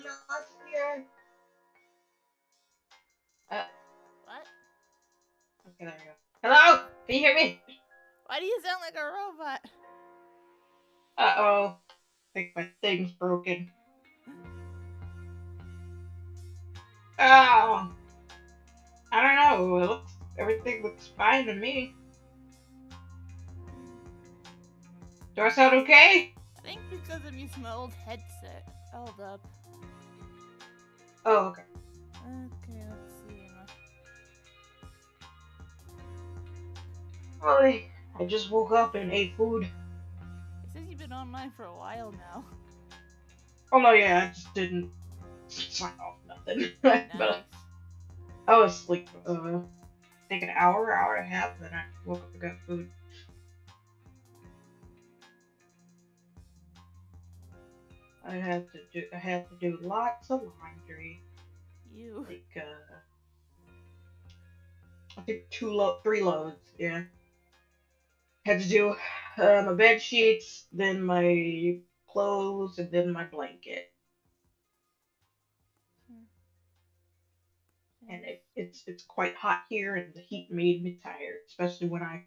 not here. Uh, What? okay, there we go. Hello? Can you hear me? Why do you sound like a robot? Uh-oh. I think my thing's broken. Oh. I don't know. Everything looks fine to me. Do I sound okay? I think because I'm using my old headset. Hold up. Oh, okay. Okay, let's see. Well, I just woke up and ate food. It says you've been online for a while now. Oh no, yeah, I just didn't sign off nothing. Nice. But I was like, I think an hour and a half, then I woke up and got food. I had to do lots of laundry. You. Like, I think 3 loads, yeah. Had to do my bed sheets, then my clothes, and then my blanket. And it's quite hot here, and the heat made me tired, especially when I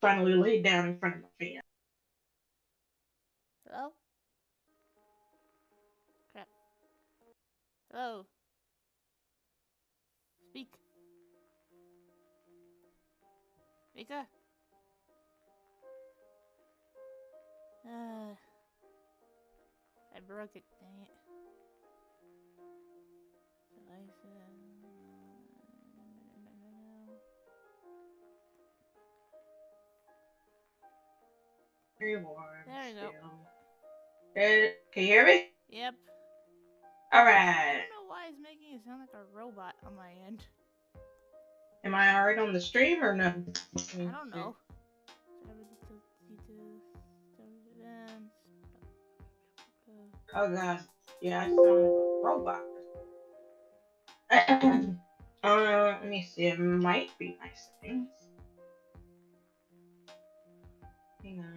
finally laid down in front of my fan. Hello? Crap. Hello? Speak. Mika? I broke it, dang it. Very warm There we go. still. Can you hear me? Yep. I Alright. don't know why it's making it sound like a robot on my end. Am I alright on the stream or no? I don't know. Oh god. Yeah, I sound like a robot. Let me see. It might be my settings. Hang on.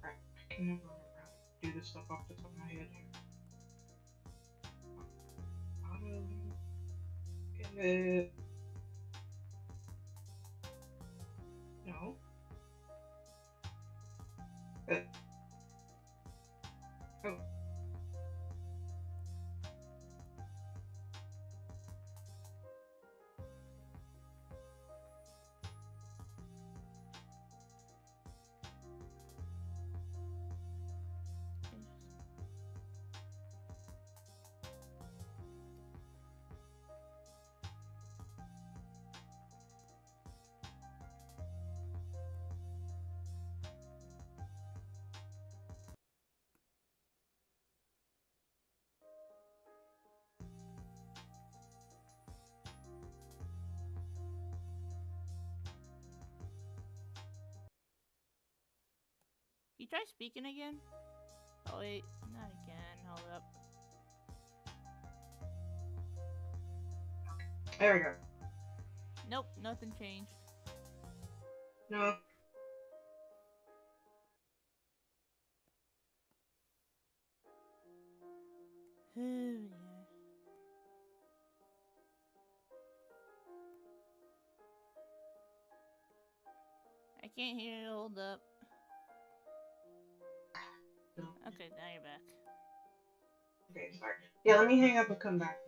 Right, I can never do this stuff off the top of my head here. No. Oh. You try speaking again? Oh wait, not again. Hold up. There we go. Nope, nothing changed. No. I can't hear it. Hold up. No. Okay, now you're back. Okay, sorry. Yeah, let me hang up and come back.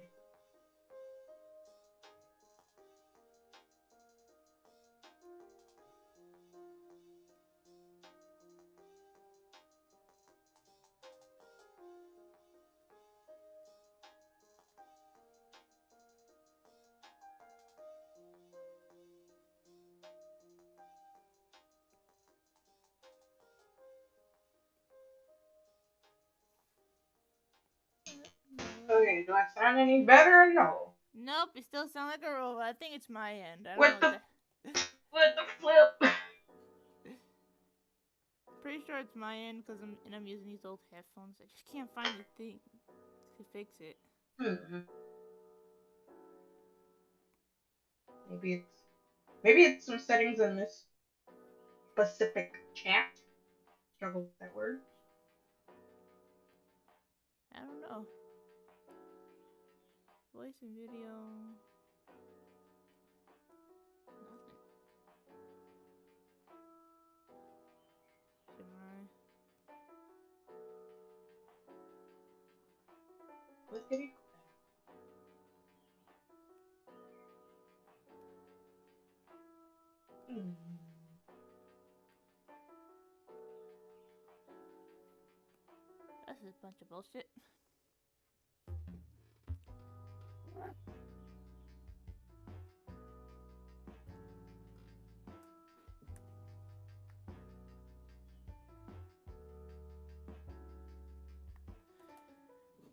Okay, do I sound any better or no? Nope, you still sound like a robot. I think it's my end. I don't What know the flip? Pretty sure it's my end because I'm using these old headphones. I just can't find the thing to fix it. Maybe it's some settings in this specific chat. Struggle with that word. I don't know. Voice and video. Nothing. Gemini. What's getting? That's a bunch of bullshit.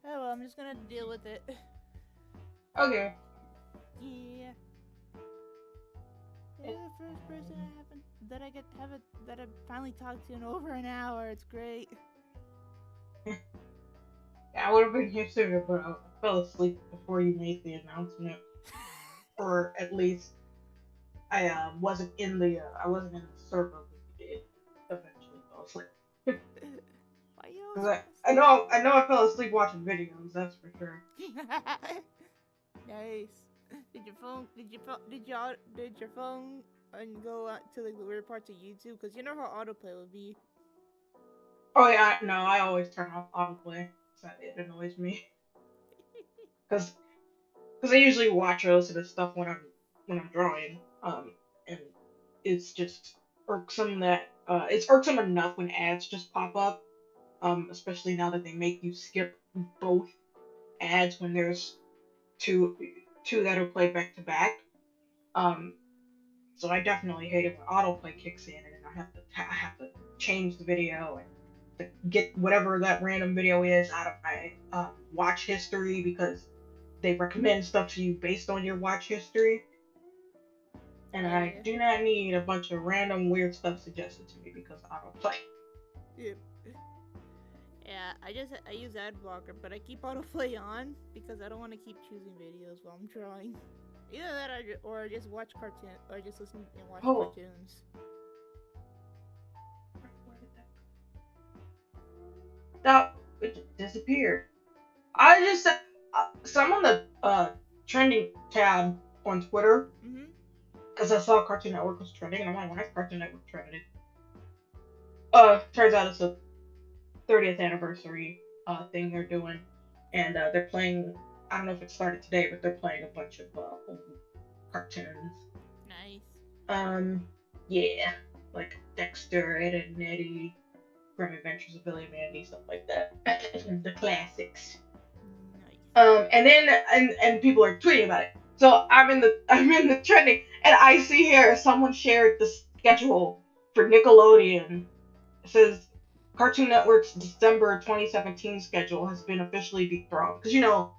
Oh well, I'm just gonna deal with it. Okay. Yeah. You're the first person I haven't that I get have it that I finally talked to in over an hour. It's great. Yeah, I would have been here sooner, but I fell asleep before you made the announcement, or at least I wasn't in the server when you did. Eventually fell asleep. Why you always 'Cause fall I know I fell asleep watching videos. That's for sure. asleep? Nice. Did your phone? Did your phone and go out to like the weird parts of YouTube? Cause you know how autoplay would be. Oh yeah, no, I always turn off autoplay. So it annoys me because I usually watch most of the stuff when I'm drawing. And it's just irksome that it's irksome enough when ads just pop up. Especially now that they make you skip both ads when there's two that are played back to back. Um, so I definitely hate it when autoplay kicks in and I have to change the video and to get whatever that random video is out of my watch history because they recommend stuff to you based on your watch history. And Oh I yeah. do not need a bunch of random weird stuff suggested to me because autoplay. Yep. Yeah, I use ad blocker, but I keep autoplay on because I don't want to keep choosing videos while I'm drawing. Either that, or I just watch cartoon, or just listen and watch Oh, cartoons. where did that go? It just disappeared. I just so I'm on the trending tab on Twitter Mhm. because I saw Cartoon Network was trending, and I'm like, why is Cartoon Network trending? Turns out it's a 30th anniversary thing they're doing, and they're playing. I don't know if it started today, but they're playing a bunch of old cartoons. Nice. Um, yeah, like Dexter, Ed, Edd and Eddie, Grim Adventures of Billy and Mandy, stuff like that. The classics. Nice. And then and people are tweeting about it. So I'm in the trending, and I see here someone shared the schedule for Nickelodeon. It says Cartoon Network's December 2017 schedule has been officially dethroned because you know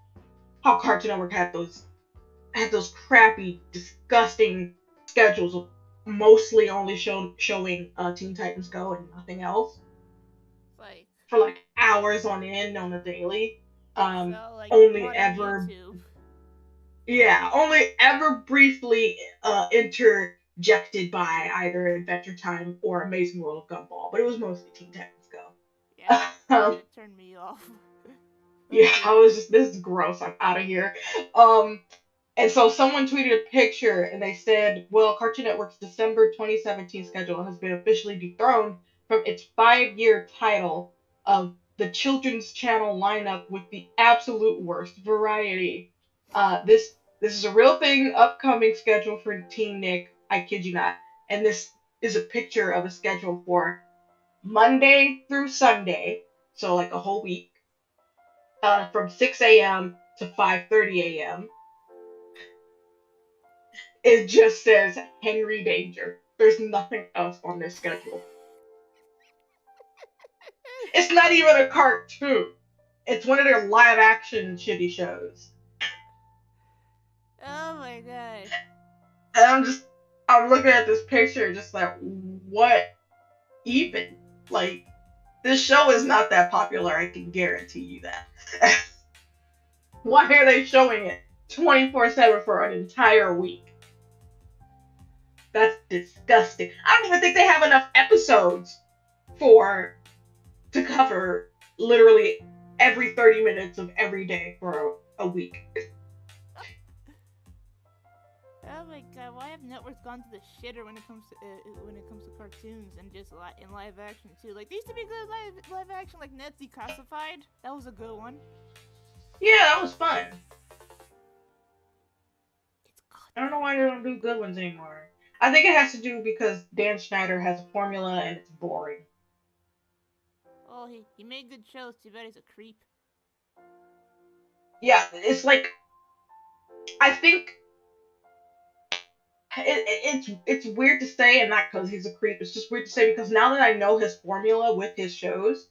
how Cartoon Network had those crappy, disgusting schedules of mostly only showing Teen Titans Go and nothing else Like for like hours on end on the daily. felt like Only modern ever YouTube. only ever briefly interjected by either Adventure Time or Amazing World of Gumball, but it was mostly Teen Titans Yeah, Go. that turned me off. Yeah, I was Completely. just this is gross. I'm out of here. Um, and so someone tweeted a picture and they said, well, Cartoon Network's December 2017 schedule has been officially dethroned from its 5-year title of the children's channel lineup with the absolute worst variety. This is a real thing, upcoming schedule for Teen Nick. I kid you not. And this is a picture of a schedule for Monday through Sunday, so like a whole week, from 6 a.m. to 5:30 a.m. It just says Henry Danger. There's nothing else on this schedule. It's not even a cartoon. It's one of their live action shitty shows. Oh my god. And I'm looking at this picture just like, what even? Like, this show is not that popular, I can guarantee you that. Why are they showing it 24/7 for an entire week? That's disgusting. I don't even think they have enough episodes for to cover literally every 30 minutes of every day for a week. Oh my god, why have networks gone to the shitter when it comes to cartoons and just in live action too? Like, they used to be good live action, like Ned's Declassified. That was a good one. Yeah, that was fun. It's good. I don't know why they don't do good ones anymore. I think it has to do because Dan Schneider has a formula and it's boring. Oh, he made good shows. Too bad he's a creep. Yeah, it's like I think it's weird to say, and not because he's a creep. It's just weird to say because now that I know his formula with his shows,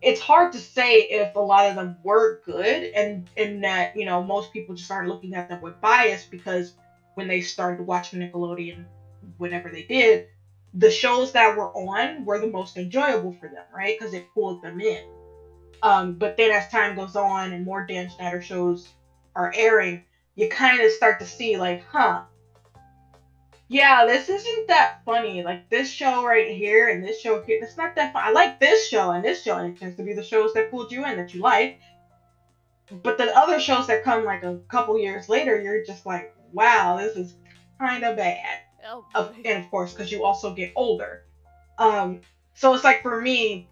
it's hard to say if a lot of them were good, and that most people just started looking at them with bias because when they started watching Nickelodeon, whenever they did, the shows that were on were the most enjoyable for them, right? Because it pulled them in. But then as time goes on and more Dan Schneider shows are airing, you kind of start to see like, huh, yeah, this isn't that funny. Like this show right here and this show here, it's not that fun. I like this show and this show, and it tends to be the shows that pulled you in that you like. But the other shows that come like a couple years later, you're just like, wow, this is kind of bad. Oh boy. And of course, because you also get older. Um, so it's like for me,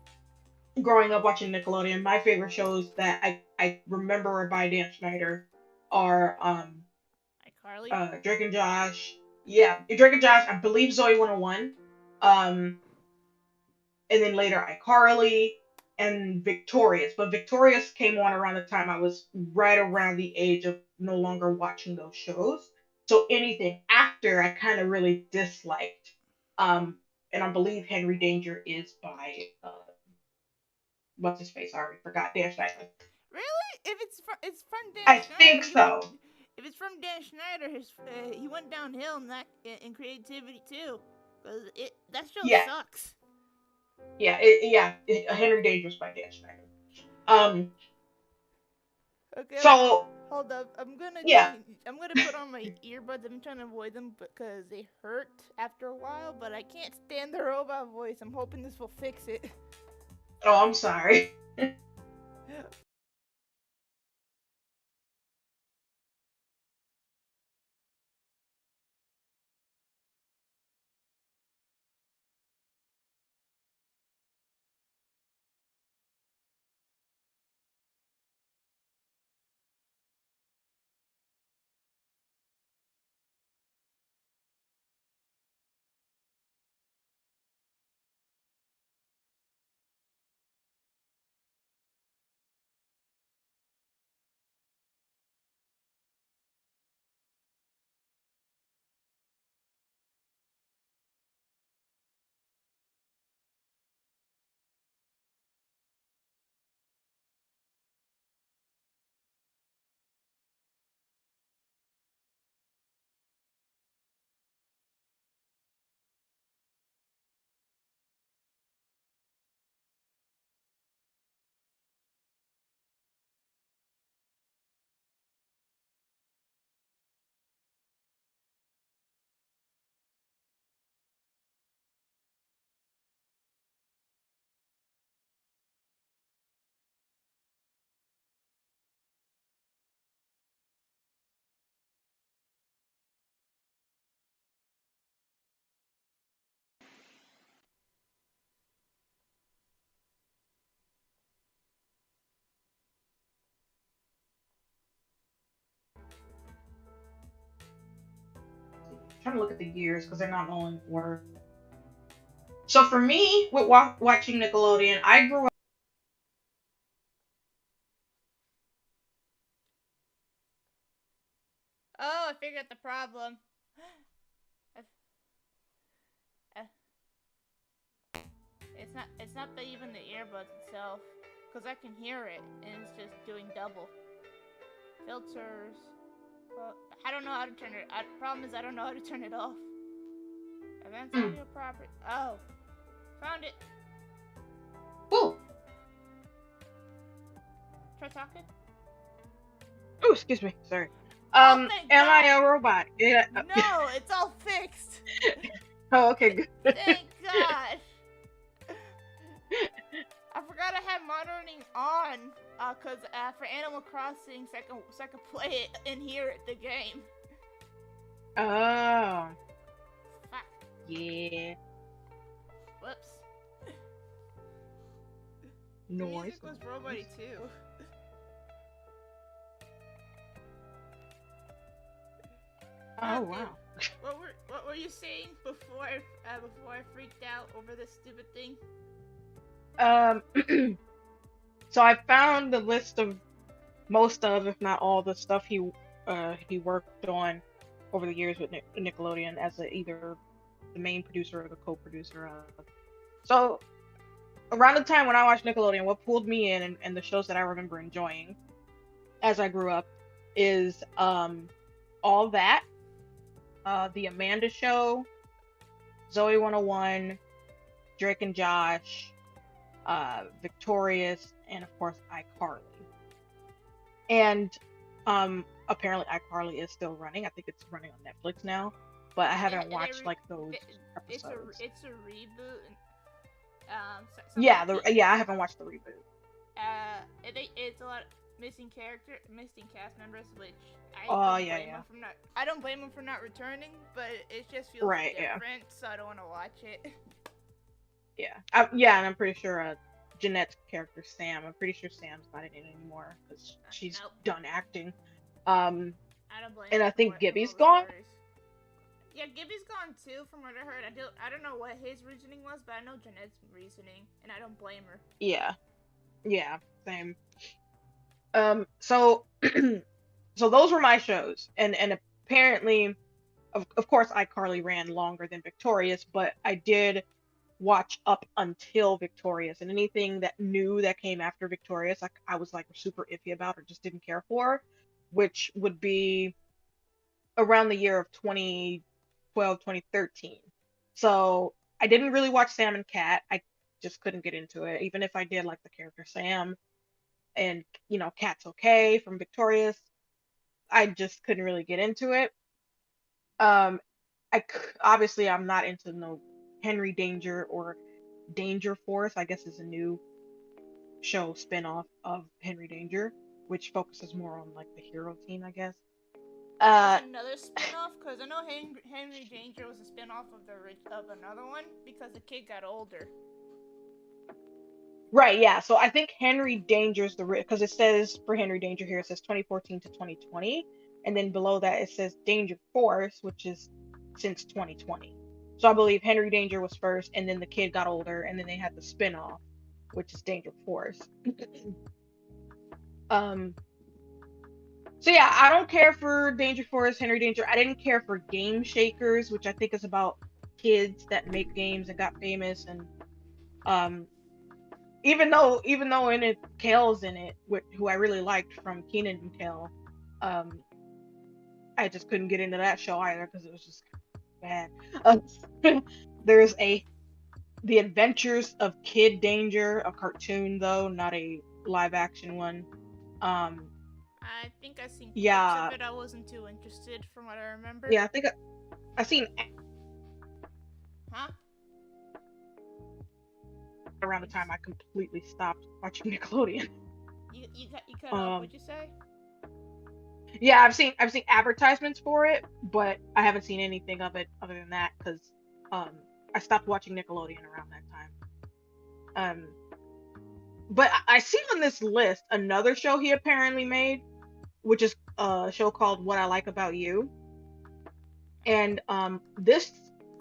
growing up watching Nickelodeon, my favorite shows that I remember by Dan Schneider are iCarly. Drake and Josh. Yeah, Drake and Josh. I believe Zoe 101. And then later iCarly and Victorious. But Victorious came on around the time I was right around the age of no longer watching those shows. So anything after I kind of really disliked. And I believe Henry Danger is by what's his face? I already forgot. Dan Schneider. Really? If it's from Dan I think Schneider, so. if it's from Dan Schneider, he went downhill in creativity too, because that show Yeah, sucks. Henry Danger's by Dan Schneider. Um, Okay, so hold up. I'm gonna yeah. change. I'm gonna put on my earbuds. I'm trying to avoid them because they hurt after a while. But I can't stand the robot voice. I'm hoping this will fix it. Oh, I'm sorry. Trying to look at the years because they're not all in order. So for me, with watching Nickelodeon, I grew up. Oh, I figured out the problem. It's not even the earbuds itself, because I can hear it and it's just doing double filters. Well, I don't know how to turn it. Problem is I don't know how to turn it off. Advanced Mm, audio property. Oh, found it. oh, Try talking. oh, excuse me. Sorry. Oh, thank Am I God. a robot? Yeah. No, it's all fixed. Oh, okay, good. Thank God. I forgot I had on, cause for Animal Crossing, so I can play it and hear it, the game. Oh, Fuck. yeah. Whoops. The Noise, music was noise. robot too. Oh, Okay, wow. what were you saying before I freaked out over this stupid thing? Um, so I found the list of most of, if not all, the stuff he worked on over the years with Nickelodeon as either the main producer or the co-producer of. So around the time when I watched Nickelodeon, what pulled me in and the shows that I remember enjoying as I grew up is all that, the Amanda Show, Zoe 101, Drake and Josh, Victorious, and of course iCarly. And apparently iCarly is still running. I think it's running on Netflix now, but I haven't watched like those episodes. It's a reboot. And, some of the Yeah, key yeah, I haven't watched the reboot. it's a lot of missing cast members, which Oh, yeah, yeah. I don't blame them for not returning, but it just feels Right, yeah. different, so I don't want to watch it. Yeah. Yeah, and I'm pretty sure Jeanette's character Sam, I'm pretty sure Sam's not in it anymore because she's Nope. done acting. Um, I don't blame and her I think from Gibby's all the gone. stories. Yeah, Gibby's gone too, from what I heard. I don't know what his reasoning was, but I know Jeanette's reasoning, and I don't blame her. Yeah, yeah, same. So so those were my shows, and apparently, of course, iCarly ran longer than Victorious, but I did watch up until Victorious, and anything that new that came after Victorious, like I was like super iffy about or just didn't care for, which would be around the year of 2012, 2013. So I didn't really watch Sam and Cat. I just couldn't get into it. Even if I did like the character Sam and, Cat's okay from Victorious, I just couldn't really get into it. Um, obviously I'm not into no Henry Danger or Danger Force, I guess is a new show spin-off of Henry Danger, which focuses more on like the hero team, I guess. It's Uh another spin-off, because I know Henry Danger was a spin-off of another one, because the kid got older. Right, yeah. So I think Henry Danger's because it says for Henry Danger here it says 2014 to 2020, and then below that it says Danger Force, which is since 2020. So I believe Henry Danger was first, and then the kid got older, and then they had the spin-off, which is Danger Force. um. So yeah, I don't care for Danger Force, Henry Danger. I didn't care for Game Shakers, which I think is about kids that make games and got famous, and um even though in it Kale's in it, who I really liked from Keenan and Kale, um, I just couldn't get into that show either because it was just bad. Uh, there's The Adventures of Kid Danger, a cartoon though, not a live action one. Um, I think I seen clips of yeah, it. I wasn't too interested, from what I remember. yeah, I think I seen Huh? around the time I completely stopped watching Nickelodeon. You cut off. Um, What'd you say? yeah, I've seen advertisements for it, but I haven't seen anything of it other than that because um I stopped watching Nickelodeon around that time. Um, but I see on this list another show he apparently made, which is a show called What I Like About You, and this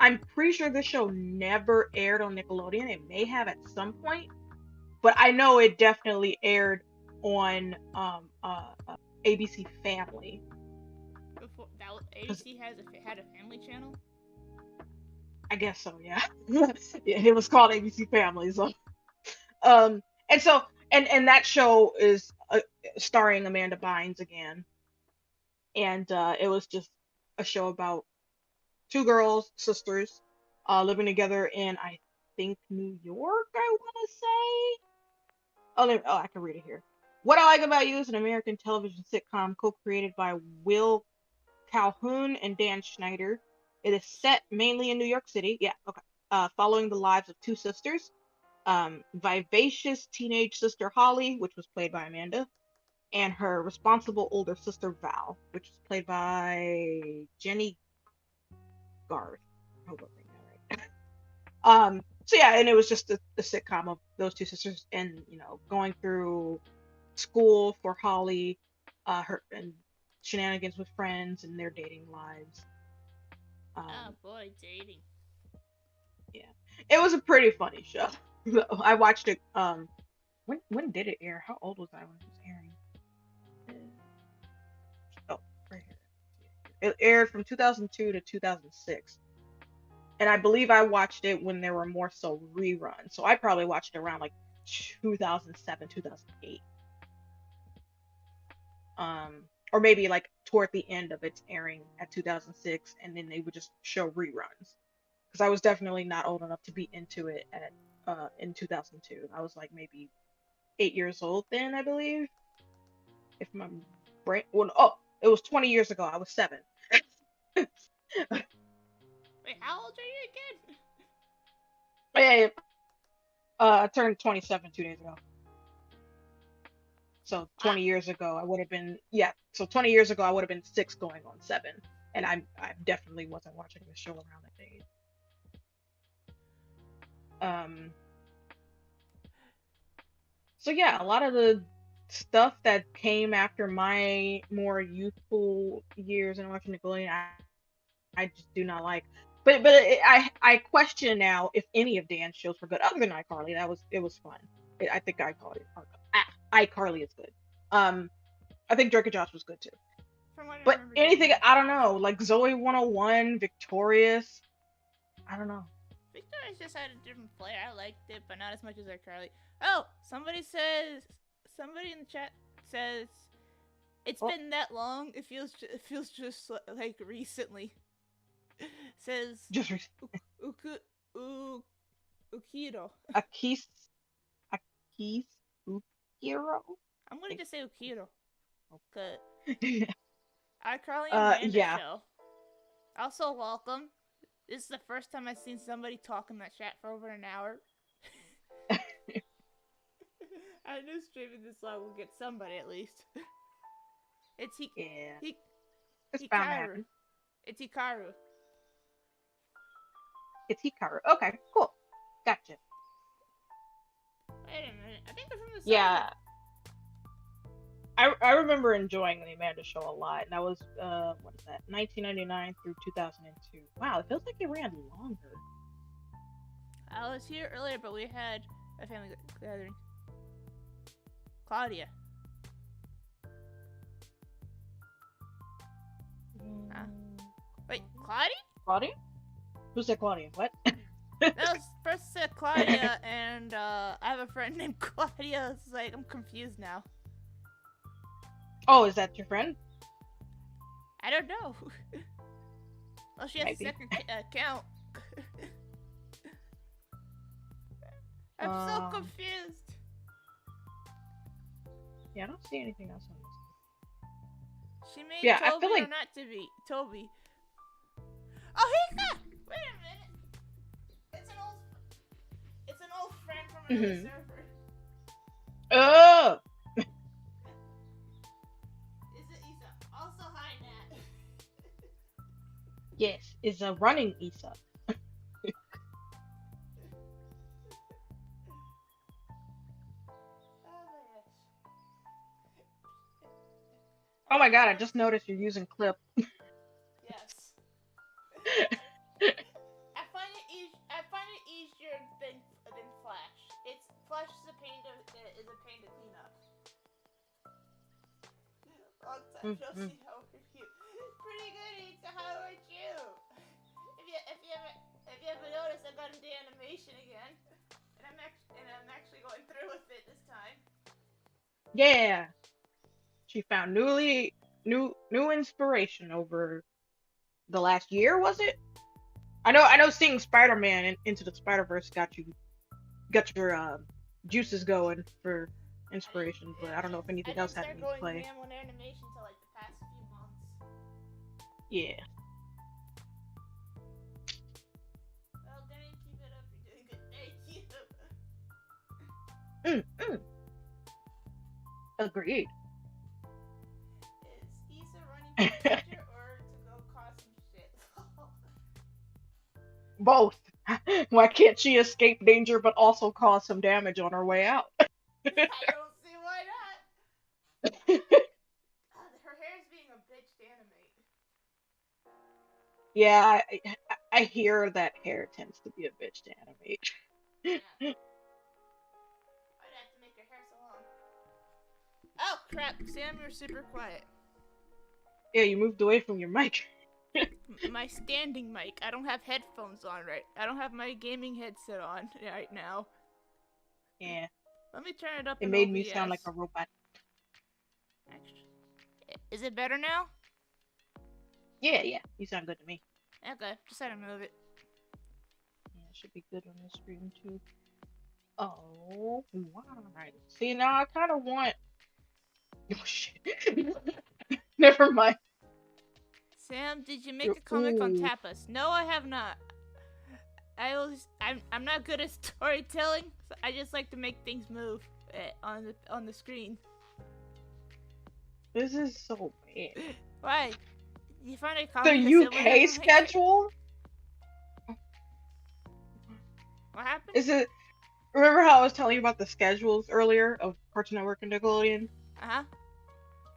I'm pretty sure this show never aired on Nickelodeon. It may have at some point, but I know it definitely aired on ABC Family. Before that, Because ABC had a family channel. I guess so, yeah. Yeah, it was called ABC Family. So, um, and so, and that show is starring Amanda Bynes again, and it was just a show about two girls, sisters, living together in I think New York. I want to say. Oh, I can read it here. What I Like About You is an American television sitcom co-created by Will Calhoun and Dan Schneider. It is set mainly in New York City. Yeah, okay. Following the lives of two sisters. vivacious teenage sister Holly, which was played by Amanda, and her responsible older sister Val, which was played by Jenny Garth. I hope I'm saying that right. So yeah, and it was just a sitcom of those two sisters and going through school for Holly, her and shenanigans with friends and their dating lives. Oh Um, boy, dating. yeah, it was a pretty funny show. I watched it. When did it air? How old was I when it was airing? Oh, right here. It aired from 2002 to 2006, and I believe I watched it when there were more so reruns. So I probably watched it around like 2007, 2008. Or maybe like toward the end of its airing at 2006, and then they would just show reruns. Because I was definitely not old enough to be into it at in 2002. I was like maybe 8 years old then, I believe. If my brain, well, oh, it was 20 years ago. I was 7. Wait, how old are you again? Yeah, I turned 27 2 days ago. So Wow. 20 years ago, I would have been, yeah. So 20 years ago, I would have been 6 going on 7, and I definitely wasn't watching the show around that age. Um, so yeah, a lot of the stuff that came after my more youthful years and watching Nickelodeon, I just do not like. But I question now if any of Dan's shows were good other than iCarly. It was fun. I think iCarly is good. Um, I think Drake and Josh was good too. From what I But remember, Drake and anything Josh I was don't good know, too. like Zoe 101, Victorious. I don't know. Victoria's just had a different flair. I liked it, but not as much as iCarly. Oh, somebody in the chat says it's Well, been that long. It feels just like recently. Says just Uku U- Ukiro. Akis Akis Hero. I'm gonna just say Ukiro. Cause Yeah. iCarly and Amanda Yeah. show. Also, welcome. This is the first time I've seen somebody talk in that chat for over an hour. I knew streaming this long will get somebody at least. It's Yeah. Hi- It's bound to Hikaru. happen. It's Hikaru. It's Hikaru. Okay, cool. Gotcha. Wait a minute. I think they're from the same. Yeah, I remember enjoying the Amanda Show a lot, and that was what is that, 1999 through 2002. Wow, it feels like it ran longer. I was here earlier, but we had a family gathering. Claudia. Huh? Wait, Claudia? Claudia? Who said Claudia? What? That was first said Claudia, and I have a friend named Claudia. It's like I'm confused now. Oh, is that your friend? I don't know. Well, she has a Maybe. second account. I'm so confused. Yeah, I don't see anything else on this. She made Yeah, I Toby feel like or not to be Toby. Oh, Hika! Wait a minute. It's an old friend from another server. oh, Is it Isa? Also, hi Nat. yes, is a running Issa. Oh my god, I just noticed you're using Clip. Yes. I find it easier than Flash. Flash is a pain to clean up. Long time no see. How are you? Pretty good, Isa. How are you? If you ever noticed, I got into animation again, and I'm actually going through with it this time. Yeah, she found new inspiration over the last year. Was it? I know. Seeing Spider-Man Into the Spider-Verse got your juices going for inspiration, but I don't know if I anything else didn't had start any going play. ham on animation until like the past few months. Yeah. Well, dang, keep it up. You're doing good. Thank you. mm. Agreed. Is Issa running from danger or to go cause some shit? Both. Why can't she escape danger but also cause some damage on her way out? I don't see why not. Her hair's being a bitch to animate. Yeah, I hear that hair tends to be a bitch to animate. Yeah. Why'd I have to make her hair so long? Oh crap, Sam, you're super quiet. Yeah, you moved away from your mic. My standing mic. I don't have headphones on right. I don't have my gaming headset on right now. Yeah, Let me turn it up it in made me sound like OBS. a robot. Actually, is it better now? Yeah, yeah, you sound good to me. Okay, just had to move it. Yeah, it should be good on the screen too. Oh, why? See, now I kind of want. Oh shit. Never mind. Sam, did you make a comic on Ooh, tapas? No, I have not. I'm not good at storytelling. So I just like to make things move on the screen. this is so bad. Why? You find a The comic that someone UK hasn't made yet? schedule What happened? is it? Remember how I was telling you about the schedules earlier of Cartoon Network and Nickelodeon? Uh huh.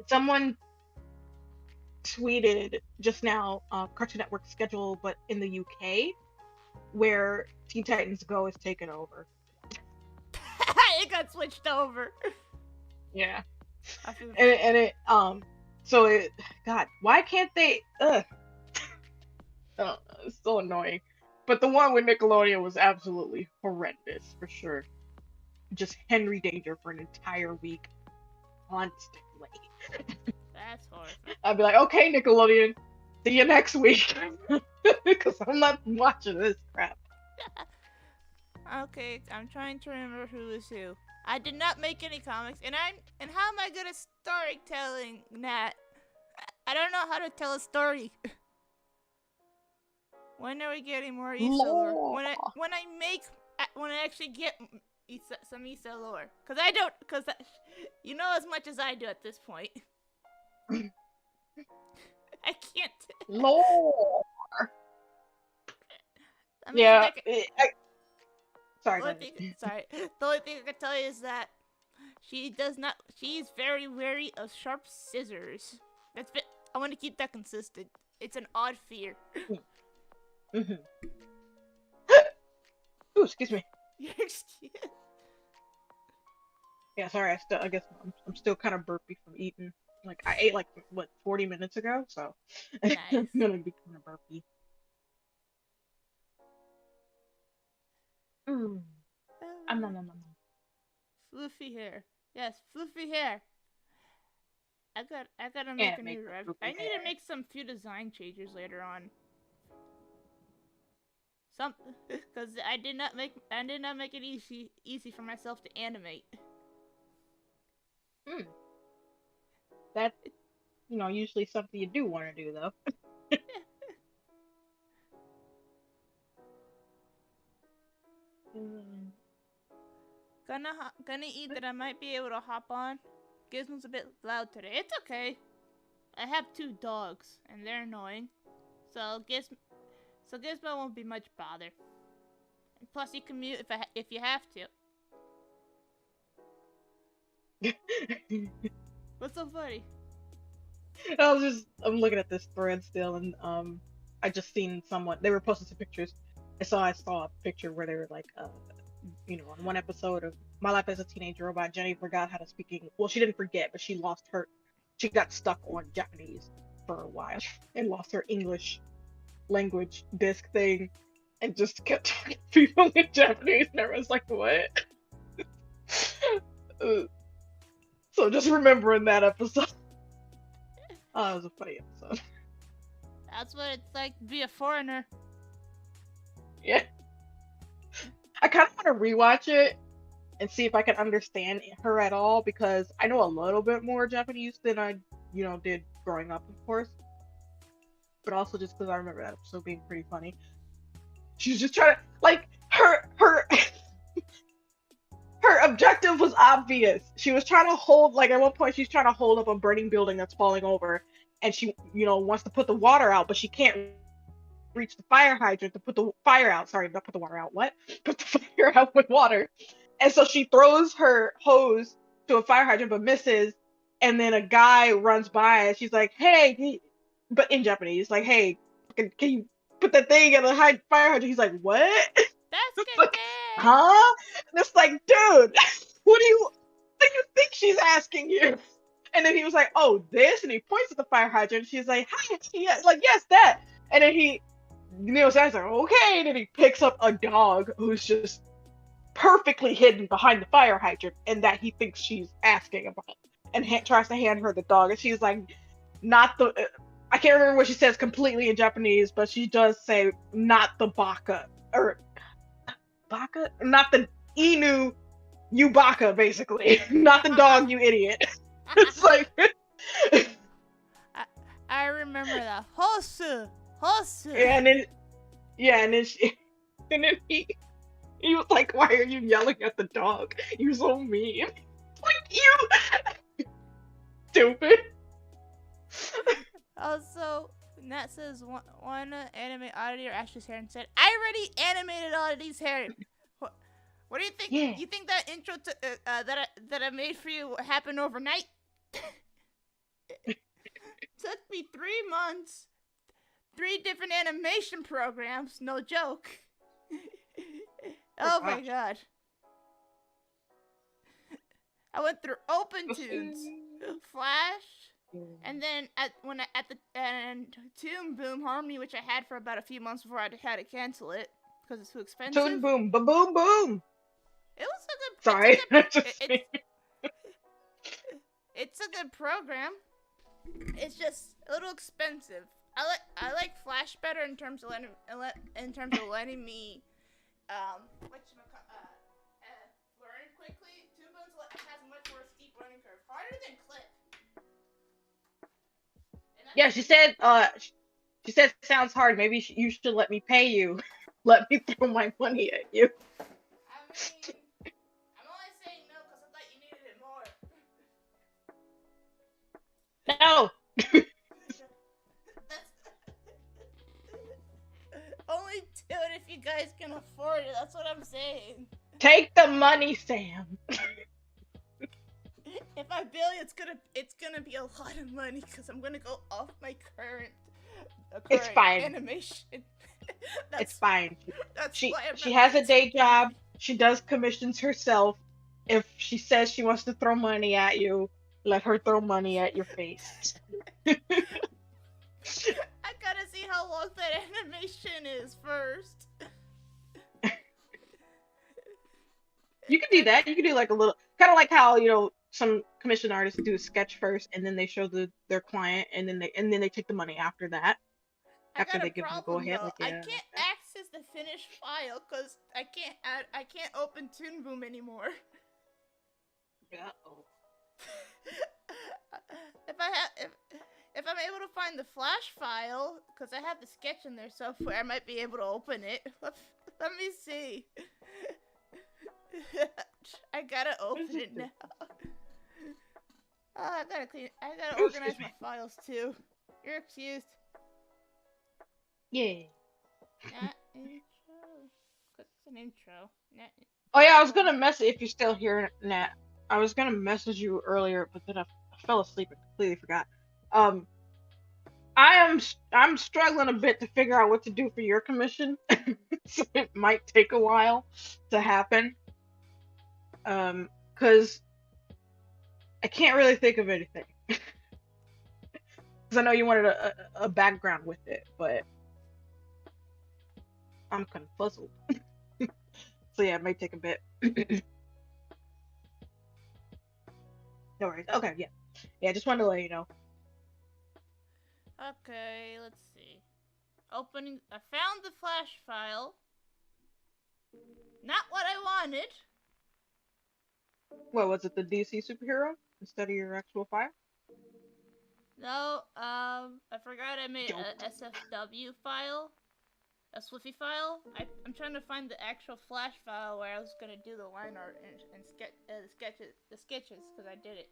Someone tweeted just now Cartoon Network schedule, but in the UK, where Teen Titans Go is taken over. It got switched over. Yeah, I feel and it so it God, why can't they? I don't know, it's so annoying. But the one with Nickelodeon was absolutely horrendous for sure. Just Henry Danger for an entire week, constantly. that's horrifying. I'd be like, okay, Nickelodeon, see you next week, because I'm not watching this crap. Okay, I'm trying to remember who is who. I did not make any comics, and how am I good at storytelling, Nat? I don't know how to tell a story. When are we getting more Issa lore? Law. When I actually get some Issa lore, cause I don't, you know as much as I do at this point. I can't. Law. I mean, Yeah. Sorry, sorry. The only thing I can tell you is that she does not. She's very wary of sharp scissors. I want to keep that consistent. It's an odd fear. Mm-hmm. Ooh, excuse me. Yeah, sorry. I guess I'm still kind of burpy from eating. Like I ate like what 40 minutes ago, so Nice. I'm gonna be kind of burpy. Mm. Nom, nom, nom. Fluffy hair. Yes, fluffy hair. I gotta Yeah, make a make new rev. poopy I need hair. to make some few design changes later on. Because I did not make it easy for myself to animate. Hmm. That's usually something you do want to do though. Mm. Gonna eat that I might be able to hop on. Gizmo's a bit loud today. It's okay. I have 2 dogs and they're annoying. So Gizmo won't be much bother. And plus you can mute if you have to. What's so funny? I'm looking at this thread still, and I just seen someone, they were posting some pictures. I saw a picture where they were like on one episode of My Life as a Teenage Robot, Jenny forgot how to speak English. Well, she didn't forget, but she got stuck on Japanese for a while and lost her English language disc thing, and just kept talking to people in Japanese, and everyone's like, what? So just remembering that episode. Oh, it was a funny episode. That's what it's like to be a foreigner. Yeah. I kind of want to rewatch it and see if I can understand her at all, because I know a little bit more Japanese than I, did growing up, of course. But also just because I remember that episode being pretty funny. She's just trying to, like, her objective was obvious. She was trying to hold, like at one point, she's trying to hold up a burning building that's falling over, and she, wants to put the water out, but she can't reach the fire hydrant to put the fire out. Sorry, not put the water out. What? Put the fire out with water. And so she throws her hose to a fire hydrant, but misses. And then a guy runs by, and she's like, "Hey," but in Japanese, like, "Hey, can you put that thing in the fire hydrant?" He's like, "What?" It's like, huh? And it's like, dude, what do you think she's asking you? And then he was like, oh, this, and he points at the fire hydrant. She's like, hi, yeah, like, yes, that. And then Neil's like, okay. And then he picks up a dog who's just perfectly hidden behind the fire hydrant, and that he thinks she's asking about, and tries to hand her the dog, and she's like, not the. I can't remember what she says completely in Japanese, but she does say, not the baka, or baka, not the inu, you baka, basically, not the dog, you idiot. It's like, I remember that. Hosu! Hosu! and then, yeah, and then and then he was like, why are you yelling at the dog? You're so mean. Like, you stupid. Also, Nat says one anime auditor asked his hair and said, I already animated all of these hair. What do you think? Yeah. You think that intro that I made for you happened overnight? Took me 3 months, 3 different animation programs, no joke. Oh my god. I went through OpenTunes, Flash, and then at the Toon Boom Harmony, which I had for about a few months before I had to cancel it because it's too expensive. Toon Boom, ba boom boom. It was a good. Sorry, it's a good program. It's just a little expensive. I like Flash better in terms of letting me learn quickly. Toon Boom has a much more steep learning curve, harder than Clip. Yeah, she said it sounds hard. Maybe you should let me pay you. Let me throw my money at you. I mean, I'm only saying no because I thought you needed it more. No. Only do it if you guys can afford it. That's what I'm saying. Take the money, Sam. If I bill you, it's gonna be a lot of money because I'm gonna go off my current it's fine. Animation. It's fine. That's she has a day job. She does commissions herself. If she says she wants to throw money at you, let her throw money at your face. I gotta see how long that animation is first. You can do that. You can do like a little, kind of like how some commission artists do a sketch first, and then they show their client, and then they take the money after that. After they give them the go ahead, like, yeah. I can't access the finished file because I can't open Toon Boom anymore. Yeah. If I'm able to find the Flash file, because I have the sketch in there somewhere, I might be able to open it. Let me see. I gotta open it now. Oh, I gotta organize my files too. You're excused. Yeah. Not intro. What's an intro? Oh yeah, I was gonna message if you're still here, Nat. I was gonna message you earlier, but then I fell asleep and completely forgot. I'm struggling a bit to figure out what to do for your commission, so it might take a while to happen. Because I can't really think of anything. Because I know you wanted a background with it, but I'm kind of puzzled. So yeah, it may take a bit. No worries. Okay, yeah. Yeah, just wanted to let you know. Okay, let's see. Opening. I found the Flash file. Not what I wanted. What was it? The DC superhero instead of your actual file? No. I forgot I made a SFW file. a Swiffy file. I'm trying to find the actual Flash file where I was gonna do the line art and the sketches because I did it.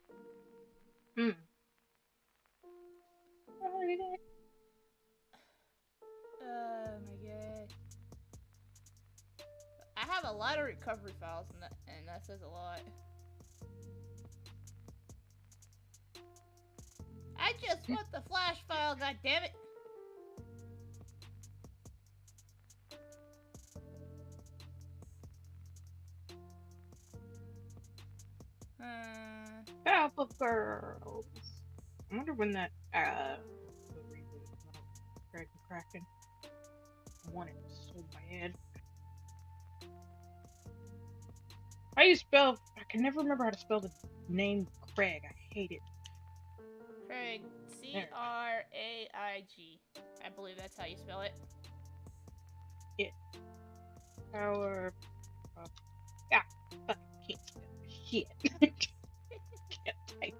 Hmm. Oh my god. I have a lot of recovery files, and that says a lot. I just want the Flash file, god damn it! Powerpuff Girls. I wonder when that the reboot of Greg the Kraken. I want it so bad. How do you spell? I can never remember how to spell the name Craig. I hate it. Craig. There. Craig. I believe that's how you spell it. It. Power. Yeah. Fucking can't spell shit. Can't type.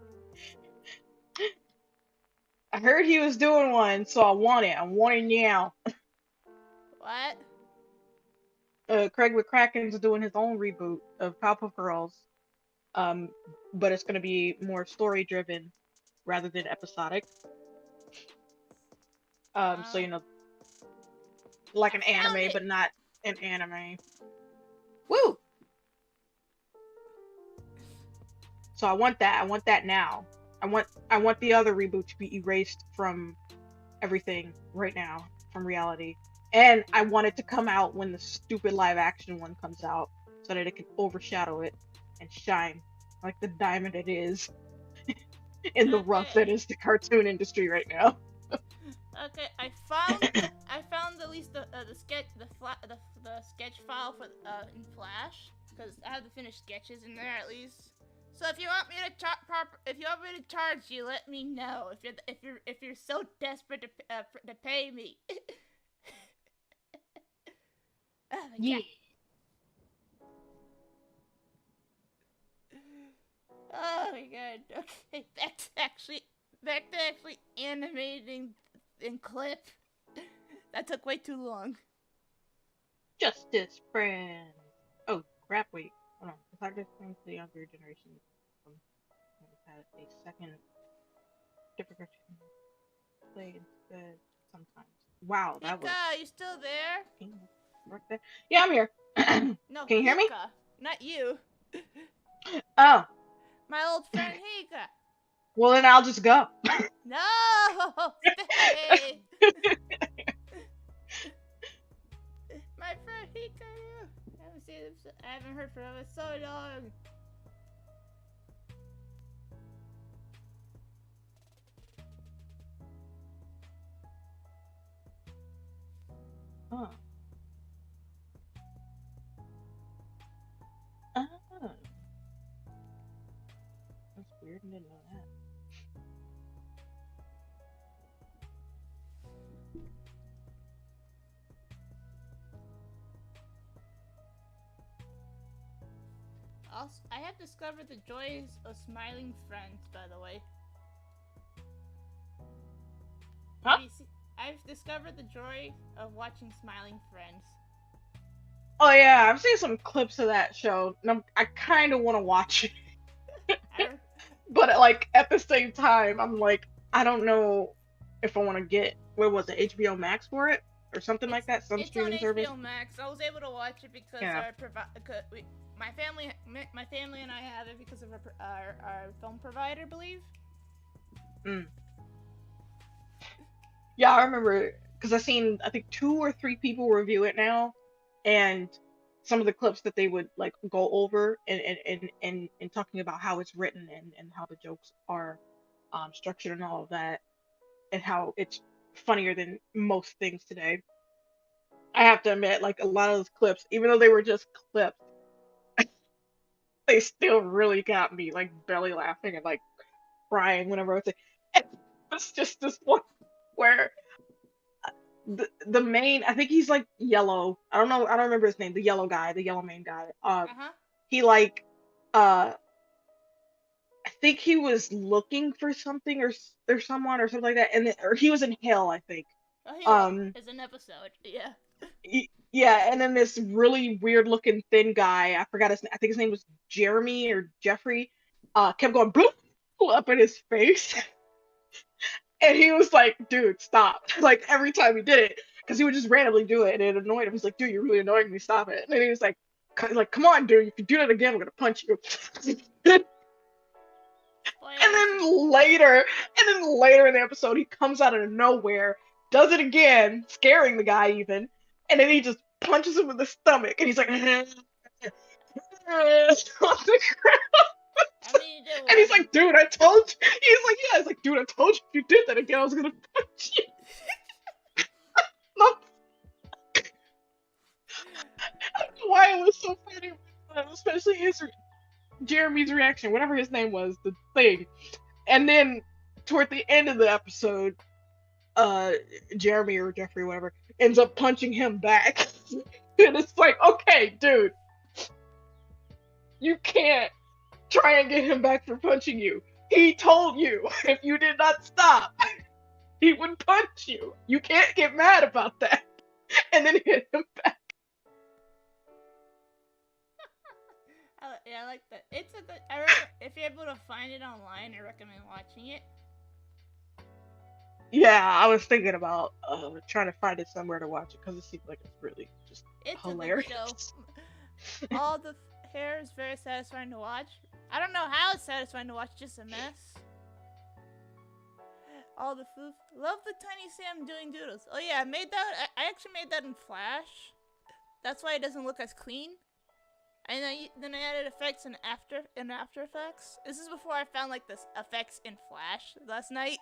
I heard he was doing one, so I want it. I want it now. What? Craig McCracken's doing his own reboot of Powerpuff Girls. Um, but it's gonna be more story driven rather than episodic. So you know, like I an found anime, it! but not an anime. Woo! So I want that. I want that now. I want the other reboot to be erased from everything right now, from reality. And I want it to come out when the stupid live action one comes out, so that it can overshadow it and shine like the diamond it is in the rough that Okay. is the cartoon industry right now. Okay, I found at least the sketch file for in Flash because I have the finished sketches in there at least. So if you want me to charge you, let me know. If you're so desperate to pay me. Oh my Yeah. god. Oh my god. Okay, back to actually animating in clip. That took way too long. Justice friends. Oh crap! Wait, hold on. If I just think the younger generation had a second difficult play instead sometimes. Wow, that was Hika, you still there? right there. Yeah, I'm here. Can No, you hear me? Hika, not you. Oh, My old friend Hika. well then I'll just go. No, stay. My friend Hika, I haven't heard from him in so long. Huh. Oh, that's weird. I didn't know that. Also, I have discovered the joys of smiling friends. By the way, Huh? I've discovered the joy of watching smiling friends. Oh yeah, I've seen some clips of that show, and I kind of want to watch it, I, but like at the same time, I'm like, I don't know if I want to get where was it HBO Max for it or something like that, some it's on streaming service. HBO Max. I was able to watch it because Yeah. my family and I have it because of our film provider, I believe. Mm. Yeah, I remember because I think 2 or 3 people review it now, and some of the clips that they would like go over and talking about how it's written and how the jokes are structured and all of that, and how it's funnier than most things today. I have to admit, like a lot of those clips, even though they were just clips, they still really got me like belly laughing and like crying whenever I was like, it's just this one where the main, I think he's like yellow. I don't know, I don't remember his name. The yellow guy, the yellow main guy. Uh huh. He like uh I think he was looking for something or someone or something like that, and or he was in hell, I think. Oh, he Um, was an episode. Yeah. Yeah, and then this really weird looking thin guy, I forgot his name, I think his name was Jeremy or Jeffrey, kept going bloop up in his face. And he was like, dude, stop. Like every time he did it, because he would just randomly do it and it annoyed him. He's like, dude, you're really annoying me, stop it. And then he was like, come on, dude, if you do that again, I'm gonna punch you. And Spoilers. then later in the episode, he comes out of nowhere, does it again, scaring the guy even, and then he just punches him in the stomach, and he's like, on the ground. I mean, you did And he's warning. like, dude, I told you. He's like, yeah, he's like, dude, I told you if you did that again, I was gonna punch you. I don't know why it was so funny, especially Jeremy's reaction, whatever his name was, the thing. And then toward the end of the episode, uh Jeremy or Jeffrey, whatever, ends up punching him back. And it's like, okay, dude, you can't try and get him back for punching you. He told you if you did not stop, he would punch you. You can't get mad about that. And then hit him back. Yeah, I like that. If you're able to find it online, I recommend watching it. Yeah, I was thinking about trying to find it somewhere to watch it because it seems like it's really just It's a good hilarious. show. All the hair is very satisfying to watch. I don't know how it's satisfying to watch, just a mess. All the food. Love the Tiny Sam doing doodles. Oh yeah, I made that. I actually made that in Flash. That's why it doesn't look as clean. And then I added effects in After Effects. This is before I found like this effects in Flash last night.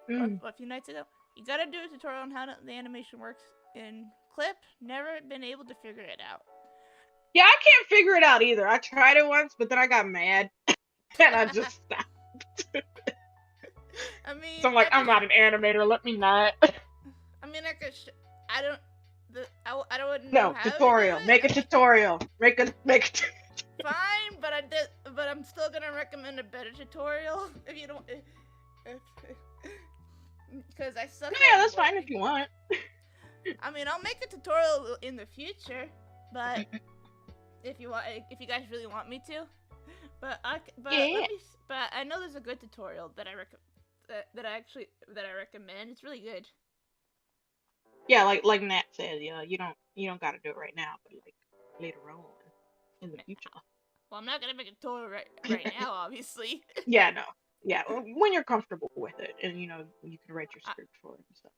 Or a few nights ago. You gotta do a tutorial on how the animation works in Clip. Never been able to figure it out. Yeah, I can't figure it out either. I tried it once, but then I got mad and I just stopped. I mean, So I'm like, I'm not an animator. Let me not. I mean, I could. I don't. I don't know No how tutorial. to do it. Make a tutorial. Make a. Fine, but but I'm still gonna recommend a better tutorial if you don't. Because I suck. Yeah, that's fine if you want. I mean, I'll make a tutorial in the future, but if you guys really want me to, but Yeah. but I know there's a good tutorial that I recommend. It's really good. Yeah, like Nat said, yeah, you don't gotta do it right now, but like later on in the future. Well, I'm not gonna make a tutorial right now, obviously. Yeah, no. Yeah, when you're comfortable with it, and you can write your script for it and stuff.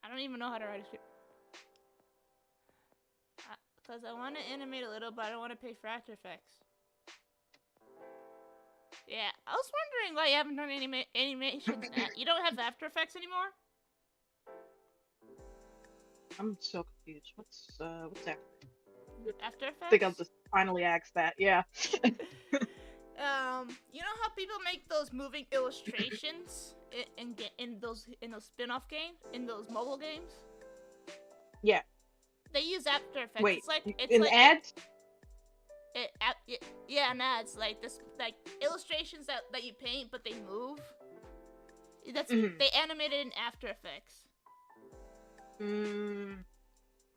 I don't even know how to write a script. Because I want to animate a little, but I don't want to pay for After Effects. Yeah, I was wondering why you haven't done animations. You don't have After Effects anymore? I'm so confused. What's that? After Effects? I think I'll just finally ask that. Yeah. You know how people make those moving illustrations in those spin-off games, in those mobile games? Yeah. They use After Effects. Wait, It's in like ads? Yeah, in ads, like this, like illustrations that you paint but they move. They animated in After Effects.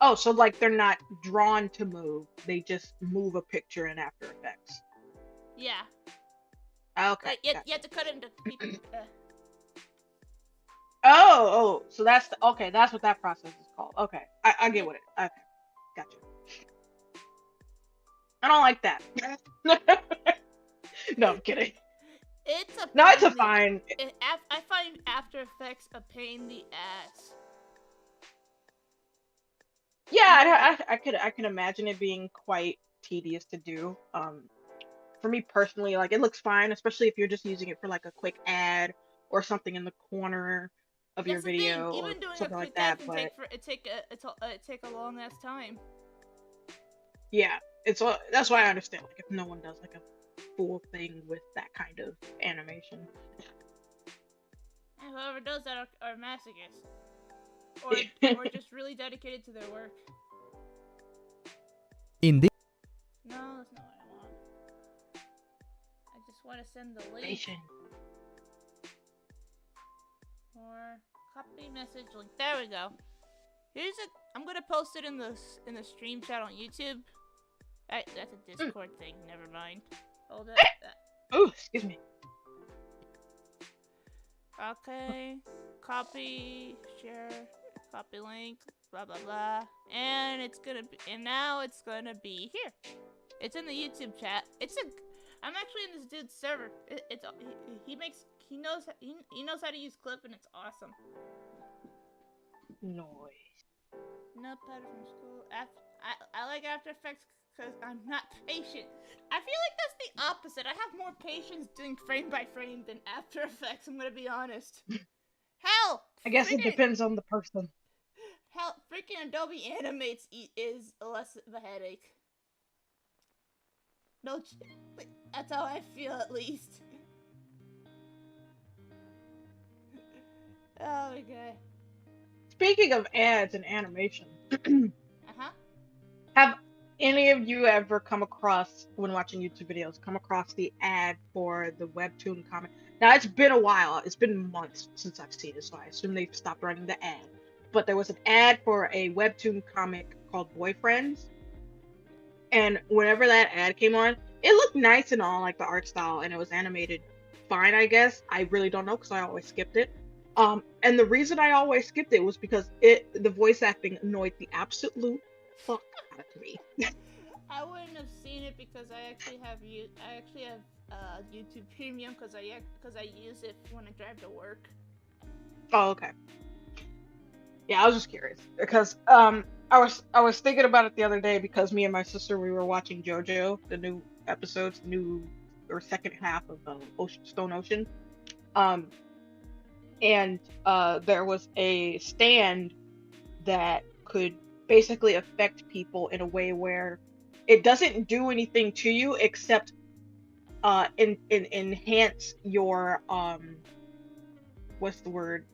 Oh, so like they're not drawn to move; they just move a picture in After Effects. Yeah. Okay. Like, you have to cut it into people. Oh, so that's okay. That's what that process is called. Okay, I get what it. Okay, gotcha. I don't like that. No, I'm kidding. It's a fine. I find After Effects a pain in the ass. Yeah, I can imagine it being quite tedious to do. For me personally, like it looks fine, especially if you're just using it for like a quick ad or something in the corner of your video or something like that. But it take a long ass time. Yeah, that's why I understand. Like if no one does like a full thing with that kind of animation. Whoever does that are masochists. Or just really dedicated to their work. Indeed. No, that's not what I want. I just want to send the link. Or copy message link. There we go. I'm gonna post it in the stream chat on YouTube. That's a Mm. Discord thing. Never mind. Hold up. Oh, excuse me. Okay. Copy. Share. Copy link. Blah blah blah. And it's gonna be. And now it's gonna be here. It's in the YouTube chat. I'm actually in this dude's server. He makes. He knows how to use Clip, and it's awesome. Noise. No better from school. I like After Effects because I'm not patient. I feel like that's the opposite. I have more patience doing frame by frame than After Effects. I'm gonna be honest. Hell, I guess it depends on the person. Hell, freaking Adobe Animates is less of a headache. No, that's how I feel at least. Oh my god. Speaking of ads and animation, Uh-huh. have any of you ever come across, when watching YouTube videos, come across the ad for the webtoon comic? Now, it's been a while. It's been months since I've seen it, so I assume they've stopped running the ad. But there was an ad for a webtoon comic called Boyfriends. And whenever that ad came on, it looked nice and all, like the art style, and it was animated fine, I guess. I really don't know because I always skipped it. And the reason I always skipped it was because the voice acting annoyed the absolute fuck out of me. I wouldn't have seen it because I actually have YouTube Premium because I use it when I drive to work. Oh, okay. Yeah, I was just curious because I was thinking about it the other day because me and my sister, we were watching JoJo, the new episodes, new or second half of Stone Ocean. And there was a stand that could basically affect people in a way where it doesn't do anything to you except enhance your what's the word,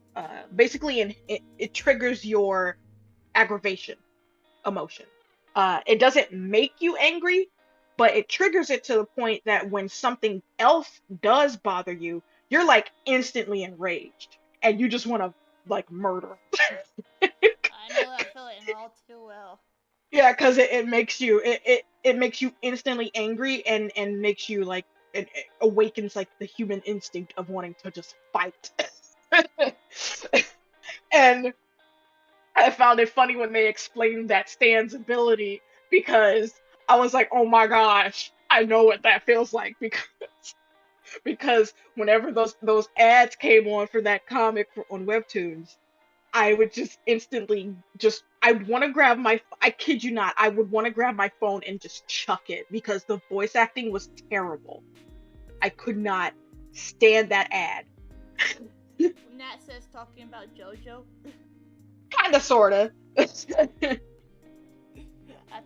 basically it triggers your aggravation emotion. It doesn't make you angry, but it triggers it to the point that when something else does bother you, you're like instantly enraged and you just want to like murder. I know that feeling all too well. Yeah, because it makes you it makes you instantly angry and makes you like it awakens like the human instinct of wanting to just fight. And I found it funny when they explained that Stan's ability because I was like, oh my gosh, I know what that feels like because whenever those ads came on for that comic on Webtoons, I would just instantly just I want to grab my I kid you not, I would want to grab my phone and just chuck it because the voice acting was terrible. I could not stand that ad. Nat says talking about JoJo. Kind of, sorta. I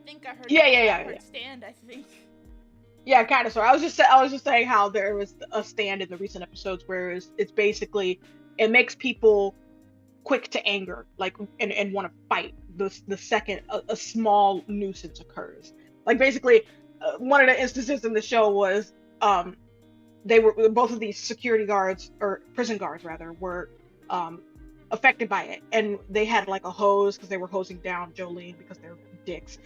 think I heard. Yeah. Stand. I think. Yeah, kind of. So I was just saying how there was a stand in the recent episodes where it's basically it makes people quick to anger, like and want to fight the second a small nuisance occurs. Like basically, one of the instances in the show was they were both of these security guards or prison guards rather were affected by it, and they had like a hose because they were hosing down Jolene because they're dicks.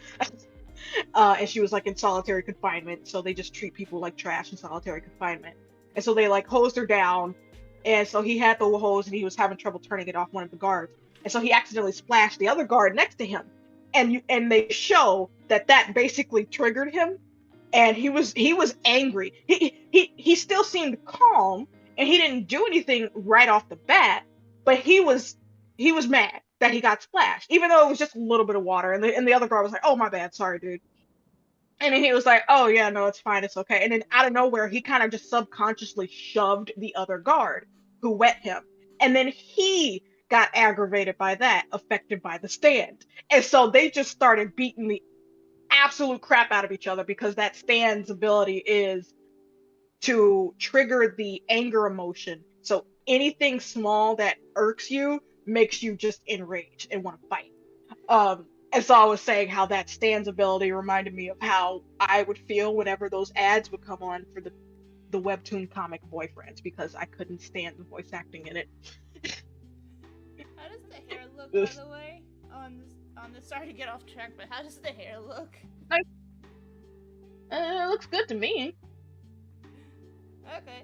And she was like in solitary confinement, so they just treat people like trash in solitary confinement. And so they like hosed her down, and so he had the hose and he was having trouble turning it off one of the guards, and so he accidentally splashed the other guard next to him, and they show that basically triggered him, and he was angry. He still seemed calm, and he didn't do anything right off the bat, but he was mad that he got splashed, even though it was just a little bit of water. And the other guard was like, "Oh my bad, sorry, dude." And then he was like, "Oh yeah, no, it's fine, it's okay." And then out of nowhere, he kind of just subconsciously shoved the other guard who wet him, and then he got aggravated by that, affected by the stand, and so they just started beating the absolute crap out of each other because that stand's ability is to trigger the anger emotion. So anything small that irks you makes you just enraged and want to fight. And so I was saying how that Stan's ability reminded me of how I would feel whenever those ads would come on for the webtoon comic Boyfriends because I couldn't stand the voice acting in it. How does the hair look, by the way, Sorry to get off track, but how does the hair look? Like, it looks good to me. Okay.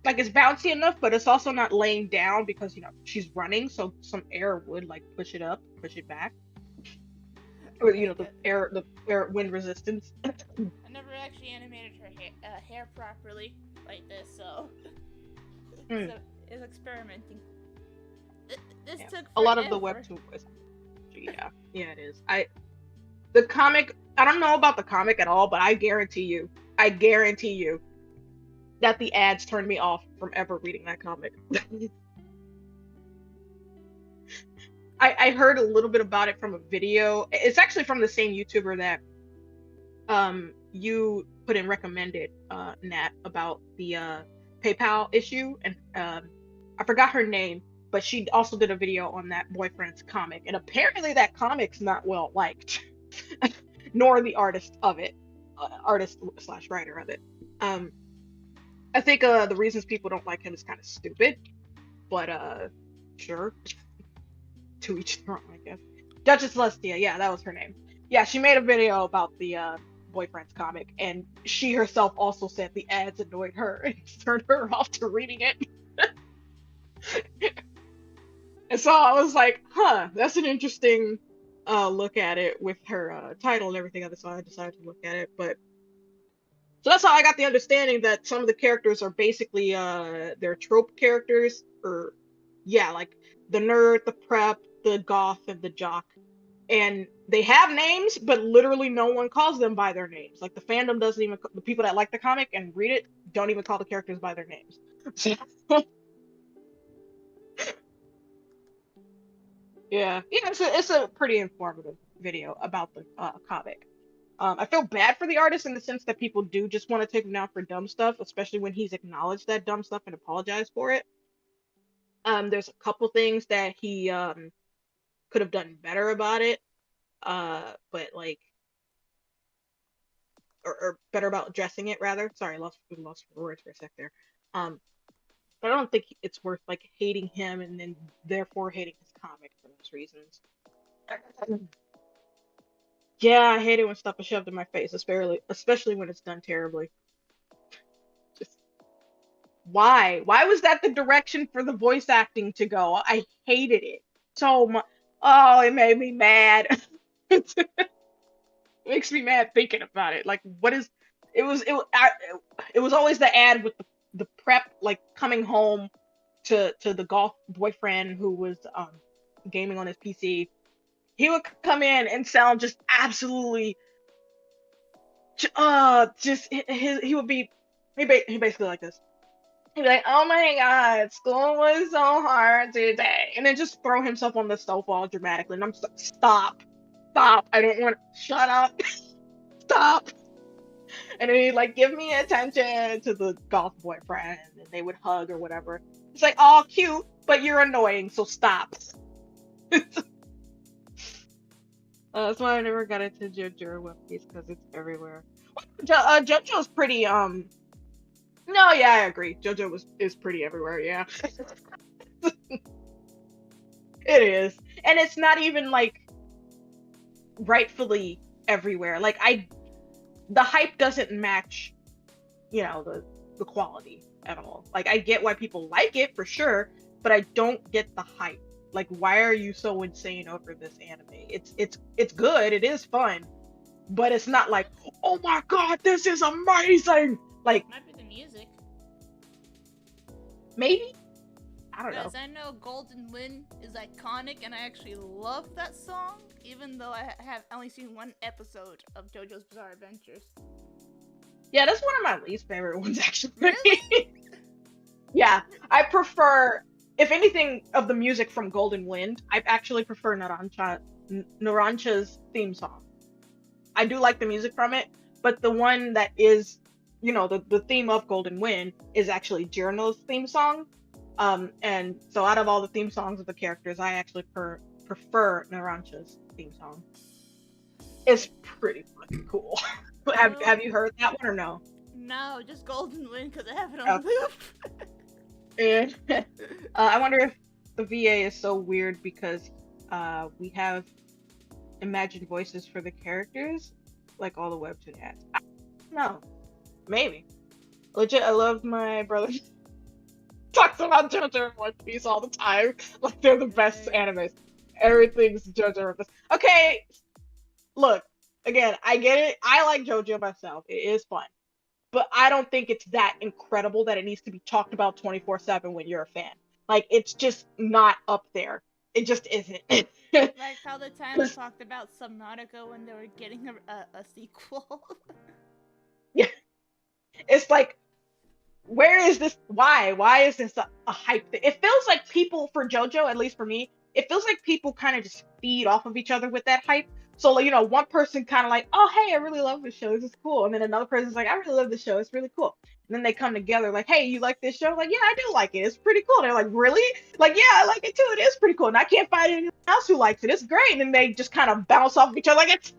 Like it's bouncy enough, but it's also not laying down because she's running, so some air would like push it up, push it back, or Okay, the good. air wind resistance. I never actually animated her hair properly like this, so Mm, it's experimenting. This yeah, took a lot of the forever. webtoon voice. Yeah, it is. The comic. I don't know about the comic at all, but I guarantee you that the ads turned me off from ever reading that comic. I heard a little bit about it from a video. It's actually from the same YouTuber that you put in recommended, Nat, about the PayPal issue, and I forgot her name, but she also did a video on that boyfriend's comic, and apparently that comic's not well liked, nor the artist of it, artist slash writer of it. Um, I think the reasons people don't like him is kind of stupid, but sure, to each their own, I guess. Duchess Celestia, yeah, that was her name. Yeah, she made a video about the boyfriend's comic, and she herself also said the ads annoyed her and turned her off to reading it. And so I was like, huh, that's an interesting look at it with her title and everything other, so I decided to look at it. But so that's how I got the understanding that some of the characters are basically they're trope characters, or yeah, like the nerd, the prep, the goth, and the jock. And they have names, but literally no one calls them by their names. Like the fandom doesn't even, the people that like the comic and read it don't even call the characters by their names. Yeah, it's a pretty informative video about the comic. I feel bad for the artist in the sense that people do just want to take him down for dumb stuff, especially when he's acknowledged that dumb stuff and apologized for it. There's a couple things that he could have done better about it, but like, or better about addressing it rather. Sorry, lost words for a sec there. Um, but I don't think it's worth like hating him and then therefore hating his comic for those reasons. Yeah, I hate it when stuff is shoved in my face, especially when it's done terribly. Just why? Why was that the direction for the voice acting to go? I hated it so much. Oh, it made me mad. It makes me mad thinking about it. Like, what is? It was always the ad with the prep like coming home to the golf boyfriend who was gaming on his PC. He would come in and sound just absolutely just he would be he basically like this. He'd be like, "Oh my God, school was so hard today," and then just throw himself on the sofa all dramatically. And I'm just like, stop! I don't want. Shut up! Stop! And then he'd like give me attention to the golf boyfriend, and they would hug or whatever. It's like, oh, cute, but you're annoying, so stop. That's why I never got into JoJo One Piece because it's everywhere. JoJo's pretty. No, yeah, I agree. JoJo is pretty everywhere. Yeah, it is, and it's not even like rightfully everywhere. Like the hype doesn't match, the quality at all. Like I get why people like it for sure, but I don't get the hype. Like why are you so insane over this anime? It's good, it is fun, but it's not like, oh my God, this is amazing. Like Might be the music. maybe, I don't know. Because I know Golden Wind is iconic, and I actually love that song, even though I have only seen one episode of JoJo's Bizarre Adventures. Yeah, that's one of my least favorite ones actually. Really? Yeah, I prefer, if anything, of the music from Golden Wind, I actually prefer Narancha's theme song. I do like the music from it, but the one that is, the theme of Golden Wind is actually Jirno's theme song. And so out of all the theme songs of the characters, I actually prefer Narancha's theme song. It's pretty fucking cool. Have you heard that one or no? No, just Golden Wind because I have it on Okay. loop. And I wonder if the VA is so weird because we have imagined voices for the characters, like all the webtoon ads. No, maybe. Legit, I love my brother talks about JoJo and One Piece all the time. Like they're the best Nice. animes. Everything's JoJo with this. Okay, look, again, I get it. I like JoJo myself. It is fun. But I don't think it's that incredible that it needs to be talked about 24/7 when you're a fan. Like it's just not up there. It just isn't. Like how the time we talked about Subnautica when they were getting a sequel. Yeah, it's like where is this? Why is this a hype thing? It feels like people for JoJo, at least for me, it feels like people kind of just feed off of each other with that hype. So like, one person kind of like, oh hey, I really love this show, this is cool, and then another person's like, I really love this show, it's really cool. And then they come together like, hey, you like this show? Like, yeah, I do like it, it's pretty cool. They're like, really? Like, yeah, I like it too, it is pretty cool, and I can't find anyone else who likes it. It's great. And then they just kind of bounce off of each other like it's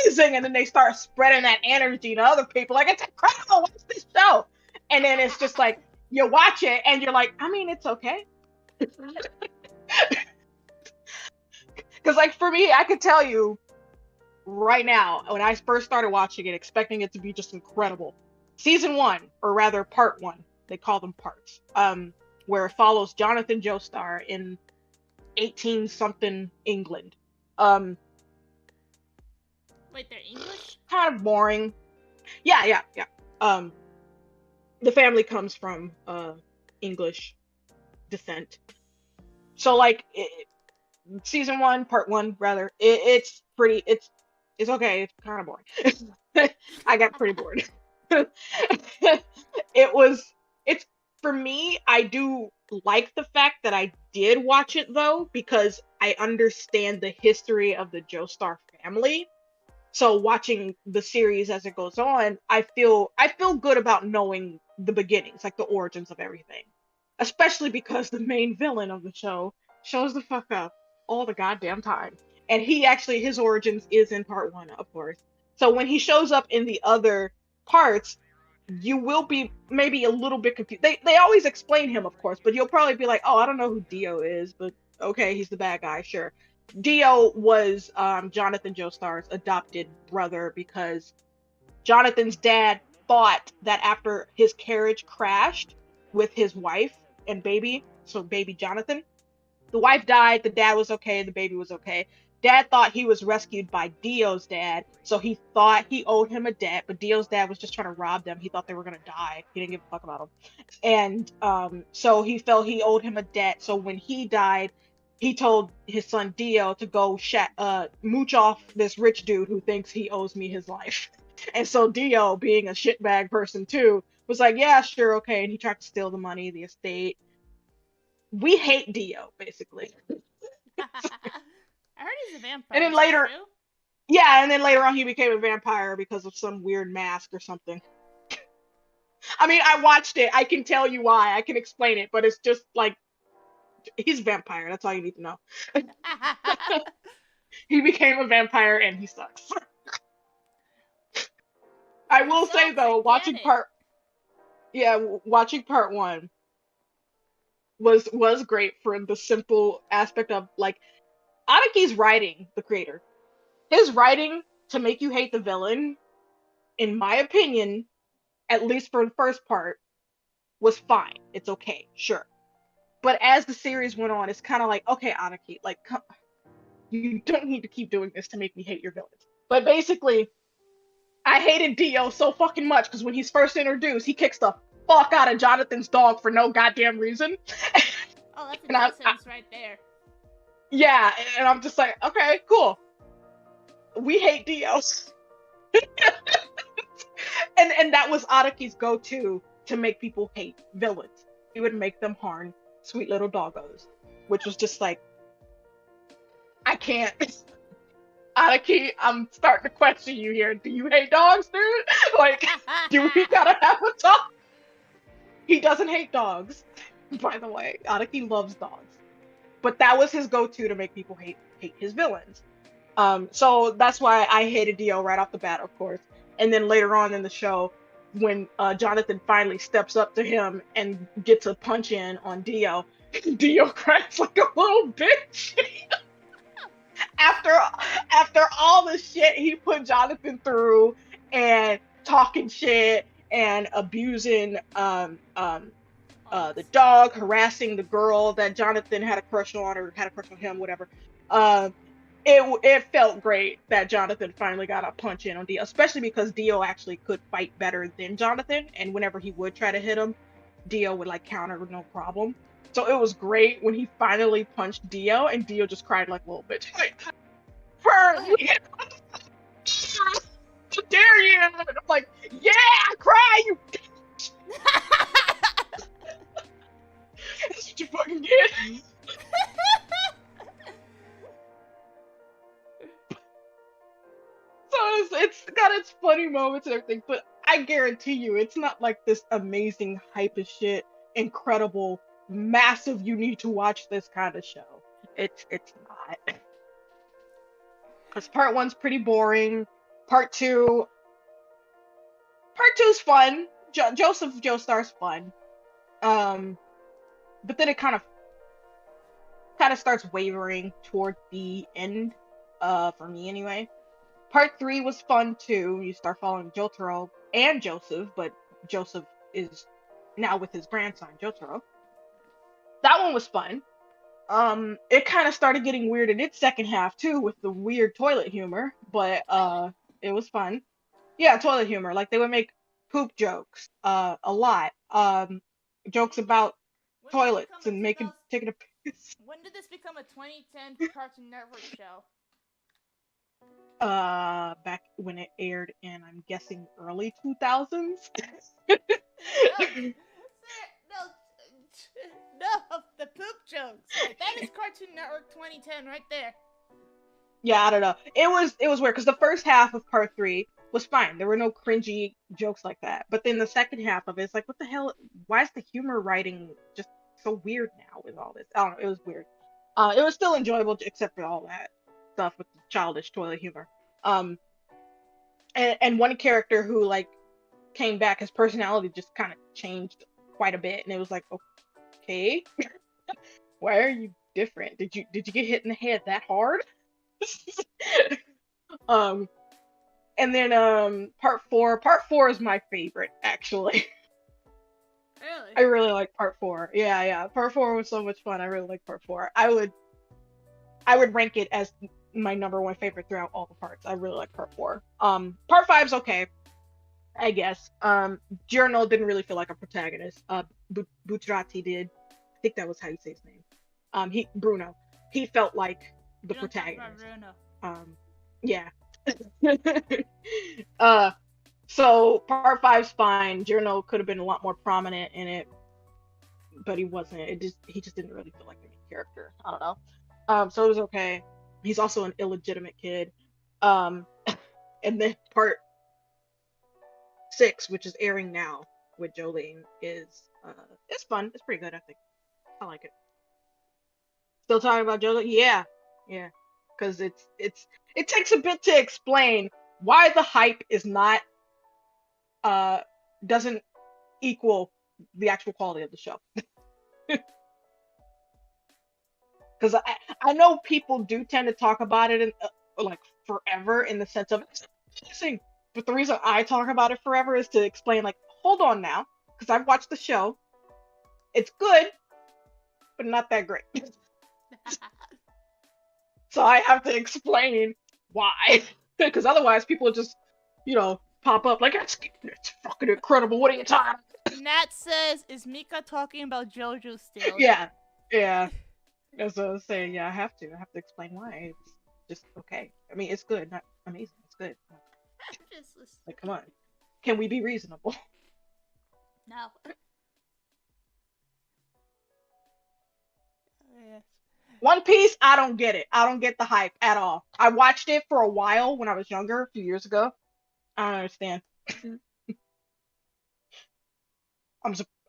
amazing, and then they start spreading that energy to other people like it's incredible. What's this show? And then it's just like you watch it and you're like, I mean, it's okay. Because like for me, I could tell you right now, when I first started watching it, expecting it to be just incredible, season one, or rather part one, they call them parts, where it follows Jonathan Joestar in 18 something England. Wait, they're English? Kind of boring. Yeah. The family comes from English descent. So like season one, part one rather, it's pretty. It's okay. It's kind of boring. I got pretty bored. it was. It's for me. I do like the fact that I did watch it though because I understand the history of the Joestar family. So watching the series as it goes on, I feel good about knowing the beginnings, like the origins of everything. Especially because the main villain of the show shows the fuck up all the goddamn time. And he actually his origins is in part 1, of course. So when he shows up in the other parts, you will be maybe a little bit confused. They always explain him, of course, but you'll probably be like, "Oh, I don't know who Dio is, but okay, he's the bad guy, sure." Dio was Jonathan Joestar's adopted brother because Jonathan's dad thought that after his carriage crashed with his wife and baby, so baby Jonathan, the wife died, the dad was okay, the baby was okay. Dad thought he was rescued by Dio's dad, so he thought he owed him a debt, but Dio's dad was just trying to rob them. He thought they were gonna die. He didn't give a fuck about them. And so he felt he owed him a debt. So when he died, he told his son Dio to go mooch off this rich dude who thinks he owes me his life. And so Dio, being a shitbag person too, was like, yeah, sure, okay. And he tried to steal the money, the estate. We hate Dio, basically. I heard he's a vampire. And then Is that later, true? yeah, and then later on he became a vampire because of some weird mask or something. I mean, I watched it. I can tell you why. I can explain it, but it's just like he's a vampire. That's all you need to know. He became a vampire and he sucks. I He will say sucks, I though, get it. watching part one was great for the simple aspect of like Anaki's writing, the creator. His writing to make you hate the villain, in my opinion, at least for the first part, was fine. It's okay, sure. But as the series went on, it's kind of like, okay, Anaki, like, you don't need to keep doing this to make me hate your villains. But basically, I hated Dio so fucking much because when he's first introduced, he kicks the fuck out of Jonathan's dog for no goddamn reason. Oh, that's a And nuisance right there. yeah, and I'm just like, okay, cool. We hate Dios. And that was Araki's go-to to make people hate villains. He would make them harm sweet little doggos, which was just like, I can't. Araki, I'm starting to question you here. Do you hate dogs, dude? Like, do we gotta have a talk? He doesn't hate dogs, by the way. Araki loves dogs. But that was his go-to to make people hate his villains. So that's why I hated Dio right off the bat, of course. And then later on in the show, when Jonathan finally steps up to him and gets a punch in on Dio, Dio cracks like a little bitch. after after all the shit he put Jonathan through and talking shit and abusing the Onyx. dog, harassing the girl that Jonathan had a crush on or had a crush on him, whatever. Um, it felt great that Jonathan finally got a punch in on Dio, especially because Dio actually could fight better than Jonathan, and whenever he would try to hit him, Dio would like counter with no problem. So it was great when he finally punched Dio, and Dio just cried like a little bitch. Like, how dare you? And I'm like, yeah, cry, you. That's what you fucking get. So it's got its funny moments and everything, but I guarantee you, it's not like this amazing hype as shit, incredible, massive. You need to watch this kind of show. It's not. Because part one's pretty boring. Part two, part two's fun. Joseph Joestar's fun. Um, but then it kind of starts wavering toward the end. For me anyway. Part three was fun too. You start following Jotaro and Joseph, but Joseph is now with his grandson Jotaro. That one was fun. It kind of started getting weird in its second half too, with the weird toilet humor, but Toilet? it was fun. Yeah, toilet humor. Like they would make poop jokes, a lot. When Jokes did this about when did this become toilets a and 2000 taking a piss. when did this become a 2010 Cartoon Network show? Back when it aired in, I'm guessing, early 2000s. No, no, no, the poop jokes. That is Cartoon Network 2010 right there. Yeah, I don't know. It was weird because the first half of part three was fine. There were no cringy jokes like that. But then the second half of it's like, what the hell? Why is the humor writing just so weird now with all this? I don't know. It was weird. It was still enjoyable except for all that stuff with the childish toilet humor. Um, and one character who like came back, his personality just kind of changed quite a bit, and it was like, okay, why are you different? Did you get hit in the head that hard? um and then part four is my favorite actually. Really? I really like part four. Yeah, part four was so much fun. I really like part four. I would rank it as my number one favorite throughout all the parts. I really like part four. Part five's okay, I guess. Giorno didn't really feel like a protagonist. Butrati did. I think that was how you say his name. He Bruno. He felt like the You don't talk about protagonist. Bruno. Yeah. uh, so part five's fine. Giorno could have been a lot more prominent in it, but he wasn't. He just didn't really feel like the main character. I don't know. So it was okay. He's also an illegitimate kid. Um, and then part six, which is airing now with Jolene, is it's fun. It's pretty good, I think. I like it. Still talking about Jolene? Yeah, yeah. Because it takes a bit to explain why the hype is not uh doesn't equal the actual quality of the show. Because I know people do tend to talk about it in like forever in the sense of it's amazing, but the reason I talk about it forever is to explain like, hold on now, because I've watched the show. It's good, but not that great. So I have to explain why, because otherwise people just, pop up like it's fucking incredible. What are you talking? Nat says, "Is Mika talking about JoJo still?" Yeah, yeah. As I was saying, yeah, I have to. I have to explain why. It's just okay. I mean, it's good, not amazing. It's good. Just listen. Like, come on. Can we be reasonable? No. Yes. One Piece, I don't get it. I don't get the hype at all. I watched it for a while when I was younger, a few years ago. I don't understand.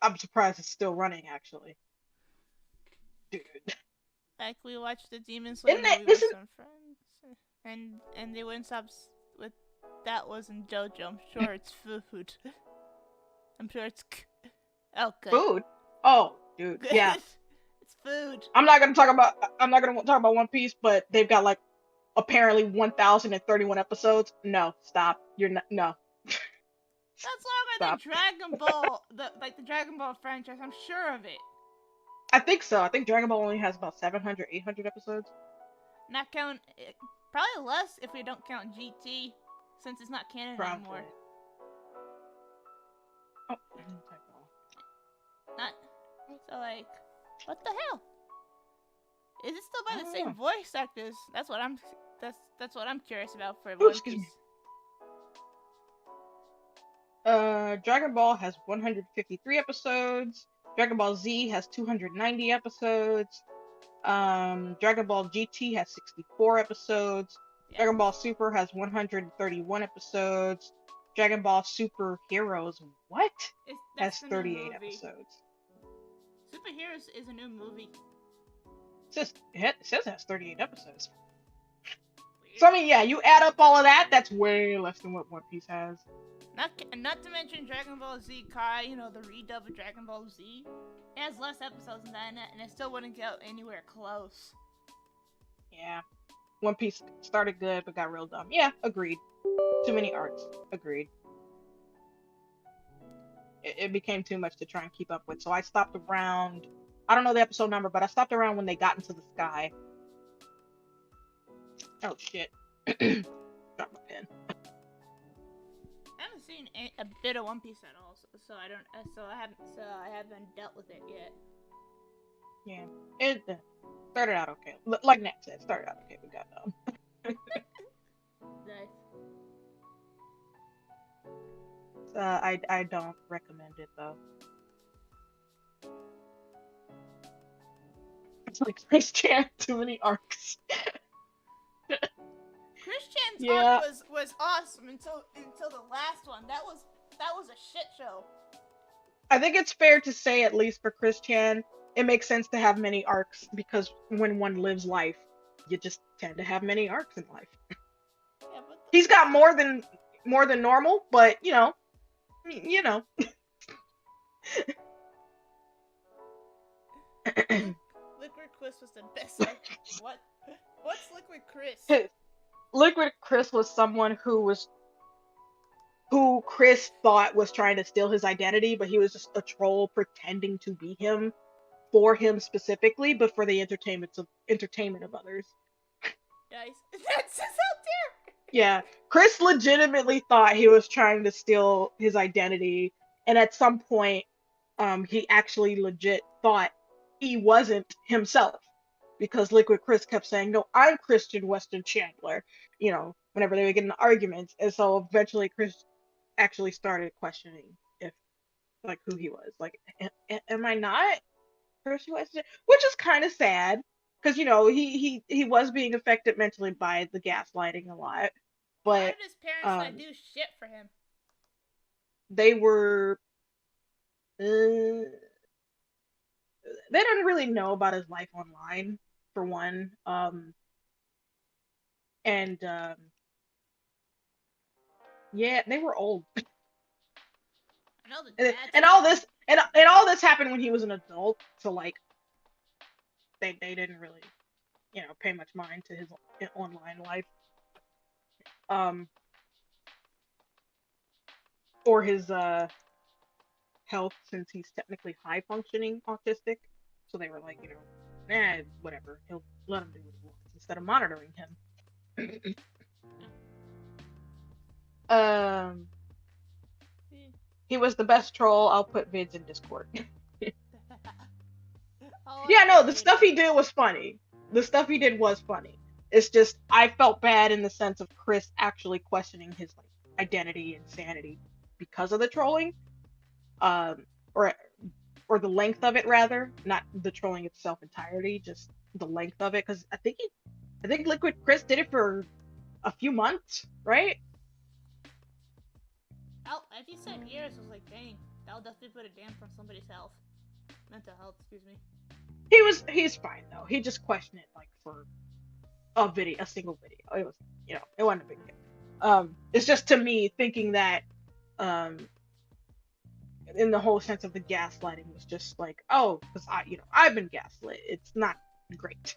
I'm surprised it's still running, actually. Dude. Like we watched the Demon Slayer Isn't it? movie with Isn't some friends, and they wouldn't stop with that wasn't JoJo. I'm sure it's food. I'm sure it's oh good. food? Oh, dude. Yeah. It's food. I'm not gonna talk about One Piece, but they've got like apparently 1031 episodes. No, stop. You're not. No, That's longer than stop. Dragon Ball, the Dragon Ball franchise. I'm sure of it. I think so. I think Dragon Ball only has about 700, 800 episodes. Not count, probably less if we don't count GT, since it's not canon anymore. Probably. Oh, Not so like, what the hell? Is it still by the same know. voice actors? That's what I'm curious about for Oh, One excuse Piece. me. Dragon Ball has 153 episodes. Dragon Ball Z has 290 episodes. Dragon Ball GT has 64 episodes. Yep. Dragon Ball Super has 131 episodes. Dragon Ball Super Heroes, what? Has 38 episodes. Superheroes is a new movie. It says it has 38 episodes. So, I mean, yeah, you add up all of that, that's way less than what One Piece has. Not to mention Dragon Ball Z Kai, the redub of Dragon Ball Z. It has less episodes than that, and it still wouldn't get anywhere close. Yeah. One Piece started good, but got real dumb. Yeah, agreed. Too many arcs. Agreed. It became too much to try and keep up with, so I stopped around. I don't know the episode number, but I stopped around when they got into the sky. Oh shit! Drop my pen. I haven't seen a bit of One Piece at all, so I haven't dealt with it yet. Yeah, it started out okay. Like Nat said, started out okay, but got dumb. Nice. I don't recommend it though. It's like Chris Chan, too many arcs. Chris Chan's Yeah. arc was awesome until the last one. That was a shit show. I think it's fair to say, at least for Chris Chan, it makes sense to have many arcs because when one lives life, you just tend to have many arcs in life. Yeah, but He's got more than normal, but you know. Liquid Chris was the best arc. What's Liquid Chris? Liquid Chris was someone who Chris thought was trying to steal his identity, but he was just a troll pretending to be him for him specifically, but for the entertainment of others. Guys, that's just out there. Yeah, Chris legitimately thought he was trying to steal his identity, and at some point, he actually legit thought he wasn't himself because Liquid Chris kept saying, "No, I'm Christian Weston Chandler," whenever they would get in arguments, and so eventually Chris actually started questioning if, like, who he was. Like, am I not Christian Weston? Which is kind of sad because he was being affected mentally by the gaslighting a lot. Why But did his parents not do shit for him? they were they didn't really know about his life online, for one. And yeah, they were old. I know the dad's and all this and all this happened when he was an adult, so like they didn't really pay much mind to his online life. Or his health, since he's technically high functioning autistic. So they were like, whatever, he'll let him do what he wants instead of monitoring him. He was the best troll. I'll put vids in Discord. Yeah, no, the stuff he did was funny. The stuff he did was funny. It's just I felt bad in the sense of Chris actually questioning his identity and sanity because of the trolling, or the length of it rather, not the trolling itself entirely, just the length of it. Because I think Liquid Chris did it for a few months, right? Oh, if he said years, I was like, dang, that'll definitely put a damper on somebody's mental health. Excuse me. He's fine though. He just questioned it like for a single video. It was it wasn't a big deal. It's just to me thinking that in the whole sense of the gaslighting was just like, oh, because I've been gaslit. It's not great.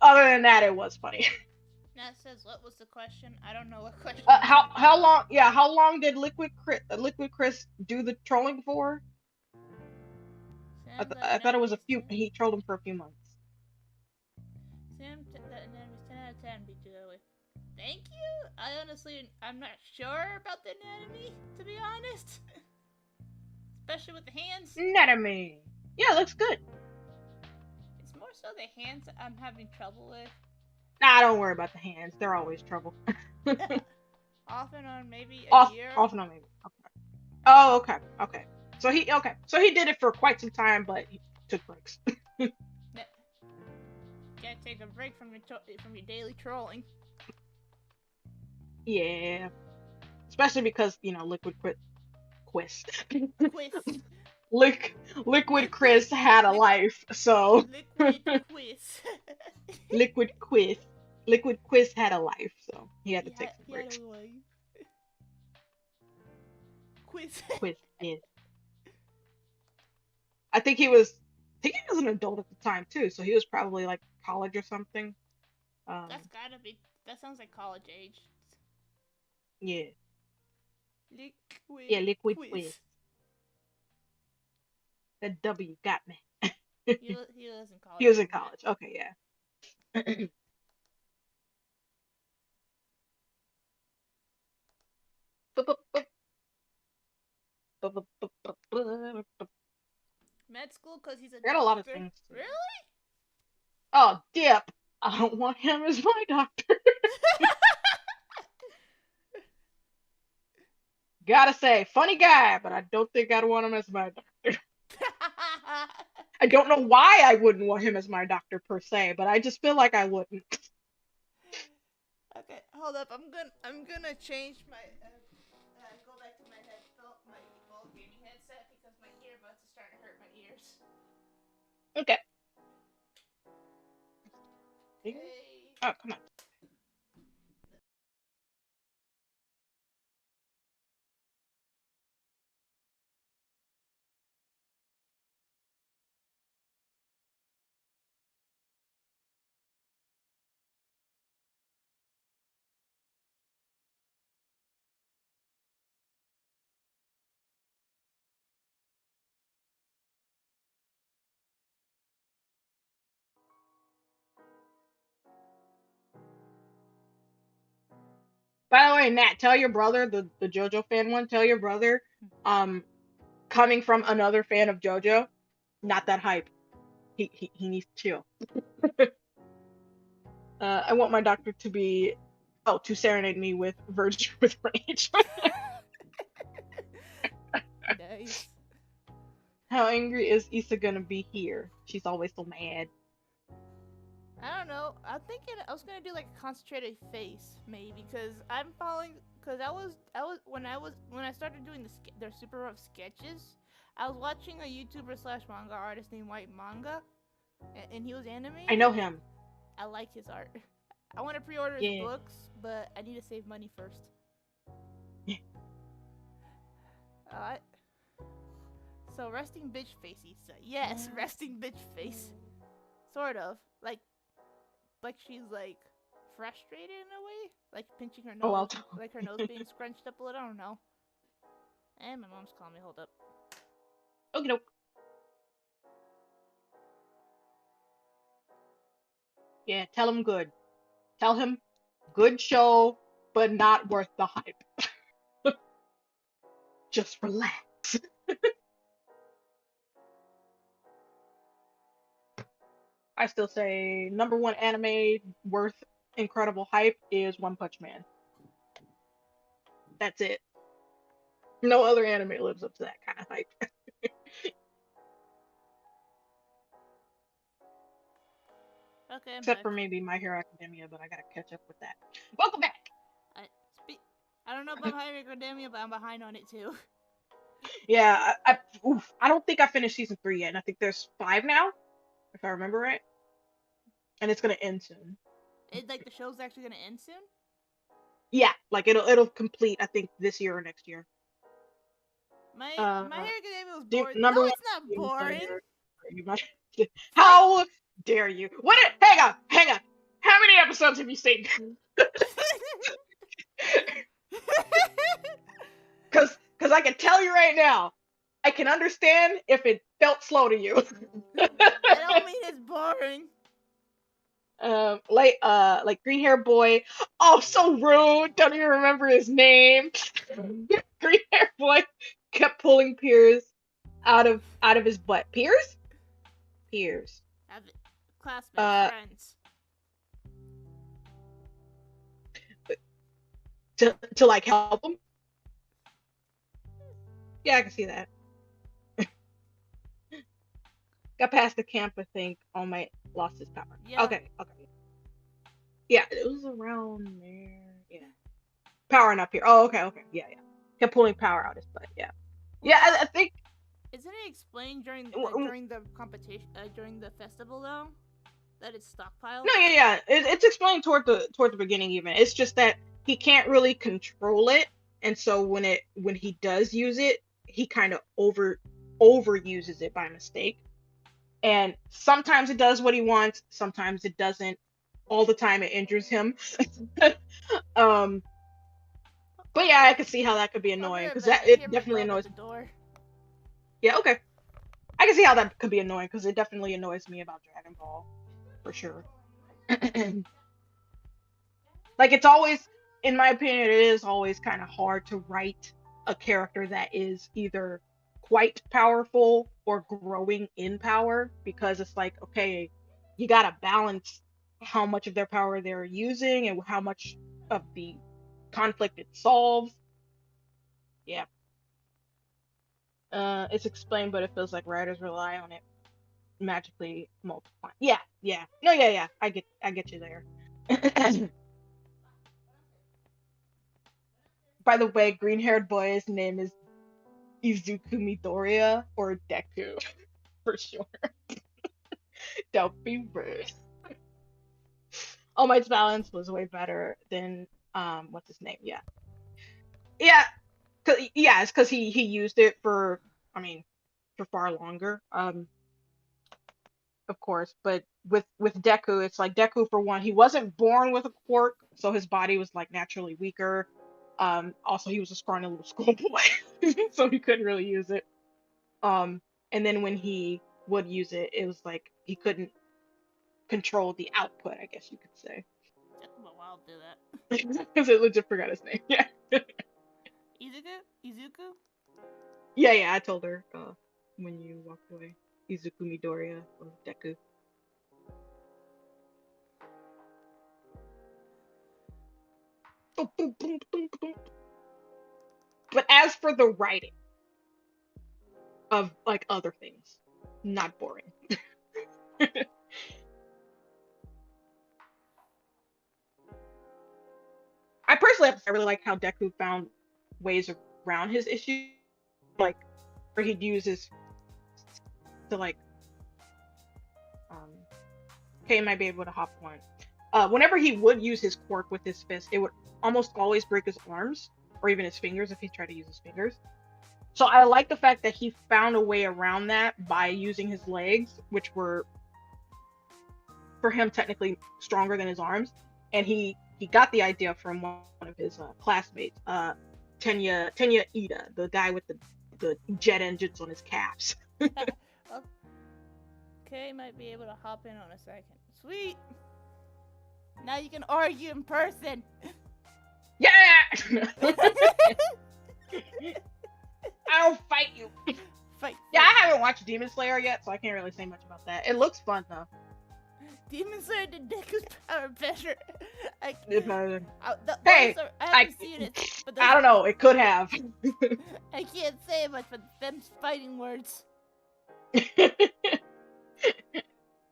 other than that, it was funny. Nat says, "What was the question?" I don't know what question you're talking How about. long? Yeah, how long did Liquid Chris do the trolling for? Sam, that I thought it was anatomy a is few. 10. He trolled him for a few months. Sam, that anatomy is 10 out of 10. Be that way. Thank you. I'm not sure about the anatomy, to be honest. Especially with the hands. Anatomy. Yeah, it looks good. It's more so the hands I'm having trouble with. Nah, don't worry about the hands. They're always trouble. Off and on, maybe a off, year. off and on maybe. Okay. Oh, okay, okay. So he did it for quite some time, but he took breaks. Gotta take a break from your daily trolling. Yeah, especially because Liquid Quiz. Quiz. Liquid Chris had a life, so Liquid quiz. Liquid Quiz. Liquid Quiz had a life, so he had to take some He had breaks. a life. Quiz. Quiz is. I think he was an adult at the time too, so he was probably like college or something. That's gotta be. That sounds like college age. Yeah, Liquid yeah, Liquid Quiz. quiz. That W got me. He was in He college was for in a bit. college. Okay, yeah. Med school because he's a I got a lot of doctor. things to. Really? Oh, Dip. I don't want him as my doctor. Gotta say, funny guy, but I don't think I'd want him as my doctor. I don't know why I wouldn't want him as my doctor per se, but I just feel like I wouldn't. Okay, hold up. I'm gonna change my go back to my my old gaming headset because my earbuds are starting to hurt my ears. Okay. Okay. Oh, come on. By the way, Nat, tell your brother, the JoJo fan one, tell your brother, um, coming from another fan of JoJo, not that hype. He needs to chill. I want my doctor to be, to serenade me with Virgin with Rage. Nice. How angry is Issa gonna be here? She's always so mad. I don't know. I'm thinking I was gonna do like a concentrated face maybe because I'm following because when I started doing their super rough sketches. I was watching a YouTuber slash manga artist named White Manga, and he was I animating know it. him. I like his art. I want to pre-order his Yeah. books, but I need to save money first. Uh, so resting bitch face, Issa. Yes, resting bitch face. Sort of. Like she's like frustrated in a way, like pinching her Oh nose, well. like her nose being scrunched up a little. I don't know. And my mom's calling me. Hold up. Okie doke. Yeah, tell him good. Tell him good show, but not worth the hype. Just relax. I still say number one anime worth incredible hype is One Punch Man. That's it. No other anime lives up to that kind of hype. Okay, I'm Except back. for maybe My Hero Academia, but I gotta catch up with that. Welcome back! I I don't know about My Hero Academia, but I'm behind on it too. Yeah, I don't think I finished season 3 yet, and I think there's 5 now, if I remember right. And it's gonna end soon. Like the show's actually gonna end soon. Yeah, like it'll complete, I think, this year or next year. My Uh, Hero Academia was boring. No, number one it's not Demon boring. Slayer. You much? Fight. How dare you? What? Hang on, hang on. How many episodes have you seen? Because I can tell you right now, I can understand if it felt slow to you. I don't mean it's boring. Like green hair boy. Oh, so rude. Don't even remember his name. Green hair boy kept pulling Piers out of his butt. Piers. Have it. Classmates, Uh, friends. to like help him. Yeah, I can see that. Got past the camp, I think. All Might lost his power. Yeah. Okay, okay. Yeah, it was around there. Yeah, powering up here. Oh, okay, okay. Yeah, yeah. Kept pulling power out his butt. Yeah, Well, yeah. I think. isn't it explained No, during the competition during the festival though that it's stockpiled? yeah, yeah. It's explained toward the beginning. Even it's just that he can't really control it, and so when he does use it, he kind of overuses it by mistake. And sometimes it does what he wants, sometimes it doesn't. All the time it injures him. um, but I'll yeah, be I right. could see how that could be I'll be annoying right because back. that I it hear my definitely dog at annoys the me. door. Yeah, okay. I can see how that could be annoying because it definitely annoys me about Dragon Ball for sure. Like it's always, in my opinion, it is always kind of hard to write a character that is either quite powerful or growing in power because it's like, okay, you gotta balance how much of their power they're using and how much of the conflict it solves. Yeah. It's explained, but it feels like writers rely on it magically multiplying. Yeah, yeah. No, yeah, yeah. I get you there. By the way, green haired boy's name is Izuku Midoriya or Deku for sure. Don't be rude. All Might's balance was way better than what's his name? Yeah, yeah, yeah. It's because he used it for, I mean, for far longer. Of course, but with Deku, it's like Deku for one, he wasn't born with a quirk, so his body was like naturally weaker. Also he was a scrawny little schoolboy, so he couldn't really use it. Um, and then when he would use it, it was like he couldn't control the output, I guess you could say. Took him a while to do that. Because I legit forgot his name. Yeah. Izuku? Izuku? Yeah, yeah, I told her when you walked away. Izuku Midoriya or Deku. But as for the writing of like other things, not boring. I personally have to say, I really like how Deku found ways around his issues, like where he'd use his to like um Kay might be able to hop one. Whenever he would use his quirk with his fist, it would almost always break his arms or even his fingers if he tried to use his fingers. So I like the fact that he found a way around that by using his legs, which were for him technically stronger than his arms, and he got the idea from one of his classmates, Tenya Ida, the guy with the jet engines on his calves. Okay, might be able to hop in on a second. Sweet! Now you can argue in person! Yeah. I'll fight you. Fight! Yeah, I haven't watched Demon Slayer yet, so I can't really say much about that. It looks fun though. Demon Slayer did Deku's power better. I, Hey, I haven't seen it, but I don't know. It could have. I can't say much, but them fighting words.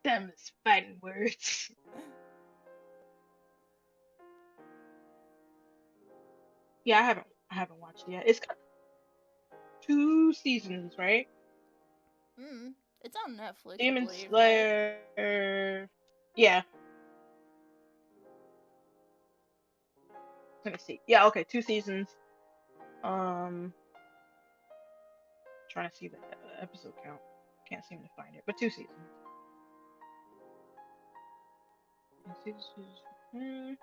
Them is fighting words. Yeah, I haven't watched it yet. It's got 2 seasons, right? It's on Netflix, I Demon believe, right? Slayer. Yeah. Let me see. Yeah, okay, 2 seasons. Trying to see the episode count. Can't seem to find it, but 2 seasons. Hmm.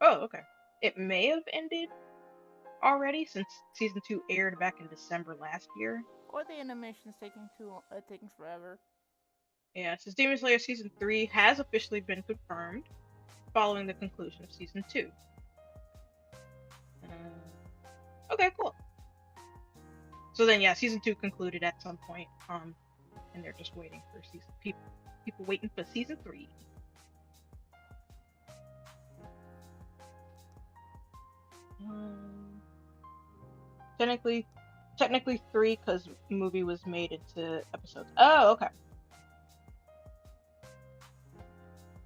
Oh, okay. It may have ended already since season 2 aired back in December last year. Or the animation's taking forever. Yeah, since Demon Slayer season 3 has officially been confirmed following the conclusion of season 2. Okay, cool. So then, yeah, season 2 concluded at some point, and they're just waiting for people waiting for season 3. Um, technically, technically 3 because movie was made into episodes. Oh, okay.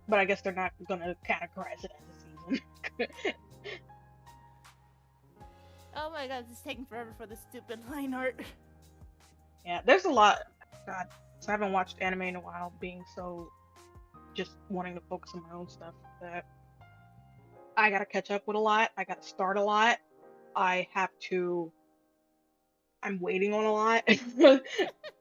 But I guess they're not gonna categorize it as a season. Oh my god, it's taking forever for the stupid line art. Yeah, there's a lot. God, so I haven't watched anime in a while, being so just wanting to focus on my own stuff that I gotta catch up with a lot. I gotta start a lot. I have to. I'm waiting on a lot.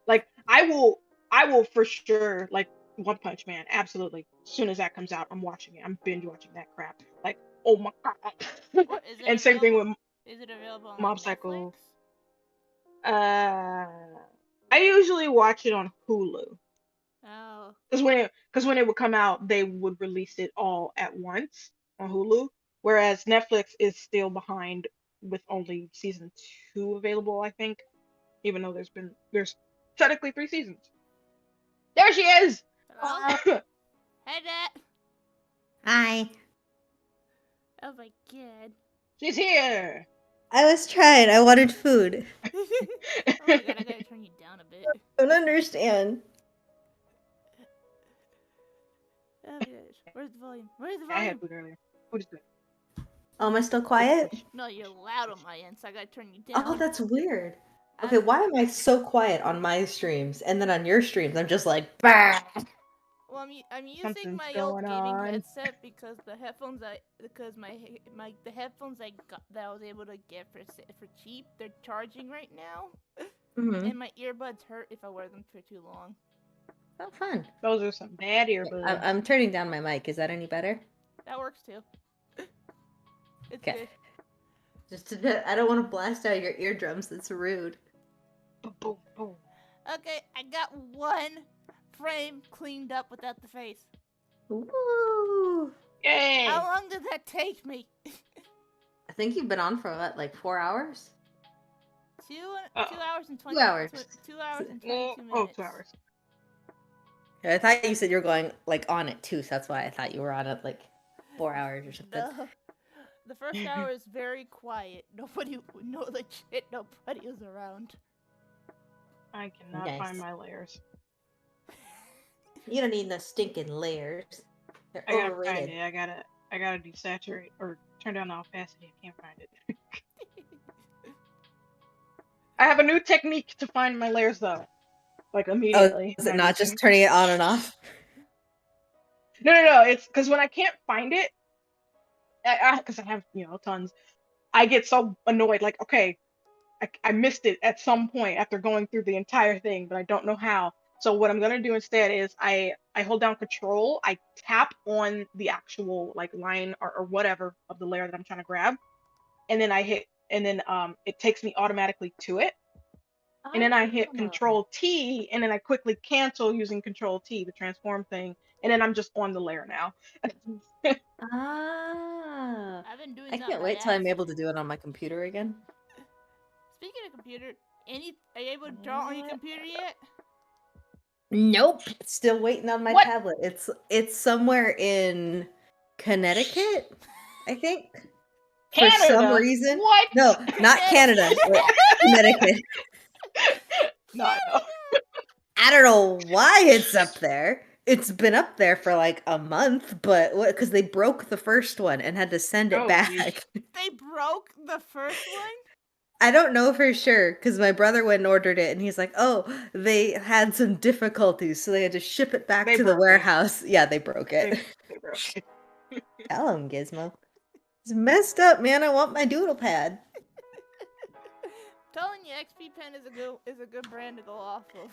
Like I will for sure like One Punch Man. Absolutely. As soon as that comes out, I'm watching it. I'm binge watching that crap. Like, oh my god. What is it And same thing available? with Is it available on like Mob Netflix? Psycho. Uh, I usually watch it on Hulu. Oh. Because when it would come out, they would release it all at once on Hulu, whereas Netflix is still behind with only season 2 available, I think, even though there's technically 3 seasons. There she is. Hello? Hey, Dad. Hi. Oh my god. She's here. I was trying. I wanted food. Oh my god, I gotta turn you down a bit. I don't understand. Oh gosh. Where's the volume? Where's the I volume? had food earlier. Food is good. Oh, am I still quiet? No, you're loud on my end, so I gotta turn you down. Oh, that's weird. Okay, why am I so quiet on my streams and then on your streams I'm just like, bah! Well, I'm using Something's my old going gaming on. headset because the headphones the headphones I got that I was able to get for cheap, they're charging right now, Mm-hmm. and my earbuds hurt if I wear them for too long. Oh, fun. Those are some bad earbuds. I'm turning down my mic. Is that any better? That works too. It's Okay. good. I don't want to blast out your eardrums. That's rude. Boom, boom, boom. Okay, I got one frame cleaned up without the face. Ooh. Yay! How long did that take me? I think you've been on for what, like 4 hours? 2 hours and 20 2 hours. 2 hours and 22 minutes. Oh, 2 hours. I thought you said you were going like on it too, so that's why I thought you were on it like 4 hours or something. No. The first hour is very quiet. Nobody was around. I cannot Nice. find my layers. You don't need no stinking layers. They're I gotta overrated. find it. I gotta desaturate or turn down the opacity. I can't find it. I have a new technique to find my layers though. Like immediately. Oh, is it not just turning it on and off? No. It's because when I can't find it, because I have tons, I get so annoyed. Like, okay, I missed it at some point after going through the entire thing, but I don't know how. So what I'm gonna do instead is I hold down Control, I tap on the actual like line or whatever of the layer that I'm trying to grab, and then I hit, and then it takes me automatically to it, and then I hit Control T, and then I quickly cancel using Control T, the transform thing, and then I'm just on the layer now. Ah. I've been doing I that can't by wait till I'm accident. able to do it on my computer again. Speaking of computer, are you able to draw on your computer yet? Nope. Still waiting on my What? tablet. It's somewhere in Connecticut, I think. For some Canada? reason. What? No, not Canada. Connecticut. No, I know. I don't know why it's up there. It's been up there for like a month, but because they broke the first one and had to send it back. Geez. They broke the first one? I don't know for sure because my brother went and ordered it and he's like, oh, they had some difficulties, so they had to ship it back to the warehouse. Yeah, they broke it. They broke it. Tell him, Gizmo. It's messed up, man. I want my doodle pad. Telling you, XP Pen is a good brand to go off of.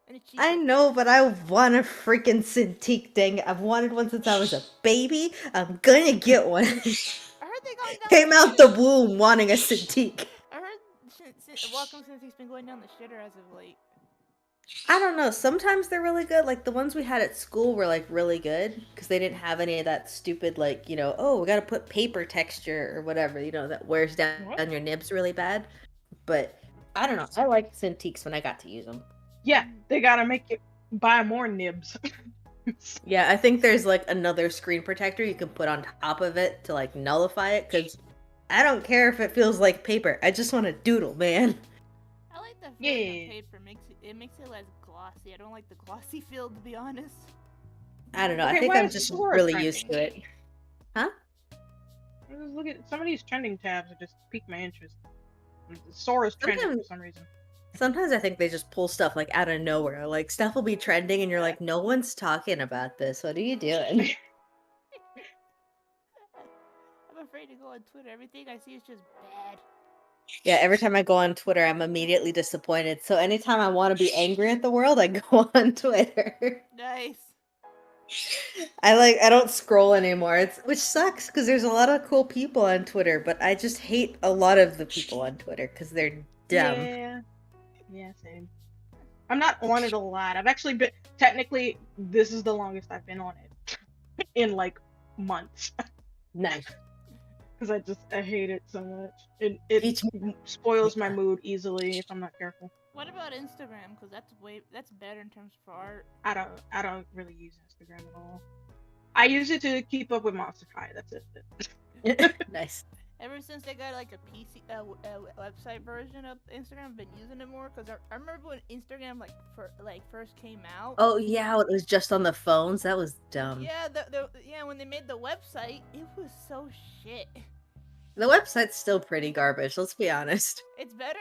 And it's cheaper. I know, but I want a freaking Cintiq, dang it. I've wanted one since I was a baby. I'm gonna get one. I heard they going down Came the out the womb wanting a Cintiq. I heard Welcome Cintiq's been going down the shitter as of late. I don't know. Sometimes they're really good. Like the ones we had at school were like really good because they didn't have any of that stupid like oh we got to put paper texture or whatever that wears down your nibs really bad. But I don't know. I like Cintiqs when I got to use them. Yeah, they gotta make it buy more nibs. Yeah, I think there's like another screen protector you can put on top of it to like nullify it because I don't care if it feels like paper. I just want to doodle, man. I like the feeling of paper. It makes it less glossy. I don't like the glossy feel, to be honest. I don't know. Okay, I think I'm just really used to it. Huh? I was looking at some of these trending tabs that just piqued my interest. Sora's trending for some reason. Sometimes I think they just pull stuff like out of nowhere. Like stuff will be trending and you're like, no one's talking about this. What are you doing? I'm afraid to go on Twitter. Everything I see is just bad. Yeah, every time I go on Twitter, I'm immediately disappointed. So anytime I want to be angry at the world, I go on Twitter. Nice. I don't scroll anymore, which sucks because there's a lot of cool people on Twitter, but I just hate a lot of the people on Twitter because they're dumb. Yeah, same. I'm not on it a lot. I've actually been technically this is the longest I've been on it in like months. Nice. Because I hate it so much. It spoils my mood easily if I'm not careful. What about Instagram? Because that's better in terms of art. I don't really use Instagram at all. I use it to keep up with Monster High. That's it. Nice. Ever since they got like a PC website version of Instagram, I've been using it more because I remember when Instagram first came out. Oh yeah, it was just on the phones. That was dumb. Yeah, when they made the website, it was so shit. The website's still pretty garbage. Let's be honest. It's better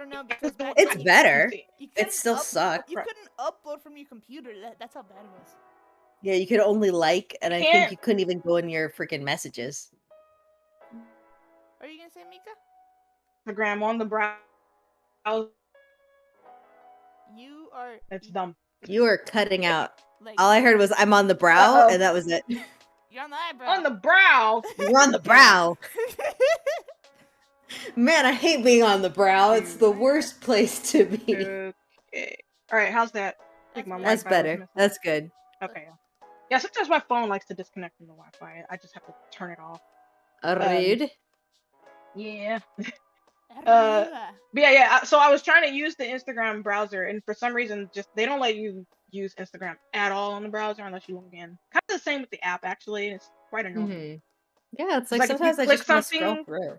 now because back it's better. It still sucks. You couldn't upload from your computer. That's how bad it was. Yeah, you could only like, and I think you couldn't even go in your freaking messages. Are you gonna say, Mika? Instagram on the browser. You are. That's dumb. You are cutting out. Like, all I heard was "I'm on the brow," and that was it. You're on the eyebrow. On the brow. You're on the brow. Man, I hate being on the brow. It's the worst place to be. Okay. All right, how's that? That's better. That's good. Okay. Yeah, sometimes my phone likes to disconnect from the Wi-Fi. I just have to turn it off. Rude. Yeah. Yeah. So I was trying to use the Instagram browser, and for some reason, they don't let you use Instagram at all on the browser unless you log in. Kind of the same with the app, actually. It's quite annoying. Mm-hmm. Yeah, it's like sometimes I just want to scroll through.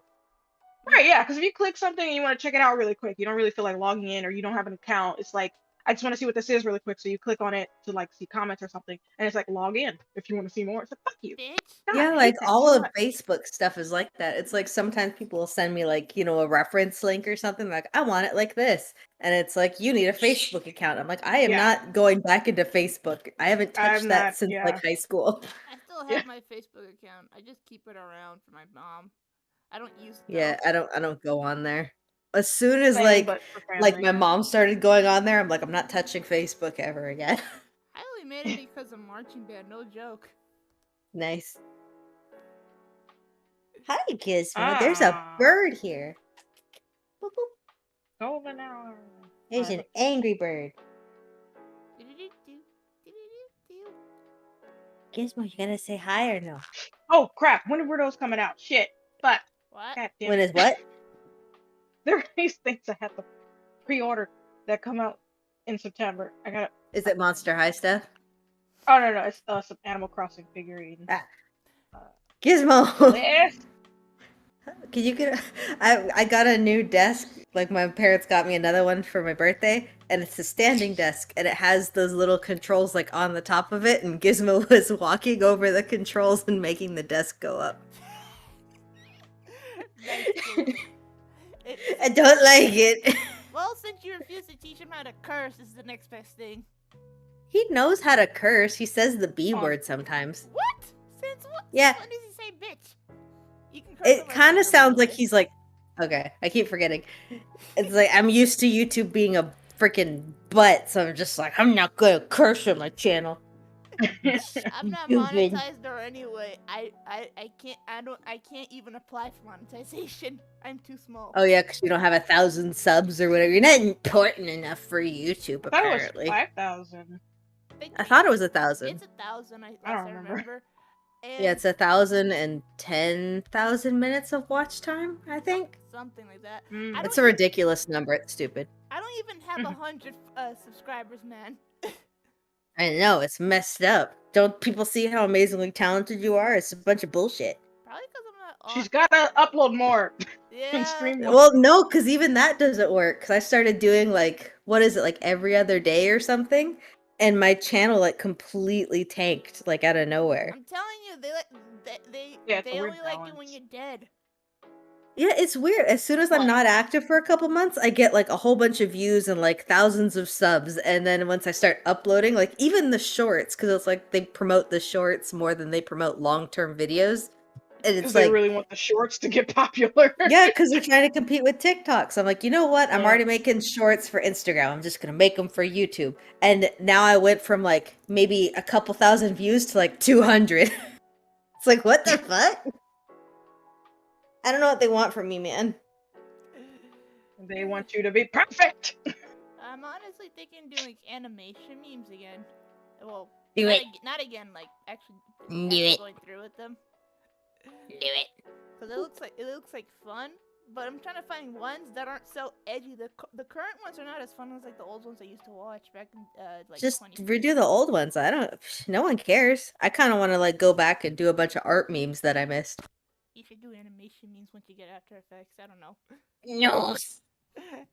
Right, yeah, because if you click something and you want to check it out really quick, you don't really feel like logging in or you don't have an account. It's like, I just want to see what this is really quick. So you click on it to like see comments or something, and it's like log in if you want to see more. It's like, fuck you. God, yeah, like all of Facebook stuff is like that. It's like sometimes people will send me like, a reference link or something like, I want it like this. And it's like, you need a Facebook account. I'm like, I am not going back into Facebook. I haven't touched that since like high school. I still have my Facebook account. I just keep it around for my mom. I don't use it. Yeah, I don't go on there. As soon as like my mom started going on there, I'm like, I'm not touching Facebook ever again. I only made it because of marching band, no joke. Nice. Hi, Gizmo. There's a bird here. Golden hour. There's an angry bird. Gizmo, you gonna say hi or no? Oh crap! When were those coming out? Shit. But what? When is what? There are these things I have to pre-order that come out in September. I gotta. Is it Monster High stuff? Oh no, it's some Animal Crossing figurines. Gizmo. Can you get? I got a new desk. Like my parents got me another one for my birthday, and it's a standing desk, and it has those little controls like on the top of it. And Gizmo was walking over the controls and making the desk go up. I don't like it. Well, since you refuse to teach him how to curse, this is the next best thing. He knows how to curse. He says the B word sometimes. What? Since what? Yeah. When does he say bitch? You can curse it kind of sounds like he's like, okay, I keep forgetting. It's like, I'm used to you two being a freaking butt, so I'm just like, I'm not gonna curse on my channel. I'm not monetized or anyway. I can't even apply for monetization. I'm too small. Oh yeah, because you don't have 1,000 subs or whatever. You're not important enough for YouTube, apparently. I thought it was 5,000. I thought it was 1,000. It's 1,000. I don't remember. Yeah, it's 1,010,000 minutes of watch time, I think. Something like that. It's a ridiculous number. It's stupid. I don't even have 100 subscribers, man. I know, it's messed up. Don't people see how amazingly talented you are? It's a bunch of bullshit. Probably because I'm not on. She's gotta upload more. Yeah. And stream more. Well, no, because even that doesn't work. Because I started doing like, what is it, like every other day or something? And my channel like completely tanked, like out of nowhere. I'm telling you, they only like it when you're dead. Yeah, it's weird. As soon as I'm not active for a couple months, I get like a whole bunch of views and like thousands of subs. And then once I start uploading, like even the shorts, because it's like they promote the shorts more than they promote long-term videos. And it's like, they really want the shorts to get popular. Yeah, because they're trying to compete with TikTok. So I'm like, you know what? I'm already making shorts for Instagram. I'm just gonna make them for YouTube. And now I went from like maybe a couple thousand views to like 200. It's like, what the fuck? I don't know what they want from me, man. They want you to be perfect. I'm honestly thinking doing animation memes again. Well, not again. Like actually going through with them. Do it. Because it looks like fun, but I'm trying to find ones that aren't so edgy. The current ones are not as fun as like the old ones I used to watch back in like. Just redo the old ones. No one cares. I kind of want to like go back and do a bunch of art memes that I missed. You should do animation memes once you get After Effects. I don't know. No.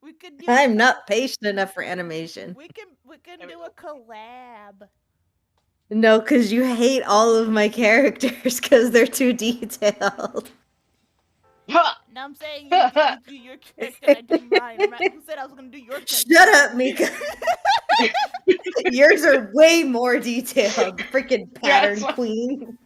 We could do. I'm not patient enough for animation. We can do a collab. No, because you hate all of my characters because they're too detailed. No, I'm saying you do your character and I do mine. Who said I was going to do your character? Shut up, Mika. Yours are way more detailed. Freaking pattern queen.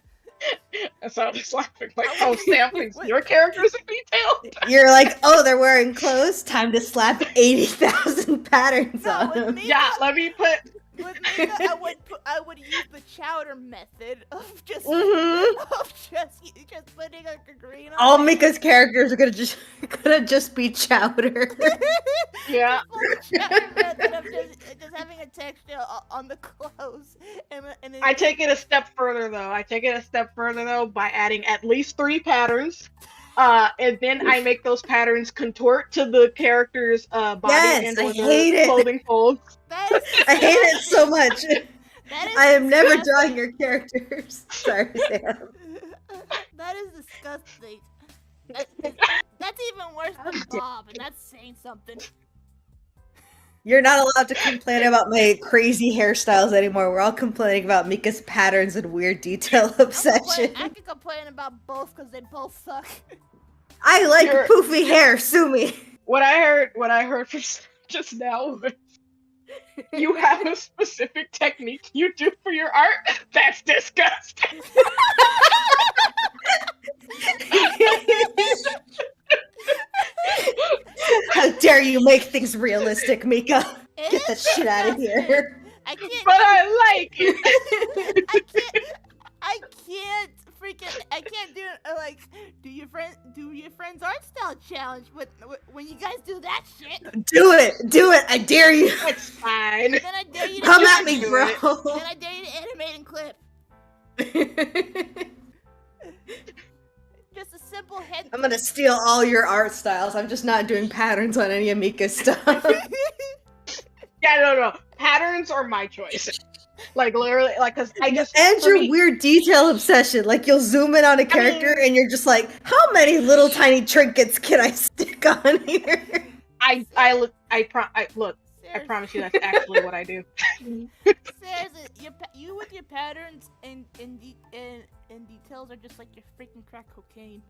That's how I was laughing. Like, oh, Sam thinks your characters are detailed. You're like, oh, they're wearing clothes. Time to slap 80,000 patterts on them. Yeah, let me put. With Mika, I would use the chowder method of just putting like a green on. All Mika's characters are gonna just be chowder. Yeah. Chowder method of just having a texture on the clothes. And I take it a step further though by adding at least 3 patterns. And then I make those patterns contort to the character's body and I hate clothing folds. I hate it so much. I am never drawing your characters. Sorry, Sam. That is disgusting. That's even worse than Bob, and that's saying something. You're not allowed to complain about my crazy hairstyles anymore. We're all complaining about Mika's patterns and weird detail obsession. I can complain about both because they both suck. I like poofy hair. Sue me. What I heard from just now was you have a specific technique you do for your art. That's disgusting. How dare you make things realistic, Mika? Get that shit out of here. I can't. But I like it. I can't do like do your friend's art style challenge when you guys do that shit. Do it! I dare you. It's fine. Then I dare you to come at me, bro. Then I dare you to animate and clip. Just a simple head. I'm gonna steal all your art styles. I'm just not doing patterns on any of Mika's stuff. Yeah, no. Patterns are my choice. Like literally, like, cause I just and your weird detail obsession. Like you'll zoom in on a character and you're just like, how many little tiny trinkets can I stick on here? I promise you that's actually what I do. Seriously, you with your patterns and details are just like your freaking crack cocaine.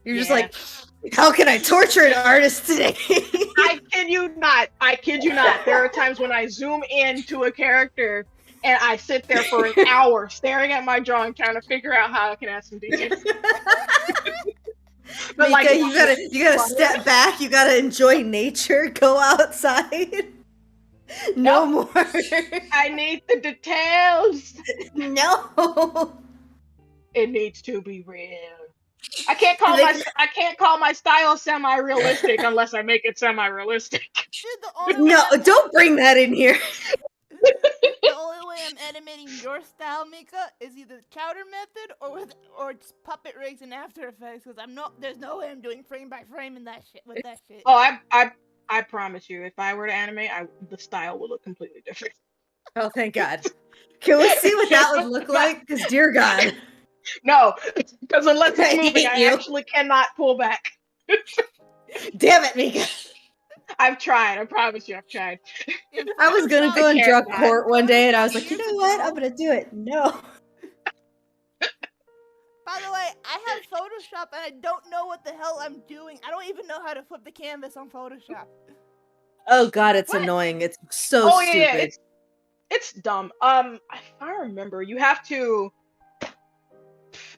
You're just like, how can I torture an artist today? I kid you not. There are times when I zoom into a character and I sit there for an hour staring at my drawing trying to figure out how I can add some details. But Mika, you gotta step back, you gotta enjoy nature, go outside. No Nope. more. I need the details. No. It needs to be real. They- I can't call my style semi-realistic unless I make it semi-realistic. Dude, the only way No, don't bring that in here. the only way I'm animating your style, Mika, is either counter method or just puppet rigs and After Effects. Because there's no way I'm doing frame by frame in that shit with that shit. Oh, I promise you, if I were to animate, the style would look completely different. Oh, thank God. Can we see what that would look like? Because, dear God. No, because unless it's I moving, hate I you. actually cannot pull back. Damn it, Mika. I've tried. I promise you, I've tried. In I was going to go Photoshop- and can't draw not. court one day, and I was Photoshop like, you years know what? ago- I'm going to do it. No. By the way, I have Photoshop and I don't know what the hell I'm doing. I don't even know how to flip the canvas on Photoshop. Oh, God, it's What? annoying. It's so Oh yeah, yeah, stupid. it's dumb. If I remember, you have to.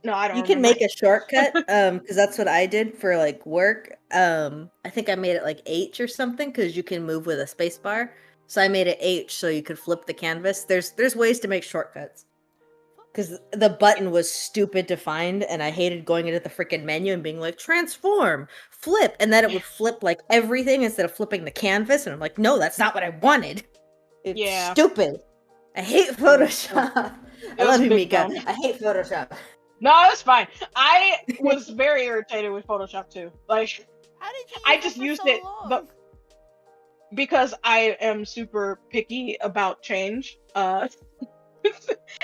No, I don't You can remember. make a shortcut, because that's what I did for like work. I think I made it like H or something because you can move with a space bar. So I made it H so you could flip the canvas. There's ways to make shortcuts. Because the button was stupid to find, and I hated going into the freaking menu and being like, transform, flip, and then it would flip like everything instead of flipping the canvas. And I'm like, no, that's not what I wanted. It's Yeah. stupid. I hate Photoshop. I It was love you, big Mika. dumb. I hate Photoshop. No, it's fine. I was very irritated with Photoshop too. Like, How did you use I it just for used so it, long? but because I am super picky about change,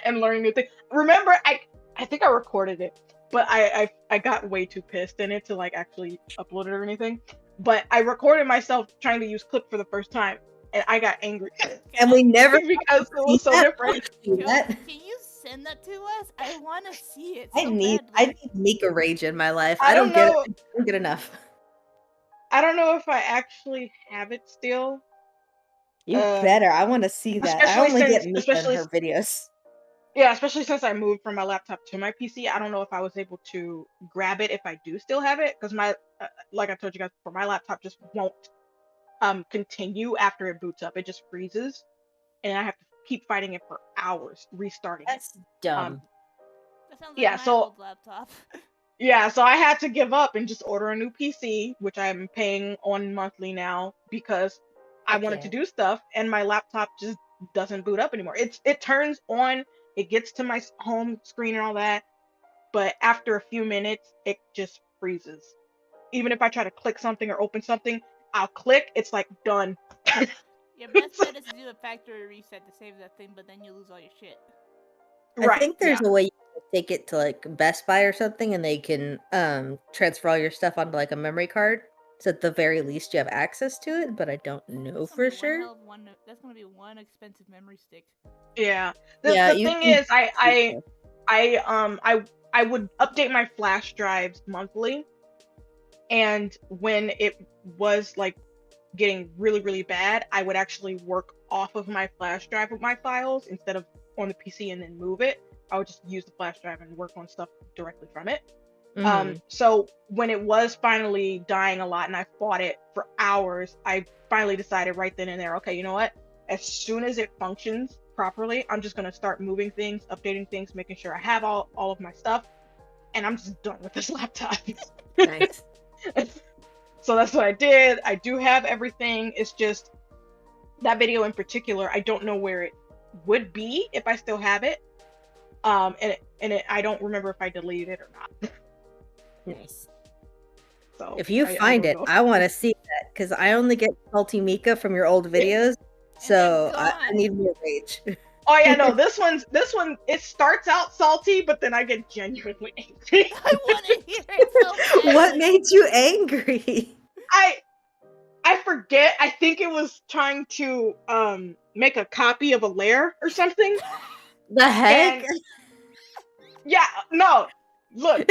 and learning new things. Remember, I think I recorded it, but I got way too pissed in it to like actually upload it or anything. But I recorded myself trying to use Clip for the first time, and I got angry And we never because it was so different. do that. Can you send that to us? I want to see it I so need badly. Mika rage in my life. I don't know. I don't get enough. I don't know if I actually have it still. You better. I want to see that. I only get Mika in her videos. Yeah, especially since I moved from my laptop to my PC. I don't know if I was able to grab it if I do still have it, because my like I told you guys before, my laptop just won't continue after it boots up. It just freezes, and I have to keep fighting it for hours, restarting That's it. dumb. That sounds like Yeah, my so old laptop. yeah, so I had to give up and just order a new PC, which I'm paying on monthly now because I wanted to Okay. do stuff, and my laptop just doesn't boot up anymore. It turns on, it gets to my home screen and all that, but after a few minutes, it just freezes. Even if I try to click something or open something, I'll click, it's like done. Your best bet is to do a factory reset to save that thing, but then you lose all your shit. I Right. think there's Yeah. a way you can take it to like Best Buy or something, and they can transfer all your stuff onto like a memory card. So at the very least, you have access to it. But I don't know That's gonna for be sure. That's gonna be one expensive memory stick. Yeah. Yeah, The you thing can. is, I would update my flash drives monthly, and when it was like getting really really bad, I would actually work off of my flash drive with my files instead of on the PC and then move it. I would just use the flash drive and work on stuff directly from it. Mhm. So when it was finally dying a lot and I fought it for hours, I finally decided right then and there, okay, you know what? As soon as it functions properly, I'm just gonna start moving things, updating things, making sure I have all of my stuff, and I'm just done with this laptop. Nice. So that's what I did. I do have everything. It's just that video in particular, I don't know where it would be if I still have it. I don't remember if I deleted it or not. Nice. So If you I find don't it, know. I want to see that because I only get salty Mika from your old videos, so I need more rage. Oh yeah, no, this one it starts out salty, but then I get genuinely angry. I want to hear it so bad. What made you angry? I forget. I think it was trying to make a copy of a lair or something. The heck? And yeah, no. Look.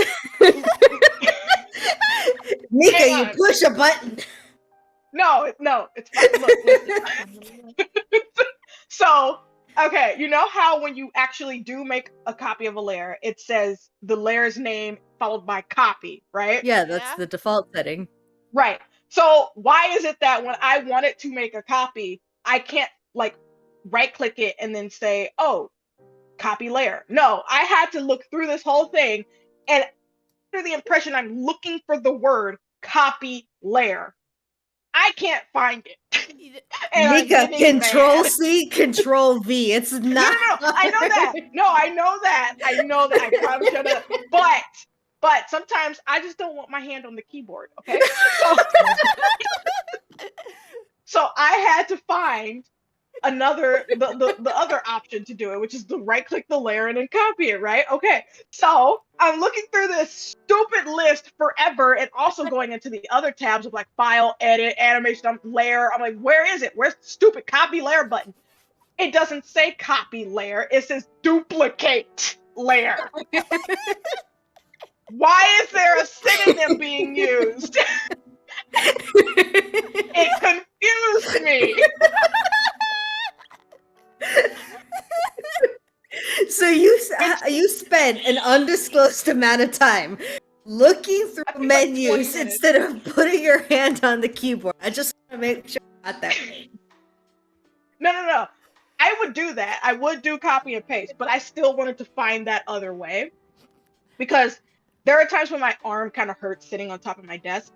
Mika, Hang you on. push a button. No, it's fine. Look. So, okay, you know how when you actually do make a copy of a lair, it says the lair's name followed by copy, right? Yeah, that's the default setting. Right. So why is it that when I wanted to make a copy, I can't like right click it and then say, oh, copy layer. No, I had to look through this whole thing and under the impression I'm looking for the word copy layer. I can't find it. And I'm Mika, getting Control mad. C, Control V. It's No, not. I know that. No, I know that. I know that. I promise you that. But sometimes I just don't want my hand on the keyboard. Okay, so I had to find the other option to do it, which is to right click the layer and then copy it, right? Okay. So I'm looking through this stupid list forever and also going into the other tabs of like file, edit, animation, layer. I'm like, where is it? Where's the stupid copy layer button? It doesn't say copy layer, it says duplicate layer. Why is there a synonym being used? It confused me. So you spent an undisclosed amount of time looking through menus like instead of putting your hand on the keyboard. I just want to make sure I got that right. No. I would do that. I would do copy and paste, but I still wanted to find that other way because there are times when my arm kind of hurts sitting on top of my desk,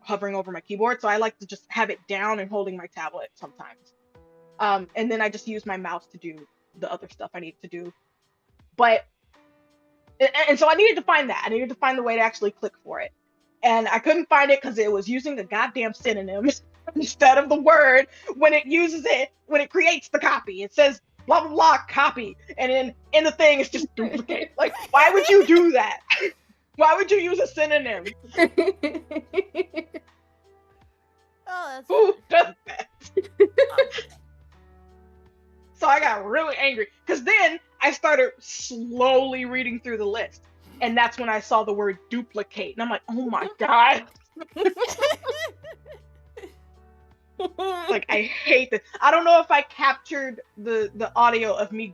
hovering over my keyboard. So I like to just have it down and holding my tablet sometimes. And then I just use my mouse to do the other stuff I need to do. But, and so I needed to find that. I needed to find the way to actually click for it. And I couldn't find it because it was using the goddamn synonyms instead of the word when it creates the copy. It says blah, blah, blah, copy. And then in the thing, it's just duplicate. Like, why would you do that? Why would you use a synonym? Oh, that's Who does that? So I got really angry because then I started slowly reading through the list. And that's when I saw the word duplicate. And I'm like, oh my God. Like, I hate this. I don't know if I captured the audio of me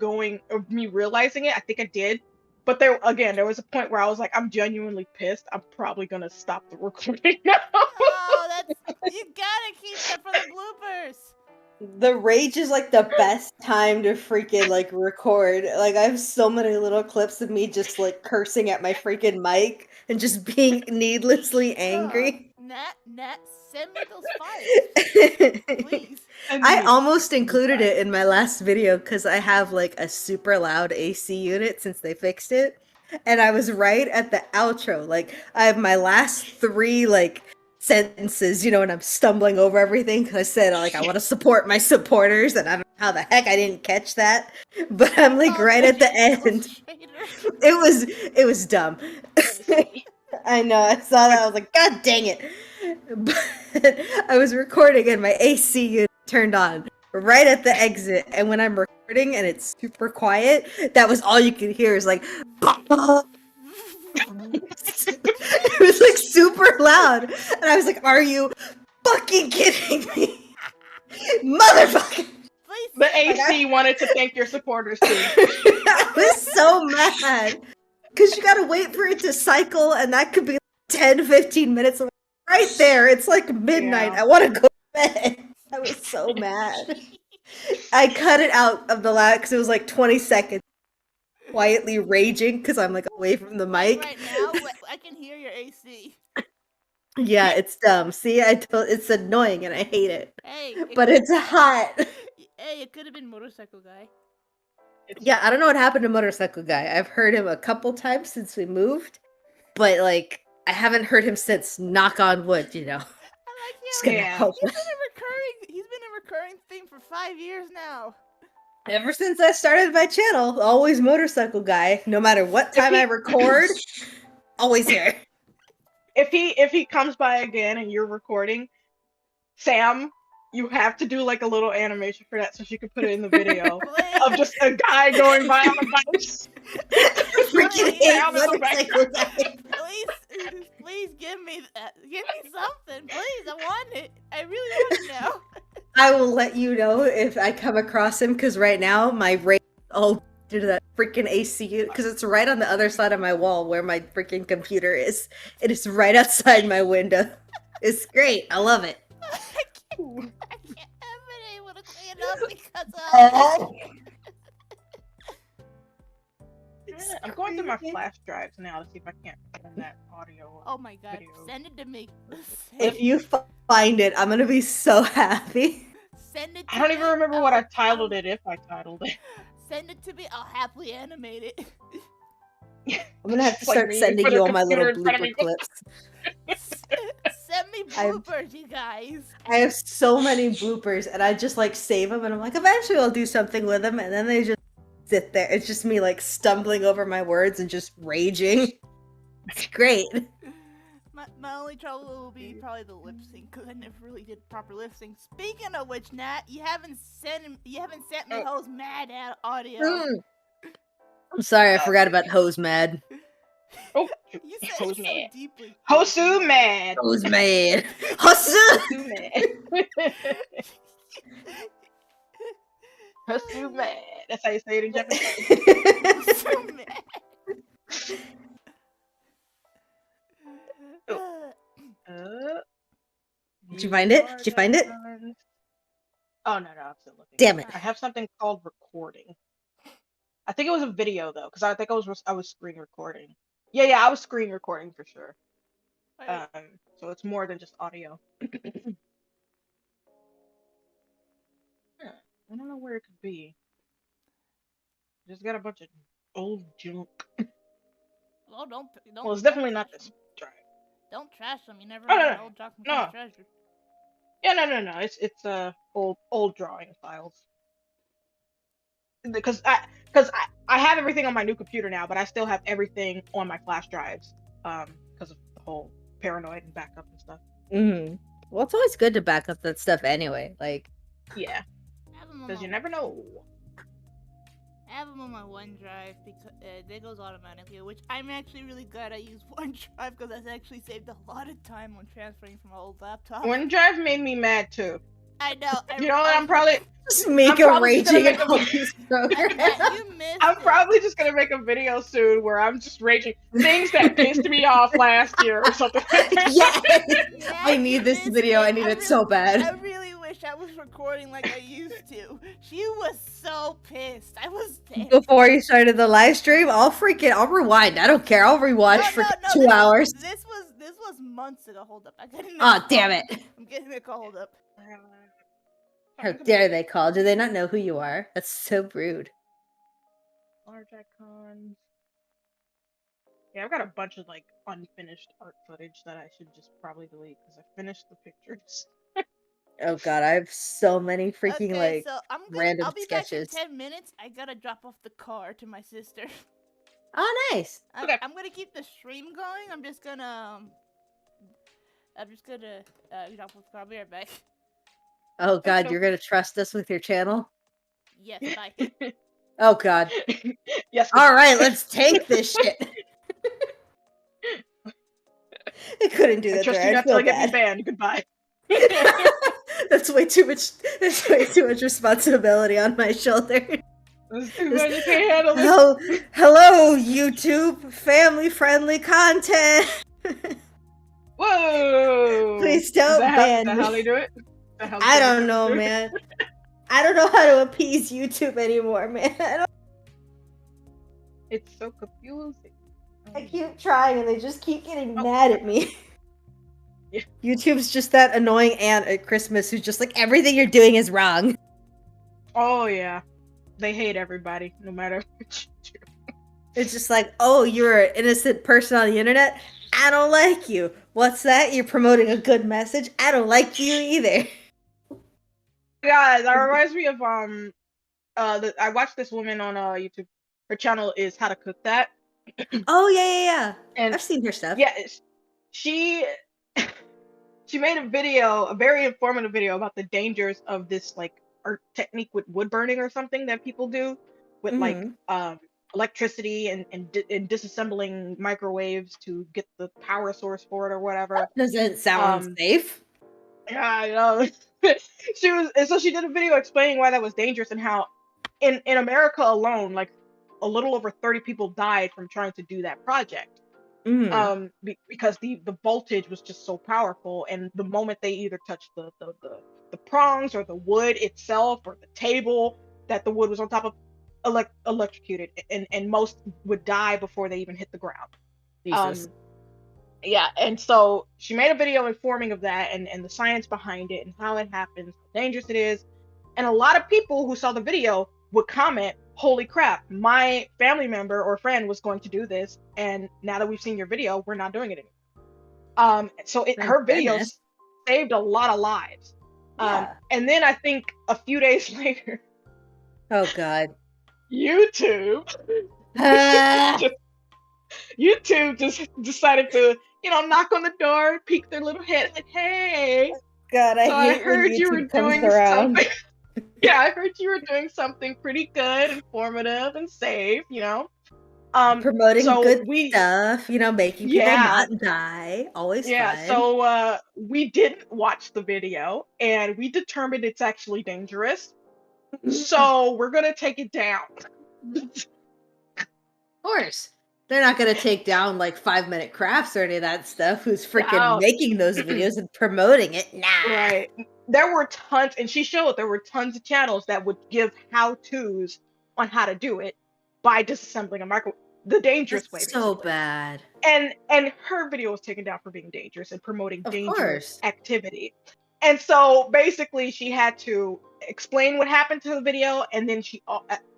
realizing it. I think I did. But there was a point where I was like, I'm genuinely pissed. I'm probably going to stop the recording now. Oh, you gotta keep that for the bloopers. The rage is like the best time to freaking like record. Like I have so many little clips of me just like cursing at my freaking mic and just being needlessly angry. Nat, send me those files, please. I almost included it in my last video because I have like a super loud AC unit since they fixed it. And I was right at the outro. Like I have my last 3 like sentences, you know, and I'm stumbling over everything because I said like I want to support my supporters, and I don't know how the heck I didn't catch that, but I'm like right at the end. It was dumb. I know, I saw that, I was like, God dang it. But I was recording and my AC unit turned on right at the exit, and when I'm recording and it's super quiet, that was all you could hear is like it was like super loud, and I was like, are you fucking kidding me? Motherfucker. The AC wanted to thank your supporters too. I was so mad because you gotta wait for it to cycle, and that could be 10-15 minutes right there. It's like midnight. I want to go to bed. I was so mad. I cut it out of the loud because it was like 20 seconds quietly raging because I'm like away from the mic. Right now, I can hear your AC. Yeah, it's dumb. See, it's annoying and I hate it. Hey, but it's hot. Hey, it could have been Motorcycle Guy. Yeah, I don't know what happened to Motorcycle Guy. I've heard him a couple times since we moved, but like I haven't heard him since. Knock on wood, you know. I like him. He's been a recurring theme for 5 years now. Ever since I started my channel, always Motorcycle Guy. No matter what time I record, always here. If he comes by again and you're recording, Sam, you have to do like a little animation for that so she can put it in the video of just a guy going by on a bike. Please give me that. Give me something, please. I want it. I really want it now. I will let you know if I come across him, because right now my rage all due to that freaking AC, because it's right on the other side of my wall where my freaking computer is. It is right outside my window. It's great. I love it. I haven't been able to clean up because That's all. I'm going through my flash drives now to see if I can't find that audio. Oh my god, video. send it to me. If you find it, I'm gonna be so happy. Send it to I don't me. even remember what I titled it, if I titled it. Send it to me. I'll happily animate it. I'm gonna have to Like start me in sending front you of all the my little computer in front of blooper me. clips. Send me bloopers, you guys. I have so many bloopers, and I just like save them, and I'm like, eventually I'll do something with them, and then they just sit there. It's just me like stumbling over my words and just raging. It's great. My only trouble will be probably the lip sync, because I never really did proper lip sync. Speaking of which, Nat, you haven't sent me Ho's Mad audio. I'm sorry, I forgot about Hose Mad. Oh, You said Ho's it mad. so deeply. Hosu mad. Hose Mad. Hosu! Hosu mad. Hosu mad. That's how you say it in Japanese. So mad. Did you find it? Did you find it? Oh no, I'm still looking. Damn it. I have something called recording. I think it was a video though, because I think I was screen recording. Yeah, I was screen recording for sure. So it's more than just audio. I don't know where it could be. Just got a bunch of old junk. Well, don't. Well, it's definitely not this drive. Don't trash them. You never Oh, know no, an old document no. treasure. Yeah, no. It's old drawing files. Because I have everything on my new computer now, but I still have everything on my flash drives. Because of the whole paranoid and backup and stuff. Mm-hmm. Well, it's always good to back up that stuff anyway. Like, yeah, because you never know. I have them on my OneDrive because that goes automatically, which I'm actually really glad I use OneDrive because that's actually saved a lot of time on transferring from my old laptop. OneDrive made me mad too. I know. You know what? I'm probably just raging at all these programs. I'm probably just gonna make a video soon where I'm just raging things that pissed me off last year or something. Yeah, I need this video. I need it so bad. I really wish I was recording like I used to. She was so pissed. I was pissed. Before you started the live stream, I'll rewind. I don't care. I'll rewatch for 2 hours. This was months ago. Hold up. Oh, damn it. I'm getting a call. Hold up. How dare they call? Do they not know who you are? That's so rude. Large icons. Yeah, I've got a bunch of like unfinished art footage that I should just probably delete because I finished the pictures. Oh god, I have so many freaking random I'll be sketches. back in 10 minutes. I gotta drop off the car to my sister. Oh, nice. Okay. I'm gonna keep the stream going. I'm just gonna drop off the car. I'll be right back. Oh god, you're gonna trust us with your channel? Yes, bye. Oh god. Yes. All right, let's take this shit. I couldn't do that. I trust there. you not to get me banned. Goodbye. That's way too much. That's way too much responsibility on my shoulder. That's too much. You can't handle this. Hello, YouTube. Family-friendly content. Whoa! Please don't ban me. Is that how they do it? I don't know, man. I don't know how to appease YouTube anymore, man. It's so confusing. I keep trying and they just keep getting mad at me. Yeah. YouTube's just that annoying aunt at Christmas who's just like, everything you're doing is wrong. Oh, yeah. They hate everybody, no matter what you do. It's just like, oh, you're an innocent person on the internet? I don't like you. What's that? You're promoting a good message? I don't like you either. Yeah, that reminds me of I watched this woman on YouTube. Her channel is How to Cook That. Oh yeah. And I've seen her stuff. Yeah, she made a video, a very informative video about the dangers of this like art technique with wood burning or something that people do with like electricity and disassembling microwaves to get the power source for it or whatever. Doesn't sound safe. Yeah, I know. So she did a video explaining why that was dangerous and how in America alone, like a little over 30 people died from trying to do that project. Because the voltage was just so powerful, and the moment they either touched the the prongs or the wood itself or the table that the wood was on top of electrocuted, and most would die before they even hit the ground. Jesus. Um, yeah, and so she made a video informing of that and the science behind it and how it happens, how dangerous it is. And a lot of people who saw the video would comment, "Holy crap, my family member or friend was going to do this, and now that we've seen your video, we're not doing it anymore." So Thank her goodness. videos saved a lot of lives. Yeah. And then I think a few days later, Oh God. YouTube Ah, just YouTube just decided to, knock on the door, peek their little head, like, "Hey, God, I so I hate when heard you were YouTube comes doing around. something." Yeah, I heard you were doing something pretty good, informative, and safe. Promoting So good we, stuff, making people yeah, not die. Always yeah. fun. So we didn't watch the video, and we determined it's actually dangerous. Of So we're gonna take it down. course. They're not gonna take down like 5 Minute Crafts or any of that stuff. Who's freaking No, making those videos and promoting it? Nah. right. There were tons, and she showed there were tons of channels that would give how-tos on how to do it by disassembling a microwave, the That's dangerous way, so basically. bad. And her video was taken down for being dangerous and promoting Of dangerous course. activity. And so basically, she had to explain what happened to the video, and then she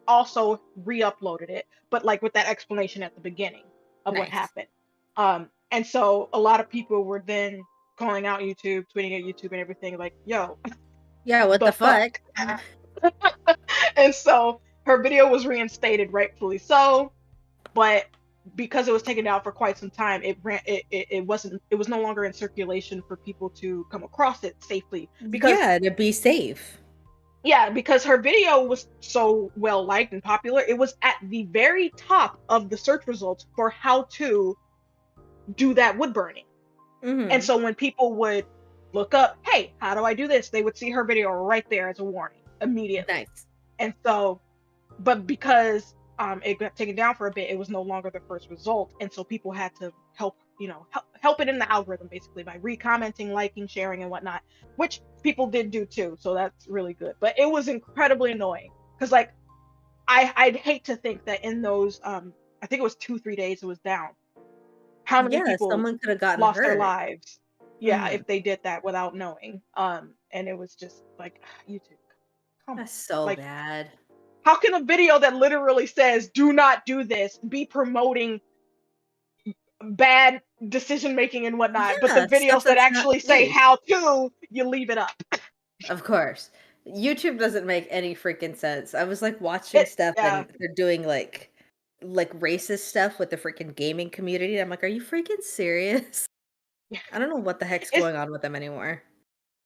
also re-uploaded it, but like with that explanation at the beginning of what Nice. happened. And so a lot of people were then calling out YouTube, tweeting at YouTube, and everything like, "Yo, Yeah, what the the fuck." fuck? And so her video was reinstated, rightfully so, but because it was taken down for quite some time, it was no longer in circulation for people to come across it safely. Because Yeah, to be safe. yeah, because her video was so well liked and popular, it was at the very top of the search results for how to do that wood burning. And Mm-hmm. so when people would look up, "Hey, how do I do this?" they would see her video right there as a warning immediately. Nice. And so, but because it got taken down for a bit, it was no longer the first result, and so people had to help it in the algorithm basically by re-commenting, liking, sharing, and whatnot, which people did do too. So that's really good. But it was incredibly annoying because, like, I'd hate to think that in those I think it was 2-3 days it was down. How many Yeah, people someone could have gotten lost their hurt. lives? Yeah, Mm-hmm. if they did that without knowing. And it was just like, YouTube, come on, That's so like, bad. how can a video that literally says "do not do this" be promoting bad decision making and whatnot, but the Yeah, stuff videos that that's not actually say safe. how to, you leave it up? Of course. YouTube doesn't make any freaking sense. I was like watching It, stuff yeah, and they're doing like racist stuff with the freaking gaming community. I'm like, are you freaking serious? I don't know what the heck's it's going on with them anymore.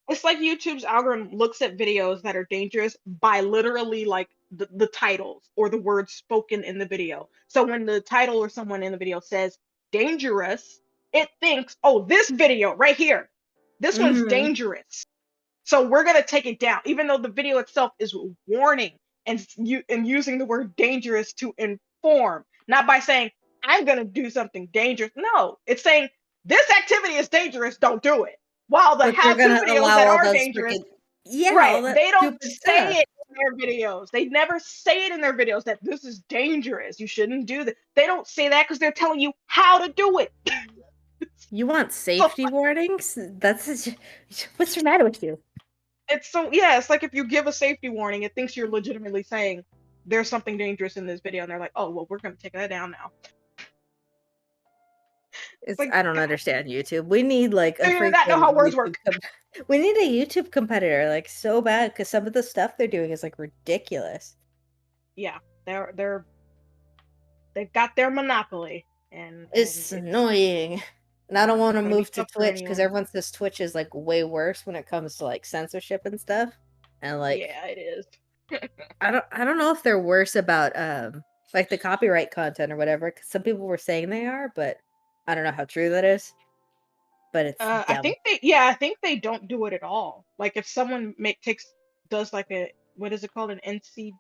it's like YouTube's algorithm looks at videos that are dangerous by literally like the titles or the words spoken in the video. So when the title or someone in the video says dangerous, it thinks, "Oh, this video right here, this one's Mhm. dangerous. So we're gonna take it down," even though the video itself is warning and using the word dangerous to inform, not by saying, "I'm gonna do something dangerous." No, it's saying this activity is dangerous, don't do it. While the But they're how-to gonna videos allow that all are those dangerous, freaking yeah, right? all that They don't stupid say stuff. it in their videos. They never say it in their videos that this is dangerous. You shouldn't do that. They don't say that because they're telling you how to do it. You want So safety warnings? What's the matter with you? it's so yeah, it's like if you give a safety warning, it thinks you're legitimately saying there's something dangerous in this video, and they're like, "Oh, well, we're gonna take that down now." It's It's like, I don't God, understand YouTube. We need like a they do not know freaking how words work. we need a YouTube competitor like so bad because some of the stuff they're doing is like ridiculous. Yeah, they've got their monopoly, and It's annoying. And I don't want it's to gonna be move to tough for Twitch because anyone. everyone says Twitch is like way worse when it comes to like censorship and stuff. And like Yeah, it is. I don't know if they're worse about like the copyright content or whatever, because some people were saying they are, but I don't know how true that is. But it's I dumb. think they don't do it at all. Like if someone make takes does like a what is it called, an NC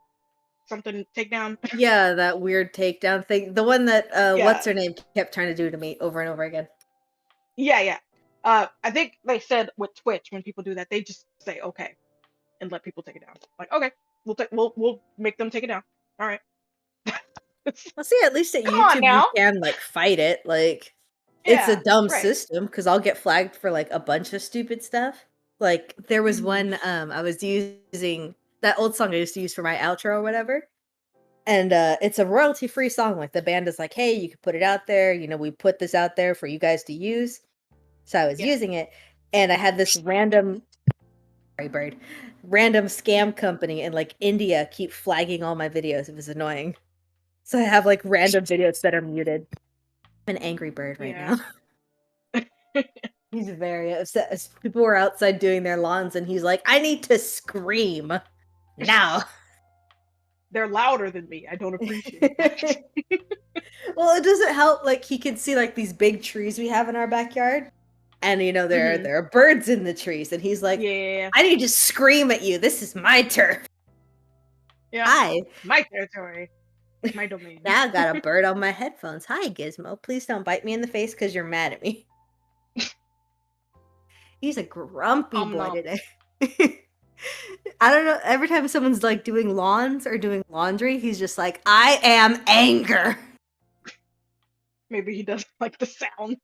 something takedown? Yeah, that weird takedown thing. The one that Yeah, what's her name kept trying to do to me over and over again. yeah, yeah. I think they said with Twitch when people do that, they just say okay and let people take it down. Like, okay, we'll make them take it down. All right. Well, see, at least at Come on YouTube, you now. can, like, fight it, like, it's a Yeah, dumb right. system because 'cause I'll get flagged for, like, a bunch of stupid stuff. Like, there was Hmm. one, I was using that old song I used to use for my outro or whatever, and, it's a royalty-free song, like, the band is like, "Hey, you can put it out there, we put this out there for you guys to use." So I was Yeah. using it, and I had this random sorry, bird, random scam company in, like, India keep flagging all my videos, it was annoying. So I have, like, random videos that are muted. I'm an angry bird right Yeah. now. He's very upset as people were outside doing their lawns, and he's like, "I need to scream now." They're louder than me. I don't appreciate that. Well, it doesn't help, like, he can see, like, these big trees we have in our backyard, and, there Hmm. there are birds in the trees, and he's like, Yeah. "I need to scream at you, this is my turf. Yeah. Hi, My territory. My domain. now I got a bird on my headphones. Hi, Gizmo, please don't bite me in the face because 'cause you're mad at me." He's a grumpy Om boy nom. today. I don't know, every time someone's, like, doing lawns or doing laundry, he's just like, "I am anger." Maybe he doesn't like the sound.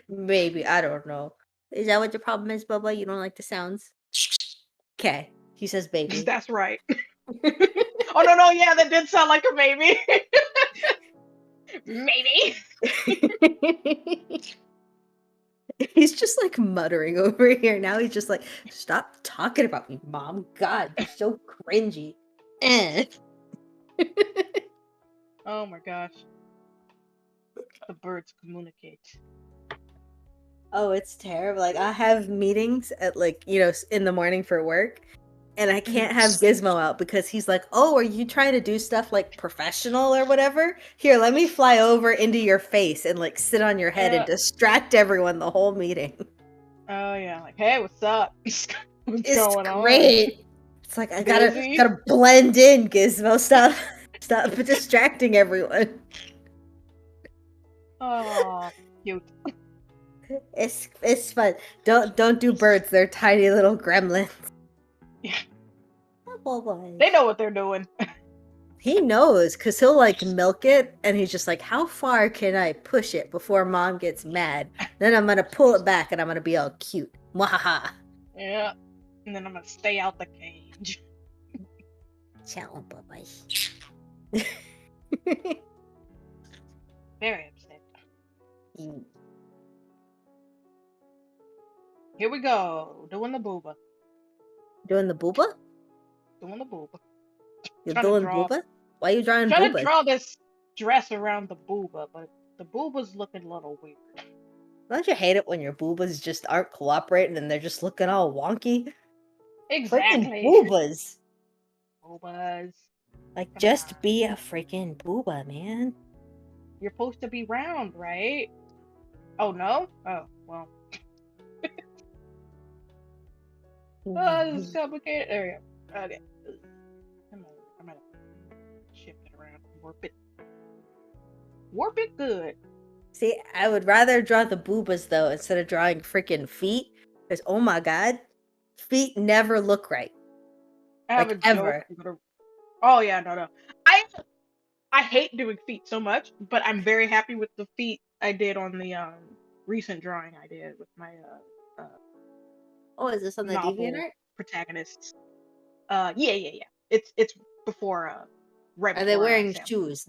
Maybe, I don't know. Is that what the problem is, Bubba? You don't like the sounds? Okay, he says baby. That's right. Oh no no yeah, that did sound like a baby. Maybe. He's just, like, muttering over here now, he's just like, "Stop talking about me, mom. God, you're so cringy." Eh. Oh my gosh. The birds communicate. Oh, it's terrible, like, I have meetings at, like, in the morning for work, and I Mhm. can't have Gizmo out because he's like, "Oh, are you trying to do stuff, like, professional or whatever? Here, let me fly over into your face and, like, sit on your head and Yeah. distract everyone the whole meeting." Oh yeah. Like, hey, what's up? What's It's going on? great. It's like, I gotta Busy? gotta blend in, Gizmo, stop stop distracting everyone. Oh, cute. It's fun. Don't do birds, they're tiny little gremlins. Yeah. Oh, boy. They know what they're doing. He knows, cause he'll, like, milk it, and he's just like, "How far can I push it before mom gets mad? Then I'm gonna pull it back, and I'm gonna be all cute. Mwahaha." Yeah. And then I'm gonna stay out the cage. Ciao, bye-bye. Very upset. Here we go. Doing the booba. Doing the booba? Doing the booba. You're Trying to doing draw booba? Why are you drawing trying to boobas? draw this dress around the booba, but the booba's looking a little weird. Don't you hate it when your boobas just aren't cooperating and they're just looking all wonky? Freaking Exactly. boobas! Boobas. Like, Come on. just be a freaking booba, man. You're supposed to be round, right? Oh no? Oh, well. Oh, this is complicated. There we go. Okay. I'm gonna shift it around. Warp it. Warp it good. See, I would rather draw the boobas though instead of drawing freaking feet. Because oh my god, feet never look right. I have Like a joke. ever. Oh yeah, no. I hate doing feet so much, but I'm very happy with the feet I did on the recent drawing I did with my Oh, is this on the novel DeviantArt? protagonists. Yeah. It's before right Are they before wearing Sam. shoes?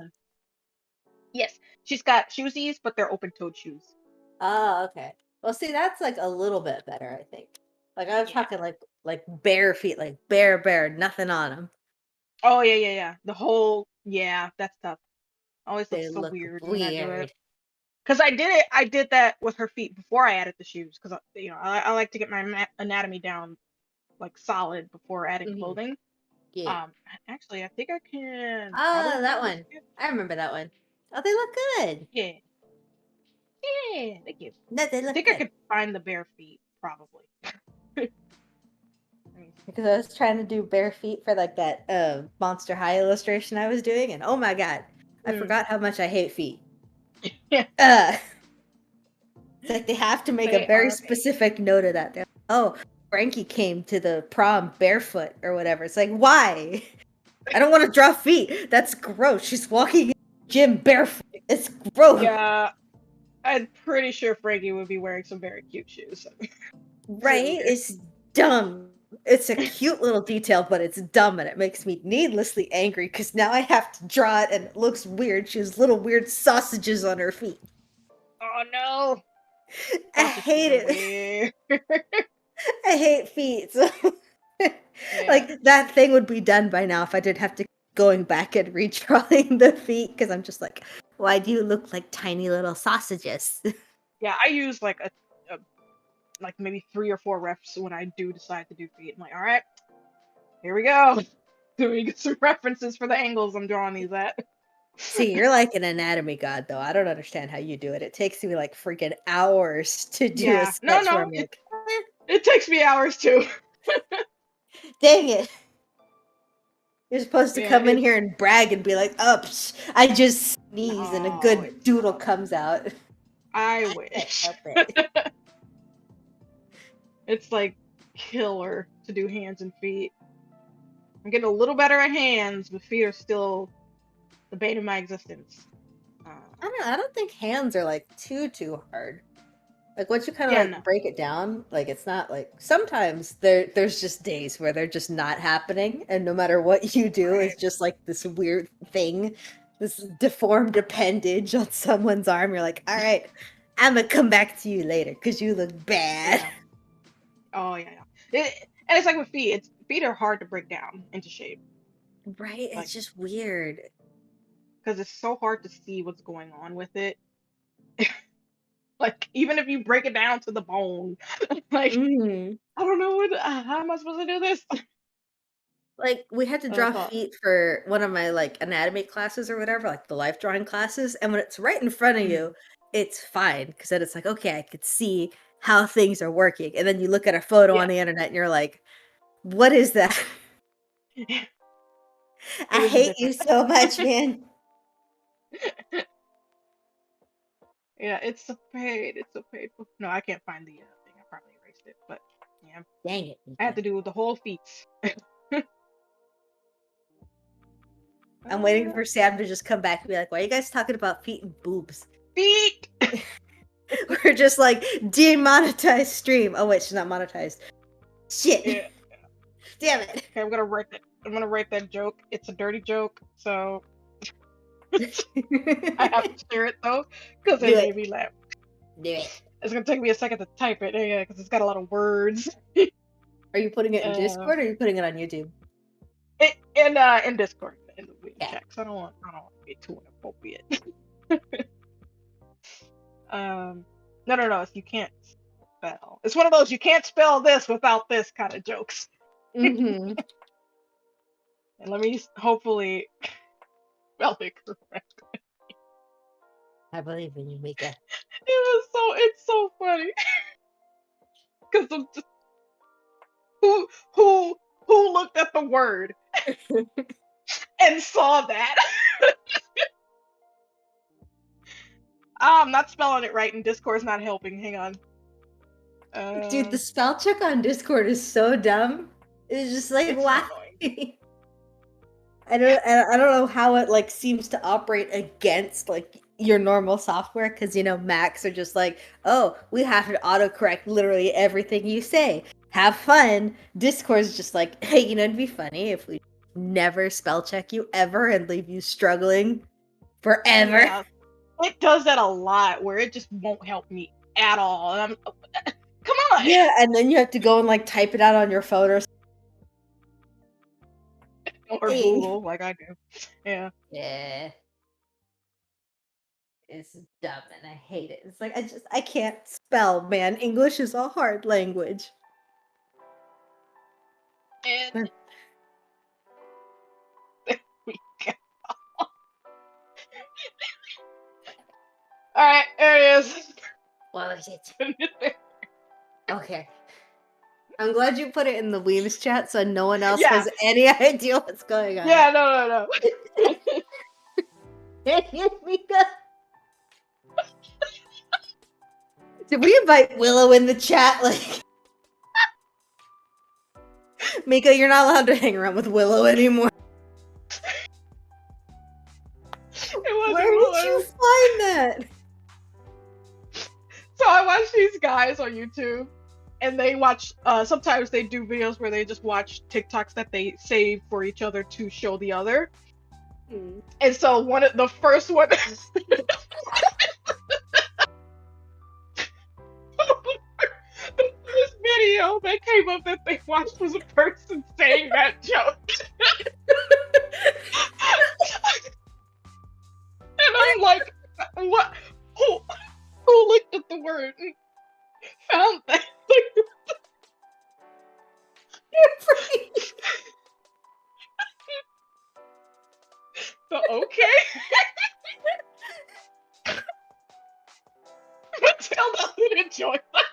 Yes, she's got shoesies, but they're open-toed shoes. Oh, okay. Well, see, that's like a little bit better, I think. Like I'm Yeah. talking like bare feet, like bare, nothing on them. Oh yeah. The whole that's tough. Always They looks so look weird when I do it. weird. Cause I did that with her feet before I added the shoes. Cause I like to get my anatomy down like solid before adding Hmm. clothing. Yeah. Actually, I think I can Oh, probably that draw the one. sketch. I remember that one. Oh, they look good. Yeah, thank you. No, they I look think I good. could find the bare feet probably. Let me Because I was trying to do bare feet for like that Monster High illustration I was doing, and oh my god, I see. forgot how much I hate feet. Yeah. Uh, It's like they have to make a They very are specific note of that. They're like, oh, Frankie came to the prom barefoot or whatever. It's like, why? I don't want to draw feet. That's gross. She's walking in the gym barefoot. It's gross. Yeah, I'm pretty sure Frankie would be wearing some very cute shoes. Right? Earlier. It's dumb. It's a cute little detail, but it's dumb and it makes me needlessly angry because now I have to draw it and it looks weird. She has little weird sausages on her feet. Oh no! I Sausage hate feet are it. weird. I hate feet. So Yeah. like that thing would be done by now if I didn't have to going back and redrawing the feet because I'm just like, why do you look like tiny little sausages? Yeah, I use like a like maybe 3 or 4 reps when I do decide to do feet. I'm like, all right, here we go. Doing get some references for the angles I'm drawing these at. See, you're like an anatomy god, though. I don't understand how you do it. It takes me like freaking hours to do a Yeah, no, sketch where no, I'm like, it takes me hours too. dang it. You're supposed to Yeah, come in here and brag and be like, oops, I just sneeze and a no, good doodle comes out. I I can't wish. help it. It's like killer to do hands and feet. I'm getting a little better at hands, but feet are still the bane of my existence. I don't think hands are like too hard. Like once you kind of Yeah, no. like break it down, like it's not like sometimes there's just days where they're just not happening, and no matter what you do, Right. it's just like this weird thing, this deformed appendage on someone's arm. You're like, all right, I'm gonna come back to you later because you look bad. Yeah. Oh yeah, yeah. And it's like with feet. Feet are hard to break down into shape. Right? Like It's just weird. because it's so hard to see what's going on with it. Like even if you break it down to the bone, like Mhm. I don't know how am I supposed to do this? Like we had to draw Uh, feet for one of my like anatomy classes or whatever, like the life drawing classes, and when it's right in front of mm, you, it's fine because then it's like, okay, I could see how things are working. And then you look at a photo yeah, on the internet and you're like, what is that? it I is hate you different. so much, man. Yeah, it's a pain. It's a pain. No, I can't find the thing. I probably erased it, but yeah, Dang it, I have Mika. to do the whole feet. I'm waiting Uh, for Sam to just come back and be like, why are you guys talking about feet and boobs? feet. We're just like demonetized stream. Oh wait, she's not monetized. Shit. Yeah. Damn it. Okay, I'm gonna write that. I'm gonna write that joke. It's a dirty joke, so I have to share it though, because Do it it. made me laugh. Do it. It's gonna take me a second to type it, yeah, because it's got a lot of words. Are you putting it in Uh, Discord or are you putting it on YouTube? in Discord in the wing Yeah. checks. I don't want to be too inappropriate. No. You can't spell. It's one of those you can't spell this without this kind of jokes. Mm-hmm. And let me hopefully spell it correct. I believe in you, Mika. It's so funny because who who looked at the word and saw that. I'm not spelling it right, and Discord's not helping. Hang on. Dude, the spell check on Discord is so dumb. It's just like, It's so why? annoying. I don't know how it like seems to operate against like your normal software because you know Macs are just like, oh, we have to autocorrect literally everything you say. Have fun. Discord's just like, hey, you know, it'd be funny if we never spell check you ever and leave you struggling forever. Yeah, it does that a lot where it just won't help me at all. And I'm, come on. Yeah, and then you have to go and like type it out on your phone or Or something. Google, like I do. Yeah. Yeah. It's dumb and I hate it. It's like I can't spell, man. English is a hard language. And we go. All right, there it is. What was it? Okay. I'm glad you put it in the Weaves chat so no one else Yeah. has any idea what's going on. Yeah, no. Did we invite Willow in the chat? Like, Mika, you're not allowed to hang around with Willow anymore. Where did you find that? So I watch these guys on YouTube, and they watch. Sometimes they do videos where they just watch TikToks that they save for each other to show the other. And so the first one. The first video that came up that they watched was a person saying that joke. And I'm like, what? Who looked at the word and found that? So, okay. Matilda would enjoy that.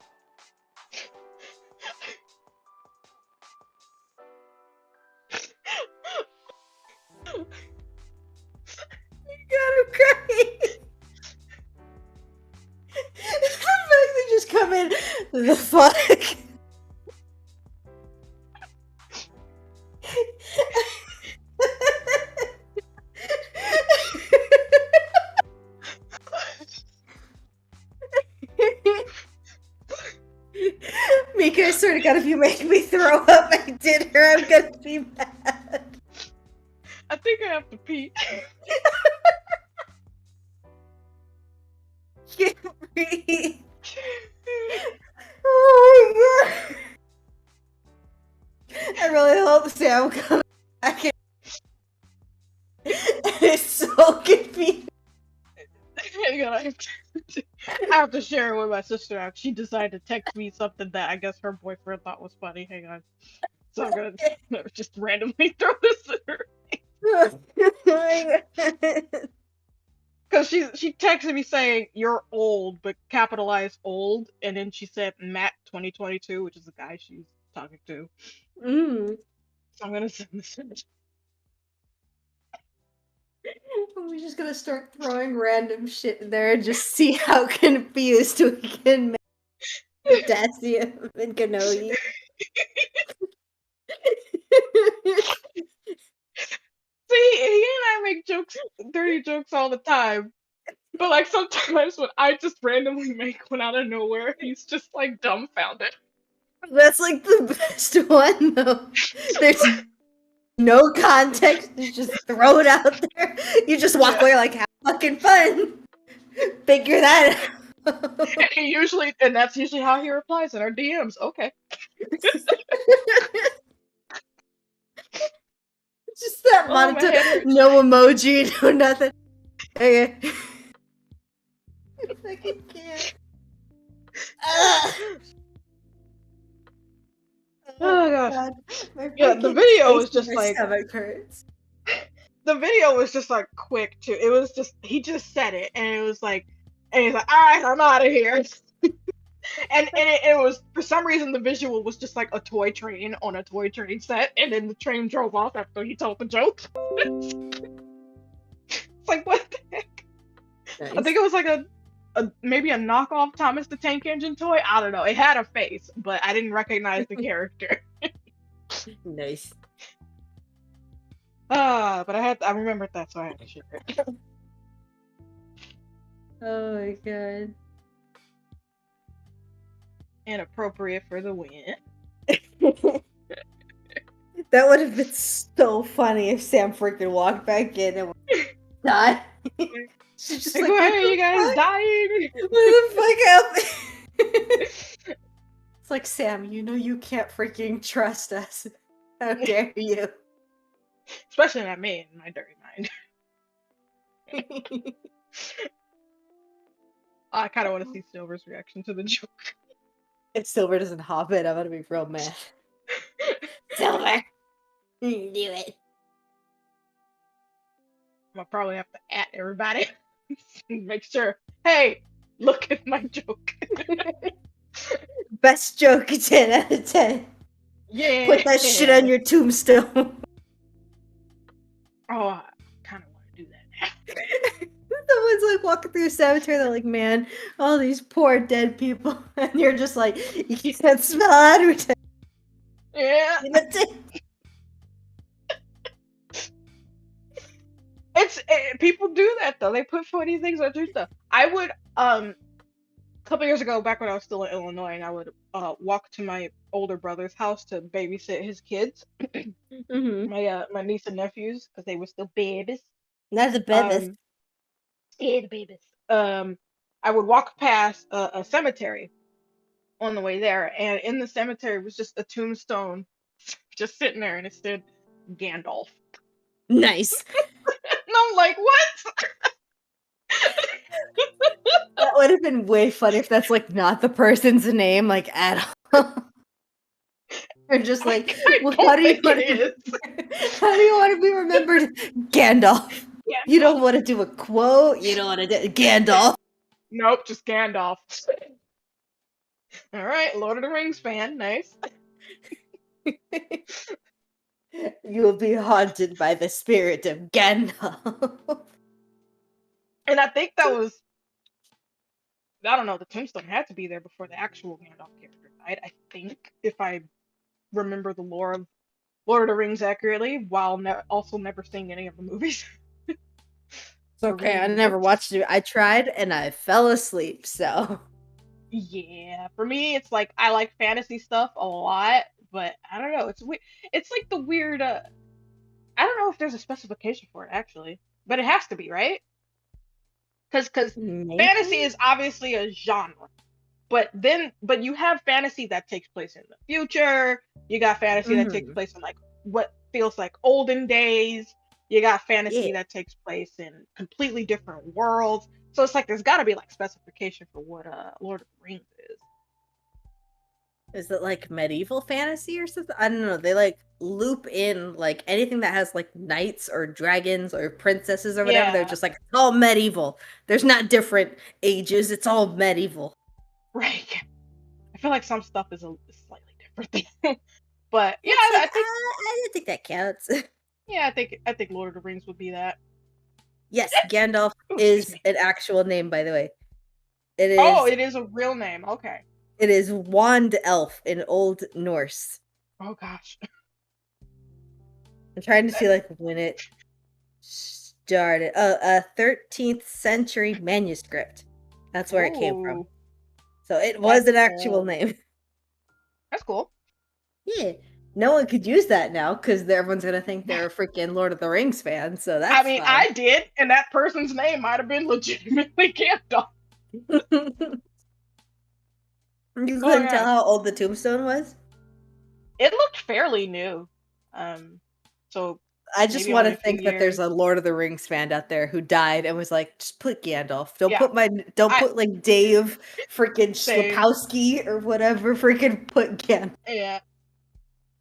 I'm crying. The fact they just come in, the fuck? Mika, I swear to God, if you make me throw up my dinner, I'm gonna be mad. I think I have to pee. Can't breathe. Oh my God. I really hope Sam comes back and it's so confusing. Hang on, I have to share it with my sister. She decided to text me something that I guess her boyfriend thought was funny. Hang on. So I'm gonna just randomly throw this at her. Because she texted me saying, "You're old," but capitalized old, and then she said Matt 2022, which is the guy she's talking to. So I'm gonna send this in. We're just gonna start throwing random shit in there and just see how confused we can make potassium and cannoli. See, he and I make dirty jokes all the time. But like sometimes when I just randomly make one out of nowhere, he's just like dumbfounded. That's like the best one though. There's no context, you just throw it out there. You just walk away like, how fucking fun. Figure that out. And that's usually how he replies in our DMs. Okay. Just that monitor, no emoji, no nothing. Okay. I fucking can't. Oh gosh. Yeah, the video was just like stomach hurts. The video was just like quick too. It was just he just said it and it was like and he's like, alright, I'm out of here. and it was for some reason the visual was just like a toy train on a toy train set, and then the train drove off after he told the joke. It's like, what the heck? Nice. I think it was like a maybe a knockoff Thomas the Tank Engine toy. I don't know. It had a face, but I didn't recognize the character. Nice. But I remembered that, so I had to share it. Oh my God. Inappropriate for the win. That would have been so funny if Sam freaking walked back in and died. She's just like, hey, you guys dying? What the fuck happened? It's like, Sam, you know you can't freaking trust us. How dare you? Especially not me in my dirty mind. I kind of want to see Silver's reaction to the joke. If Silver doesn't hop in, I'm gonna be real mad. Silver! Do it. I'll probably have to at everybody. Make sure, hey, look at my joke. Best joke, 10 out of 10. Yeah. Put that shit on your tombstone. Oh, I kind of want to do that now. The Someone's like walking through a cemetery, they're like, man, all these poor dead people. And you're just like, you can't smell advertising. Yeah. People do that though. They put funny things on their stuff. I would a couple years ago, back when I was still in Illinois, and I would walk to my older brother's house to babysit his kids, Mm-hmm. my niece and nephews, because they were still babies. That's a bed. Yeah, the babies. I would walk past a cemetery on the way there, and in the cemetery was just a tombstone, just sitting there, and it said Gandalf. Nice. And I'm like, what? That would have been way funny if that's like not the person's name, like at all. You're just like, I don't think it is. How do you want to be remembered? Gandalf. Yeah. You don't want to do a quote. You don't want to do Gandalf. Nope, just Gandalf. All right, Lord of the Rings fan, nice. You will be haunted by the spirit of Gandalf. And I think that was, I don't know, the tombstone had to be there before the actual Gandalf character died. I think, if I remember the lore of Lord of the Rings accurately, while also never seeing any of the movies. It's okay, I never watched it. I tried and I fell asleep, so. Yeah, for me, it's like I like fantasy stuff a lot, but I don't know. It's like the weird. I don't know if there's a specification for it actually, but it has to be, right? Because fantasy is obviously a genre, but you have fantasy that takes place in the future. You got fantasy that takes place in like what feels like olden days. You got fantasy that takes place in completely different worlds. So it's like there's got to be like specification for what Lord of the Rings is. Is it like medieval fantasy or something? I don't know. They like loop in like anything that has like knights or dragons or princesses or whatever. Yeah. They're just like, it's all medieval. There's not different ages. It's all medieval. Right. I feel like some stuff is slightly different. But yeah, I don't think that counts. Yeah, I think Lord of the Rings would be that. Yes, Gandalf is an actual name, by the way. It is. Oh, it is a real name. Okay. It is Wand Elf in Old Norse. Oh gosh. I'm trying to see like when it started. A 13th century manuscript. That's where it came from. So it was an actual name. That's cool. Yeah. No one could use that now because everyone's gonna think they're a freaking Lord of the Rings fan. So that's. I mean, fine. I did, and that person's name might have been legitimately Gandalf. You couldn't tell how old the tombstone was? It looked fairly new. So I just want to think that there's a Lord of the Rings fan out there who died and was like, just put Gandalf. Don't put like Dave freaking Slapowski or whatever. Freaking put Gandalf. Yeah.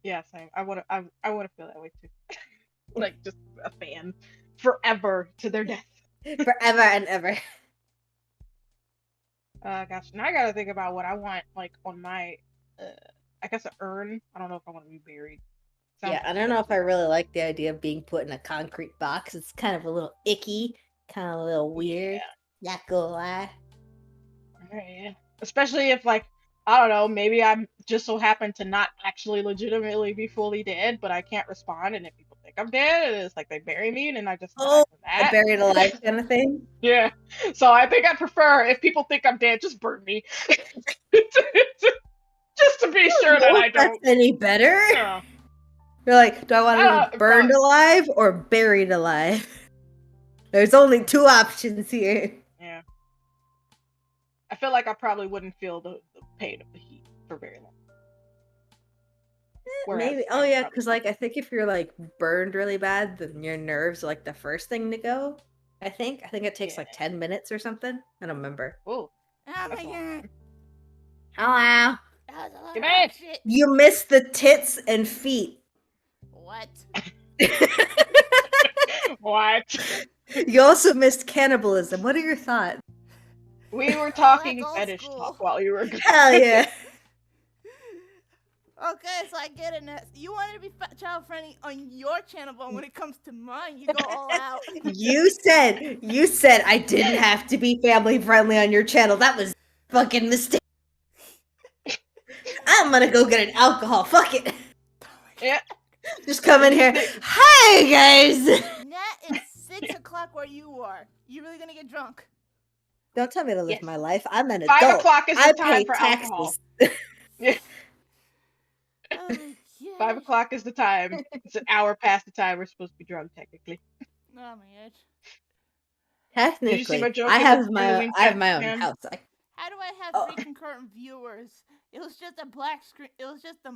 Yeah, same. I want to feel that way too. Like just a fan forever to their death. Forever and ever. Gosh, now I gotta think about what I want, like on my, I guess an urn. I don't know if I want to be buried. Yeah, I don't know if I really like the idea of being put in a concrete box. It's kind of a little icky, kind of a little weird. Yeah. Not gonna lie. Yeah. Especially if, like, I don't know, maybe I'm just so happen to not actually legitimately be fully dead, but I can't respond, and if people think I'm dead, it's like they bury me, and then I just die from that. Buried alive kind of thing? Yeah. So I think I prefer, if people think I'm dead, just burn me. Just to be sure that I don't. That's any better? No. You're like, do I want to be burned alive or buried alive? There's only two options here. Yeah. I feel like I probably wouldn't feel the pain of the heat for very long. Maybe. Oh yeah, because like I think if you're like burned really bad, then your nerves are like the first thing to go. I think it takes like 10 minutes or something. I don't remember. Oh my god. Hello. That was a lot of shit. You missed the tits and feet. What? What? You also missed cannibalism. What are your thoughts? We were talking fetish talk while you were gone. Hell yeah. Okay, so I get it now. You wanted to be child friendly on your channel, but when it comes to mine, you go all out. You said I didn't have to be family friendly on your channel. That was a fucking mistake. I'm gonna go get an alcohol. Fuck it. Yeah. Just come in here. Hey guys. Nat, it's 6 o'clock where you are. You really gonna get drunk? Don't tell me to live Yes. my life. I'm an 5 adult. o'clock is I the time pay for taxes. alcohol. Yeah. Oh my 5 god. o'clock is the time. It's an hour past the time we're supposed to be drunk, technically. Oh my god. Did you see my Technically, joke I in have the my Wing I have chat, my own Sam? house. How do I have Oh. 3 concurrent viewers? It was just a black screen. It was just the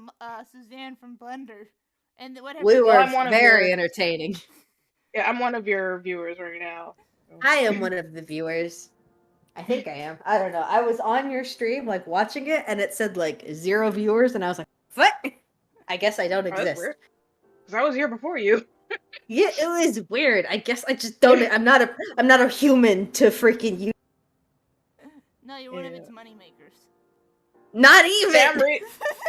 Suzanne from Blender, and whatever. We were I'm one of very your- entertaining. Yeah, I'm one of your viewers right now. So. I am one of the viewers. I think I am. I don't know. I was on your stream, like watching it, and it said like 0 viewers, and I was like, "What? I guess I don't Oh, that's exist." weird. Because I was here before you. Yeah, it was weird. I guess I just don't. I'm not a human to freaking you. No, you're one of its money makers. Not even. Sam,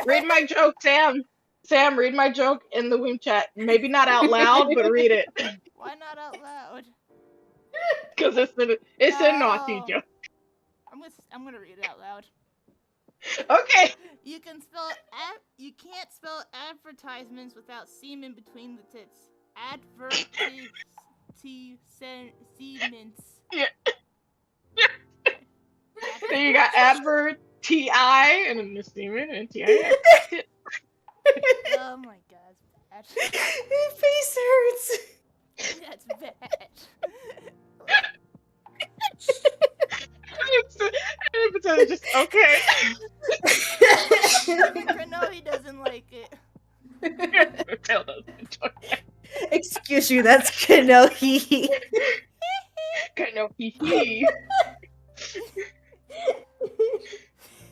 read my joke, Sam. Sam, read my joke in the Wing chat. Maybe not out loud, but read it. Why not out loud? Because it's a naughty joke. I'm gonna read it out loud. Okay. You can't spell advertisements without semen between the tits. Advertisements. Yeah. So you got advert TI and then the semen and TI. Oh my god, that's bad. My face hurts. That's bad. It's just okay. No, he doesn't like it. Excuse you, that's Kanohi. Kanohi.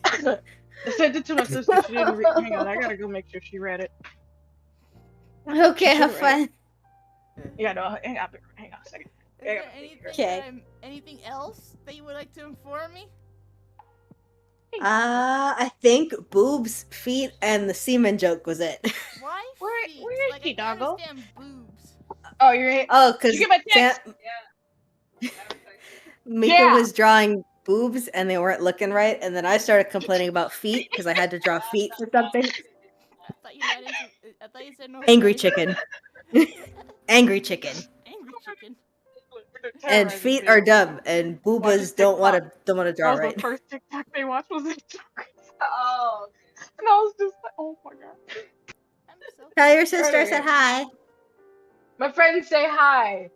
I sent it to my sister. She didn't read. Hang on, I gotta go make sure she read it. Okay, have fun. Yeah, no, hang on a second. Is there anything else that you would like to inform me? I think boobs, feet, and the semen joke was it. Why Where feet? is Like, she, I doggo? understand boobs. Oh, you're. Oh, because Did you get my text? Mika was drawing boobs and they weren't looking right, and then I started complaining about feet because I had to draw feet for something. I thought you said no. Angry chicken. Angry chicken. Angry chicken. And feet are dumb, and boobas don't want to draw that was right. the first TikTok they watched was a joke. Oh, and I was just like, oh my god. I'm so. Tell your sister I said hi. My friends say hi.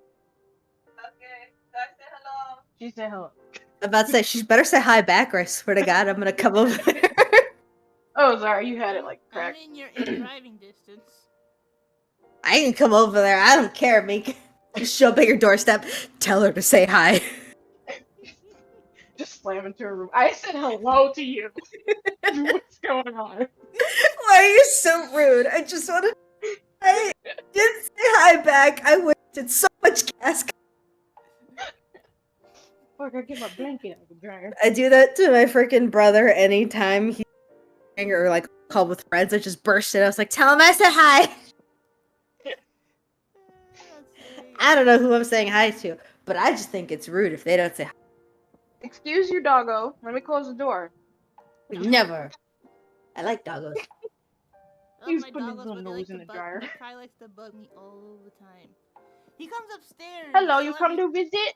Okay, I said hello. She said hello. I'm about to say she better say hi back, or I swear to God I'm gonna come over there. Oh, sorry, you had it like I'm cracked. in driving distance. I can come over there. I don't care, Mika. Just show up at your doorstep. Tell her to say hi. Just slam into her room. I said hello to you. What's going on? Why are you so rude? I just want to. I didn't say hi back. I wasted so much gas. Fuck, I get my blanket out of the dryer. I do that to my freaking brother anytime he's or like call with friends. I just burst in. I was like, tell him I said hi. I don't know who I'm saying hi to, but I just think it's rude if they don't say hi. Excuse you, doggo. Let me close the door. Never. I like doggos. He's my putting his doggos, little but nose in the dryer. Kai likes to bug me all the time. He comes upstairs. Hello, you come to visit?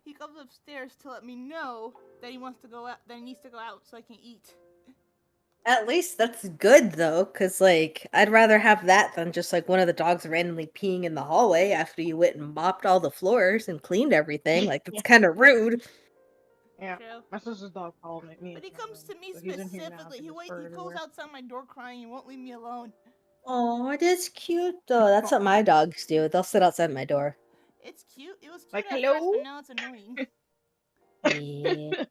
He comes upstairs to let me know that he wants to go out. That he needs to go out so I can eat. At least that's good though, because like I'd rather have that than just like one of the dogs randomly peeing in the hallway after you went and mopped all the floors and cleaned everything. Like that's kind of rude. Yeah, my sister's dog followed me. But he comes to me specifically. He goes outside my door crying and won't leave me alone. Oh, that's cute though. That's what my dogs do. They'll sit outside my door. It's cute. It was cute like, at hello? first, but now it's annoying. Yeah.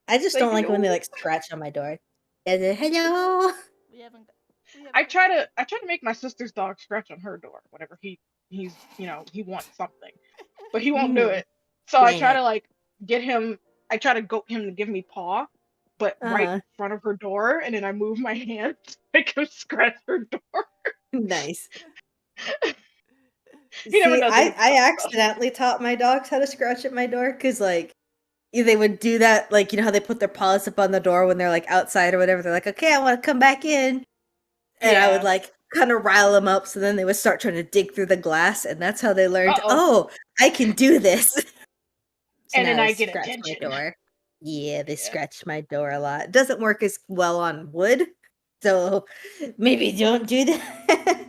I just don't like when they like scratch on my door. Hello. I try to make my sister's dog scratch on her door whenever he's he wants something, but he won't do it. So I try to like get him. I try to goat him to give me paw, but right Uh, in front of her door, and then I move my hand so I can scratch her door. nice. He never See, does I anything I else though. accidentally taught my dogs how to scratch at my door because like they would do that, like you know how they put their paws up on the door when they're like outside or whatever. They're like, okay, I want to come back in, and I would Yeah. like kind of rile them up, so then they would start trying to dig through the glass, and that's how they learned. Uh-oh. Oh, I can do this. So And now then they I get scratch my attention. door. Yeah, they Yeah. scratch my door a lot. It doesn't work as well on wood, so maybe don't do that.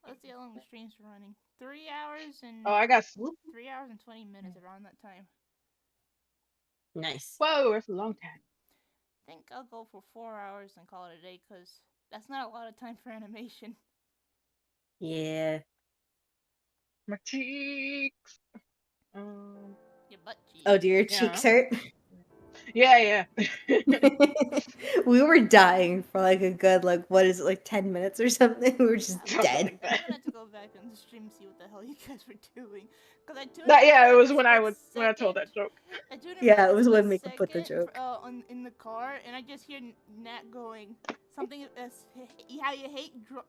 Let's see how long the stream's running. 3 hours Oh, and I got. 20 minutes around that time. Nice. Whoa, that's a long time. I think I'll go for 4 hours and call it a day because that's not a lot of time for animation. Yeah. My cheeks. Your butt cheeks. Oh, do your Yeah. cheeks hurt? Yeah. We were dying for like a good like what is it, like 10 minutes or something? We were just Something dead. like that. I'm gonna have to go back on the stream and see what the hell you guys were doing. Cause I tuned That in yeah, for it like was a when split when I told second. that joke. I tuned in for Yeah, like it a was split when Mika put the second joke. in the car, and I just hear Nat going something how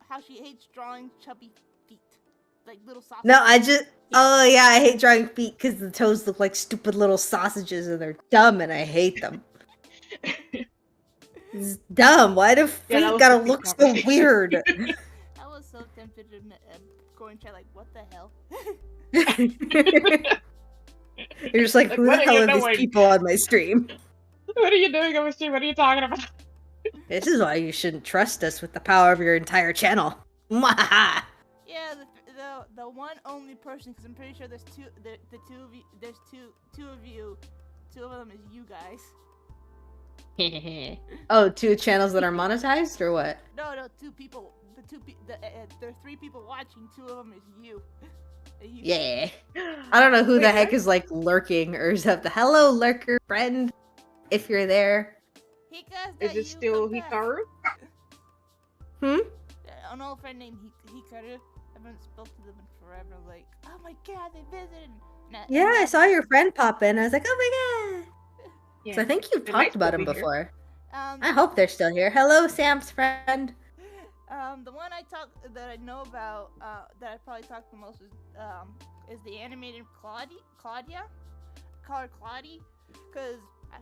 how she hates drawing chubby feet, like little sausages. No, I just oh yeah, I hate drawing feet because the toes look like stupid little sausages and they're dumb and I hate them. It's dumb. Why do Yeah, that feet was the gotta feet look so conversation. weird? I was so tempted to go and try like what the hell. You're just like, Like, who the what are hell you are these doing? people on my stream? What are you doing on the stream? What are you talking about? This is why you shouldn't trust us with the power of your entire channel. Mwahaha. Yeah, the one only person, because I'm pretty sure there's the two of you, there's two of you, two of them is you guys. Oh, 2 channels that are monetized or what? No, two people. There are 3 people watching. 2 of them is you. Yeah. I don't know who Wait, the heck what? is like lurking or something. Hello, lurker friend, if you're there. Is it still Hikaru? An old friend named Hikaru. I haven't spoken to them in forever. Like, oh my god, they visited. Yeah, I saw your friend pop in. I was like, oh my god. Yeah. So I think you've They might talked about still him be here. before. I hope they're still here. Hello, Sam's friend. The one that I know about, that I probably talk the most is the animated Claudia. Call her Claudie, because I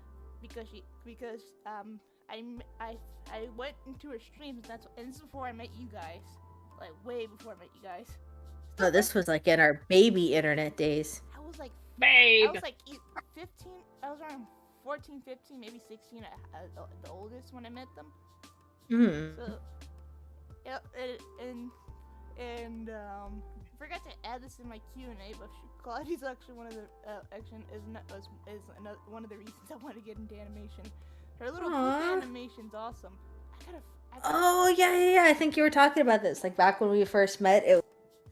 went into her streams. And this is before I met you guys, like way before I met you guys. Oh, this was like in our baby internet days. I was like, Babe. 15. I was around 14, 15, maybe 16. The oldest when I met them. So, yeah, and I forgot to add this in my Q&A, but Claudia's actually one of the one of the reasons I want to get into animation. Her little animation's awesome. Oh yeah. I think you were talking about this like back when we first met. It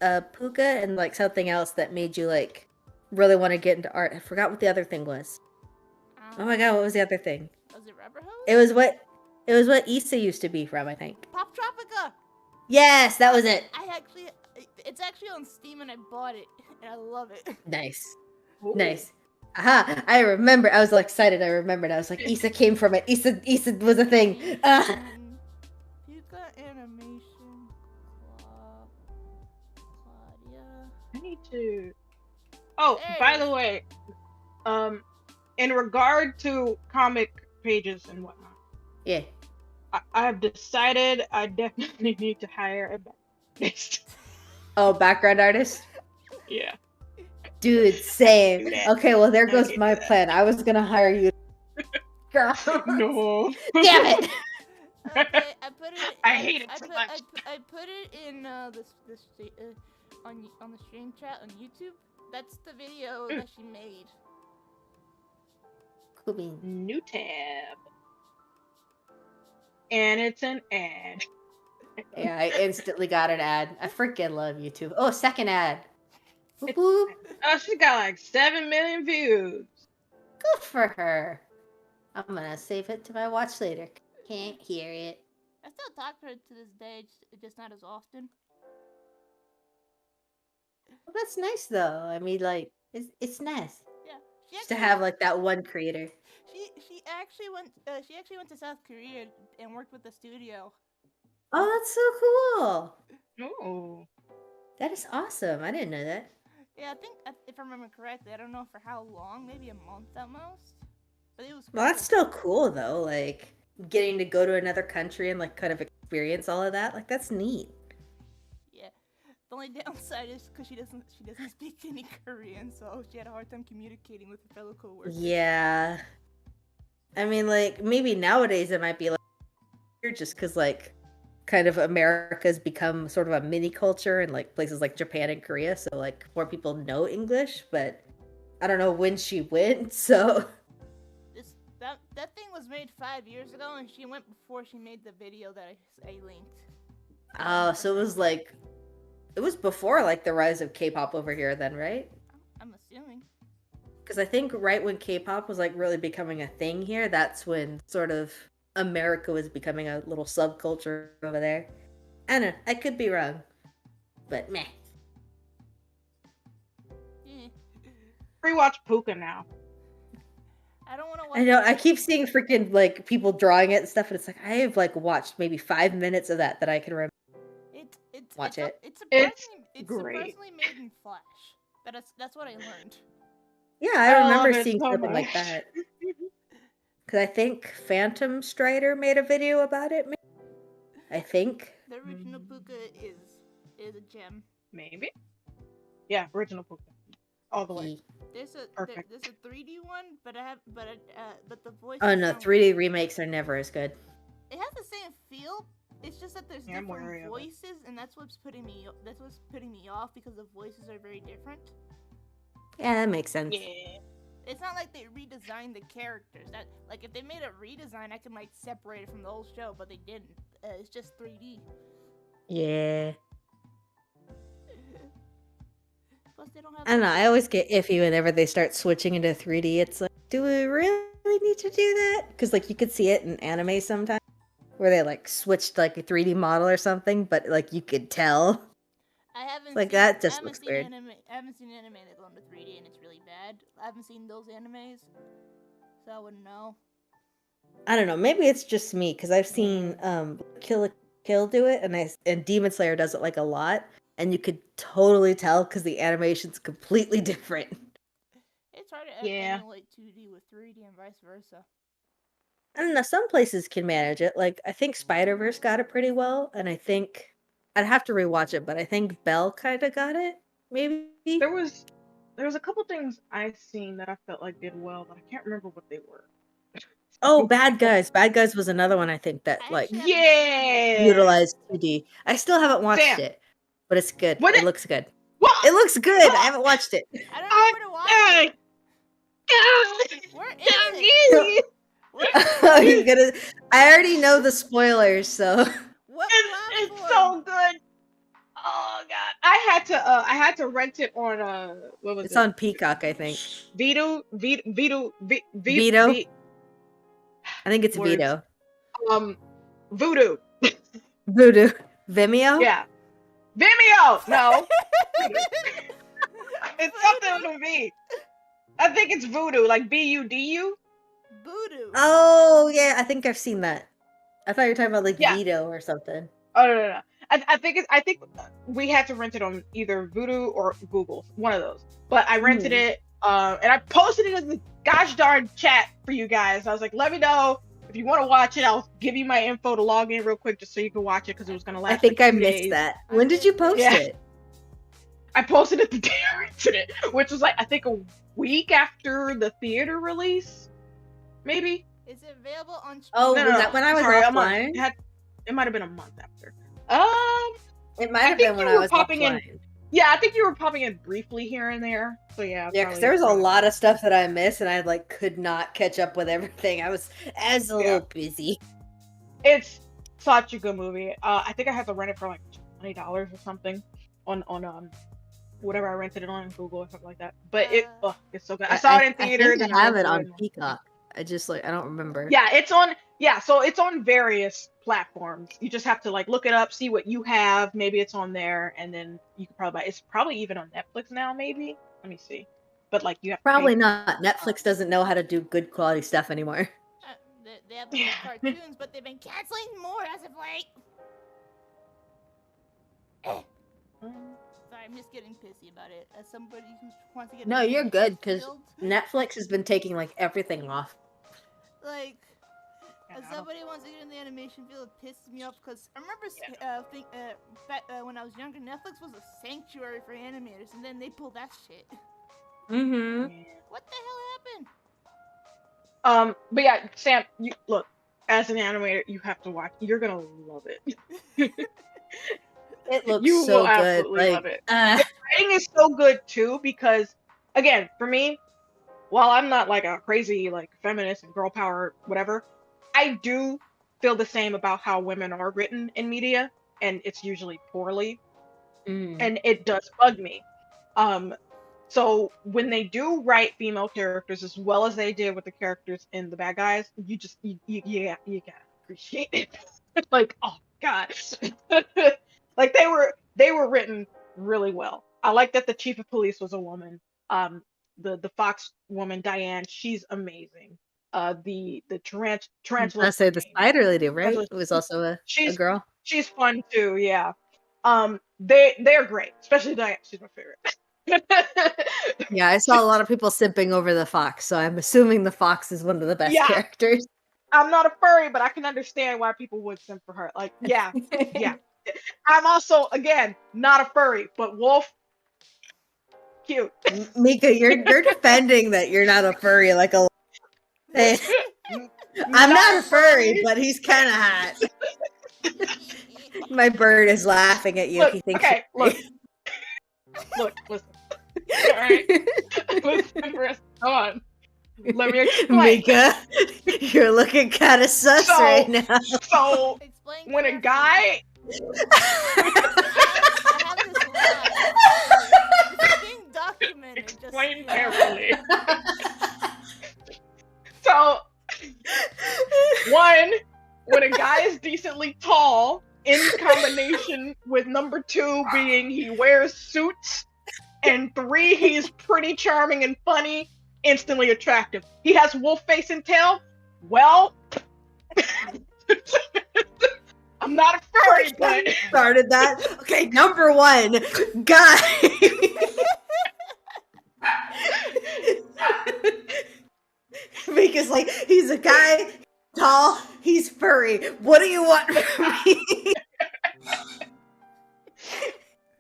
was Puka and like something else that made you like really want to get into art. I forgot what the other thing was. Oh my god, what was the other thing? Was it Rubber Hose? It was what Issa used to be from, I think. Pop Tropica. Yes, that was it. It's actually on Steam and I bought it and I love it. Nice. Ooh. Nice. Aha, I remember. I was all excited. I remembered. I was like, Issa came from it. Issa was a thing. Puka animation. Claudia. I need to. Oh, by the way, in regard to comic pages and whatnot, Yeah. I have decided I definitely need to hire a background. Oh, background artist? Yeah. Dude, same. Okay, well, there goes my plan. I was gonna hire you. Girl. No. Damn it! Okay, I put it. I hate it so much. I put it in this on the stream chat on YouTube. That's the video that she made. Cool beans. New tab. And it's an ad. Yeah, I instantly got an ad. I freaking love YouTube. Oh, second ad. Whoop, whoop. Oh, she got like 7 million views. Good for her. I'm gonna save it to my watch later. Can't hear it. I still talk to her to this day, just not as often. Well, that's nice though. I mean, like, It's nice. Yeah, Just to have like that one creator. she actually went to South Korea and worked with the studio. Oh, that's so cool. Oh. That is awesome. I didn't know that. Yeah, I think if I remember correctly, I don't know for how long, maybe a month at most. But it was cool. Well, that's still cool though. Like getting to go to another country and like kind of experience all of that. Like that's neat. Yeah. The only downside is because she doesn't speak any Korean, so she had a hard time communicating with her fellow coworkers. Yeah. I mean, like maybe nowadays it might be like just because like kind of America's become sort of a mini culture in like places like Japan and Korea, so like more people know English. But I don't know when she went, so. That thing was made 5 years ago, and she went before she made the video that I linked. Oh, so it was like, it was before like the rise of K-pop over here then, right? I'm assuming. Because I think right when K-pop was like really becoming a thing here, that's when sort of America was becoming a little subculture over there. I don't know, I could be wrong, but meh. Rewatch Puka now. I don't want to watch. I know. I keep seeing freaking like people drawing it and stuff, and it's like I have like watched maybe 5 minutes of that I can remember. It's surprisingly made in Flash. That's what I learned. Yeah, I remember seeing so something like that. Because I think Phantom Strider made a video about it. Maybe? I think the original Puka is a gem. Maybe. Yeah, original Puka. All the way. There's a 3D one, but the voice. Oh no, 3D remakes are never as good. It has the same feel. It's just that there's different voices, and that's what's putting me off because the voices are very different. Yeah, that makes sense. Yeah. It's not like they redesigned the characters. That like if they made a redesign, I can like separate it from the old show, but they didn't. It's just 3D. Yeah. Plus, they don't have. I don't know. I always get iffy whenever they start switching into 3D. It's like, do we really need to do that? Because like you could see it in anime sometimes, where they like switched like a 3D model or something, but like you could tell. I haven't like seen, that just looks weird. I haven't seen anime that go into 3D and it's really bad. I haven't seen those animes, so I wouldn't know. I don't know. Maybe it's just me because I've seen Kill la Kill do it, and Demon Slayer does it like a lot, and you could totally tell because the animation's completely different. It's hard to emulate 2D with 3D and vice versa. I don't know. Some places can manage it. Like I think Spider-Verse got it pretty well, and I think I'd have to rewatch it, but I think Belle kind of got it. Maybe there was a couple things I seen that I felt like did well, but I can't remember what they were. Oh, Bad Guys. Bad Guys was another one I think that like utilized 2D. I still haven't watched it, but it's good. It looks good. What? It looks good. I haven't watched it. I don't know where to watch it. Where is it? Oh, you're gonna. I already know the spoilers, so. What it's so good. Oh god, I had to rent it on what was it? It's on Peacock, I think. Vito. I think it's Vito. Voodoo. Voodoo. Vimeo? Yeah. Vimeo! No. It's something with V. I think it's Voodoo, like Budu. Voodoo. Oh, yeah, I think I've seen that. I thought you were talking about like Vito or something. Oh, no. I think we had to rent it on either Voodoo or Google, one of those. But I rented it, and I posted it in the gosh darn chat for you guys. I was like, let me know if you want to watch it. I'll give you my info to log in real quick just so you can watch it because it was gonna last. I think like 2 I missed days. that. When did you post it? I posted it the day I rented it, which was like I think a week after the theater release, maybe. Is it available on? Oh, was that when I was offline? It might have been a month after. It might have been when I was popping offline. in. Yeah, I think you were popping in briefly here and there. So yeah. Yeah, because there was a lot of stuff that I missed, and I like could not catch up with everything. I was a little busy. It's such a good movie. I think I had to rent it for like $20 or something on whatever I rented it on Google or something like that. But it's so good. I saw it in theater. I think I have it on Peacock. I just I don't remember. Yeah, it's on. Yeah, so it's on various platforms. You just have to like look it up, see what you have. Maybe it's on there, and then you can probably buy. It's probably even on Netflix now. Maybe. Let me see. but like you have to Probably pay. not. Netflix doesn't know how to do good quality stuff anymore. They have the good cartoons, but they've been canceling more as of late. Sorry, I'm just getting pissy about it. As somebody who wants to get No, you're good because field, Netflix has been taking like everything off. like, as somebody who wants to get in the animation field, it pisses me off because I remember back when I was younger, Netflix was a sanctuary for animators, and then they pulled that shit. Mm-hmm. What the hell happened? But yeah, Sam, you look, as an animator, you have to watch. You're gonna love it. It looks You so will good. absolutely Like, love it. The writing is so good too because, again, for me, while I'm not like a crazy like feminist and girl power whatever, I do feel the same about how women are written in media, and it's usually poorly, and it does bug me. Um, so when they do write female characters as well as they did with the characters in the bad guys, you gotta appreciate it. Like, oh god. Like they were written really well. I like that the chief of police was a woman. The Fox woman Diane, she's amazing. The tarantula I say the queen. spider lady, right? Tarantula, It was also a she's girl. she's fun too, yeah. They're great, especially Diane. She's my favorite. Yeah, I saw a lot of people simping over the fox, so I'm assuming the fox is one of the best Yeah, characters. I'm not a furry, but I can understand why people would simp for her. Like, yeah, yeah. I'm also, again, not a furry, but wolf, cute. Mika, you're defending that you're not a furry like a I'm not a furry, but he's kind of hot. My bird is laughing at you. Look, He thinks okay, you're look, listen. All right, listen for us. Come on. Let me explain. Mika, you're looking kind of sus right now. So Explain when a carefully. guy, I have this line. This is being documented. explain carefully. So, one, when a guy is decently tall, in combination with number two being he wears suits, and three, he's pretty charming and funny, instantly attractive. He has wolf face and tail. Well, I'm not a furry, but started that. Okay, number one, guy. Mika's like, he's a guy, tall, he's furry. What do you want from me?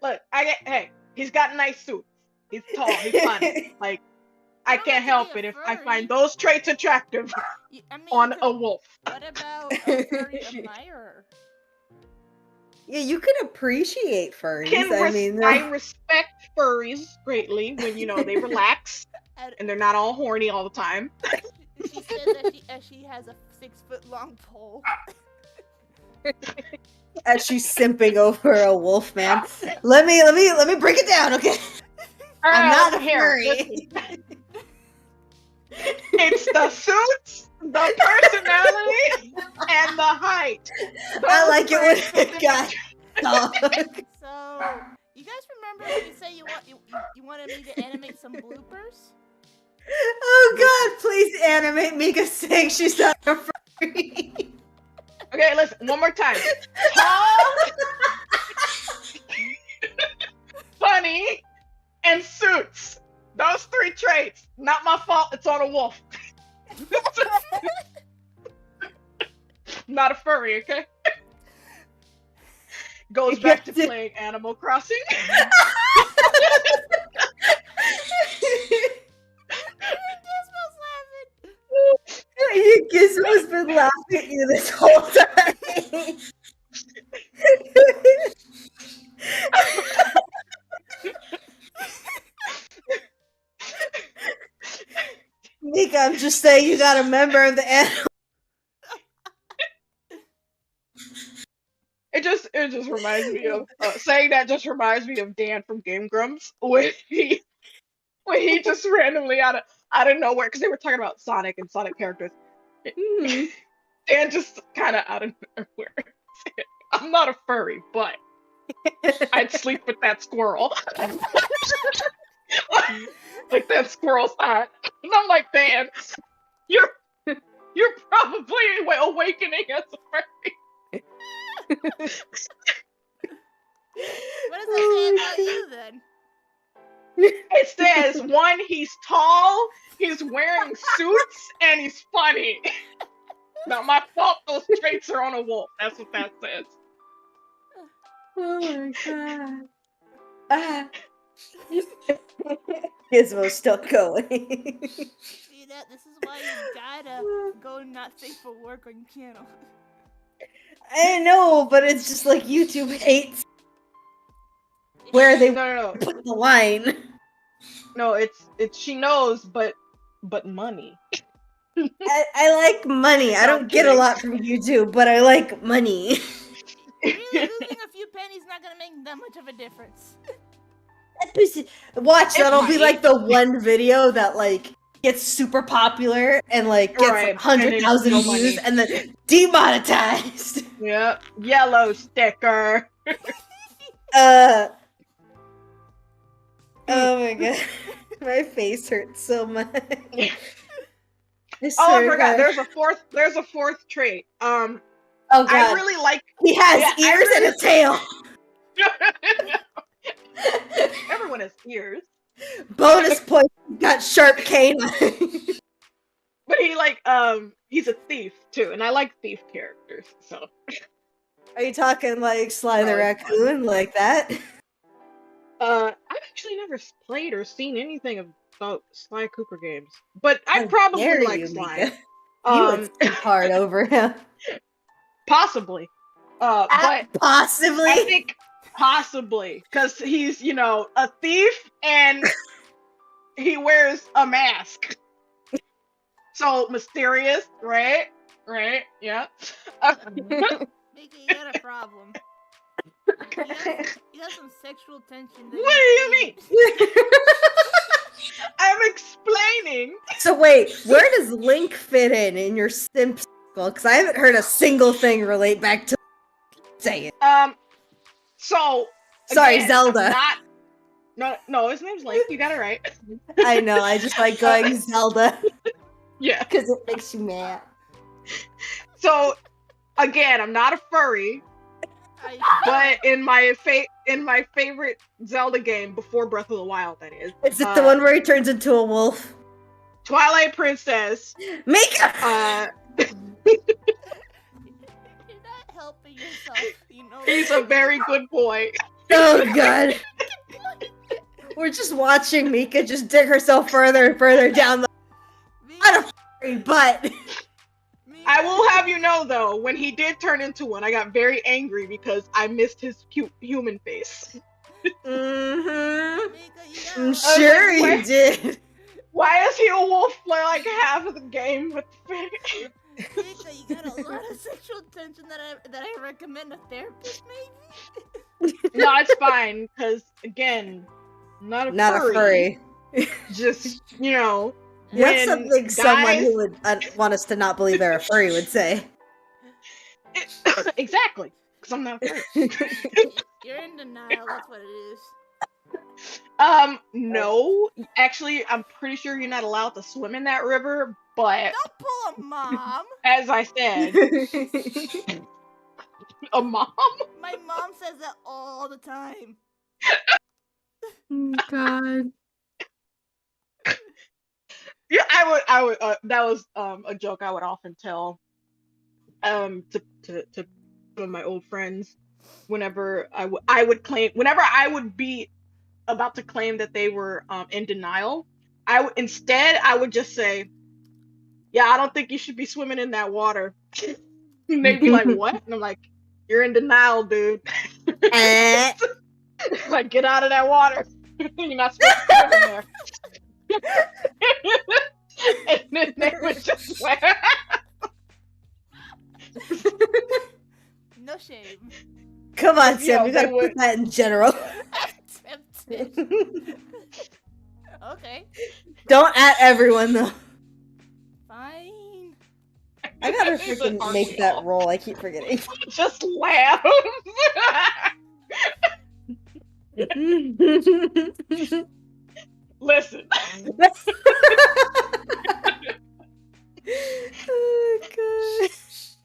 Look, hey, he's got nice suits. He's tall, he's funny. Like, I can't help it if I find those traits attractive on a wolf. What about a furry admirer? Yeah, you can appreciate furries. I respect furries greatly when, they relax and they're not all horny all the time. She says that she has a 6-foot-long pole. As she's simping over a wolf man. Let me break it down, okay? I'm not a furry. It's the suits, the personality, and the height. I like it when it got So, you guys remember when you say you wanted me to animate some bloopers? Oh god, please animate Mika saying she's not a furry. Okay, listen, one more time. Tall, funny, and suits. Those three traits. Not my fault, it's on a wolf. Not a furry, okay? Goes back to playing Animal Crossing. Gizmo's been laughing at you this whole time. Mika, I'm just saying you got a member of the animal. It just reminds me of saying that. Just reminds me of Dan from Game Grumps when he just randomly out of nowhere, because they were talking about Sonic and Sonic characters. Dan just kind of out of nowhere said, "I'm not a furry, but I'd sleep with that squirrel." like that squirrel's hat. And I'm like, Dan, you're you're probably awakening as a furry. What does that say about you then? It says, one, he's tall, he's wearing suits, and he's funny. Not my fault those traits are on a wolf. That's what that says. Oh my god. Ah. Gizmo's still going. See that? This is why you gotta go not safe for work on your channel. I know, but it's just like YouTube hates where they No. put the line. No, it's she knows, but money. I like money. I don't get a lot from YouTube, but I like money. Really, losing a few pennies not gonna make that much of a difference. Watch, that'll be like the one video that like gets super popular and like gets like 100,000 views and then demonetized. Yeah, yellow sticker. Oh my god, my face hurts so much. I forgot. There's a fourth trait. Oh god, I really like. He has ears and a tail. Everyone has ears. Bonus point. Got sharp canines. But he's a thief too, and I like thief characters. So. Are you talking like Sly the Raccoon, like that? I've actually never played or seen anything about Sly Cooper games, but I probably like Sly. You would speak hard over him. Possibly. But possibly. I think possibly because he's a thief and he wears a mask, so mysterious, right? Right? Yeah. Mika, you got a problem. You got some sexual tension. What do you mean? I'm explaining. So wait, where does Link fit in your simp circle? Because I haven't heard a single thing relate back to. Say it. So. Sorry, again, Zelda. No, his name's Link. You got it right. I know. I just like going Zelda. Yeah. Because it makes you mad. So, again, I'm not a furry. But in my favorite Zelda game before Breath of the Wild, that is. Is it the one where he turns into a wolf? Twilight Princess. Mika. You're not helping yourself, He's a very good boy. Oh god. We're just watching Mika just dig herself further and further down the not a furry butt. I will have you know, though, when he did turn into one, I got very angry because I missed his cute human face. Mm-hmm. I'm sure you did. Why is he a wolf for like half of the game with the face? Mika, you got a lot of sexual tension that I recommend a therapist, maybe? No, it's fine, because, again, not a furry. Just, That's something someone who would want us to not believe they're a furry would say. Exactly, because I'm not a furry. You're in denial, that's what it is. No. Actually, I'm pretty sure you're not allowed to swim in that river, but... Don't pull a mom! As I said... A mom? My mom says that all the time. Oh, God. Yeah, I would, that was, a joke I would often tell, to some of my old friends, whenever I would be about to claim that they were, in denial, instead, I would just say, yeah, I don't think you should be swimming in that water. And they'd be like, what? And I'm like, you're in denial, dude. Like, get out of that water. You're not supposed to swim in there. And then they would just laugh. No shame. Come on, Sam, we gotta put that in general. Okay. Don't at everyone, though. Fine. I gotta freaking make that roll. I keep forgetting. Just laugh. Listen.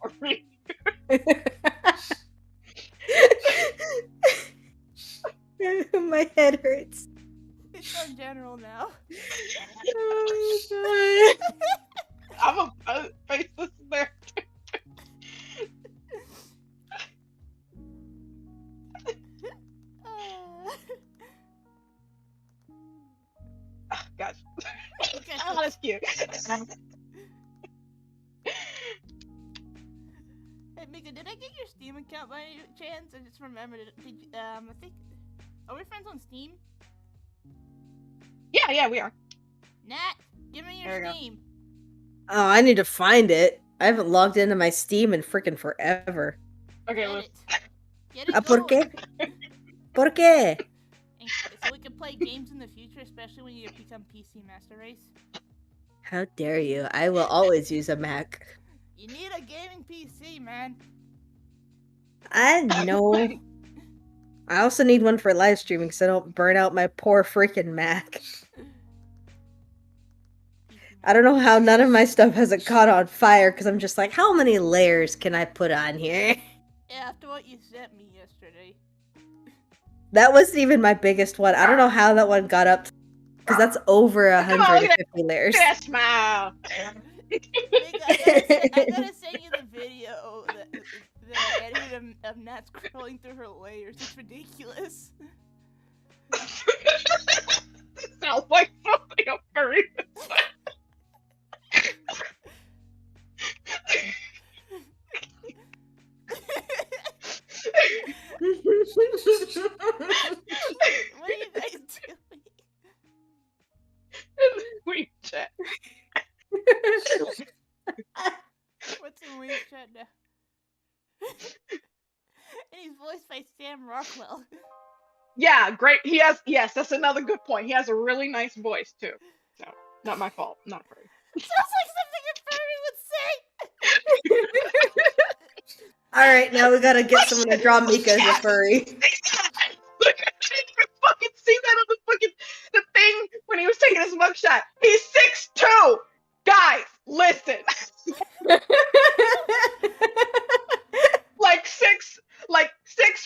Oh god. My head hurts. It's on general now. Oh god. I'm a faceless there. Gosh. Oh, that's cute. Hey Mika, did I get your Steam account by any chance? I just remembered it. I think. Are we friends on Steam? Yeah, we are. Nat, give me your Steam. Oh, I need to find it. I haven't logged into my Steam in freaking forever. Okay, Get it ¿Por qué? ¿Por qué? So we can play games in the future, especially when you become PC Master Race. How dare you? I will always use a Mac. You need a gaming PC, man. I know. I also need one for live streaming so I don't burn out my poor freaking Mac. I don't know how none of my stuff hasn't caught on fire because I'm just like, how many layers can I put on here? Yeah, after what you sent me yesterday. That wasn't even my biggest one. I don't know how that one got up because that's over 150 layers. Look at that smile. I gotta send you the video that I edited of Nat scrolling through her layers. It's ridiculous. Sounds like something a furry. What are you guys doing? We chat. What's in Wii chat now? And he's voiced by Sam Rockwell. Yeah, great. He has. Yes, that's another good point. He has a really nice voice too. So, not my fault. Not furry. Sounds like something a furry would say. Alright, now we gotta get someone to draw Mika as a furry. Look, I didn't even fucking see that on the thing when he was taking his mugshot. He's 6'2". Guys, listen. like 6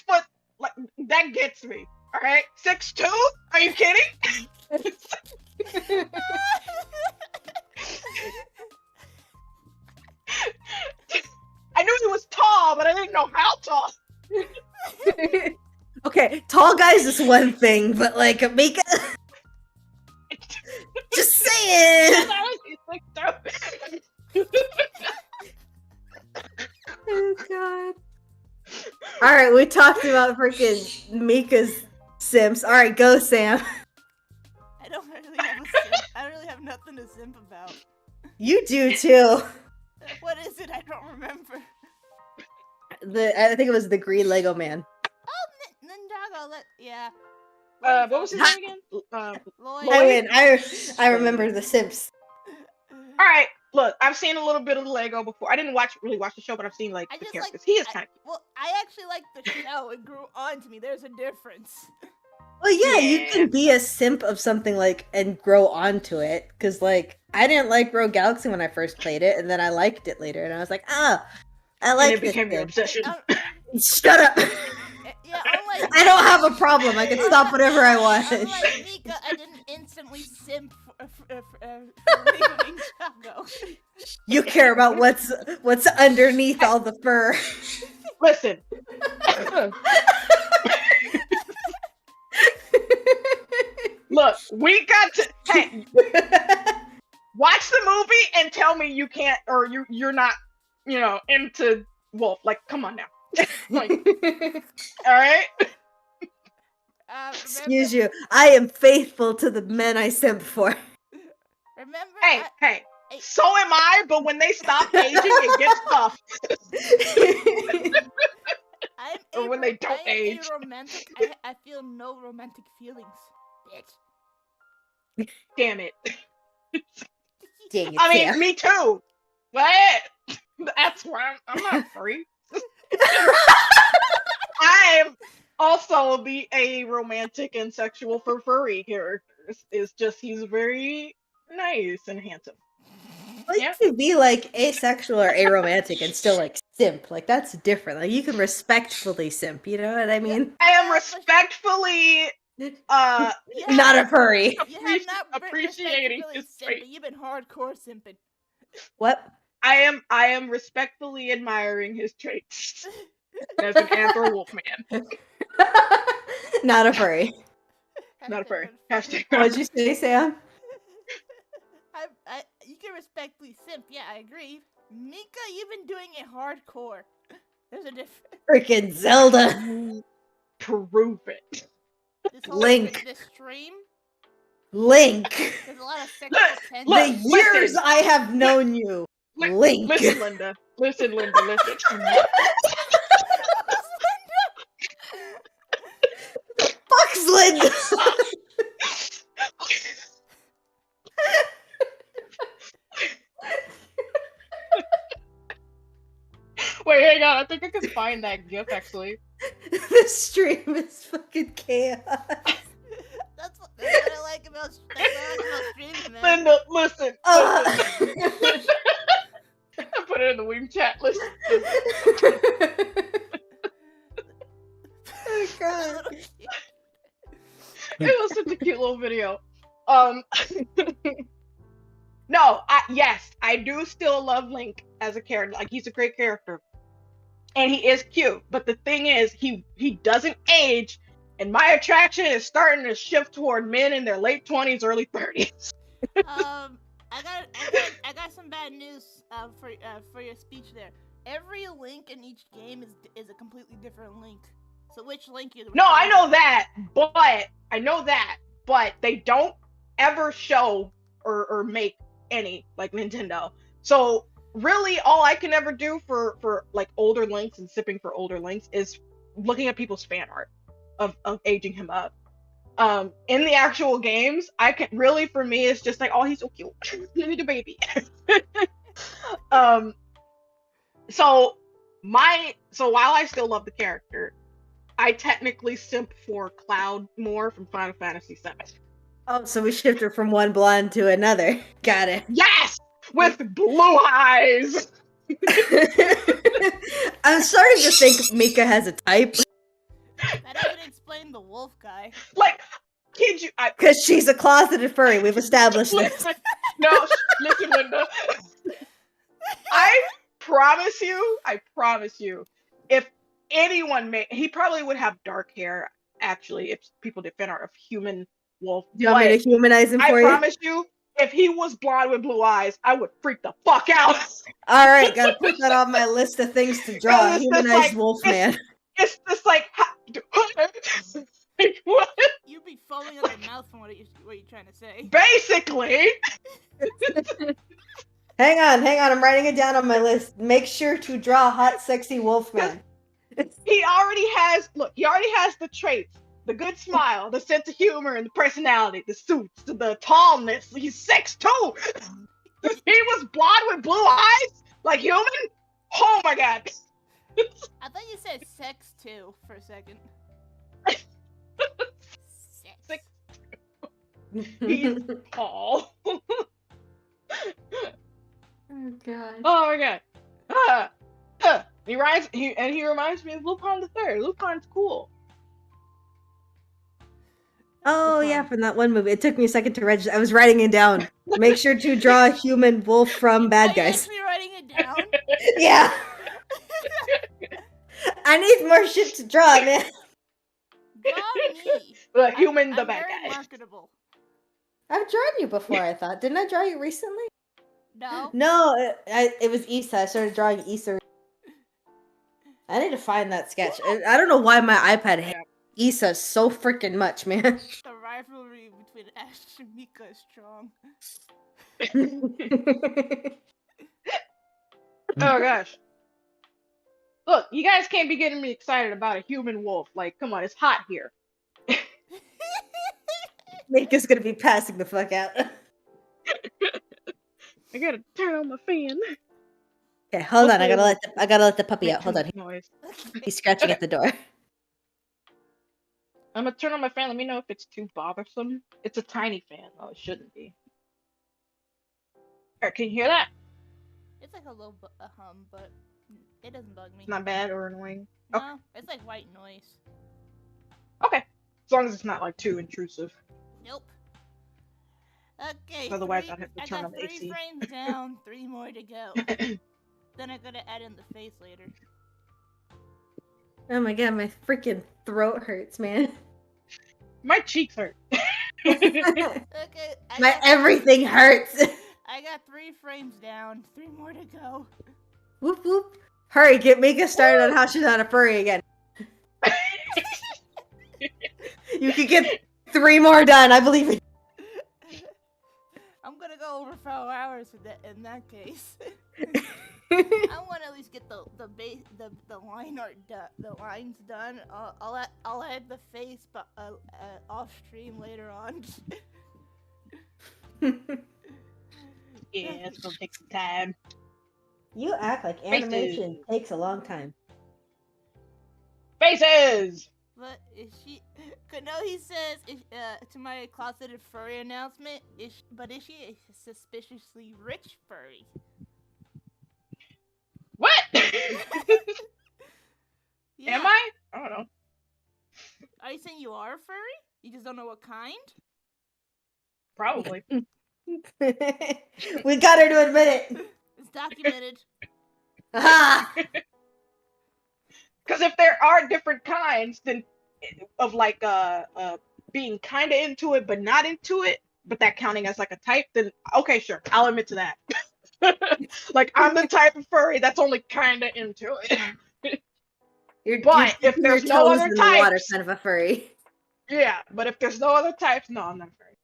foot. Like that gets me. All right, 6'2". Are you kidding? I knew he was tall, but I didn't know how tall. Okay, tall guys is one thing, but like Mika. Just saying. Oh god. Alright, we talked about freaking Mika's Sims. Alright, go Sam. I don't really have a simp. I really have nothing to simp about. You do too. What is it? I don't remember. I think it was the green Lego man. Oh, Ninjago. Yeah. What was his name again? Lloyd. I win. I remember the Sims. All right, look, I've seen a little bit of the Lego before. I didn't really watch the show, but I've seen like the characters. He is kind of cute. Well, I actually like the show. It grew on to me. There's a difference. Well, yeah, you can be a simp of something like and grow onto it. Cause like I didn't like Rogue Galaxy when I first played it, and then I liked it later, and I was like, I like it became your obsession. Shut up. Yeah, unlike I don't have a problem. I can stop whatever I want. Unlike Mika, I didn't instantly simp for Ninjago. You care about what's underneath all the fur. Listen. Look, we got to watch the movie and tell me you can't or you're not, into Wolf. Like, come on now. Like, all right. Excuse you. I am faithful to the men I simp for. Remember? Hey. So am I, but when they stop aging, it gets tough. Or when they don't age. Romantic. I feel no romantic feelings, bitch. Damn it. Dang it, I mean, Sam. me too. What? That's why I'm not free. I am also also the aromantic and sexual for furry characters. Is just he's very nice and handsome. Like Yeah. you can be like asexual or aromantic and still like simp. Like that's different. Like you can respectfully simp, you know what I mean? I am respectfully Not a furry. You have not been appreciating respectfully his simping. trait. You've been hardcore simping. What? I am respectfully admiring his traits as an anthro wolf man. Not a furry. Not a furry. Hashtag Hashtag What'd you say, Sam? you can respectfully simp. Yeah, I agree. Mika, you've been doing it hardcore. There's a difference. Freaking Zelda. Prove it. Link. This stream. Link. There's a lot of sexual tension. The years I have known you. Link. Listen, Linda. Listen, Linda. Listen. Fuck's Linda. Wait, hang on. I think I can find that gif actually. This stream is fucking chaos. That's what I like about streaming, man. Linda, listen. Oh I put it in the Weem chat. Listen. god. It was such a cute little video. No, yes, I do still love Link as a character. Like he's a great character, and he is cute. But the thing is, he doesn't age, and my attraction is starting to shift toward men in their late 20s, early 30s. I got some bad news for your speech there. Every Link in each game is a completely different Link. So which Link you? No, I know that, but they don't ever show or make any like Nintendo. So really, all I can ever do for like older Links and sipping for older Links is looking at people's fan art of aging him up. In the actual games, I can really, for me, it's just like, oh, he's so cute, he's a baby. So while I still love the character, I technically simp for Cloud more from Final Fantasy VII. Oh, so we shifted from one blonde to another. Got it. Yes, with blue eyes. I'm starting to think Mika has a type. That doesn't explain the wolf guy. Like, kid you? Because she's a closeted furry. We've established this. No, listen, Linda. I promise you, if anyone he probably would have dark hair, actually, if people did fan art of human wolf. Do you want me to humanize him for you? I promise you, if he was blonde with blue eyes, I would freak the fuck out. Alright, gotta put that on my list of things to draw. Humanized wolf man. It's just like, like what? You'd be foaming at the mouth from what you're trying to say. Basically. Hang on, I'm writing it down on my list. Make sure to draw hot, sexy wolf man. He already has the traits. The good smile, the sense of humor, and the personality, the suits, the tallness. He's 6'2". If he was blonde with blue eyes, like human, oh my god. I thought you said sex too for a second. Sex. He's tall. Oh god. Oh my god. He reminds me of Lupin the Third. Lupin's cool. Oh yeah, from that one movie. It took me a second to register. I was writing it down. Make sure to draw a human wolf from Bad Guys. Are you actually writing it down? Yeah. I need more shit to draw, man. Draw me. The human, the I'm bad very guy. marketable. I've drawn you before, I thought. Didn't I draw you recently? No. No, it was Issa. I started drawing Issa. I need to find that sketch. I don't know why my iPad hates Issa so freaking much, man. The rivalry between Ash and Mika is strong. Oh gosh. Look, you guys can't be getting me excited about a human wolf. Like, come on, it's hot here. Mika's gonna be passing the fuck out. I gotta turn on my fan. Okay, hold on. I gotta let the puppy out. Hold on. Noise. He's scratching at the door. I'm gonna turn on my fan. Let me know if it's too bothersome. It's a tiny fan, though. It shouldn't be. Alright, can you hear that? It's like a little hum, but it doesn't bug me. Not bad or annoying. Okay. No, it's like white noise. Okay. As long as it's not like too intrusive. Nope. Okay. Otherwise, I'd have to I turn got on the 3 AC. frames down, 3 more to go. Then I gotta add in the face later. Oh my god, my freaking throat hurts, man. My cheeks hurt. Okay. My everything hurts. I got 3 frames down, 3 more to go. Whoop whoop. Hurry, make us started on how she's not a furry again. You could get 3 more done, I believe it. I'm gonna go over 4 hours in that case. I want to at least get the line art done, the lines done. I'll add the face, but off stream later on. Yeah, it's gonna take some time. You act like animation takes a long time. Faces! But is she? Kanohi says to my closeted furry announcement. Is she a suspiciously rich furry? What? Yeah. Am I? I don't know. Are you saying you are a furry? You just don't know what kind? Probably. We got her to admit it. It's documented. Ah! Because if there are different kinds, then of like being kind of into it but not into it, but that counting as like a type, then okay, sure, I'll admit to that. Like I'm the type of furry that's only kind of into it. But if there's no other types, kind of a furry. Yeah, but if there's no other types, no, I'm not a furry.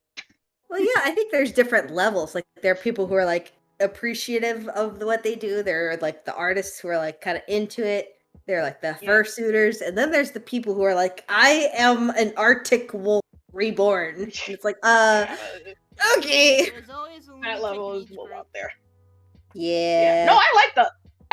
Well, yeah, I think there's different levels. Like there are people who are like appreciative of what they do. There are like the artists who are like kind of into it. They're like the fursuiters, and then there's the people who are like, I am an Arctic wolf reborn. And it's like, okay. There's always that level is a little out there. Yeah. No, I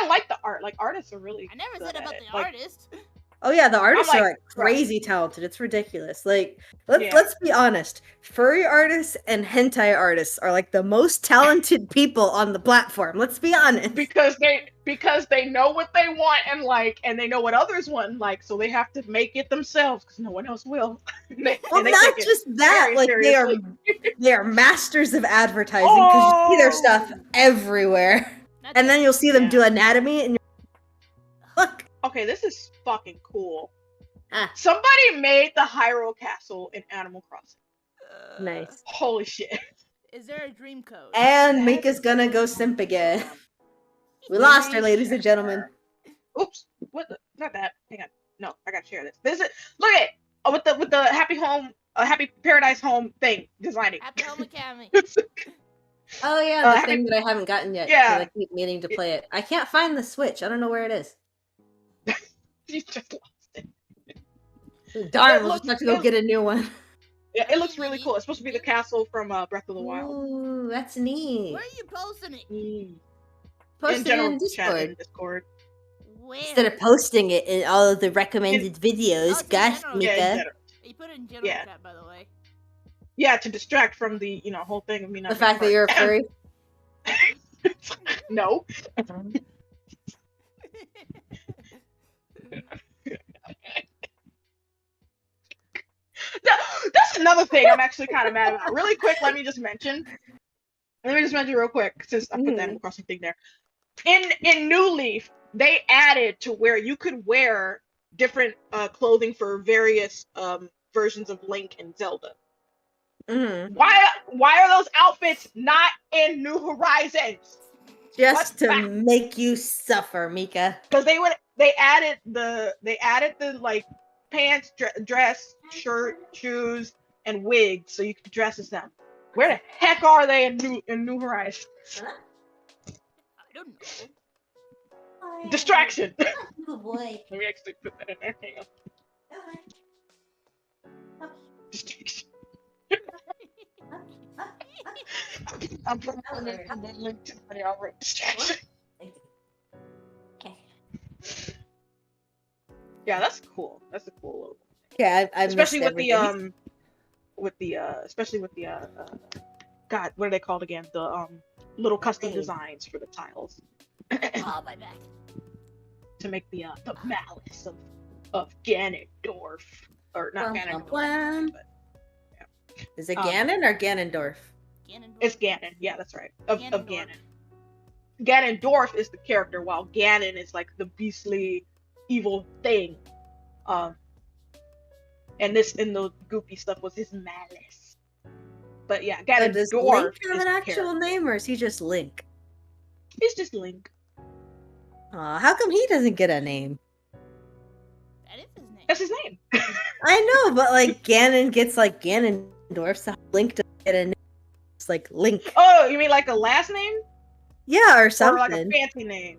like the art. Like artists are really. I never said about the like, artist. Oh yeah, the artists are like crazy talented. It's ridiculous. Like let's be honest. Furry artists and hentai artists are like the most talented people on the platform. Let's be honest. Because they know what they want and like, and they know what others want and like, so they have to make it themselves because no one else will. Well, not just that. Like they are masters of advertising because you see their stuff everywhere, and then you'll see them do anatomy and you're look. Okay, this is fucking cool. Somebody made the Hyrule Castle in Animal Crossing. Nice. Holy shit. Is there a dream code? And Mika's gonna go simp again. We lost her, ladies and gentlemen. Oops. What the? Not that. Hang on. No, I gotta share this. This is look at it with the Happy Home, Happy Paradise Home thing designing. Happy Home Academy. Oh yeah, the thing that I haven't gotten yet. Yeah. I keep meaning to play it. I can't find the Switch. I don't know where it is. You just lost it. Darn, we'll just have to go get a new one. Yeah, it looks really cool. It's supposed to be the castle from Breath of the Wild. Ooh, that's neat. Where are you posting it? Post it in Discord. Where? Instead of posting it in all of the recommended videos, gosh, Mika. Yeah, you put it in general chat, by the way. Yeah, to distract from the whole thing of me not. The fact that you're a furry. No. That's another thing I'm actually kind of mad about. Really quick, let me just mention real quick since I put the Animal Crossing thing there. In New Leaf, they added to where you could wear different clothing for various versions of Link and Zelda. Mm-hmm. Why are those outfits not in New Horizons? Just to make you suffer, Mika. Because they added the like pants, dress, shirt, shoes, and wigs, so you can dress as them. Where the heck are they in New Horizons? I don't know. Distraction. Good boy. Let me actually put that in there. Hang on. Distraction. I'm putting the link to the video. Distraction. Yeah, that's cool. That's a cool little Yeah, I especially missed everything. Especially with the God, what are they called again? The little custom Name. designs for the tiles Oh, my back. to make the malice of Ganondorf, or not Wham, wham, Ganondorf, wham. but Is it yeah. Ganon or Ganondorf? Ganondorf. It's Ganon. Yeah, that's right. Of Ganondorf. Ganon. Ganondorf is the character, while Ganon is like the beastly, evil thing. Um, and the goopy stuff was his malice. But yeah, So does Link Ganondorf have is an the actual character. name, or is he just Link? He's just Link. How come he doesn't get a name? That is his name. That's his name. I know, but like Ganon gets like Ganondorf, so Link doesn't get a name. It's like Link. Oh, you mean like a last name Yeah, or or like a something. fancy name?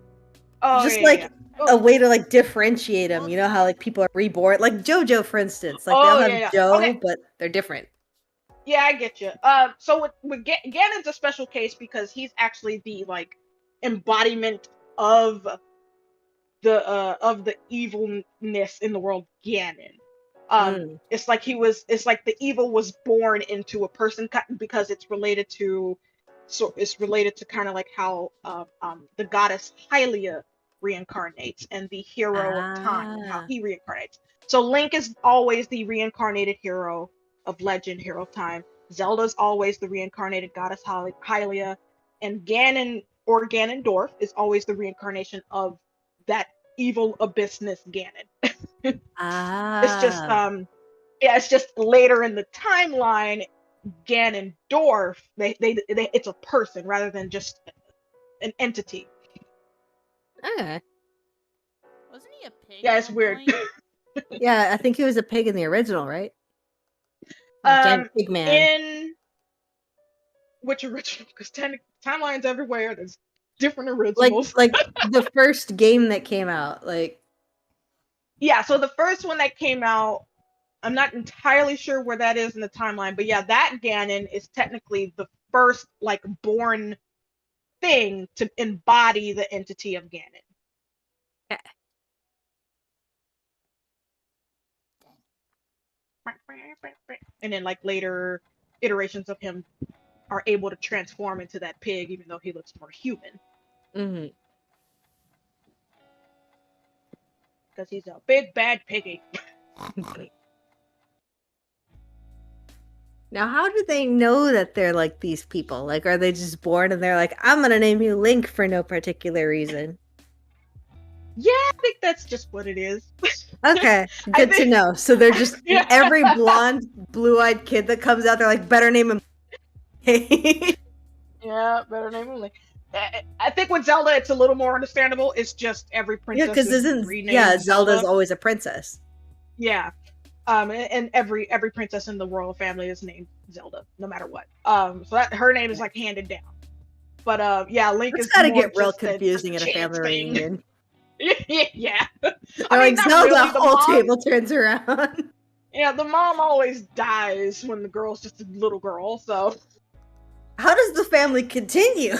Oh Just yeah, yeah, yeah. like Oh, a way to like differentiate them. You know how like people are reborn, like JoJo, for instance. Like they all oh have yeah, yeah. Okay, Joe, but they're different. yeah, I get you. So with Ganon's a special case because he's actually the like embodiment of the evilness in the world, Ganon. Mm. It's like it's like the evil was born into a person because it's related to kind of like how the goddess Hylia reincarnates, and the hero of time and how Ah. he reincarnates. So Link is always the reincarnated hero of legend, hero of time. Zelda's always the reincarnated goddess Hylia, and Ganon or Ganondorf is always the reincarnation of that evil abyssness Ganon. It's just Ah. yeah, it's just later in the timeline, Ganondorf, they it's a person rather than just an entity. Okay. Wasn't he a pig Yeah, at it's one weird. point? Yeah, I think he was a pig in the original, right? Like giant pig man. In which original? Because timelines everywhere. There's different originals. Like the first game that came out. Like Yeah, so the first one that came out, I'm not entirely sure where that is in the timeline, but yeah, that Ganon is technically the first like born thing to embody the entity of Ganon. And then like later iterations of him are able to transform into that pig, even though he looks more human. mm-hmm. Because he's a big bad piggy. Now, how do they know that they're like these people? Like, are they just born and they're like, I'm gonna name you Link for no particular reason? Yeah, I think that's just what it is. Okay, I good to think, know. So they're just yeah. every blonde, blue-eyed kid that comes out, they're like, better name him. Yeah, better name him Link. I think with Zelda, it's a little more understandable. It's just every Yeah, princess because is renamed Zelda's Zelda. always a princess. Yeah. And every princess in the royal family is named Zelda, no matter what. So that her name is like handed down. But yeah, Link It's is gotta more get real just confusing a at a chance family thing. reunion. Yeah. They're I mean, like, not Zelda, really. The whole mom, table turns around. yeah, the mom always dies when the girl's just a little girl. So How does the family continue?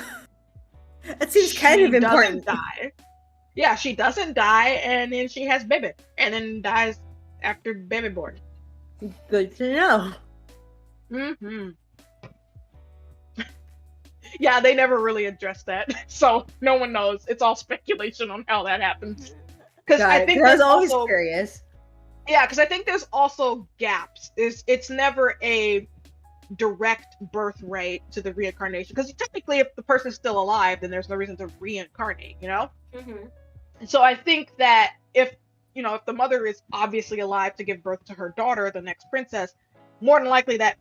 That seems kind of she important. doesn't die. Yeah, she doesn't die, and then she has baby, and then dies after baby born. Good to know. Mm-hmm. Yeah, they never really addressed that, so no one knows. It's all speculation on how that happens. Because I think I was there's always also curious. yeah, because I think there's also gaps. It's never a direct birth rate to the reincarnation. Because technically, if the person's still alive, then there's no reason to reincarnate. You know. Mm-hmm. And so I think that if if the mother is obviously alive to give birth to her daughter, the next princess, more than likely that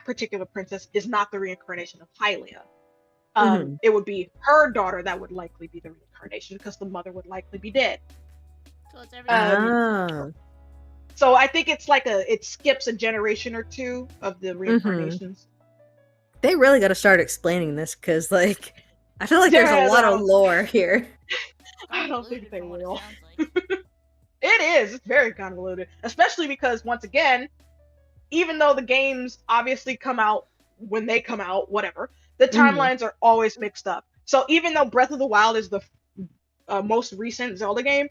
particular princess is not the reincarnation of Hylia. Mm-hmm. It would be her daughter that would likely be the reincarnation because the mother would likely be dead. So it's every So I think it's like it skips a generation or two of the reincarnations. They really got to start explaining this because, like, I feel like there's a lot of lore here. I don't think they will. Like. It is. It's very convoluted, especially because once again, even though the games obviously come out when they come out, whatever, the timelines are always mixed up. So even though Breath of the Wild is the most recent Zelda game,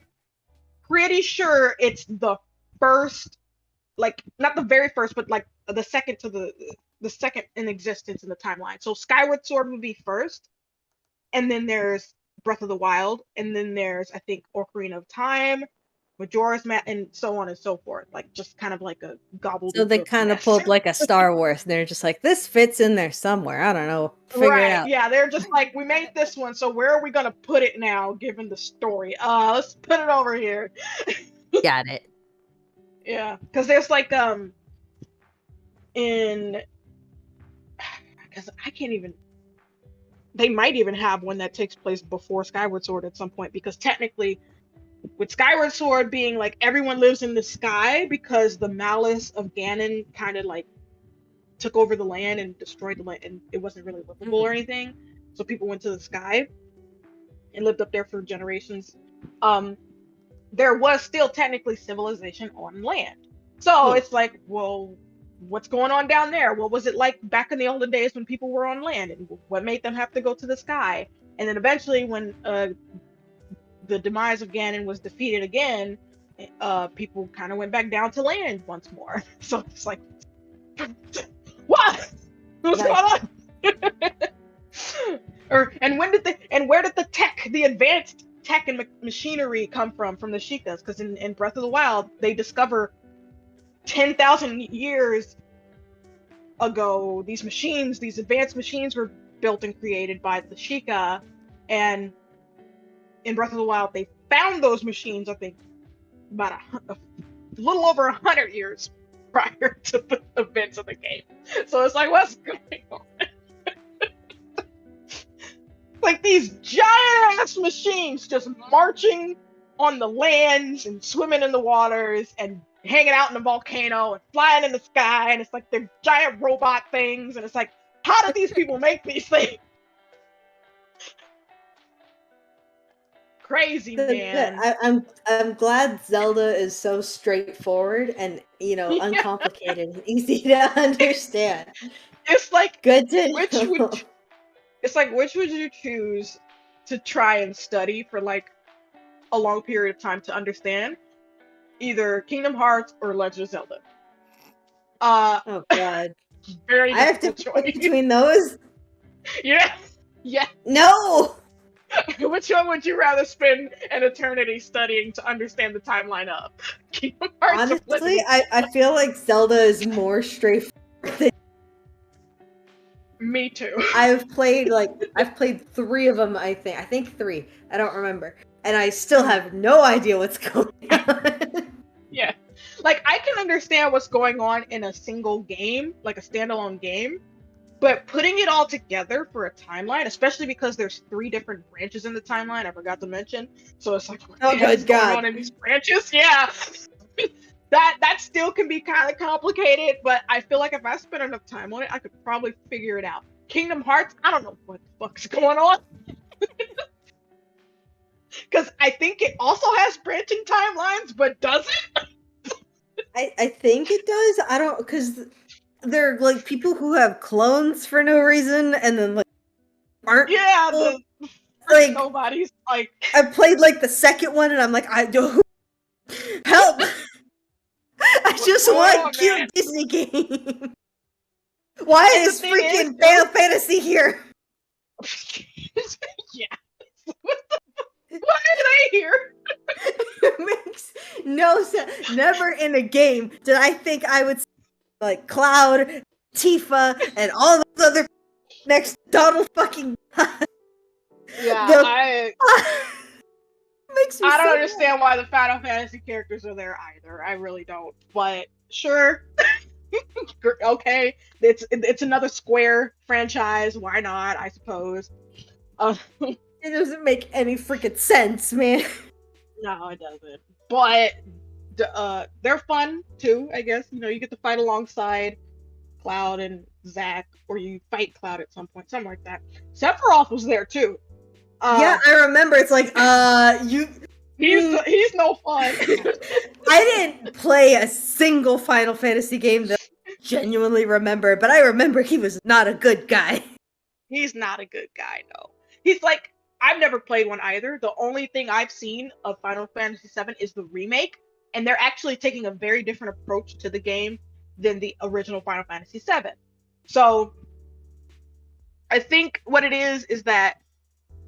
pretty sure it's the first like not the very first, but like the second to the second in existence in the timeline. So Skyward Sword would be first, and then there's Breath of the Wild, and then there's I think Ocarina of Time, Majora's Mask, and so on and so forth. Like just kind of like a So they gobbledygook kind of mess. pulled like a Star Wars, and they're just like, this fits in there somewhere. I don't know. Figure it Right, out. yeah, they're just like, we made this one, so where are we gonna put it now, given the story? Let's put it over here. Got it. Yeah, because there's like in, because I can't even. They might even have one that takes place before Skyward Sword at some point, because technically, with Skyward Sword being like everyone lives in the sky because the malice of Ganon kind of like took over the land and destroyed the land, and it wasn't really livable or anything, so people went to the sky and lived up there for generations. There was still technically civilization on land. So it's like, well, what's going on down there? What was it like back in the olden days when people were on land, and what made them have to go to the sky? And then eventually, when the demise of Ganon was defeated again, people kind of went back down to land once more. So it's like, what? What's going on? Where did the tech, the advanced tech and machinery come from the Sheikahs? Because in Breath of the Wild, they discover 10,000 years ago these machines, these advanced machines were built and created by the Sheikah, and in Breath of the Wild, they found those machines, I think, about a little over 100 years prior to the events of the game. So it's like, what's going on? Like these giant ass machines just marching on the lands and swimming in the waters and hanging out in the volcano and flying in the sky, and it's like they're giant robot things, and it's like, how did these people make these things? Crazy, man. I'm glad Zelda is so straightforward and uncomplicated and easy to understand. It's like, good to know. which would you choose to try and study for like a long period of time to understand? Either Kingdom Hearts or Legend of Zelda. Oh god. Very I have to choice. pick between those? Yeah. Yeah. No! Which one would you rather spend an eternity studying to understand the timeline of? Kingdom Hearts. Honestly, I feel like Zelda is more straightforward than... Me too. I've played 3 of them, I think 3. I don't remember. And I still have no idea what's going on. Yeah. Like, I can understand what's going on in a single game, like a standalone game, but putting it all together for a timeline, especially because there's 3 different branches in the timeline, I forgot to mention. So it's like, what is going on in these branches? Yeah. that still can be kind of complicated, but I feel like if I spent enough time on it, I could probably figure it out. Kingdom Hearts, I don't know what the fuck's going on. Because I think it also has branching timelines, but does it? I think it does. I don't, because there are like people who have clones for no reason, and then like aren't. Yeah, like nobody's like. I played like the second one, and I'm like, I do help. I just want cute Disney game. Why is freaking Final Fantasy here? Yeah. Why are they here? It makes no sense. Never in a game did I think I would see like Cloud, Tifa, and all those other next Donald fucking. Yeah, makes me I don't understand why the Final Fantasy characters are there either. I really don't. But sure. Okay, it's another Square franchise. Why not? I suppose. It doesn't make any freaking sense, man. No, it doesn't. But they're fun too, I guess. You get to fight alongside Cloud and Zack, or you fight Cloud at some point, something like that. Sephiroth was there too. Yeah, I remember. It's like, he's no fun. I didn't play a single Final Fantasy game that I genuinely remember, but I remember he was not a good guy. He's not a good guy, no. He's like, I've never played one either. The only thing I've seen of Final Fantasy VII is the remake, and they're actually taking a very different approach to the game than the original Final Fantasy VII. So I think what it is that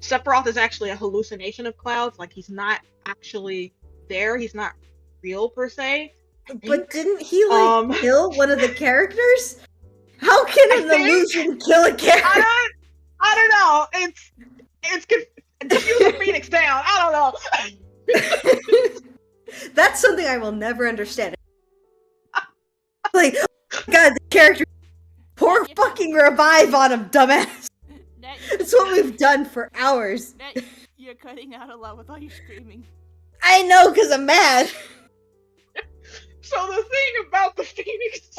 Sephiroth is actually a hallucination of Cloud's. Like he's not actually there. He's not real per se. But didn't he Um, kill one of the characters? How can an illusion kill a character? I don't know. It's confusing Phoenix down. I don't know. That's something I will never understand. Like, oh my God, the character, pour fucking revive on him, dumbass. It's what we've done for hours. You're cutting out a lot with all your screaming. I know, because I'm mad. So the thing about the Phoenix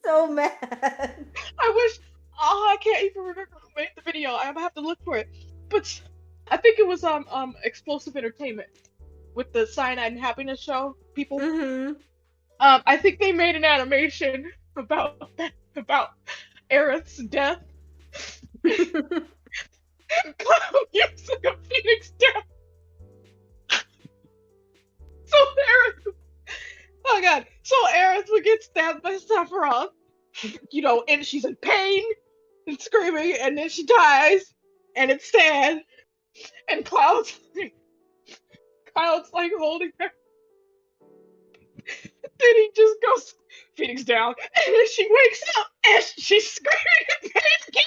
so mad. I wish. Oh, I can't even remember who made the video. I'm gonna have to look for it. But I think it was Explosive Entertainment with the Cyanide and Happiness show people. Mm-hmm. I think they made an animation about Aerith's death. Cloud using a Phoenix death. So Aerith. Oh god. So Aerith would get stabbed by Sephiroth. You know, and she's in pain and screaming, and then she dies, and it's sad. And Cloud's like holding her. Then he just goes Phoenix down, and then she wakes up and she's screaming in pain again.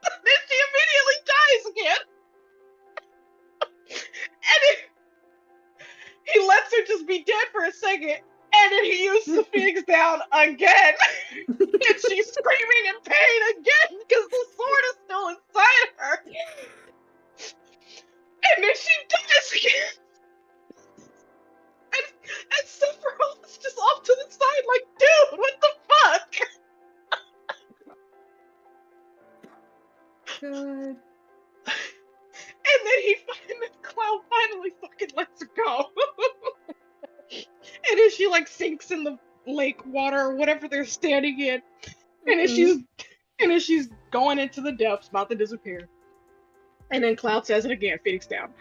Then she immediately dies again. And he lets her just be dead for a second, and then he uses the Phoenix down again. And she's screaming in pain again because the sword is still inside her. And then she dies again. And Sephiroth is just off to the side like, dude, what the fuck? God. And then Cloud finally fucking lets her go. And then she like sinks in the lake water or whatever they're standing in. And then she's going into the depths, about to disappear. And then Cloud says it again, Phoenix down.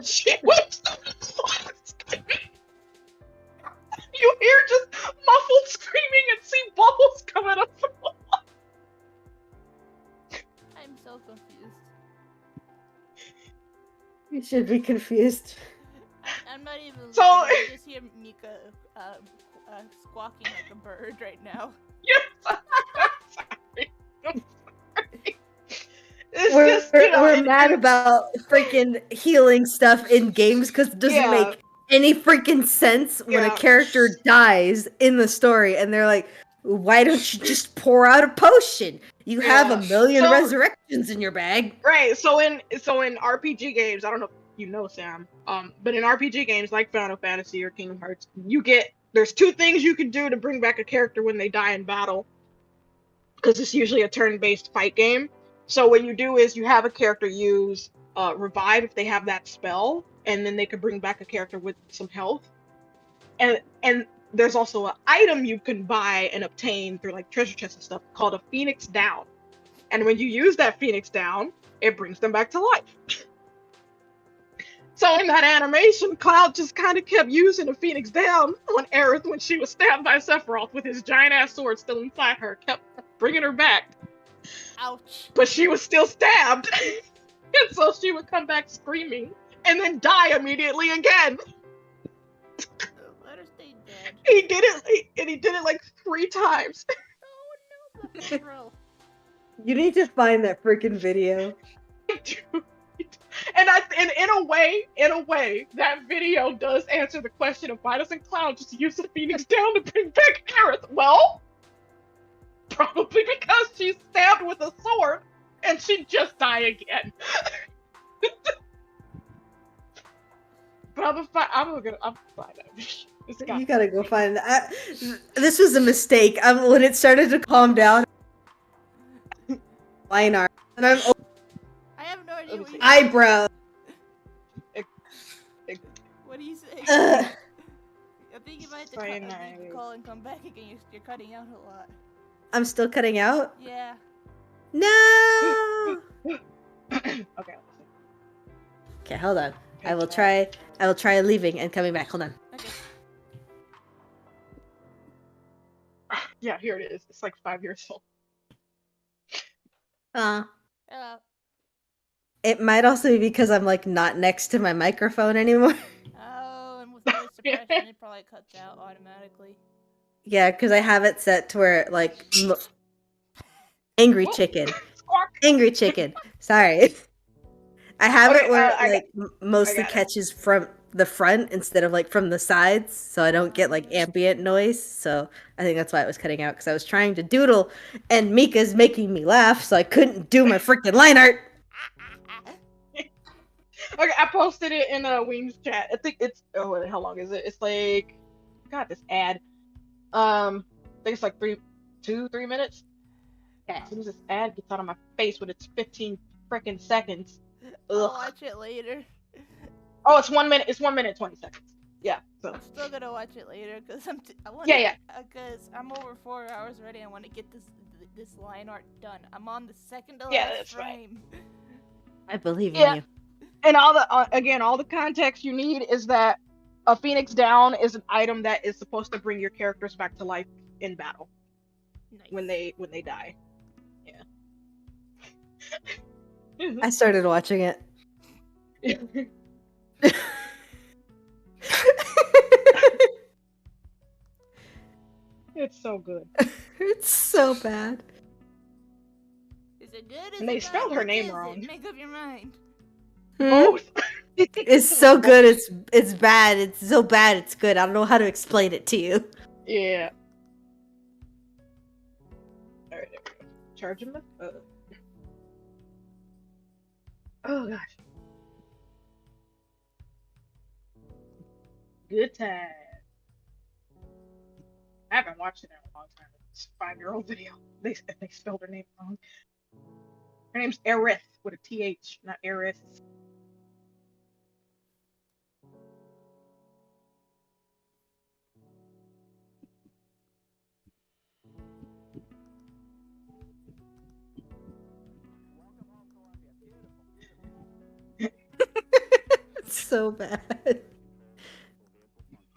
She wakes up screaming. You hear just muffled screaming and see bubbles coming up from the wall. I'm so confused. You should be confused. I'm not even. So I just hear Mika squawking like a bird right now. Yes, I'm sorry. We're mad about freaking healing stuff in games because it doesn't make any freaking sense when a character dies in the story, and they're like, "Why don't you just pour out a potion? You have a million resurrections in your bag." Right. So in RPG games, I don't know if you know, Sam, but in RPG games like Final Fantasy or Kingdom Hearts, there's two things you can do to bring back a character when they die in battle, because it's usually a turn-based fight game. So what you do is you have a character use revive if they have that spell, and then they can bring back a character with some health. And there's also an item you can buy and obtain through like treasure chests and stuff called a Phoenix Down. And when you use that Phoenix Down, it brings them back to life. So in that animation, Cloud just kind of kept using a Phoenix Down on Aerith when she was stabbed by Sephiroth with his giant-ass sword still inside her, kept bringing her back. Ouch. But she was still stabbed. And so she would come back screaming and then die immediately again. Let her stay dead. He did it like 3 times. Oh no, bro. You need to find that freaking video. And in a way, that video does answer the question of why doesn't Cloud just use the Phoenix Down to bring back Aerith? Well, probably because she's stabbed with a sword and she'd just die again. But I'm gonna find it. You gotta go find that. This was a mistake. When it started to calm down, line art, and I'm I have no idea what you eyebrow. What do you say? Ugh. I think you might have to call and come back again. You're cutting out a lot. I'm still cutting out? Yeah. No! Okay. Okay, hold on. Good I will job. try leaving and coming back. Hold on. Okay. Yeah, here it is. It's like 5 years old. Hello. It might also be because I'm like not next to my microphone anymore. Oh, and with voice suppression, it probably cuts out automatically. Yeah, because I have it set to where like angry Whoop. chicken, Squawk. angry chicken. Sorry, I have Okay, it where it I like mostly got it. catches from the front instead of like from the sides, so I don't get like ambient noise. So I think that's why it was cutting out because I was trying to doodle, and Mika's making me laugh, so I couldn't do my freaking line art. Okay, I posted it in Weem's chat. I think it's how long is it? It's like God, this ad. I think it's like 3 minutes. Yeah, as soon as this ad gets out of my face with its 15 freaking seconds. I'll Ugh. watch it later. Oh, it's 1 minute. It's 1 minute 20 seconds. Yeah. So. I'm still gonna watch it later because I want Yeah, yeah. because I'm over 4 hours already. I want to get this line art done. I'm on the second to Yeah, last that's fine. frame. I believe in Yeah. you. And all the context you need is that a Phoenix Down is an item that is supposed to bring your characters back to life in battle. Nice. When they die. Yeah. I started watching it. It's so good. It's so bad. Is it good? Is And they it spelled bad? her Which name is wrong. It? Make up your mind. Both. It's so good. It's bad. It's so bad. It's good. I don't know how to explain it to you. Yeah. All right, there we go. Charge him up. Oh gosh. Good time. I haven't watched it in a long time. It's a 5-year-old video. They spelled her name wrong. Her name's Aerith with a TH, not Aerith. It's so bad.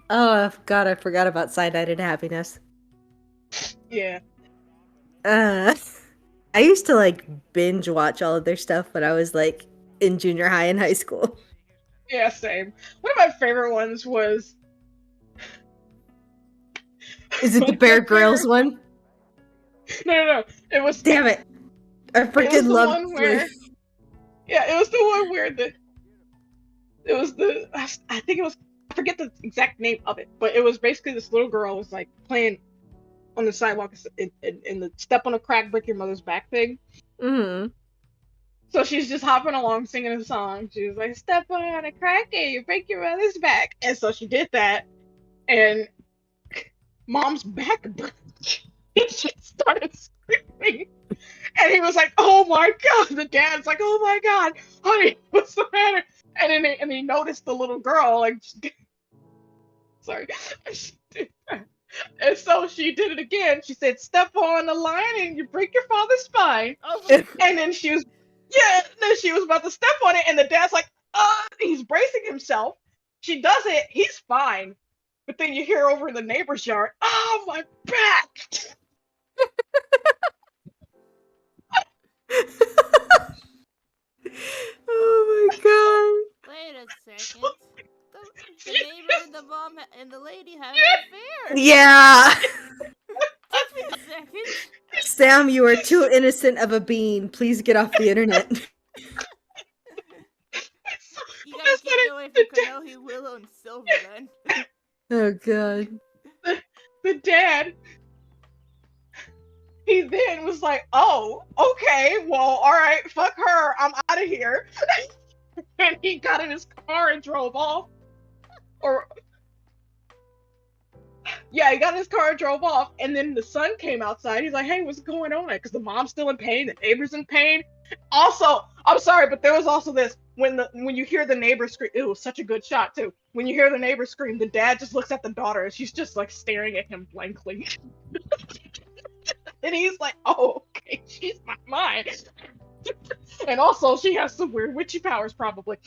Oh God, I forgot about Side-Eyed Happiness. Yeah. I used to like binge watch all of their stuff when I was like in junior high and high school. Yeah, same. One of my favorite ones was. Is it the Bear Grylls one? No. It was. Damn it! I It was freaking the love one where. Yeah, it was the one where It was the. I think it was. I forget the exact name of it, but it was basically this little girl was like playing on the sidewalk in the step on a crack, break your mother's back thing. Mm-hmm. So she's just hopping along singing a song. She was like, "Step on a crack and you break your mother's back," and so she did that, and mom's back broke. She started screaming. And he was like, "Oh my god!" The dad's like, "Oh my god, honey, what's the matter?" And then he noticed the little girl, like, sorry, and so she did it again. She said, "Step on the line and you break your father's spine." Oh, And then she was, yeah, then she was about to step on it, and the dad's like, he's bracing himself. She does it, he's fine. But then you hear over in the neighbor's yard, "Oh, my back!" Oh my wait a second. The neighbor and the mom and the lady had an affair. god! Yeah! Give me a second. Sam, you are too innocent of a bean. Please get off the internet. You gotta keep me away from Kanohi, Willow, and Silver then. Oh god. The dad, he then was like, "Oh, okay, well, all right, fuck her, I'm out of here." And he got in his car and drove off. Or, yeah, he got in his car and drove off. And then the son came outside. He's like, "Hey, what's going on?" Because the mom's still in pain, the neighbor's in pain. Also, I'm sorry, but there was also this when you hear the neighbor scream. It was such a good shot too. When you hear the neighbor scream, the dad just looks at the daughter and she's just like staring at him blankly. And he's like, "Oh, okay, she's not mine." And also she has some weird witchy powers probably.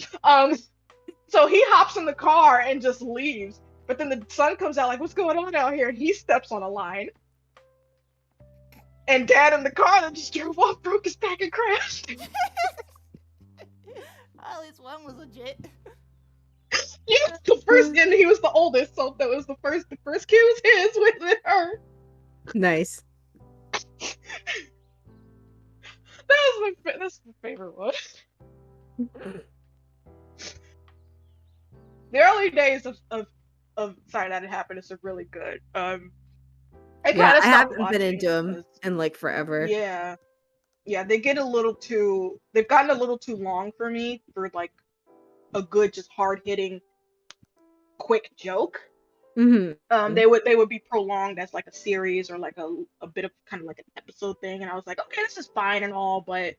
So he hops in the car and just leaves. But then the sun comes out like, what's going on out here? And he steps on a line. And dad in the car that just drove off broke his back and crashed. At least one was legit. Yeah, the first, and he was the oldest, so that was the first kid was his with her. Nice. That's my favorite one. The early days of Sorry That It Happened is really good. I I haven't been into them in like forever. Yeah, they've gotten a little too long for me for like a good, just hard hitting, quick joke. Mm-hmm. They would be prolonged as like a series or like a bit of kind of like an episode thing, and I was like, okay, this is fine and all, but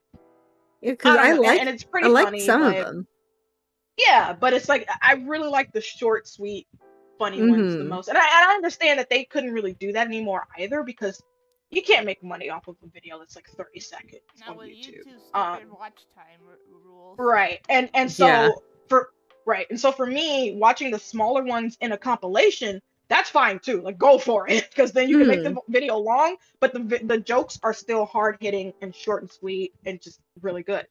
yeah, because I like and it's pretty funny, some but of them. Yeah, but it's like I really like the short, sweet, funny ones the most, and I understand that they couldn't really do that anymore either because you can't make money off of a video that's like 30 seconds on YouTube. Watch time rules. Right, and so for me, watching the smaller ones in a compilation, that's fine too. Like, go for it, because then you can make the video long, but the jokes are still hard hitting and short and sweet and just really good.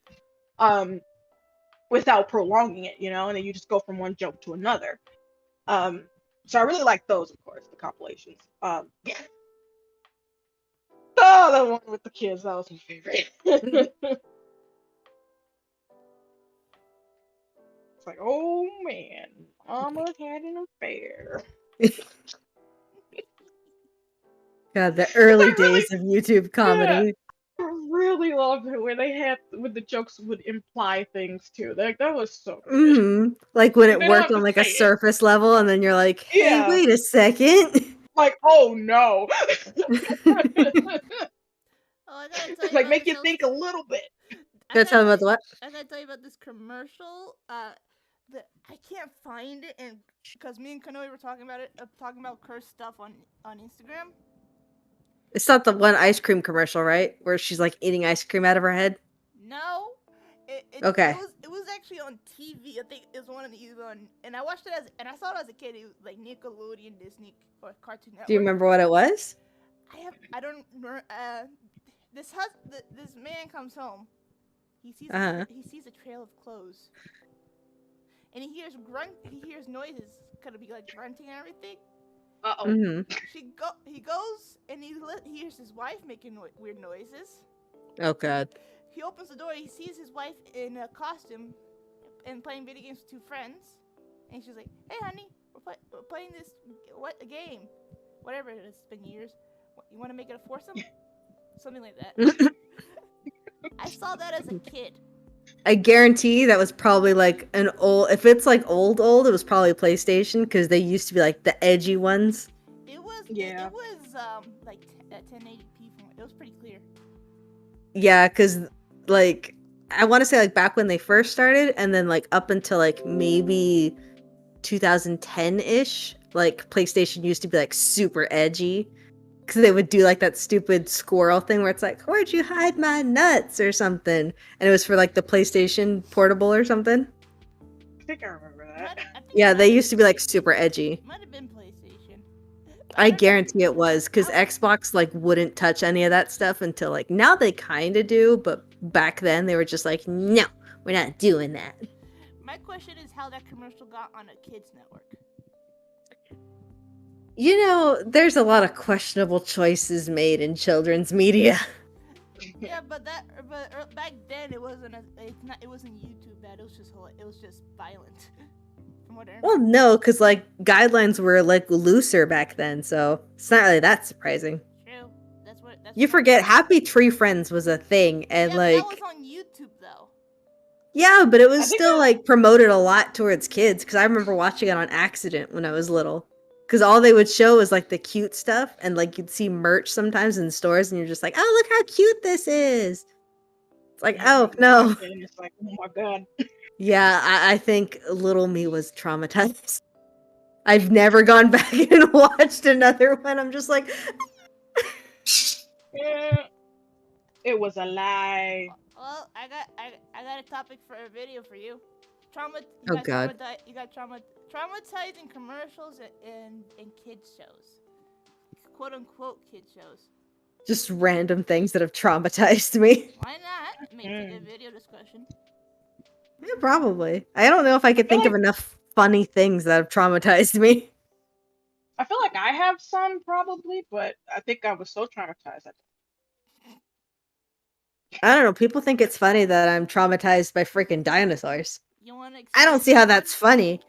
Without prolonging it, and then you just go from one joke to another. So I really like those, of course, the compilations. Oh, the one with the kids, that was my favorite. It's like, oh man, Mama had an affair. God, the early days of YouTube comedy. Yeah, I really loved it when the jokes would imply things too. That was so good. Like when it worked on like a surface level, and then you're like, hey, wait a second. Like, oh no. I gotta tell you like, make you think a little bit. Gotta tell me about the what? I gotta tell you about this commercial. I can't find it, and because me and Kanoe were talking about it, talking about cursed stuff on Instagram. It's not the one ice cream commercial, right? Where she's like eating ice cream out of her head? No. Okay. It was actually on TV. I think it was one of these on, and I watched it and I saw it as a kid. It was like Nickelodeon, Disney, or Cartoon Network. Do you remember what it was? I don't remember. This man comes home. He sees a trail of clothes, and he hears noises, kind of be like grunting and everything. He goes and he hears his wife making weird noises. Oh god. He opens the door. He sees his wife in a costume and playing video games with two friends, and she's like, "Hey, honey, we're playing this a game, whatever it is. It's been years. You want to make it a foursome?" Something like that. I saw that as a kid. I guarantee that was probably like an old. If it's like old, it was probably PlayStation because they used to be like the edgy ones. It was. Yeah. It was like 1080p. It was pretty clear. Yeah, because like I want to say like back when they first started, and then like up until like maybe 2010-ish, like PlayStation used to be like super edgy. Because they would do like that stupid squirrel thing where it's like, where'd you hide my nuts or something? And it was for like the PlayStation Portable or something. I think I remember that. Yeah, they used to be like super edgy. Might have been PlayStation. I guarantee it was, because Xbox like wouldn't touch any of that stuff until like now they kind of do, but back then they were just like, no, we're not doing that. My question is how that commercial got on a kids network. You know, there's a lot of questionable choices made in children's media. Yeah, but back then it wasn't YouTube that. It was just violent. From what I remember. Well, no, because like guidelines were like looser back then, so it's not really that surprising. True. That's you forget Happy Tree Friends was a thing, and like that was on YouTube though. Yeah, but it was still like promoted a lot towards kids because I remember watching it on accident when I was little. Because all they would show was like the cute stuff, and like you'd see merch sometimes in stores, and you're just like, "Oh, look how cute this is!" It's like, "Oh no!" And it's like, "Oh my god!" Yeah, I think little me was traumatized. I've never gone back and watched another one. I'm just like, yeah, it was a lie. Well, I got a topic for a video for you. Oh God. Traumatizing commercials and kids shows, quote unquote kid shows. Just random things that have traumatized me. Why not? It makes a good video discussion. Yeah, probably. I don't know if I could think of enough funny things that have traumatized me. I feel like I have some probably, but I think I was so traumatized. I don't know. People think it's funny that I'm traumatized by freaking dinosaurs. You want to? I don't see how that's funny.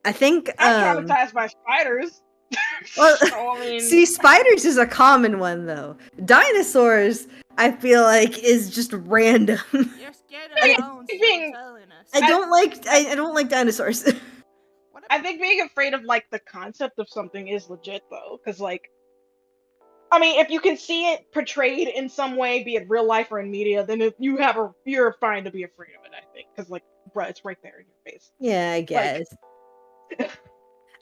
I think I'm traumatized by spiders. well, So, I mean, see, spiders is a common one though. Dinosaurs, I feel like, is just random. You're scared of bones. You're telling us. I don't like dinosaurs. I think being afraid of like the concept of something is legit though, because like, I mean, if you can see it portrayed in some way, be it real life or in media, then if you're fine to be afraid of it. I think, because like, bruh, it's right there in your face. Yeah, I guess.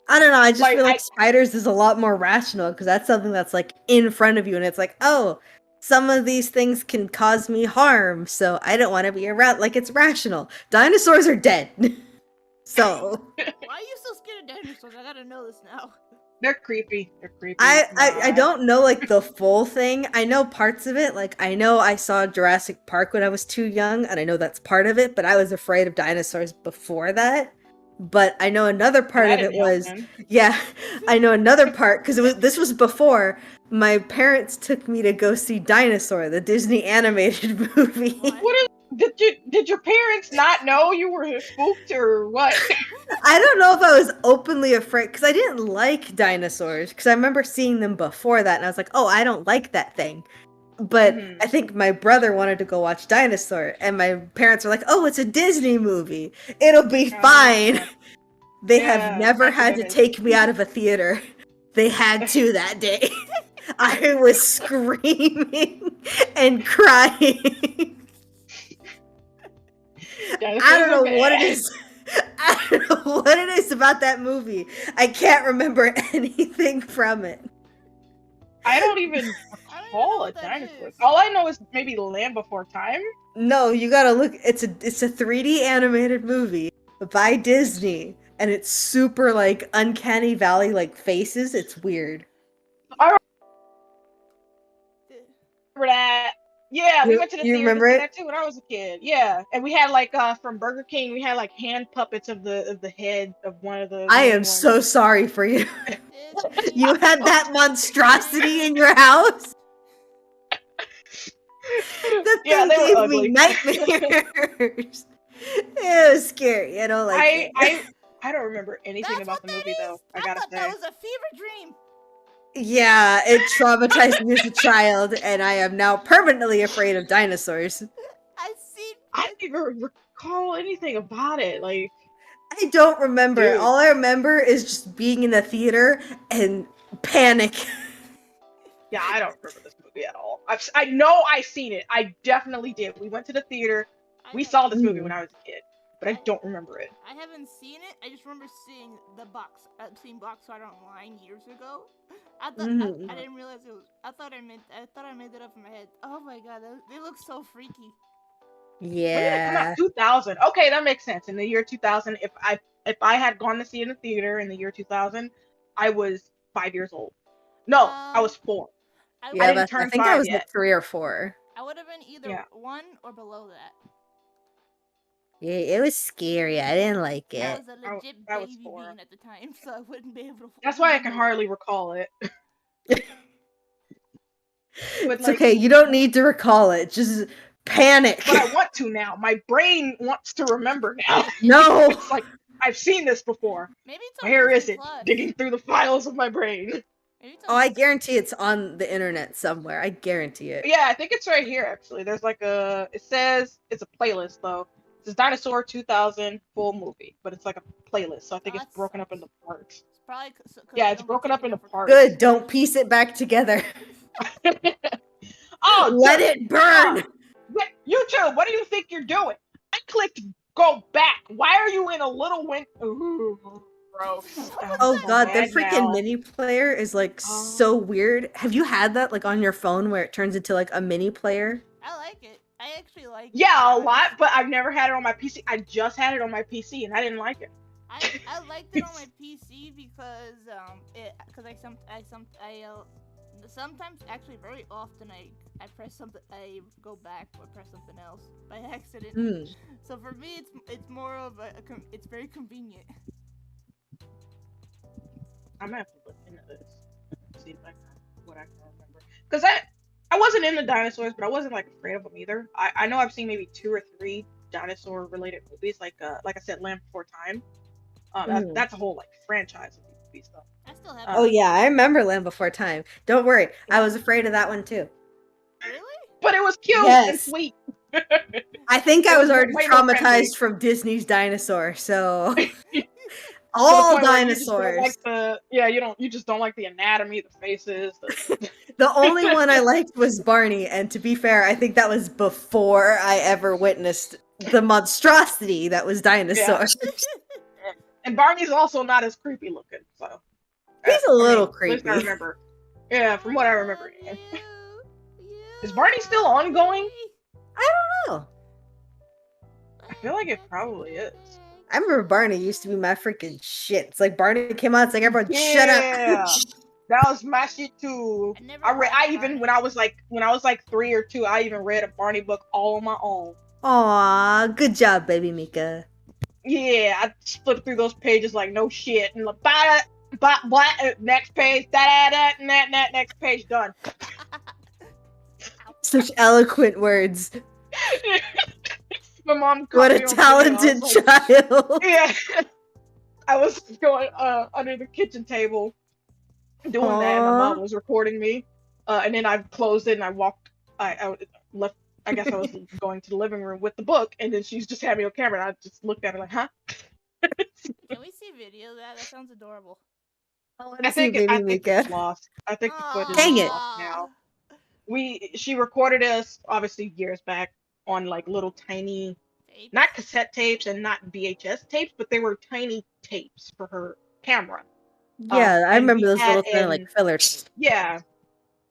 I don't know. I just feel like spiders is a lot more rational because that's something that's like in front of you, and it's like, oh, some of these things can cause me harm, so I don't want to be around. Like it's rational. Dinosaurs are dead, so. Why are you so scared of dinosaurs? I gotta know this now. They're creepy. They're creepy. I don't know like the full thing. I know parts of it. Like I know I saw Jurassic Park when I was too young, and I know that's part of it. But I was afraid of dinosaurs before that. But I know another part of it was, yeah, I know another part because this was before my parents took me to go see Dinosaur, the Disney animated movie. Did your parents not know you were spooked or what? I don't know if I was openly afraid because I didn't like dinosaurs because I remember seeing them before that and I was like, oh, I don't like that thing. But I think my brother wanted to go watch Dinosaur and my parents were like, oh, it's a Disney movie. It'll be fine. They have never had to take me out of a theater. They had to that day. I was screaming and crying. I don't know what it is. I don't know what it is about that movie. I can't remember anything from it. I don't even recall a dinosaur. All I know is maybe Land Before Time. No, you gotta look. It's a 3D animated movie by Disney, and it's super like uncanny valley like faces. It's weird. I remember that. Yeah, we went to the theater to see that too when I was a kid. Yeah, and we had like from Burger King, we had like hand puppets of the head of one of the. I am so sorry for you. You had that monstrosity in your house. The thing gave me nightmares. It was scary. I don't like it. I don't remember anything about the movie though. I gotta say that was a fever dream. Yeah, it traumatized me as a child, and I am now permanently afraid of dinosaurs. I don't even recall anything about it. Like, I don't remember. All I remember is just being in the theater and panic. Yeah, I don't remember this movie at all. I know I seen it. I definitely did. We went to the theater. We saw this movie when I was a kid, but I don't remember it. I haven't seen it. I just remember seeing the box. I've seen box art online years ago. I thought I didn't realize it was. I thought I made it up in my head. Oh my god, they look so freaky. Yeah. When did it come out? 2000. Okay, that makes sense. In the year 2000, if I had gone to see it in the theater in the year 2000, I was 5 years old. No, I was 4. I didn't turn 5 yet. I think I was like 3 or 4. I would have been either 1 or below that. Yeah, it was scary. I didn't like it. I was a legit baby bean at the time, so I wouldn't be able to. That's why I can hardly recall it. It's like, okay, you don't need to recall it. Just panic. But I want to now. My brain wants to remember now. No. It's like, I've seen this before. Maybe it's Where is it? Digging through the files of my brain. Oh, I guarantee it's on the internet somewhere. I guarantee it. Yeah, I think it's right here, actually. There's like it says, it's a playlist, though. It says Dinosaur 2000 full movie, but it's like a playlist, so I think it's broken up into parts. It's broken up into parts. Good, don't piece it back together. Oh, let it burn! YouTube, what do you think you're doing? I clicked go back. Why are you in a little win? Ooh, gross. Oh god, the freaking mini player is like so weird. Have you had that like on your phone where it turns into like a mini player? I like it. I actually like it, to be Yeah, a honest. lot, but I've never had it on my PC. I just had it on my PC and I didn't like it. I liked it on my PC because sometimes, actually very often, I press something, I go back or press something else by accident. Mm. So for me, it's more of it's very convenient. I'm gonna have to look into this. See if I can what I can remember. Because I wasn't into dinosaurs, but I wasn't like afraid of them either. I know I've seen maybe 2 or 3 dinosaur related movies, like I said, Land Before Time. Mm. That's a whole like franchise of movies though. I still have. Oh yeah, I remember Land Before Time. Don't worry, I Yeah. was afraid of that one too. Really? But it was cute and Yes. sweet. I think It I was was already way more friendly. traumatized from Disney's dinosaur, so To the all point where you just don't dinosaurs. like you just don't like the anatomy, the faces, The only one I liked was Barney, and to be fair, I think that was before I ever witnessed the monstrosity that was yeah. dinosaurs. And Barney's also not as creepy looking, so He's a I little mean, at least I creepy. remember. Yeah, from what I remember. You, Is Barney still ongoing? I don't know. I feel like it probably is. I remember Barney used to be my freaking shit. It's like Barney came out, it's like everyone shut up. Yeah, that was my shit too. I even when I was like 3 or 2, I even read a Barney book all on my own. Aw, good job, baby Mika. Yeah, I flipped through those pages like no shit, and like next page, next page, done. Such eloquent words. My mom caught What a me on video. talented child. Yeah, I was going under the kitchen table doing that, and my mom was recording me. And then I closed it and I walked. I left. I guess I was going to the living room with the book, and then she's just had me on camera. And I just looked at her like, huh? Can we see video of that? That sounds adorable. I think it's lost. I think the footage Dang is it. lost now. She recorded us obviously years back on like little tiny, not cassette tapes and not VHS tapes, but they were tiny tapes for her camera. Yeah, I remember those little kind of like fillers.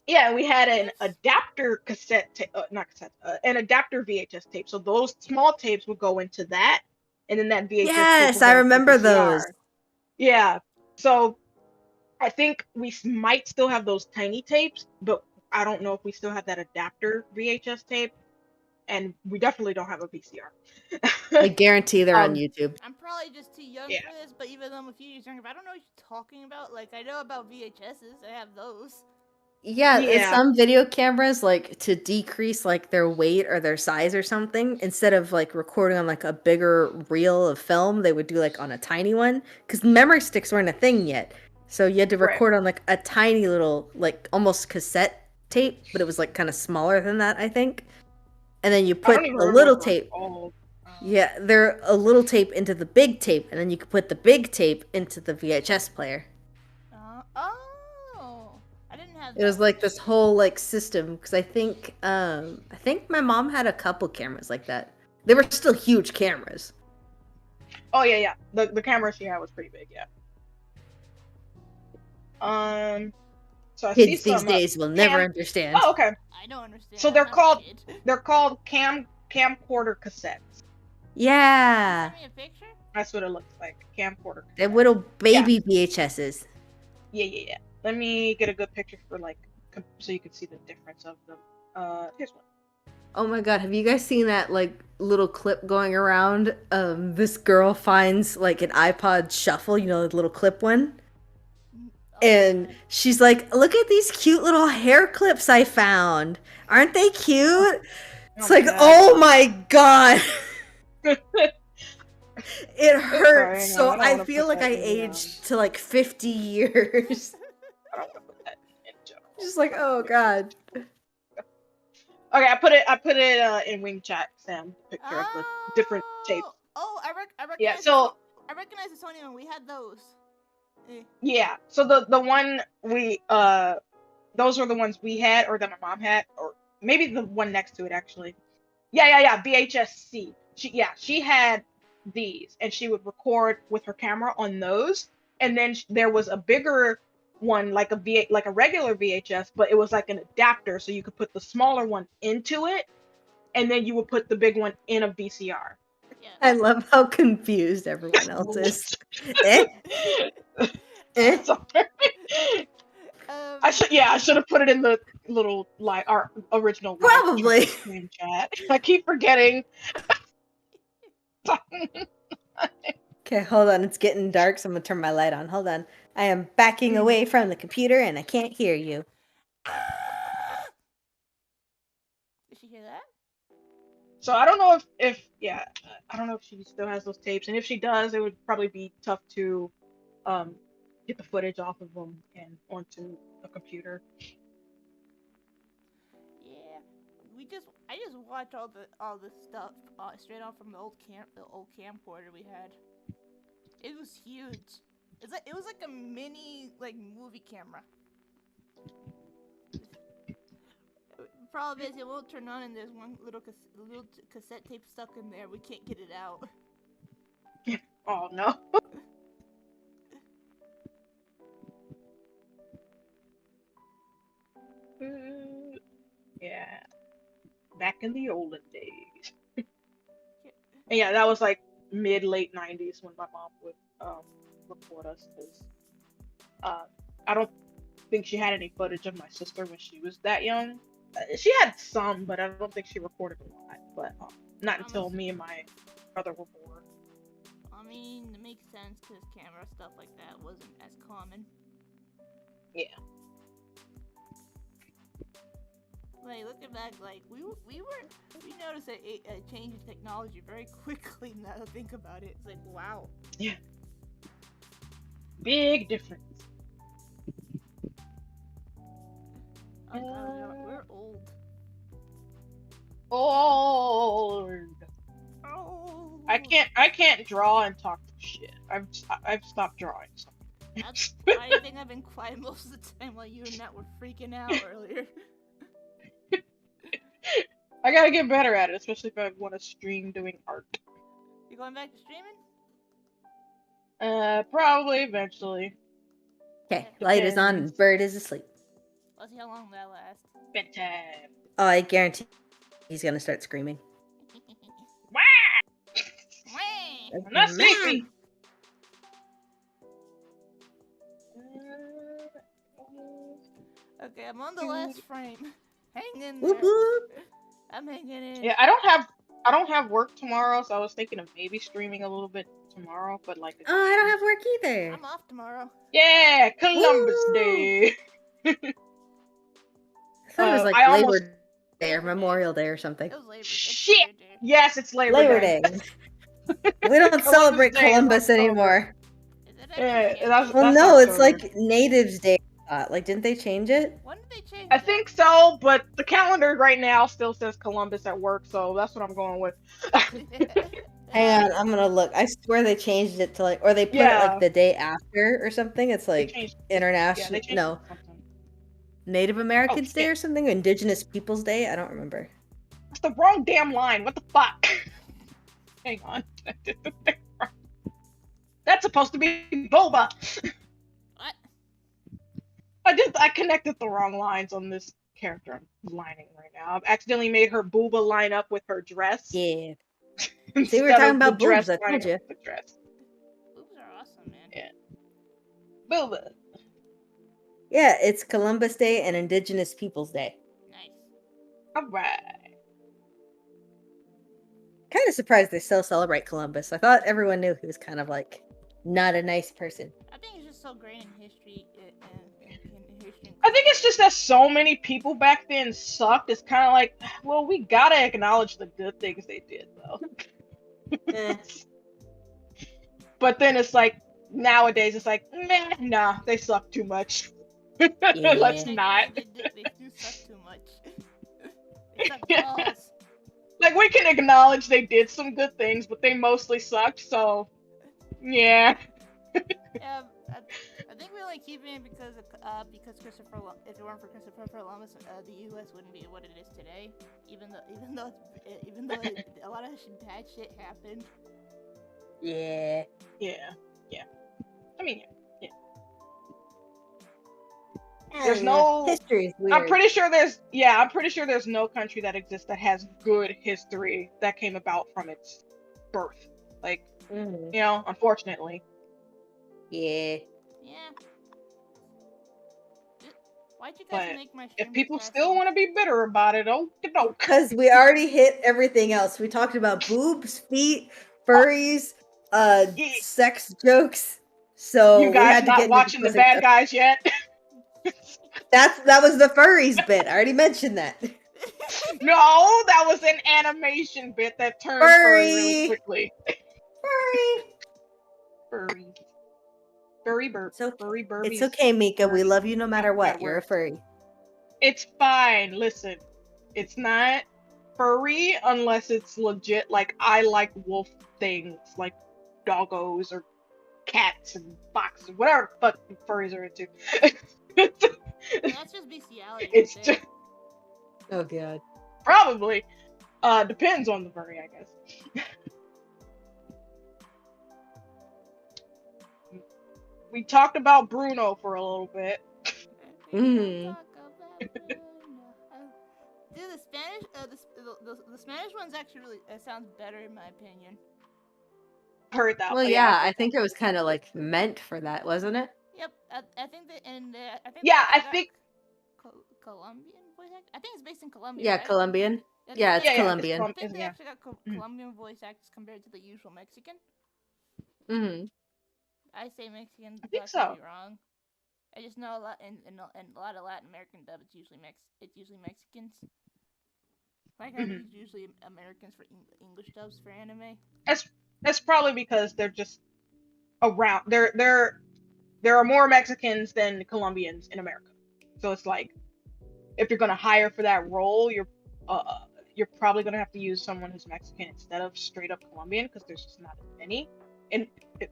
Yeah, we had an adapter cassette, not cassette, an adapter VHS tape. So those small tapes would go into that, and then that VHS. Yes, I remember those. Yeah, so I think we might still have those tiny tapes, but I don't know if we still have that adapter VHS tape, and we definitely don't have a VCR. I guarantee they're on YouTube. I'm probably just too young for this, but even though I'm a few years younger, I don't know what you're talking about. Like, I know about VHSs. I have those. Yeah, some video cameras, like, to decrease, like, their weight or their size or something, instead of, like, recording on, like, a bigger reel of film, they would do, like, on a tiny one. Because memory sticks weren't a thing yet. So you had to record on, like, a tiny little, like, almost cassette tape, but it was, like, kind of smaller than that, I think. And then you put a little tape. Yeah, they're a little tape into the big tape, and then you could put the big tape into the VHS player. It was like this whole like system, because I think my mom had a couple cameras like that. They were still huge cameras. Oh yeah. The camera she had was pretty big, yeah. So I Kids these days will never understand. Oh, okay. I don't understand. So they're called camcorder cassettes. Yeah. Send me a picture? That's what it looks like. Camcorder. They're little baby VHSs. Yeah. Let me get a good picture for like so you can see the difference of them. Here's one. Oh my god, have you guys seen that like little clip going around? This girl finds like an iPod Shuffle, you know, the little clip one. And she's like, look at these cute little hair clips I found. Aren't they cute? It's like, oh my god. It hurts. So I feel like I aged to like 50 years. I don't want to put that in general. Just like, oh god. Okay, I put it in wing chat, Sam. Picture of the different shapes. Oh, I recognize. Yeah, so I recognize the Sony one. We had those. Yeah, so the one we those were the ones we had, or that my mom had, or maybe the one next to it actually. Yeah. VHS-C. She had these, and she would record with her camera on those. And then there was a bigger one, like a regular VHS, but it was like an adapter, so you could put the smaller one into it, and then you would put the big one in a VCR. Yeah. I love how confused everyone else is. Eh? Eh? Sorry. I should have put it in the little our original live Probably. stream chat. I keep forgetting. Okay, hold on. It's getting dark, so I'm gonna turn my light on. Hold on. I am backing away from the computer and I can't hear you. Did she hear that? So I don't know if I don't know if she still has those tapes, and if she does, it would probably be tough to get the footage off of them and onto a computer. Yeah. I just watch all the stuff straight off from the old camcorder we had. It was huge. It was like a mini movie camera. Problem is, it won't turn on, and there's one little cassette tape stuck in there. We can't get it out. Oh no. Yeah. Back in the olden days. And yeah, that was like late 90s when my mom would record us, because I don't think she had any footage of my sister when she was that young. She had some, but I don't think she recorded a lot. But not until me and my brother were born. I mean, it makes sense because camera stuff like that wasn't as common. Yeah. Like, looking back, like, we noticed a change in technology very quickly now to think about it. It's like, wow. Yeah. Big difference. Oh, God, we're old. Old. Oh. I can't draw and talk shit. I've stopped drawing. So. That's why I think I've been quiet most of the time while you and Nat were freaking out earlier. I gotta get better at it, especially if I want to stream doing art. You going back to streaming? Probably eventually. Okay, light is on and Bird is asleep. Let's see how long that lasts. Bedtime. Oh, I guarantee he's gonna start screaming. I'm not sleepy. Okay, I'm on the last frame. Hang in Whoop there. whoop. I'm hanging in. Yeah, I don't have work tomorrow, so I was thinking of maybe streaming a little bit tomorrow, but like. Oh, I don't have work either. I'm off tomorrow. Yeah, Columbus Day. I thought it was like Labor Day or Memorial Day or something. It was Labor Day. Shit. Yes, it's Labor Day. We don't celebrate Columbus anymore. Is it actually Well, no, it's like Natives Day. Like, didn't they change it? When did they change it? I think so, but the calendar right now still says Columbus at work, so that's what I'm going with. Hang on, I'm gonna look. I swear they changed it to or they put it like the day after or something. It's like international. No, Native Americans Day or something. Indigenous Peoples Day. I don't remember. That's the wrong damn line. What the fuck? Hang on. That's supposed to be Boba. What? I connected the wrong lines on this character I'm lining right now. I've accidentally made her booba line up with her dress. Yeah. See, we were talking about boobs. I told you. Boobs are awesome, man. Yeah. Booba. Yeah, it's Columbus Day and Indigenous Peoples Day. Nice. Alright. Kind of surprised they still celebrate Columbus. I thought everyone knew he was kind of like not a nice person. I think it's just so great in history. I think it's just that so many people back then sucked. It's kind of like, well, we gotta acknowledge the good things they did, though. But then it's like, nowadays, it's like, nah, they suck too much. Yeah. Let's not. They do suck too much. They suck balls. Like, we can acknowledge they did some good things, but they mostly sucked, so, yeah. Yeah, I think we only keep it because Christopher. If it weren't for Christopher Columbus, the U.S. wouldn't be what it is today. Even though a lot of bad shit happened. Yeah. Yeah. I mean, yeah. There's Yeah, no. history is I'm weird. pretty sure there's. Yeah, I'm pretty sure there's no country that exists that has good history that came about from its birth. Like, Mm. unfortunately. Yeah. Yeah. Why'd you guys But make my if stream people still depressing? want to be bitter about it, okie doke. Because we already hit everything else. We talked about boobs, feet, furries, sex jokes. You So we guys had to get not into watching the depressing bad stuff. guys yet? That was the furries bit. I already mentioned that. No, that was an animation bit that turned furry really Furry, quickly. furry. Furry. Furry burp. It's okay. Furry It's burbies. okay, Mika. We Furry. love you no matter Bad what. You're a word. furry. It's fine. Listen, it's not furry unless it's legit. Like, I like wolf things, like doggos or cats and foxes, whatever the fuck furries are into. That's just bestiality It's right just, Oh god. probably depends on the furry, I guess. We talked about Bruno for a little bit. Mm. Dude, the Spanish, the Spanish one's actually really sounds better in my opinion. Heard that. Well, Yeah, yeah, I think it was kind of like meant for that, wasn't it? Yep, I think that, and I think Yeah, they I actually think. got Colombian voice actor. I think it's based in Colombia, Yeah, right? Colombian. I Yeah, think it's Yeah, it's Colombian. I think they yeah. actually got Colombian voice actors compared to the usual Mexican. Mm-hmm. I say Mexican, I but think I could so. be wrong. I just know a lot in a lot of Latin American dub. It's usually Mexicans. Like how there's usually Americans for English dubs for anime. That's probably because they're just around. There are more Mexicans than Colombians in America, so it's like if you're gonna hire for that role, you're probably gonna have to use someone who's Mexican instead of straight up Colombian because there's just not as many, and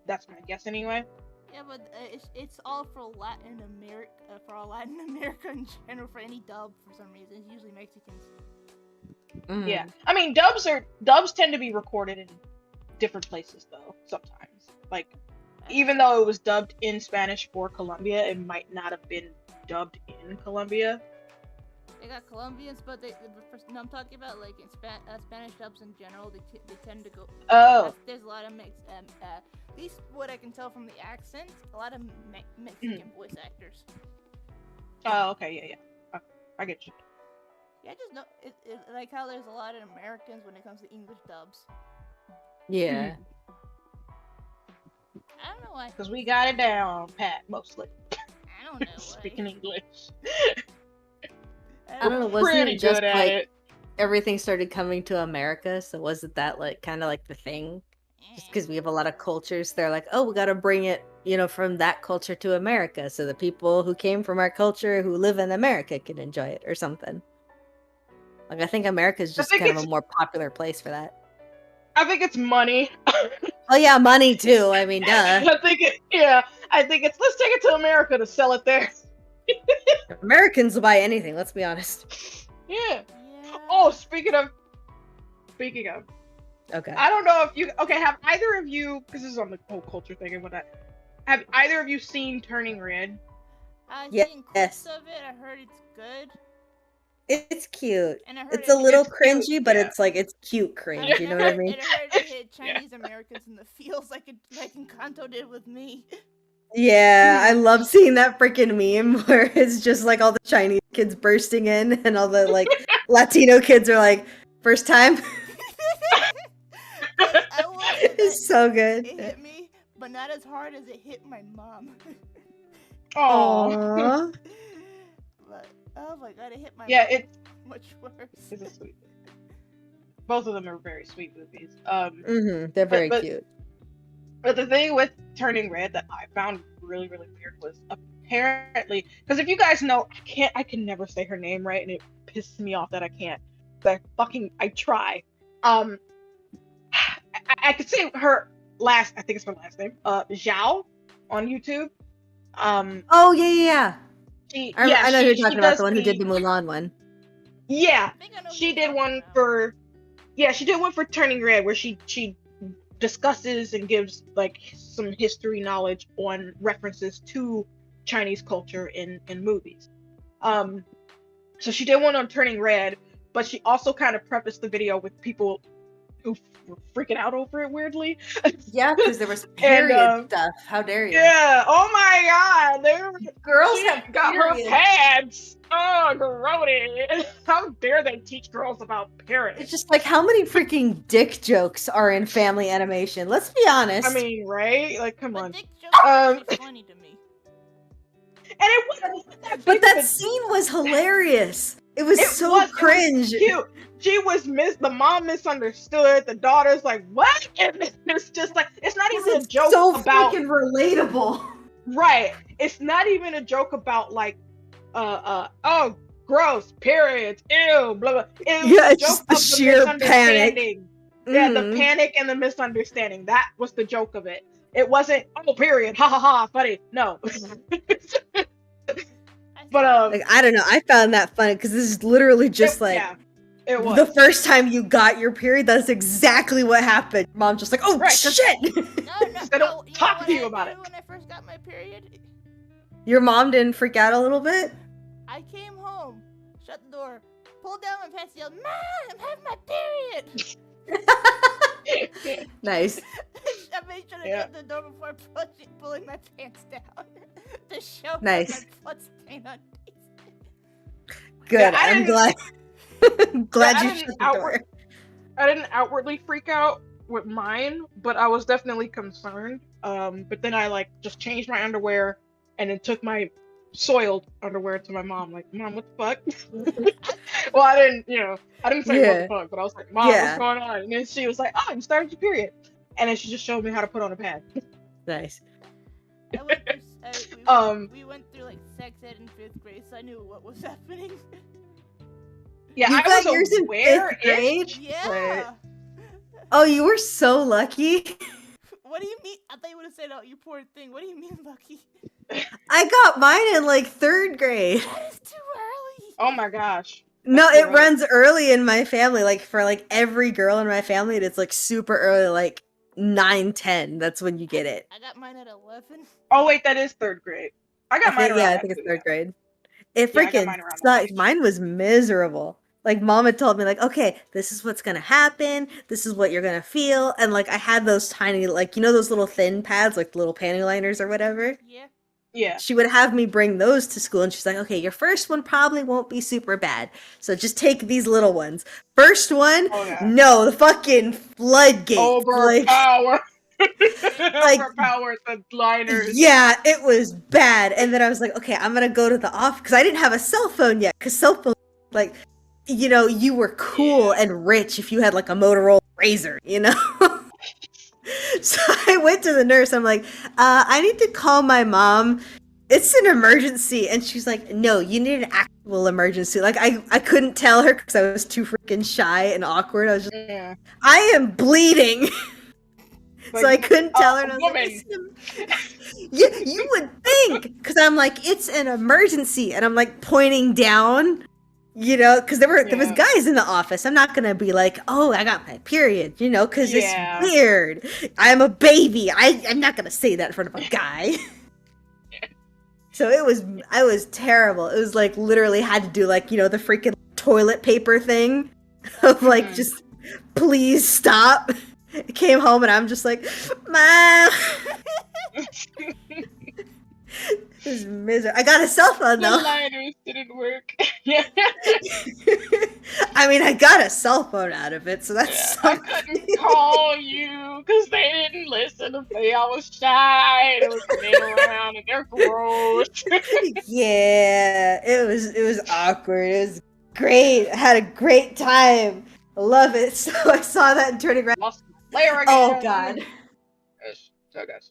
that's my guess anyway. Yeah, but it's all for Latin America, in general, for any dub for some reason. It's usually Mexicans. Mm-hmm. Yeah, I mean dubs tend to be recorded in different places though. Sometimes, like even though it was dubbed in Spanish for Colombia, it might not have been dubbed in Colombia. They got Colombians, but no, I'm talking about like in Spanish dubs in general. They tend to go. Oh. There's a lot of at least what I can tell from the accent, a lot of Mexican voice actors. Oh, okay, yeah. I get you. Yeah, I just know like how there's a lot of Americans when it comes to English dubs. Yeah. I don't know why. Because we got it down, Pat, mostly. I don't know why. Speaking English. I don't know, wasn't pretty it just good at like it. everything started coming to America? So wasn't that like kind of like the thing? Just because we have a lot of cultures, they're like, oh, we got to bring it, from that culture to America, so the people who came from our culture who live in America can enjoy it or something. Like I think America is just kind of a more popular place for that. I think it's money. Oh yeah, money too. I mean, duh. I think it's let's take it to America to sell it there. Americans will buy anything. Let's be honest. Yeah. Oh, speaking of. Okay. I don't know if you. Okay, have either of you? Because this is on the whole culture thing and whatnot. Have either of you seen Turning Red? I've seen clips of it. I heard it's good. It's cute. And I heard it's a little cringy, cute, but yeah. it's like it's cute cringe. You know what I mean? And I heard it hit Chinese Americans in the feels like Encanto did with me. Yeah, I love seeing that freaking meme where it's just like all the Chinese kids bursting in and all the like Latino kids are like, first time. It's so good. It hit me, but not as hard as it hit my mom. Aww. But, oh my god, it hit my mom. It's much worse. It's a sweet. Both of them are very sweet movies. They're very cute. But the thing with Turning Red that I found really, really weird was apparently, because if you guys know, I can never say her name right, and it pisses me off that I can't. But I try. I could say her I think it's her last name, Zhao, on YouTube. Oh yeah. I know who you're talking about, the one who did the Mulan Mulan one. Yeah, she did one for. Yeah, she did one for Turning Red where she discusses and gives like some history knowledge on references to Chinese culture in movies. So she did one on Turning Red, but she also kind of prefaced the video with people who were freaking out over it weirdly. Yeah, because there was And period stuff. How dare you? yeah, oh my god, Girls she have got periods. her pads. Oh, grody. How dare they teach girls about periods? It's just like, how many freaking dick jokes are in family animation? Let's be honest. I mean, right? Like, come on. Dick jokes are actually funny to me. And it wasn't that but big that of a scene was hilarious. It was so cringe. It was cute. She was the mom misunderstood. The daughter's like, what? And it's just like, it's not even a joke so about freaking relatable. Right. It's not even a joke about like oh, gross, periods, ew, blah blah. It was Yeah, a it's joke just the of sheer the panic. misunderstanding. Yeah, the panic and the misunderstanding. That was the joke of it. It wasn't, oh, period, ha ha ha, funny. No. But like, I don't know. I found that funny because this is literally just it was the first time you got your period. That's exactly what happened. Mom just like, oh right, shit. I don't talk to you about it. When I first got my period, your mom didn't freak out a little bit? I came home, shut the door, pulled down my pants, yelled, "Mom, I'm having my period!" Nice. I made sure to shut the door before pulling my pants down to show nice. my blood stain on these. Good. Yeah, I'm glad. glad you shut the door. I didn't outwardly freak out with mine, but I was definitely concerned. But then I like just changed my underwear and then took my soiled underwear to my mom. Like, Mom, what the fuck? Well, I didn't say what the fuck, but I was like, Mom, what's going on? And then she was like, oh, you started your period. And then she just showed me how to put on a pad. Nice. We went through like sex ed in 5th grade, so I knew what was happening. Yeah, you I was aware. In 5th grade? Yeah. Oh, you were so lucky. What do you mean? I thought you would have said, "Oh, you poor thing." What do you mean, lucky? I got mine in like 3rd grade. That is too early. Oh my gosh. No, it runs early in my family. Like for like every girl in my family, it's like super early, like 9, 10. That's when you get it. I got mine at 11. Oh wait, that is 3rd grade. I got mine around. Yeah, I think it's 3rd grade. It freaking sucks. Mine was miserable. Like, Mom had told me, like, okay, this is what's gonna happen. This is what you're gonna feel. And like, I had those tiny, like, you know, those little thin pads, like little panty liners or whatever. Yeah. Yeah. She would have me bring those to school, and she's like, okay, your first one probably won't be super bad. So just take these little ones. First one, no, the fucking floodgate. Overpower. Like, overpower the liners. Yeah, it was bad. And then I was like, okay, I'm gonna go to the office because I didn't have a cell phone yet. Because cell phone, like, you know, you were cool and rich if you had like a Motorola Razr, you know. So I went to the nurse. I'm like, I need to call my mom. It's an emergency. And she's like, no, you need an actual emergency. Like, I couldn't tell her because I was too freaking shy and awkward. I was just, I am bleeding. Like, so I couldn't tell her. And I was like, you would think. Because I'm like, it's an emergency. And I'm like pointing down. You know, because there was guys in the office. I'm not gonna be like, oh, I got my period, you know, because it's weird. I'm a baby. I'm not gonna say that in front of a guy. So I was terrible. It was like literally had to do like, you know, the freaking toilet paper thing of like just please stop. I came home and I'm just like, Mom. It was miserable. I got a cell phone though. The liners didn't work. I mean, I got a cell phone out of it, so that's. I couldn't call you because they didn't listen to me. I was shy. They were sitting around and they're gross. Yeah, it was awkward. It was great. I had a great time. I love it. So I saw that and turning around. Lost my layer again. Oh God. So guys.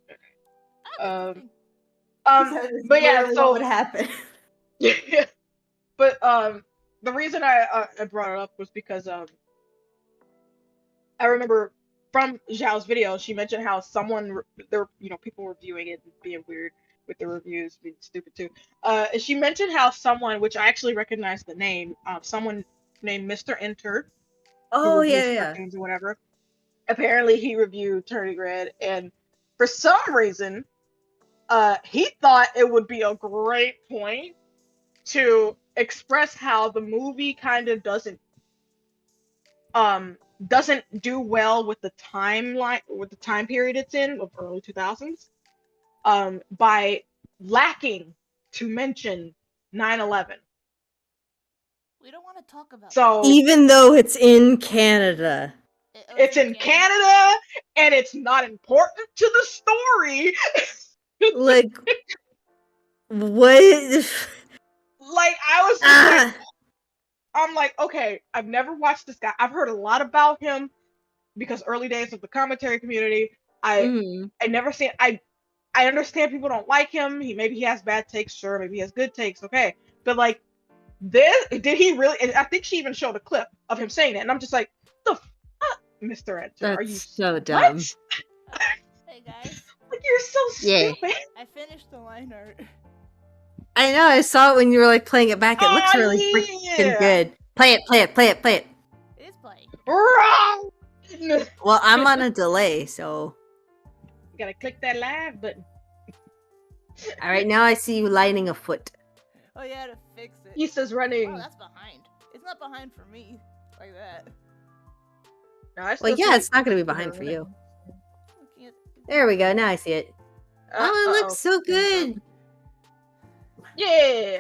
But yeah, so what happened? Yeah, but the reason I brought it up was because I remember from Zhao's video, she mentioned how people were viewing it and being weird with the reviews, being stupid too. She mentioned how someone, which I actually recognized the name, someone named Mr. Enter. Oh yeah. Or whatever. Apparently, he reviewed Turning Red, and for some reason, he thought it would be a great point to express how the movie kind of doesn't do well with the timeline, with the time period it's in, of early 2000s, by lacking to mention 9/11. We don't want to talk about that. So Even though it's in Canada. it's in Canada and it's not important to the story. Like, what? Like, I was just like, I'm like, okay, I've never watched this guy. I've heard a lot about him because early days of the commentary community. I never seen. I understand people don't like him. Maybe he has bad takes, sure. Maybe he has good takes, okay. But like, this, did he really? And I think she even showed a clip of him saying it, and I'm just like, the fuck, Mr. Enter, are you so dumb? Hey guys. Like, you're so stupid. I finished the line art. I know, I saw it when you were like playing it back. It looks really freaking good. Play it. It is playing. Wrong! Well, I'm on a delay, so. You gotta click that live button. Alright, now I see you lining a foot. Oh yeah, to fix it. He says running. Oh, that's behind. It's not behind for me. Like that. No, well, yeah, it's not gonna be behind for you. There we go, now I see it. Oh, it looks so good! Yeah!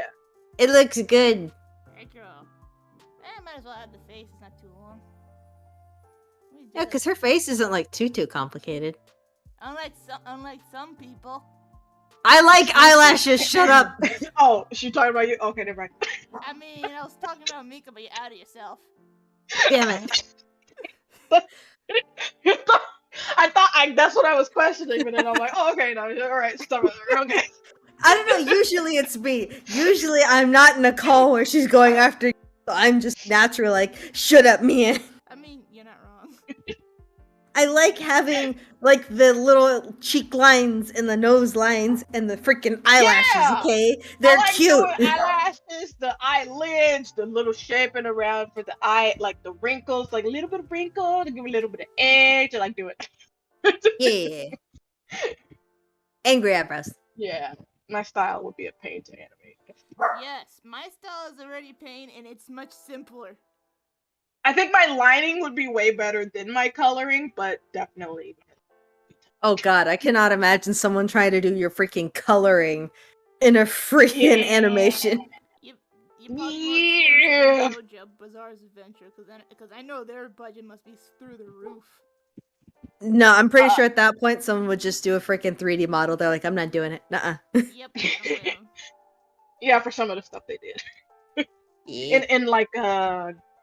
It looks good. Hey girl. I might as well add the face, it's not too long. Yeah, because her face isn't like too complicated. Unlike some people. I like eyelashes, shut up! Oh, she talking about you? Okay, never mind. I mean, I was talking about Mika, but you're out of yourself. Damn it. I thought that's what I was questioning, but then I'm like, oh, okay, no, alright, stop it, okay. I don't know, usually it's me. Usually I'm not in a call where she's going after you. I'm just natural, like, shut up, Mia. I mean, you're not wrong. I like having, like, the little cheek lines and the nose lines and the freaking eyelashes, okay? They're cute. The eyelashes, the eyelids, the little shaping around for the eye, like the wrinkles, like a little bit of wrinkle to give a little bit of edge. I like do it. Yeah. Angry eyebrows. Yeah. My style would be a pain to animate. Yes, my style is already pain and it's much simpler. I think my lining would be way better than my coloring, but definitely. Oh god, I cannot imagine someone trying to do your freaking coloring in a freaking animation. You probably Bazaar's Adventure, because I know their budget must be through the roof. No, I'm pretty sure at that point someone would just do a freaking 3D model. They're like, I'm not doing it. Nuh-uh. Yep. Yeah, for some of the stuff they did. Yeah. And like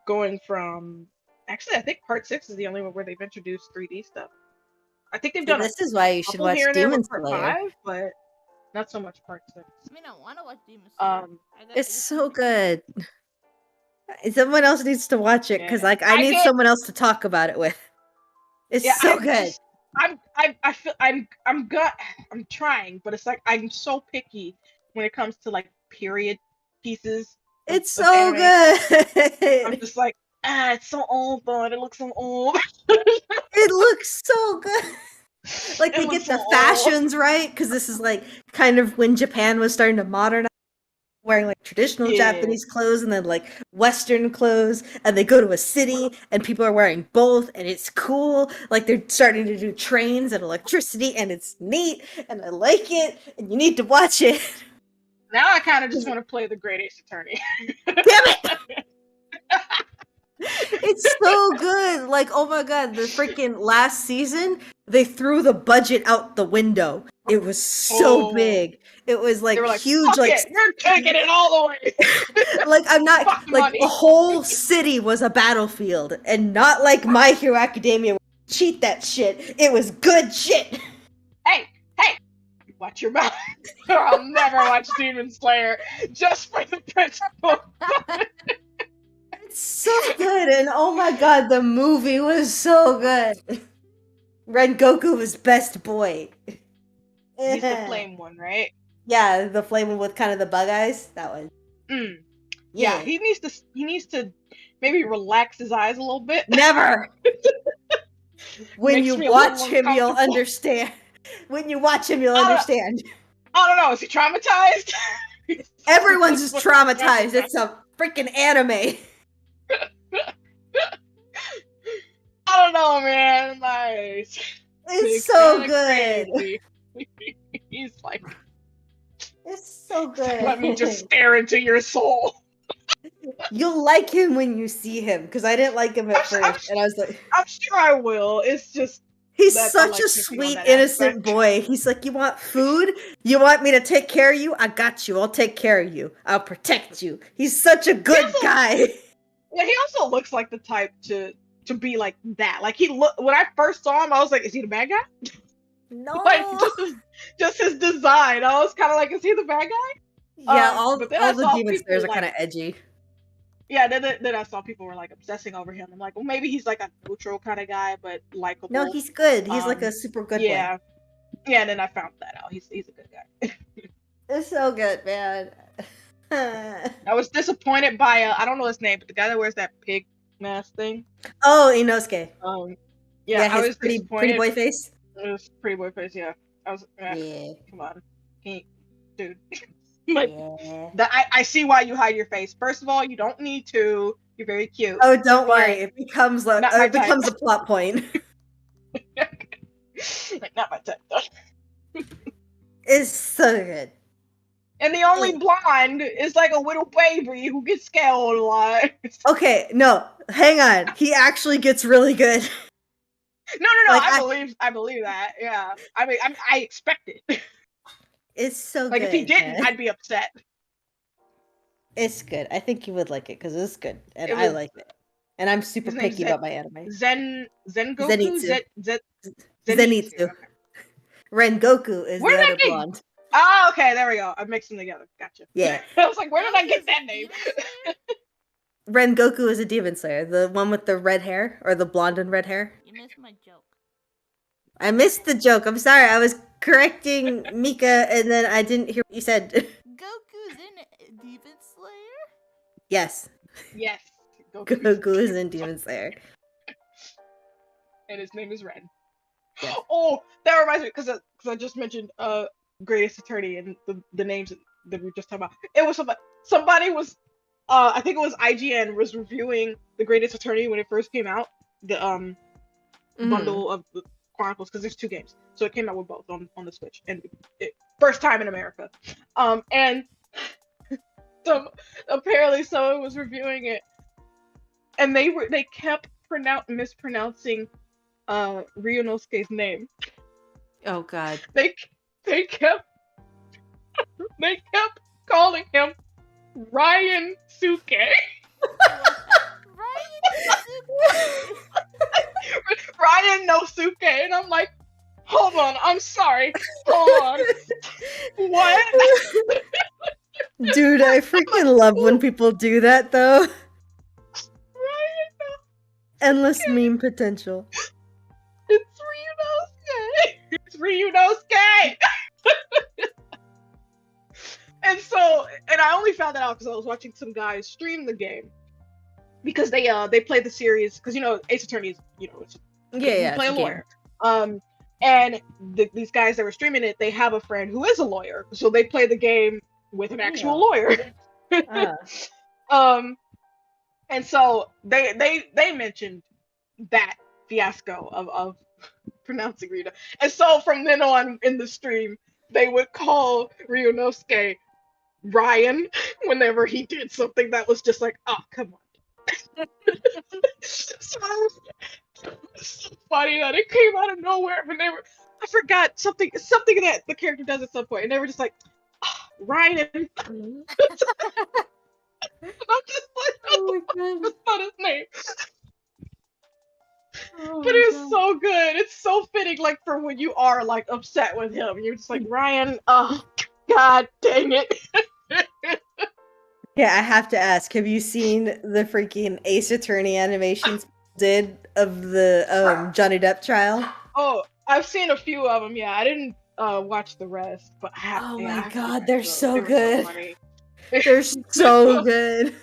going from, actually I think part 6 is the only one where they've introduced 3D stuff. I think they've done this is why you should watch Demon Slayer. 5, but not so much part 6. I mean, I want to watch Demon Slayer. It's so good. Someone else needs to watch it because like I need someone else to talk about it with. It's so good. I'm trying, but it's like I'm so picky when it comes to like period pieces. It's so good. I'm just like, it's so old, but it looks so old. It looks so good. Like they get the fashions right, because this is like kind of when Japan was starting to modernize, wearing like traditional Japanese clothes and then like Western clothes, and they go to a city and people are wearing both, and it's cool. Like they're starting to do trains and electricity, and it's neat, and I like it, and you need to watch it. Now I kind of just want to play the Great Ace Attorney. Damn it! It's so good. Like, oh my god, the freaking last season, they threw the budget out the window. It was so big. It was like huge. Like you're taking it all the way. Like I'm not like the whole city was a battlefield, and not like My Hero Academia. Cheat that shit. It was good shit. Hey, watch your mouth, or I'll never watch Demon Slayer just for the principle. It's so good, and oh my god, the movie was so good. Rengoku was best boy. He's the flame one, right? Yeah, the flame one with kind of the bug eyes. That one. Yeah, he needs to maybe relax his eyes a little bit. Never. When you watch him, you'll understand. When you watch him, you'll understand. I don't know. Is he traumatized? Everyone's just traumatized. It's a freaking anime. I don't know, man. Nice. It's so good. He's like, it's so good. Let me just stare into your soul. You'll like him when you see him, because I didn't like him at first, and I was like, I'm sure I will. It's just he's such a sweet, innocent boy. He's like, you want food? You want me to take care of you? I got you. I'll take care of you. I'll protect you. He's such a good guy. Yeah, he also looks like the type to be like that. Like when I first saw him, I was like, is he the bad guy? No. Like just his design. I was kind of like, is he the bad guy? Yeah, all the Demon Slayers are like, kind of edgy. Yeah, then I saw people were like obsessing over him. I'm like, well, maybe he's like a neutral kind of guy, but likable. No, he's good. He's like a super good one. Yeah, and then I found that out. He's a good guy. It's so good, man. I was disappointed by I don't know his name, but the guy that wears that pig mask thing. Oh, Inosuke. Yeah, I was pretty boy face. It was pretty boy face. Yeah, I was. Yeah. Come on, dude. Like, I see why you hide your face. First of all, you don't need to. You're very cute. Oh, don't worry. It becomes a plot point. Like, not my type, though. It's so good. And the only blonde is like a little baby who gets scared a lot. Okay, no, hang on. He actually gets really good. No. Like, I believe that. Yeah. I mean, I expect it. It's so like, good. If he didn't, man, I'd be upset. It's good. I think you would like it because it's good, and I like it. And I'm super picky about my anime. Zengoku? Zenitsu. Okay. Rengoku is the other blonde. Oh, okay, there we go. I mixed them together. Gotcha. Yeah. I was like, where did I get that name? Rengoku is a Demon Slayer, the one with the red hair, or the blonde and red hair. You missed my joke. I missed the joke. I'm sorry. I was correcting Mika, and then I didn't hear what you said. Goku's in Demon Slayer? Yes. Yes. Goku is in Demon Slayer. And his name is Ren. Yes. Oh, that reminds me, because I just mentioned Greatest Attorney and the names that we were just talking about. It was somebody was I think it was IGN was reviewing the Greatest Attorney when it first came out, the bundle of the Chronicles, because there's 2 games, so it came out with both on the Switch, and first time in America. And apparently someone was reviewing it, and they kept mispronouncing Ryunosuke's name. Oh God. They kept calling him Ryan Suke. Ryan Nosuke, and I'm like, hold on, I'm sorry, hold on, what? Dude, I freaking love when people do that, though. Ryan, endless meme potential. It's Ryunosuke. It's Ryunosuke. And I only found that out because I was watching some guys stream the game, because they play the series, because Ace Attorney is you play a lawyer. And these guys that were streaming it, they have a friend who is a lawyer, so they play the game with an actual lawyer. And so they mentioned that fiasco of pronouncing Rita, and so from then on in the stream they would call Ryunosuke Ryan whenever he did something that was just like, oh, come on. So it's so funny that it came out of nowhere, but I forgot something that the character does at some point, and they were just like, oh, Ryan. And I'm just like, oh my God, that's not his name. But it's so good. It's so fitting, like, for when you are like upset with him. You're just like, Ryan, oh God dang it. Yeah, I have to ask, have you seen the freaking Ace Attorney animations did of the Johnny Depp trial? Oh, I've seen a few of them, yeah. I didn't watch the rest, but my God, they're so good. They're so good.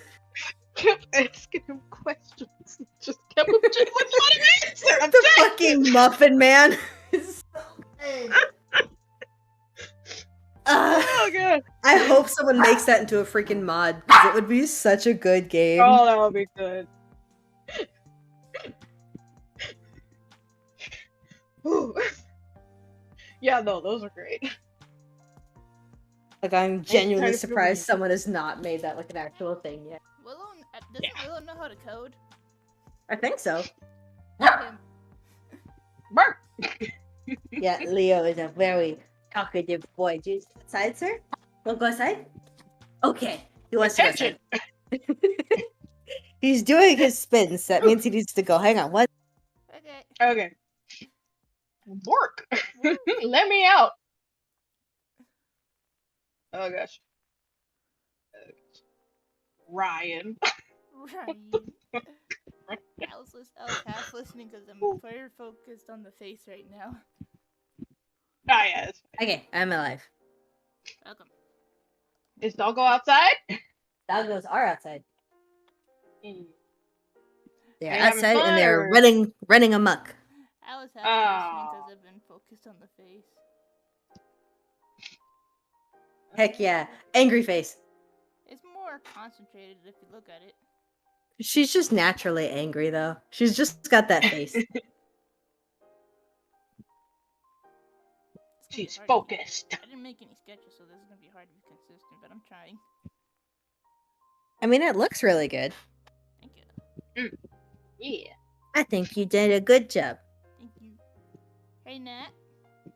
Kept asking him questions. Just kept him just let him answer. The fucking Muffin Man is so good. Oh god. I hope someone makes that into a freaking mod because it would be such a good game. Oh, that would be good. Ooh. Yeah, no, those are great. Like, I'm genuinely to feel surprised me. someone has not made that like an actual thing yet. Willow doesn't Willow know how to code? I think so. Him. Burp. Yeah, Leo is a very talkative boy. Do you go outside, sir? Don't go outside? Okay. He wants to go Attention. outside. He's doing his spins. That means he needs to go. Hang on. What? Okay. Okay. Work. Let me out. Oh gosh. Ryan. Ryan. I was half listening because I'm very focused on the face right now. Ah, yes. Okay, I'm alive. Welcome. Is Doggo outside? Doggos are outside. Mm. They're They having outside fun, and they're or- running amok. I was half listening because I've been focused on the face. Heck yeah. Angry face. It's more concentrated if you look at it. She's just naturally angry, though. She's just got that face. It's gonna be She's hard to focused. I didn't make any sketches, so this is gonna be hard to be consistent, but I'm trying. I mean, it looks really good. Thank you. Yeah. I think you did a good job. Thank you. Hey Nat,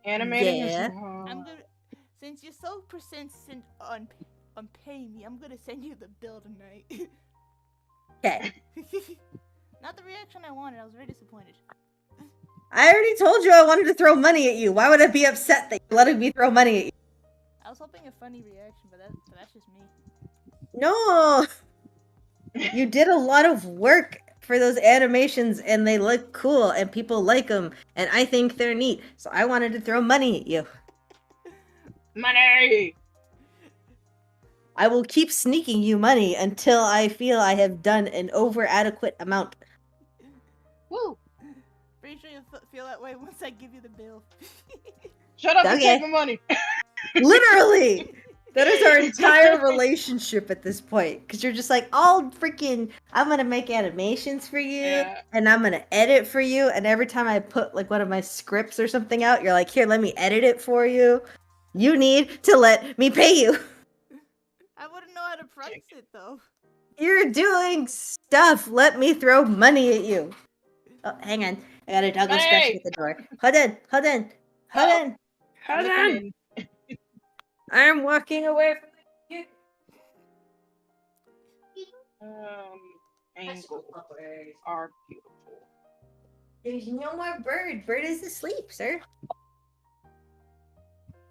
Animating Yeah. is I'm gonna since you're so persistent on paying me, I'm gonna send you the bill tonight. Okay. Not the reaction I wanted. I was very disappointed. I already told you I wanted to throw money at you. Why would I be upset that you're letting me throw money at you? I was hoping a funny reaction, but that's just me. No. You did a lot of work for those animations and they look cool and people like them and I think they're neat. So I wanted to throw money at you. money. I will keep sneaking you money until I feel I have done an over adequate amount. Woo. Pretty sure you'll feel that way once I give you the bill. Shut up and Okay. take my money. Literally! That is our entire relationship at this point. Because you're just like, I'm gonna make animations for you, Yeah. and I'm gonna edit for you, and every time I put like one of my scripts or something out, you're like, here, let me edit it for you. You need to let me pay you. I wouldn't know how to price it though. You're doing stuff. Let me throw money at you. Oh, hang on. I got a dog Hey! scratching at the door. Hold on. Hold on. I'm walking away from you. Angles are beautiful. There's no more bird. Bird is asleep, sir.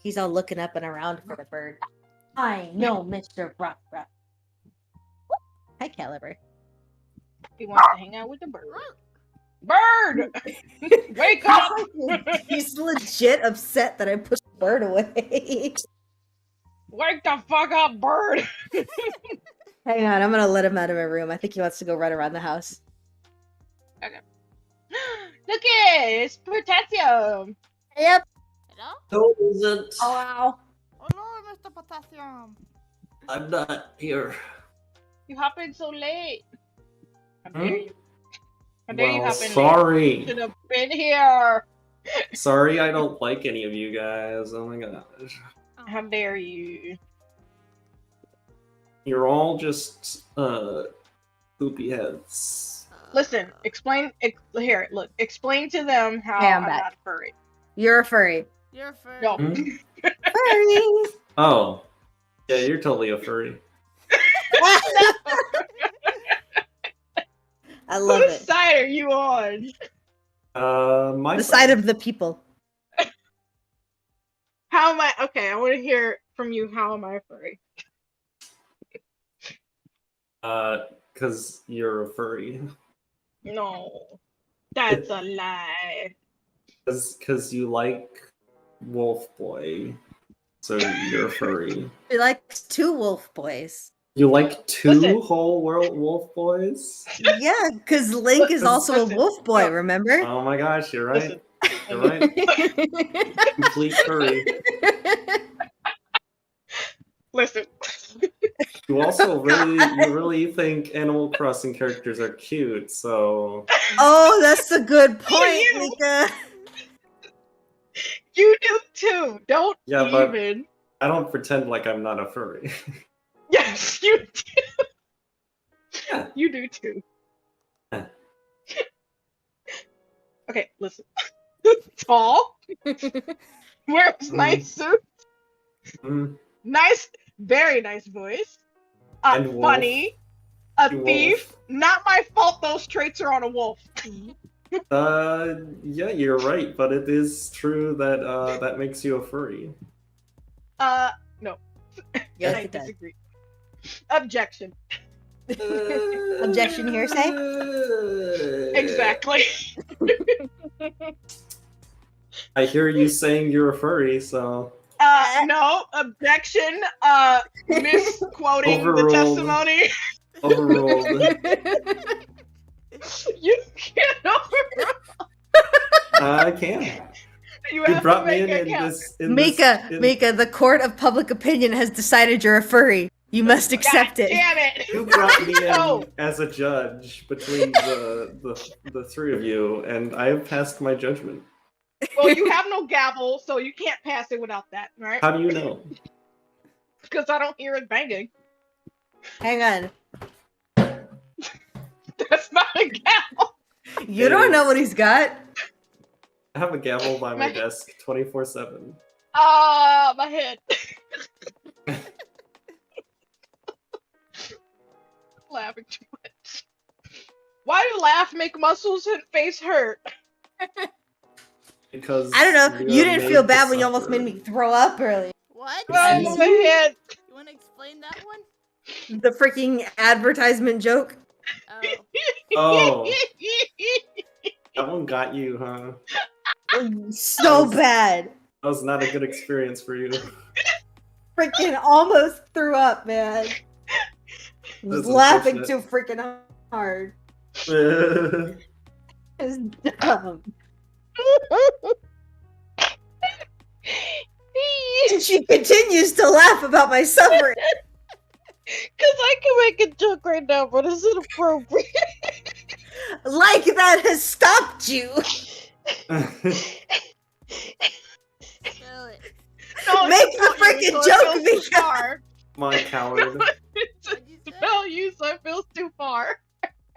He's all looking up and around for the bird. I know, Mr. Brock. Hi, Caliber. He wants to hang out with the bird. Bird! Wake up! He's legit upset that I pushed the bird away. Wake the fuck up, bird! Hang on, I'm gonna let him out of my room. I think he wants to go run around the house. Okay. Look it! It's potassium! Yep. Hello? No, it isn't. Oh, wow. Hello, Mr. Potassium. I'm not here. You hop in so late. How dare you? How dare you Well, hop in late? sorry. Should have been here. Sorry, I don't like any of you guys. Oh my gosh. How dare you? You're all just, poopy heads. Listen, explain. Here, look. Explain to them how Hey, I'm I'm back. not furry. You're a furry. You're a furry. No. Hmm? Furry! Oh. Yeah, you're totally a furry. I love Whose it. side are you on? My The side of the people. How am I? Okay, I want to hear from you. How am I furry? Cause you're a furry. No, that's a lie. Cause you like Wolf Boy. So you're a furry. She likes two wolf boys. You like two Listen. whole world wolf boys? Yeah, because Link is also a Listen, wolf boy, no. remember? Oh my gosh, you're right. Listen. You're right. Complete furry. Listen. You really think Animal Crossing characters are cute, so Oh, that's a good For point, you. Mika. You do too. Don't yeah, but even. I don't pretend like I'm not a furry. Yes, you do. Yeah. You do too. Yeah. Okay, listen. Tall. Wears nice suit. Mm. Nice, very nice voice. And wolf. Funny. A Wolf. thief. Not my fault those traits are on a wolf. Yeah, you're right, but it is true that that makes you a furry. No. Yes, I it does. disagree. Objection. Objection hearsay? Exactly. I hear you saying you're a furry, so No. Objection. Misquoting the Overruled. testimony. overruled. You can't overrule. I can. You You have brought to me make in it count. this. Mika, the court of public opinion has decided you're a furry. You must accept God it. damn it. You brought me No. in as a judge between the three of you, and I have passed my judgment. Well, you have no gavel, so you can't pass it without that, right? How do you know? Because I don't hear it banging. Hang on. That's not a gavel. You don't know what he's got. I have a gavel by my My- desk 24/7. My head. Laughing too much. Why do laugh make muscles and face hurt? Because I don't know. you're You didn't made feel to bad when you almost suffer. made me throw up earlier. What? Oh, You my head. You want to explain that one? The freaking advertisement joke. Oh. Oh, that one got you, huh? So was- bad. That was not a good experience for you. Freaking almost threw up, man. Was That's laughing unfortunate. too freaking hard. That's It's dumb. She continues to laugh about my suffering. Because I can make a joke right now, but it's inappropriate. Like that has stopped you. Kill it. No, Make it's the not you, freaking so joke, it feels too Mika. far. My coward. It's What'd you a say? spell you, so it feels too far.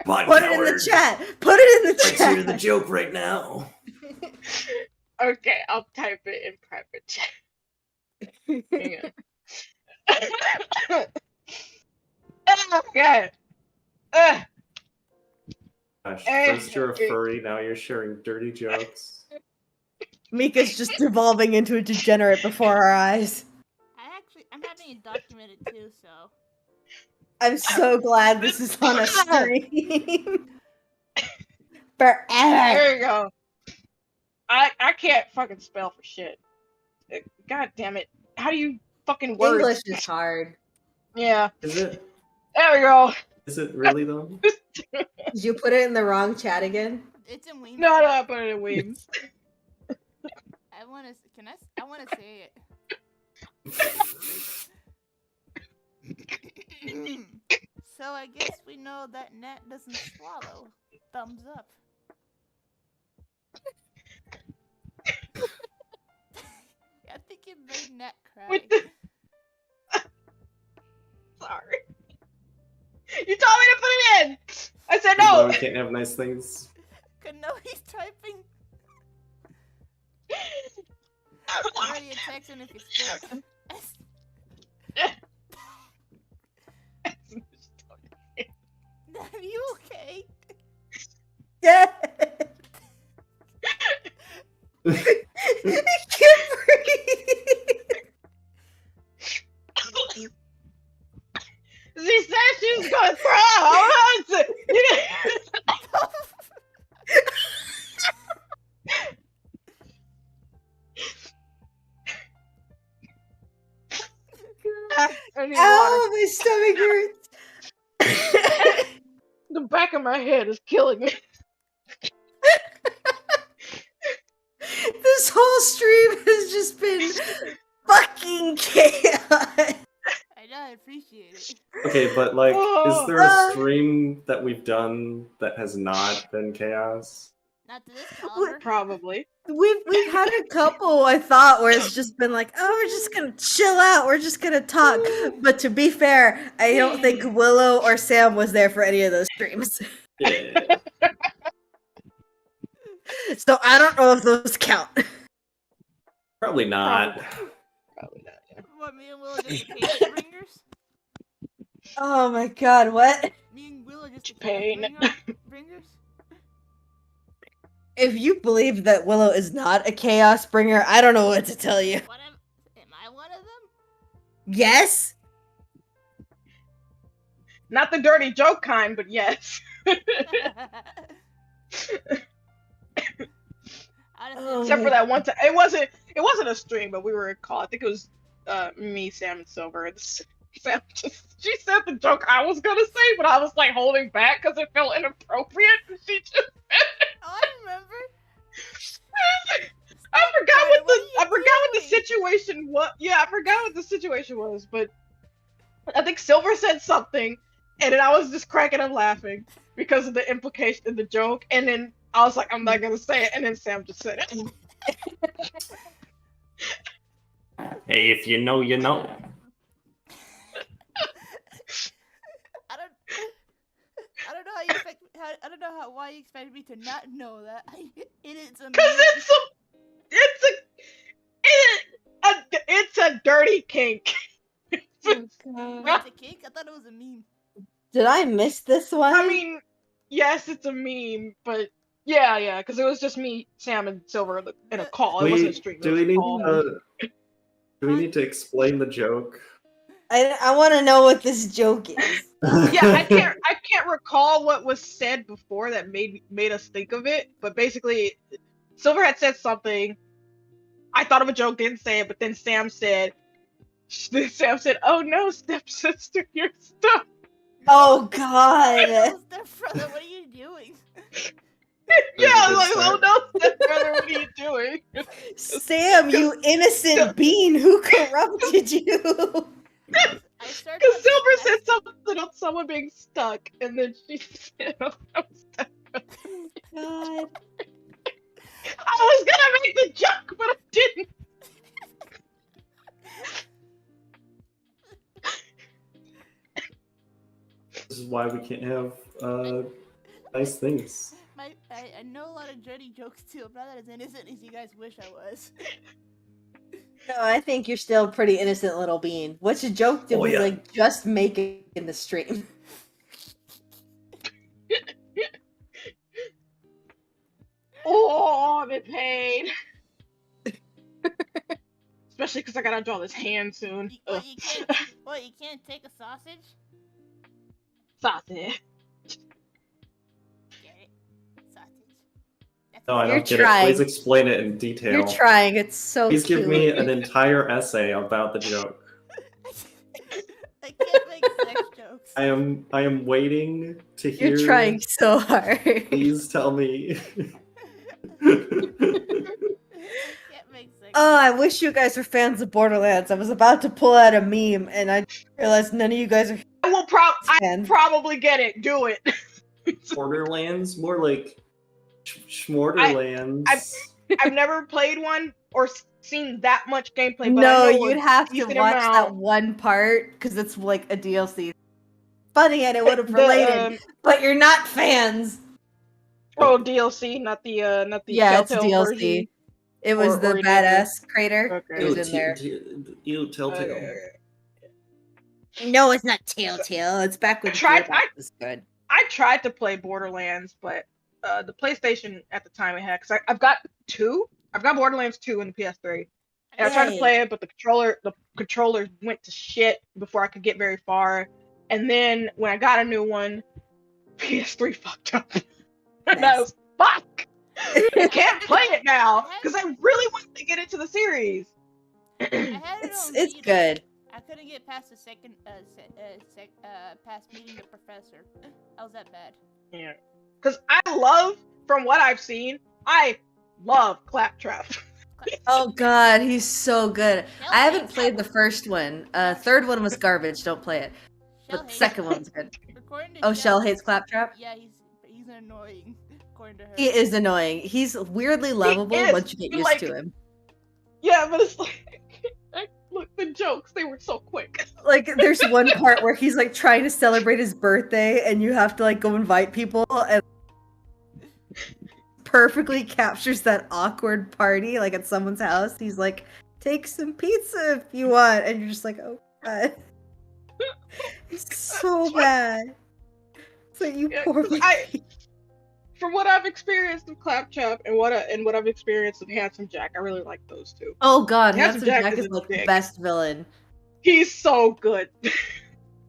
My Put it in the chat. Put it in the Let's hear chat. the joke right now. Okay, I'll type it in private chat. Hang on. Okay. Gosh, first you're a furry, now you're sharing dirty jokes. Mika's just devolving into a degenerate before our eyes. I'm having it documented too, so. I'm so glad this is on a stream. Forever. There you go. I can't fucking spell for shit. God damn it. How do you fucking words? English is hard. Yeah. Is it? There we go. Is it really though? Did you put it in the wrong chat again? It's in Weems. No, I put it in Weems. I wanna say it. So I guess we know that Nat doesn't swallow. Thumbs up. I think it made Nat cry. With the... Sorry. You told me to put it in! I said No, no! we can't have nice things. No, he's typing. Already a text and if you still. Are you okay? Yeah. I can't breathe. She said she was gonna throw. I need water. Ow, my stomach hurts. The back of my head is killing me. This whole stream has just been fucking chaos. appreciate it. Okay, but like, is Oh. there a stream that we've done that has not been chaos? Not to this caliber. Probably. We've had a couple, I thought, where it's just been like, oh, we're just gonna chill out, we're just gonna talk. But to be fair, I don't think Willow or Sam was there for any of those streams. Yeah. So I don't know if those count. Probably not. Probably not. Yeah. What, me and Willow just the chaos bringers? Oh my god, what? Me and Willow just the Pain. chaos bringers? If you believe that Willow is not a chaos bringer, I don't know what to tell you. Am I one of them? Yes? Not the dirty joke kind, but yes. Honestly, Except for that one time, it wasn't a stream, but we were in call. I think it was me, Sam, and Silver. And Sam she said the joke I was gonna say, but I was like holding back because it felt inappropriate. And she just said it. Oh, I remember. I forgot what the situation was. Yeah, I forgot what the situation was, but I think Silver said something, and then I was just cracking up laughing because of the implication of the joke, and then I was like, I'm not gonna say it, and then Sam just said it. Hey, if you know, you know. I don't know how you expect. I don't know why you expect me to not know that. It's a. Because it's a dirty kink. Oh, God. It's a cake. I thought it was a meme. Did I miss this one? I mean, yes, it's a meme, but yeah, because it was just me, Sam, and Silver in a call. It wasn't a stream. Do we need to explain the joke? I want to know what this joke is. Yeah, I can't recall what was said before that made us think of it, but basically, Silver had said something. I thought of a joke, didn't say it, but then Sam said, "Oh no, stepsister, you're stuck." Oh God! Stepbrother, what are you doing? Yeah, I was like, "Oh no, stepbrother, what are you doing?" Sam, you innocent bean, who corrupted you? Because Silver said something about someone being stuck, and then she said, "Oh, I'm stuck." God. I was gonna make the joke, but I didn't. This is why we can't have nice things. I know a lot of dirty jokes too. I'm not as innocent as you guys wish I was. No, I think you're still a pretty innocent little bean. What's a joke did we like just make it in the stream? Oh, I'm in pain. Especially because I gotta draw this hand soon. You can't take a sausage? Sausage. Get it? Sausage. No, I You're don't get trying. it. Please explain it in detail. You're trying. It's so Please cute. give me an entire essay about the joke. I can't make sex jokes. I am waiting to hear. You're trying so hard. Please tell me. Oh, I wish you guys were fans of Borderlands. I was about to pull out a meme, and I realized none of you guys are. I probably get it. Do it. Borderlands, more like Schmorderlands. I've never played one or seen that much gameplay. But No, I know you'd have to watch that one part because it's like a DLC. Funny, and it would have related, but you're not fans. Oh, DLC, not the yeah, Telltale it's DLC. version. It was the badass crater. Okay. It was in there. You Telltale. No, it's not Telltale. It's back when Gearbox was good. I tried to play Borderlands, but the PlayStation at the time it had, because I've got Borderlands 2 in the PS3, and I tried to play it, but the controller went to shit before I could get very far, and then when I got a new one, PS3 fucked up, and I was fuck. I can't play it now because I really want to get into the series. It's good. I couldn't get past the second past meeting the professor. How's that bad? Yeah, because from what I've seen, I love Claptrap. Oh god, he's so good. Shell I haven't hates played the first one. Third one was garbage. Don't play it. Shell But the hates second one's good. According to Oh, Shell hates Claptrap? Yeah, he's annoying. According to her. He is annoying. He's weirdly lovable is, once you get but, used like- to him. Yeah, but it's like, look, the jokes, they were so quick. Like, there's one part where he's like trying to celebrate his birthday, and you have to like go invite people, and perfectly captures that awkward party, like at someone's house. He's like, "Take some pizza if you want," and you're just like, "Oh god." It's so bad. It's like, you Yeah, poor 'cause baby. From what I've experienced of Claptrap and what I've experienced of Handsome Jack, I really like those two. Oh god, Handsome Handsome Jack Jack is is a like the dick. best villain. He's so good.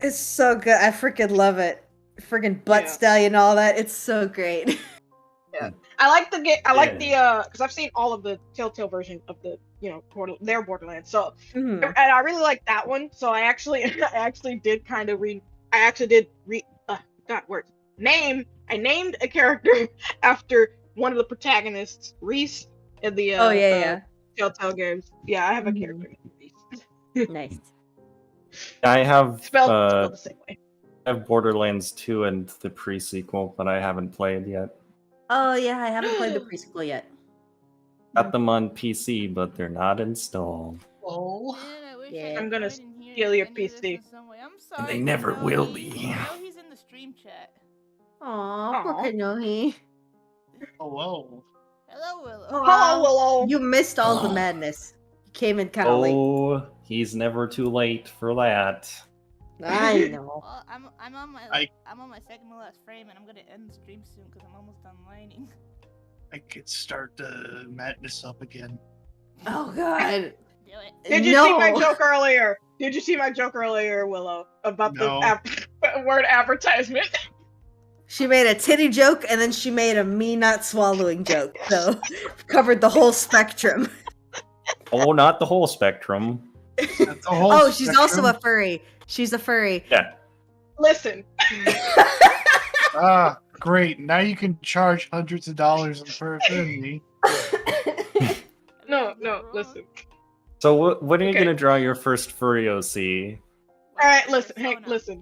It's so good. I freaking love it. Freaking butt Yeah. stallion, all that. It's so great. I like the Yeah. because I've seen all of the Telltale version of the their Borderlands. So Mhm. and I really like that one. So I actually did kind of read. I actually did read. God, words. I named a character after one of the protagonists, Reese, in the Oh yeah, Telltale games. Yeah, I have a Mhm. character named Reese. yeah. Nice. I have Spelled the same way. I have Borderlands 2 and the pre-sequel, but I haven't played yet. Oh yeah, I haven't played the prequel yet. Got them on PC, but they're not installed. Oh. Man, I wish Yeah. I I'm gonna could hear steal your any of this PC. in some way. I'm sorry. they never Kanohi. will be. I know he's in the stream chat. Aw, poor Aw. Kanohi. Hello. Hello, Willow. Hello, Willow. You missed all the madness. You came in kind of late. Oh, he's never too late for that. I know. Well, I'm on my I- I'm on my second to last frame, and I'm gonna end the stream soon because I'm almost done lining. I could start the madness up again. Oh god. Do it. Did you no. see my joke earlier? Did you see my joke earlier, Willow, about No. the word advertisement? She made a titty joke and then she made a me not swallowing joke. So covered the whole spectrum. Oh, not the whole spectrum. That's the whole Oh, she's also a spectrum. furry. She's a furry. Yeah. Listen, Ah, great. Now you can charge hundreds of dollars per affinity. no, listen. So when are you Okay. gonna draw your first furry OC? All right, listen, Hank, listen,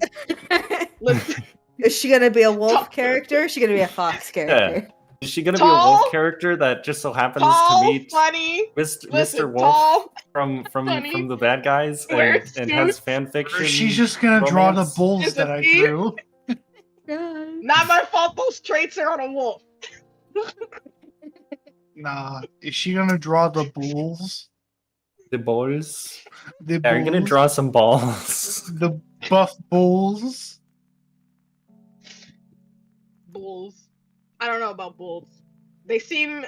listen. Is she gonna be a wolf character? Is she gonna be a fox character? Is she gonna be a Tall, wolf character that just so happens Tall, to meet funny. Mr. Listen, Wolf tall. from funny, the bad guys wears and has suits. fan Or fiction? she's just gonna draw the romance? bulls Is that it I me? drew. Not my fault. Those traits are on a wolf. Nah, is she gonna draw the bulls? The boys. The Yeah, you're gonna bulls? draw some balls. The buff bulls? Bulls. I don't know about bulls. They seem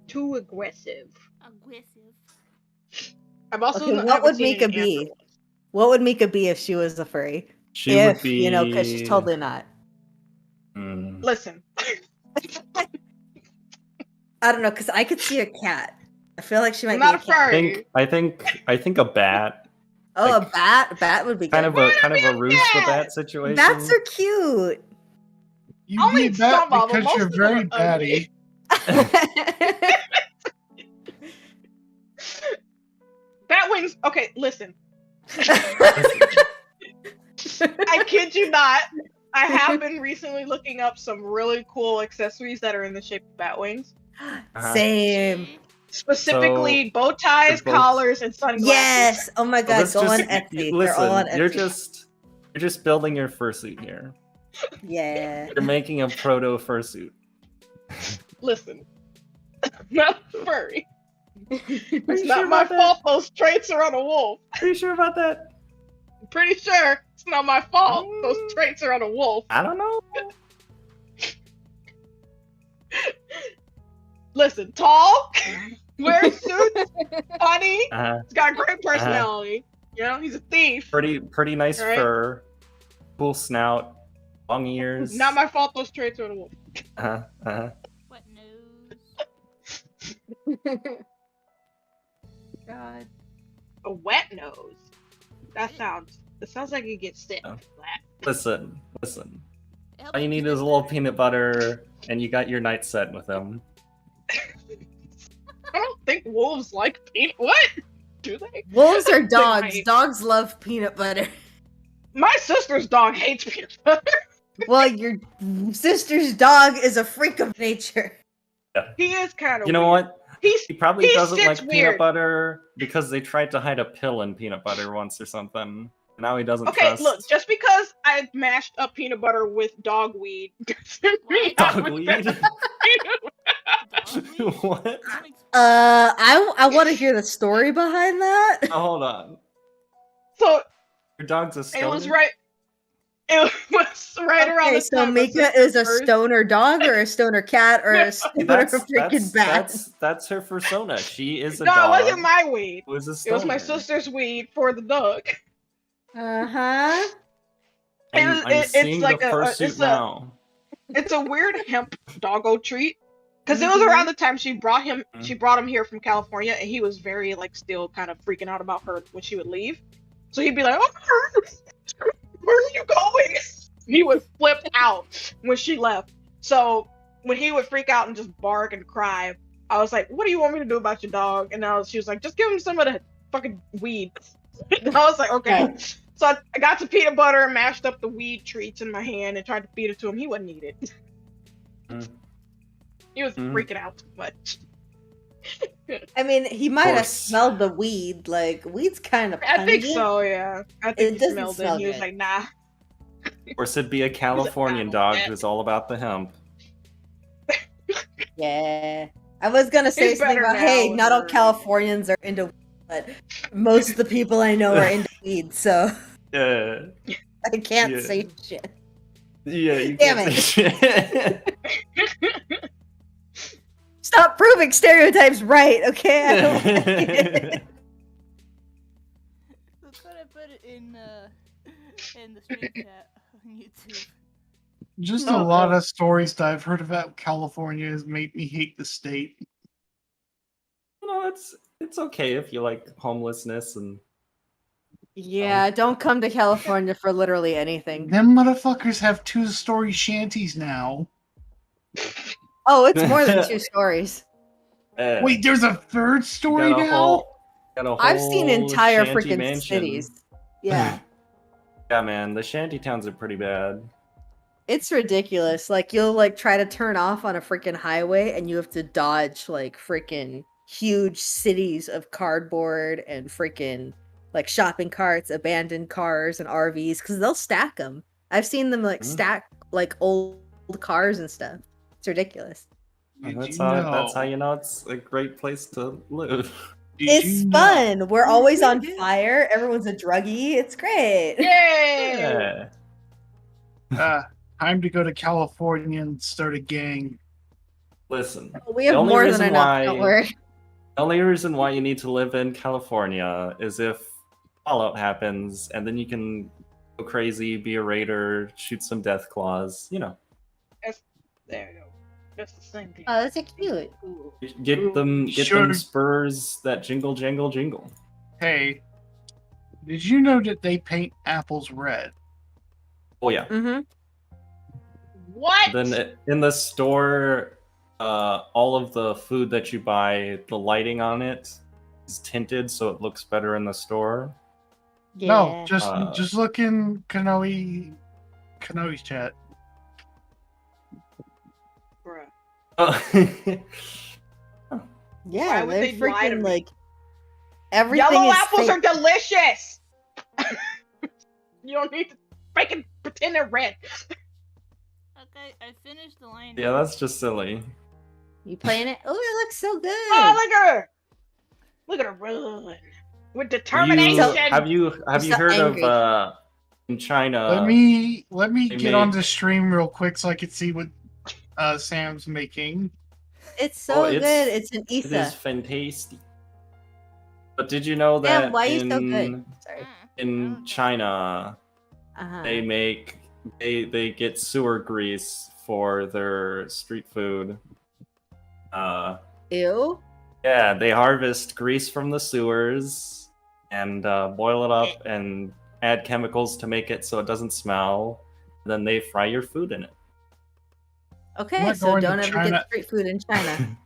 too aggressive. Aggressive. I've also Okay, I what haven't would seen Mika any be? amber ones. What would Mika be if she was a furry? She if, would be, you know, because she's totally not. Hmm. Listen, I don't know, because I could see a cat. I feel like she might I'm be not a a cat. furry. I think a bat. Oh, like, a bat? A bat would be good. Kind of a Roost the cat. Bat situation. Bats are cute. You Only need that some of 'em, because most you're of them very are ugly. batty. Batwings. Okay, listen. I kid you not. I have been recently looking up some really cool accessories that are in the shape of batwings. Uh-huh. Same. Specifically, bow ties, both- collars, and sunglasses. Yes. Oh my So god, let's go on just- Etsy. They're Listen, all on Etsy. you're just building your fursuit here. Yeah. You're making a proto fursuit. Listen, not furry. Are It's you not sure my about that? fault those traits are on a wolf. Are you sure about that? I'm pretty sure it's not my fault those traits are on a wolf. I don't know. Listen, tall, wears suits, funny, Uh, he's got a great personality. You know, he's a thief. pretty nice Alright. fur, cool snout, long ears. Not my fault those traits are on a wolf. Uh-huh. What news? God. A wet nose. That sounds like you get sick. Oh. That. Listen. It helps All you need keep is it a little better. peanut butter, and you got your night set with him. I don't think wolves like peanut. What? Do they? Wolves are They dogs. might. Dogs love peanut butter. My sister's dog hates peanut butter. Well, your sister's dog is a freak of nature. He is kind of. You know what? He's He probably he doesn't sits like peanut weird. butter because they tried to hide a pill in peanut butter once or something. Now he doesn't Okay, trust look, just because I mashed up peanut butter with dog weed doesn't mean I would dogweed. mess up peanut Dogweed? What? That makes- I want to hear the story behind that. Oh, hold on. So Your dog's a it stoner? was right. It was right around Okay, the so time. my Mika is a sister's- stoner dog or a stoner cat or a stoner freaking bat. That's her persona. She is a No, dog. it wasn't my weed. Who is a It stoner. was my sister's weed for the dog. Uh-huh. I'm It's seeing like the a- fursuit it's a- now. It's a weird hemp doggo treat. Because it Mm-hmm. was around the time she brought him here from California, and he was very like still kind of freaking out about her when she would leave. So he'd be like, "Oh, where are you going?" He would flip out when she left. So when he would freak out and just bark and cry, I was like, "What do you want me to do about your dog?" And she was like, "Just give him some of the fucking weed." And I was like, "Okay." So I got some peanut butter and mashed up the weed treats in my hand and tried to feed it to him. He wouldn't eat it. Mm. He was Mm. freaking out too much. I mean, he might have course. smelled the weed. Like, weed's kind of I think so, yeah. I It think he doesn't smelled it. smell He was good. like, nah. Of course, it'd be a Californian "I dog don't who's all about the hemp. Yeah. I was gonna say He's something better about, now hey, with not all her. Californians are into weed, but most of the people I know are into weed, so Yeah. I can't Yeah. say shit. Yeah, you Damn can't say shit. Stop proving stereotypes right, okay? I don't like it. So could I put it in the stream chat on YouTube? Just Oh, a lot oh. of stories that I've heard about California has made me hate the state. You know, it's okay if you like homelessness and Yeah, don't come to California for literally anything. Them motherfuckers have 2-story shanties now. Oh, it's more than 2 stories. Wait, there's a 3rd story now? I've seen entire shanty freaking mansion. cities. Yeah. Yeah, man, the shanty towns are pretty bad. It's ridiculous. Like, you'll like try to turn off on a freaking highway and you have to dodge like freaking huge cities of cardboard and freaking like shopping carts, abandoned cars and RVs because they'll stack them. I've seen them like stack like old cars and stuff. It's ridiculous. Did That's you how know- you know it's a great place to live. did It's you know- fun. We're always on fire. Everyone's a druggie. It's great. Yay! Yeah. Time to go to California and start a gang. Listen, We the have only more than reason enough. why- Don't worry. the only reason why you need to live in California is if Fallout happens, and then you can go crazy, be a raider, shoot some death claws. You know, There you go. That's the same thing. Oh, that's so cute. get them Sure. spurs that jingle, jangle, jingle. Hey, did you know that they paint apples red? Oh yeah. Mm-hmm. What? Then in the store, all of the food that you buy, the lighting on it is tinted, so it looks better in the store. Yeah. No, Uh, just look in Kanoe's chat. Bruh. Yeah, Why would they're they lie to freaking me? like everything Yellow is apples fake. are delicious! You don't need to freaking pretend they're red. Okay, I finished the line. Yeah, that's just silly. You playing it? Oh, it looks so good. Oh, look at her! Look at her run. With determination! Have you so heard angry. of in China? Let me they get on made- the stream real quick so I can see what Sam's making. It's so Oh, good. It's an It is Issa. fantastic. But did you know that Damn, why are you so good? Sorry. in China Uh-huh. they get sewer grease for their street food? Ew. Yeah, they harvest grease from the sewers and boil it up and add chemicals to make it so it doesn't smell. Then they fry your food in it. Okay, not so going to don't ever China. get street food in China.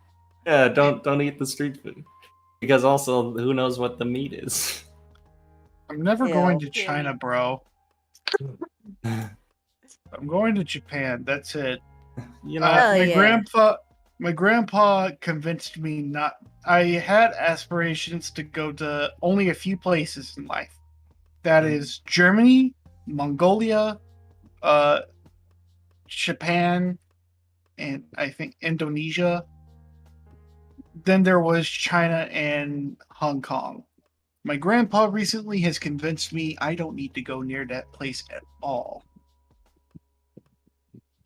Yeah, don't eat the street food. Because also, who knows what the meat is? I'm never Ew. going to China, bro. I'm going to Japan. That's it. You know, Oh, yeah. My grandpa convinced me not. I had aspirations to go to only a few places in life. That is Germany, Mongolia, Japan, and I think Indonesia. Then there was China and Hong Kong. My grandpa recently has convinced me I don't need to go near that place at all.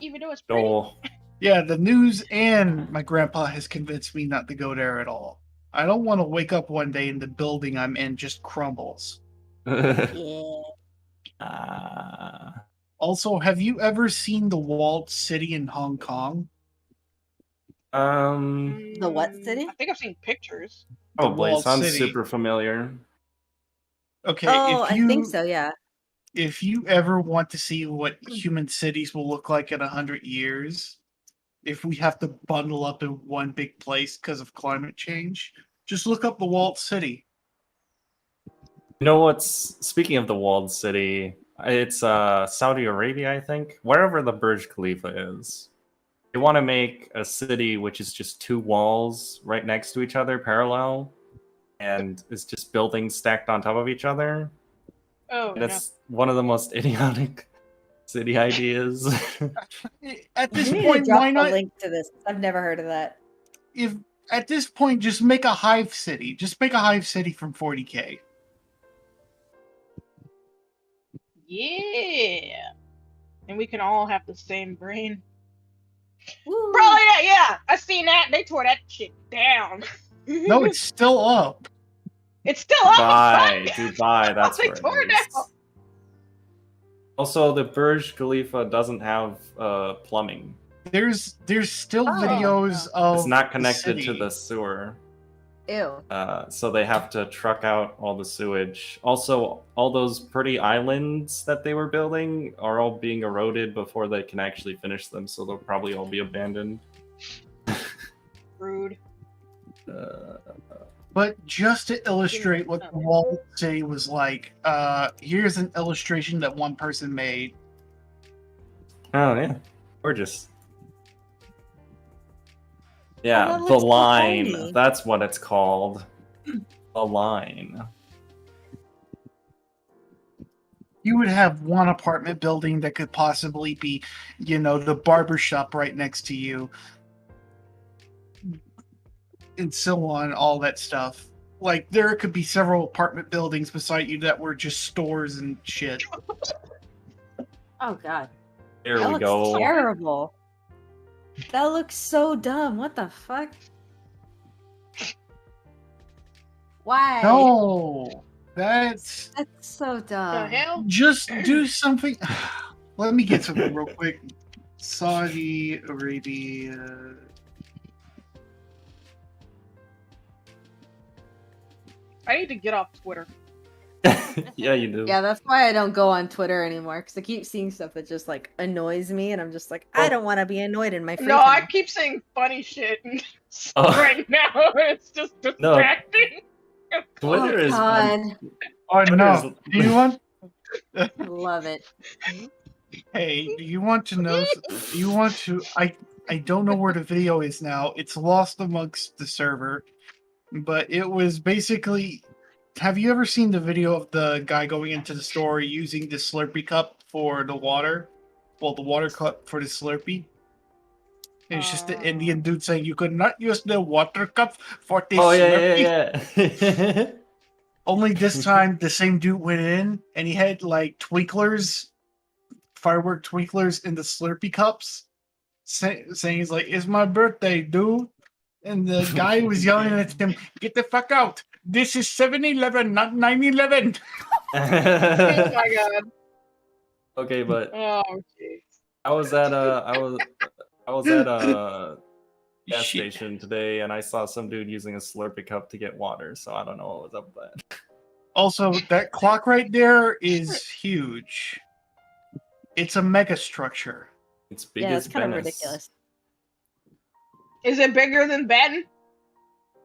Even though it's pretty. oh, Yeah, the news and my grandpa has convinced me not to go there at all. I don't want to wake up one day and the building I'm in just crumbles. Yeah. Also, have you ever seen the walled city in Hong Kong? The what city? I think I've seen pictures. probably walled sounds city. super familiar. Okay, Oh, I think so, yeah. If you ever want to see what human cities will look like in 100 years, if we have to bundle up in one big place because of climate change, just look up the walled city. You know what's speaking of the walled city? It's Saudi Arabia, I think. Wherever the Burj Khalifa is, they want to make a city which is just two walls right next to each other, parallel, and it's just buildings stacked on top of each other. Oh, And no. it's one of the most idiotic city ideas. At this You need to point, drop why a not? link to this. I've never heard of that. If at this point, just make a hive city. Just make a hive city from 40K. Yeah. And we can all have the same brain. Woo. Bro, yeah. I seen that. They tore that shit down. No, it's still up. It's still up. Dubai, that's They where tore it it is. down. Also, the Burj Khalifa doesn't have plumbing. There's still Oh, videos no. of It's not connected the to city. the sewer. Ew. So they have to truck out all the sewage. Also, all those pretty islands that they were building are all being eroded before they can actually finish them, so they'll probably all be abandoned. Rude. But just to illustrate what the walled city was like, here's an illustration that one person made. Oh, yeah. Gorgeous. Yeah, that the looks so line. tiny. That's what it's called. The line. You would have one apartment building that could possibly be, the barber shop right next to you. And so on, all that stuff. Like, there could be several apartment buildings beside you that were just stores and shit. Oh, God. There That we looks go. terrible. That looks so dumb. What the fuck? Why? No! That's so The dumb. hell? just do something. Let me get something real quick. Saudi Arabia. I need to get off Twitter. Yeah, you do. Yeah, that's why I don't go on Twitter anymore, because I keep seeing stuff that just, like, annoys me, and I'm just like, I don't want to be annoyed in my free No, I time. keep saying funny shit Oh. right now. It's just distracting. Twitter is God. Oh Twitter no! is- Do you want? I love it. Hey, do you want to know? Do you want to? I don't know where the video is now. It's lost amongst the server, but it was basically. Have you ever seen the video of the guy going into the store using the Slurpee cup for the water? Well, the water cup for the Slurpee. And it's just the Indian dude saying you could not use the water cup for the Oh, Slurpee. yeah. Only this time, the same dude went in and he had like twinklers, firework twinklers in the Slurpee cups, saying he's like, "It's my birthday, dude." And the guy was yelling at him, "Get the fuck out! This is 7-Eleven, not 9-11." Oh my god. Okay, but Oh jeez. I was at a gas Shit. station today, and I saw some dude using a Slurpee cup to get water. So I don't know what was up with that. Also, that clock right there is huge. It's a mega structure. It's big Yeah, as it's kind of Venice. ridiculous. Is it bigger than Ben?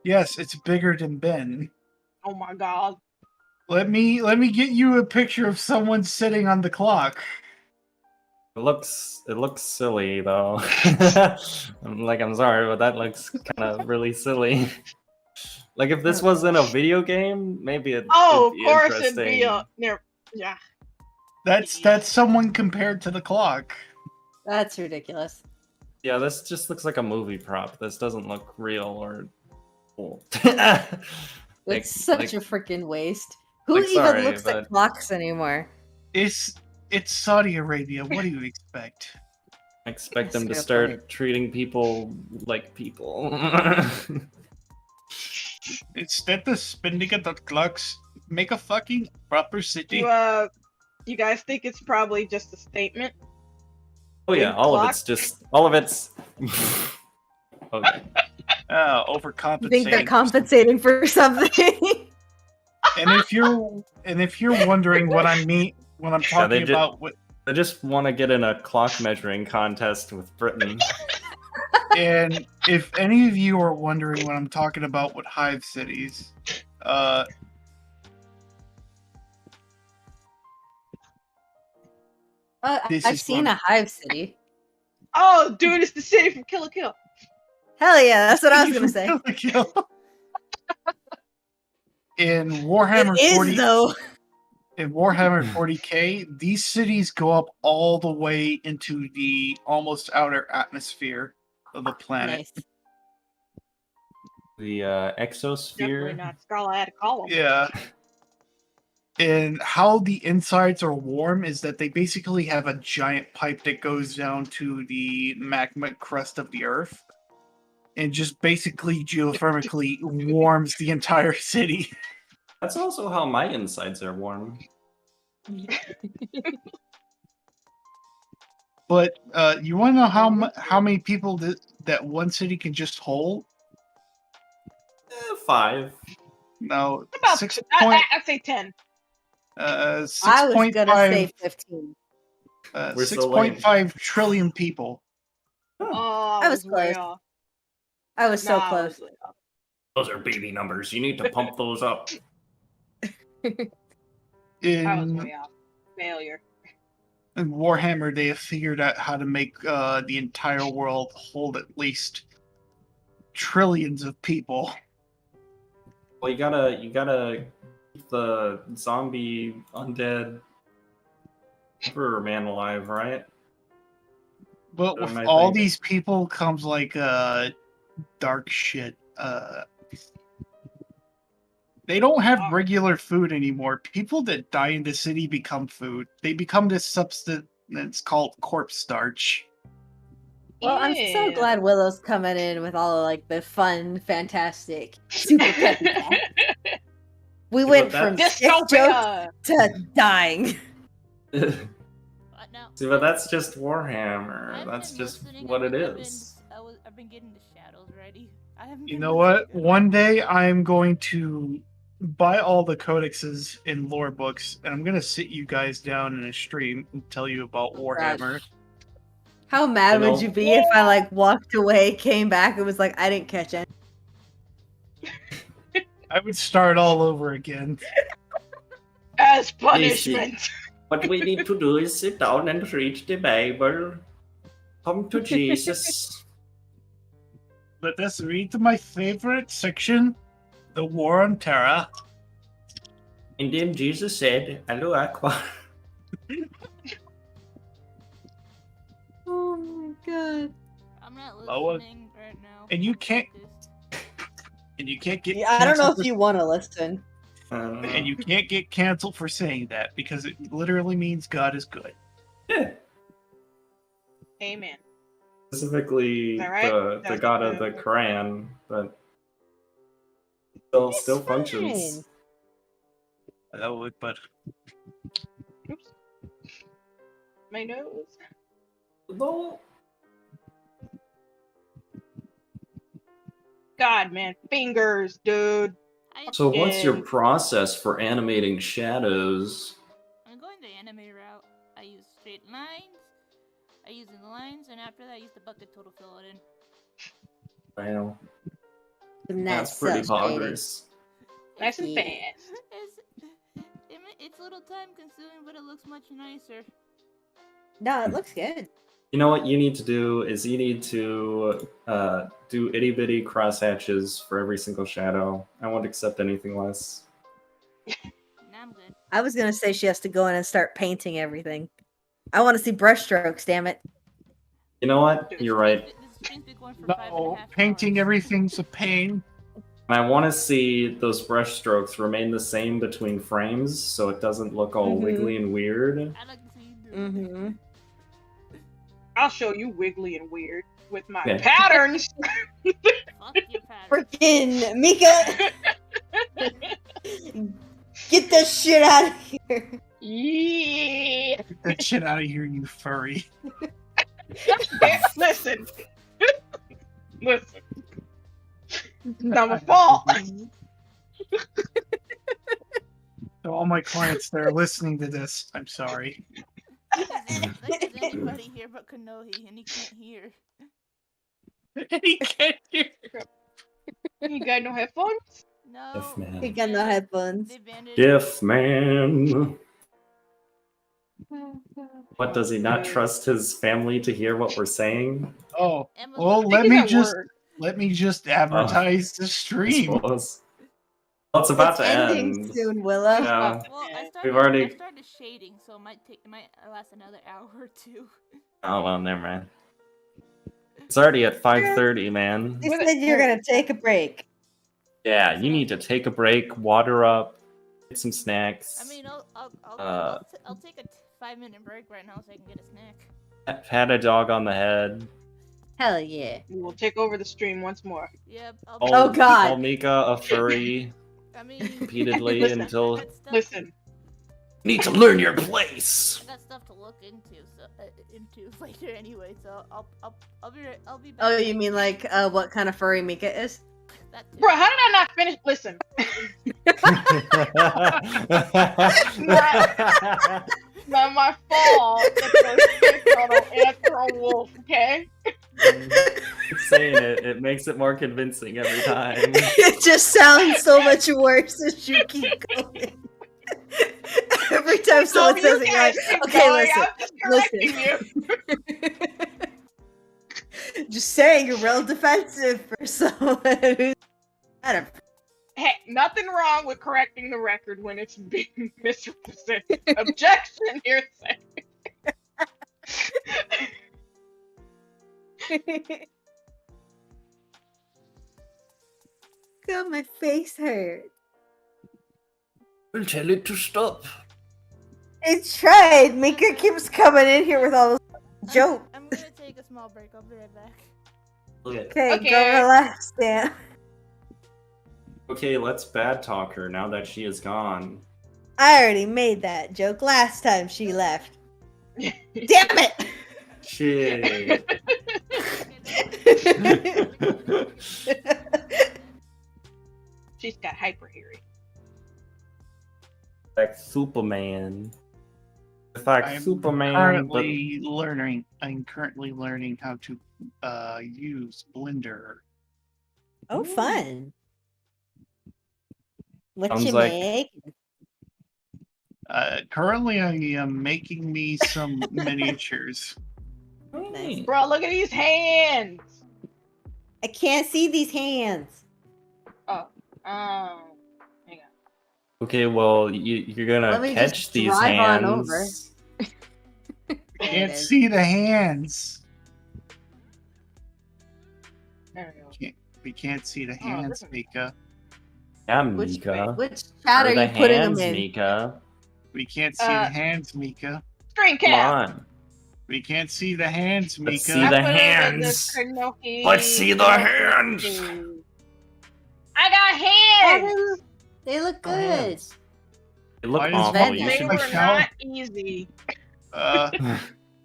Yes, it's bigger than Ben. Oh my god. Let me get you a picture of someone sitting on the clock. It looks silly though. I'm sorry, but that looks kind of really silly. Like if this was in a video game, maybe it'd Oh, of be course it'd be interesting. near. Yeah. That's someone compared to the clock. That's ridiculous. Yeah, this just looks like a movie prop. This doesn't look real or cool. It's such a freaking waste. Who like, even sorry, looks but- at clocks anymore? It's Saudi Arabia. What do you expect? I expect them to That's a good start point. treating people like people. Instead of spending it on clocks, make a fucking proper city. You guys think it's probably just a statement? Oh yeah, Big all clock? of it's. Okay. Overcompensating. You think they're compensating for something? And if you're wondering what I mean when I'm talking about what, They just want to get in a clock measuring contest with Britain. and if any of you are wondering what I'm talking about with hive cities, This I've is seen one. a hive city. Oh, dude, it's the city from Kill la Kill. Hell yeah, that's what I was gonna say. In Warhammer It is 40, though. in Warhammer 40k, these cities go up all the way into the almost outer atmosphere of the planet. Nice. The Definitely exosphere. not Scarlet Column. Yeah. And how the insides are warm is that they basically have a giant pipe that goes down to the magma crust of the earth and just basically geothermically warms the entire city. That's also how my insides are warm. But you want to know how many people that one city can just hold? 5. No, About 6 I'd say 10. I was gonna 6.5 say 15. We're so lame. 6.5 trillion people. Oh, I was way close. off. I was so Nah, I close. was way off. Those are baby numbers. You need to pump those up. I was In way off. Failure. Warhammer, they have figured out how to make the entire world hold at least trillions of people. Well, you gotta keep the zombie undead emperor man alive, right? But with I all think. these people comes like dark shit. They don't have regular food anymore. People that die in the city become food. They become this substance called corpse starch. Well, I'm so Yeah. glad Willow's coming in with all of like the fun, fantastic, super peppy talk. We went from that's- sketch jokes Dystopia! to dying. What now? See, but that's just Warhammer. I've That's been just listening, what it I've been- is. I've been getting the shadows ready. I haven't You been know what? listening. One day I'm going to buy all the codexes and lore books, and I'm gonna sit you guys down in a stream and tell you about Warhammer. Gosh. How mad You know- would you be if I like walked away, came back, and was like, I didn't catch any? I would start all over again. As punishment. What we need to do is sit down and read the Bible. Come to Jesus. Let us read my favorite section, the War on Terra. And then Jesus said, Hello, Aqua. Oh my god. I'm not Oh, listening right now. and you I'm can't- focused. And you can't get Yeah, I don't know canceled if you want to listen. and you can't get canceled for saying that because it literally means God is good. Yeah. Amen. Specifically, Is that right? the That's god of good. the Quran, but still It's functions. But Oops. My nose. Though, God, man. Fingers, dude. so what's your Yeah. process for animating shadows? I'm going the anime route. I use straight lines. I use the lines, and after that, I use the bucket tool to fill it in. Wow. And That's that's pretty cell shading. poggers. Nice and Yeah. fast. It's a little time consuming, but it looks much nicer. No, it looks good. You know what you need to do is you need to do itty bitty crosshatches for every single shadow. I won't accept anything less. Now I'm good. I was gonna say she has to go in and start painting everything. I want to see brushstrokes. Damn it! You know what? You're right. This stream's been going for No, 5.5 painting hours. everything's a pain. And I want to see those brush strokes remain the same between frames, so it doesn't look all wiggly and weird. I like to see you do it. Mm-hmm. I'll show you wiggly and weird with my Okay. patterns. Fuck your pattern. Freaking Mika, get that shit out of here! Yeah. Get that shit out of here, you furry. Listen. Listen. It's not my fault. So all my clients that are listening to this, I'm sorry. There's anybody here but Kanohi, and he can't hear. He can't hear. You got no headphones? No. If man. You got no headphones. They banned it. Diff man. What, does he not trust his family to hear what we're saying? Oh, Emma's well, like, let me just advertise the I stream. suppose. Well, it's about to ending end. soon, Willow. Yeah. Well, I We've already- started shading, so it might last another hour or two. Oh well, never mind. It's already at 5:30, man. You said you're gonna take a break. Yeah, you need to take a break, water up, get some snacks. I mean, I'll take a 5-minute break right now so I can get a snack. Pat a dog on the head. Hell yeah. We will take over the stream once more. Yep. Oh, God. Call Mika a furry I mean, repeatedly Listen. until I got stuff- Listen. you need to learn your place. I got stuff to look into later anyway, so I'll be back. Oh, you mean like what kind of furry Mika is? That too. Bro, how did I not finish? Listen. Not my fault. It's answer a wolf, okay? Saying it makes it more convincing every time. It just sounds so much worse as you keep going. Every time someone you says it, you're like, guys keep okay, going, listen. I'm just correcting you. Just saying, you're real defensive for someone who's kind of. Hey, nothing wrong with correcting the record when it's being misrepresented. Objection, hearsay. God, my face hurts. We'll tell it to stop. It's tried. Mika keeps coming in here with all those jokes. I'm gonna take a small break. I'll be right back. Okay, Okay. go relax, Dan. Okay, let's bad talk her now that she is gone. I already made that joke last time she left. Damn it! Shit. She's got hyper hearing. Like Superman. It's like I'm Superman. I'm currently learning how to use Blender. Oh, fun. What Sounds you like- make? Currently, I am making me some miniatures. Nice. Bro, look at these hands. I can't see these hands. Oh, hang on. Okay, well, you're gonna Let me catch just these drive on hands. over. Can't see the hands. There we go. We can't see the Oh, hands, listen. Mika. Yeah, Which Mika. chat Where are the you putting hands, them in? Mika? We can't see the hands, Mika. Screen Come cap. on. We can't see the hands, Mika. Let's see the hands. Let's see the hands. I got hands. They look Oh, good. hands. They look Why does awful. Van You They should were Like not easy.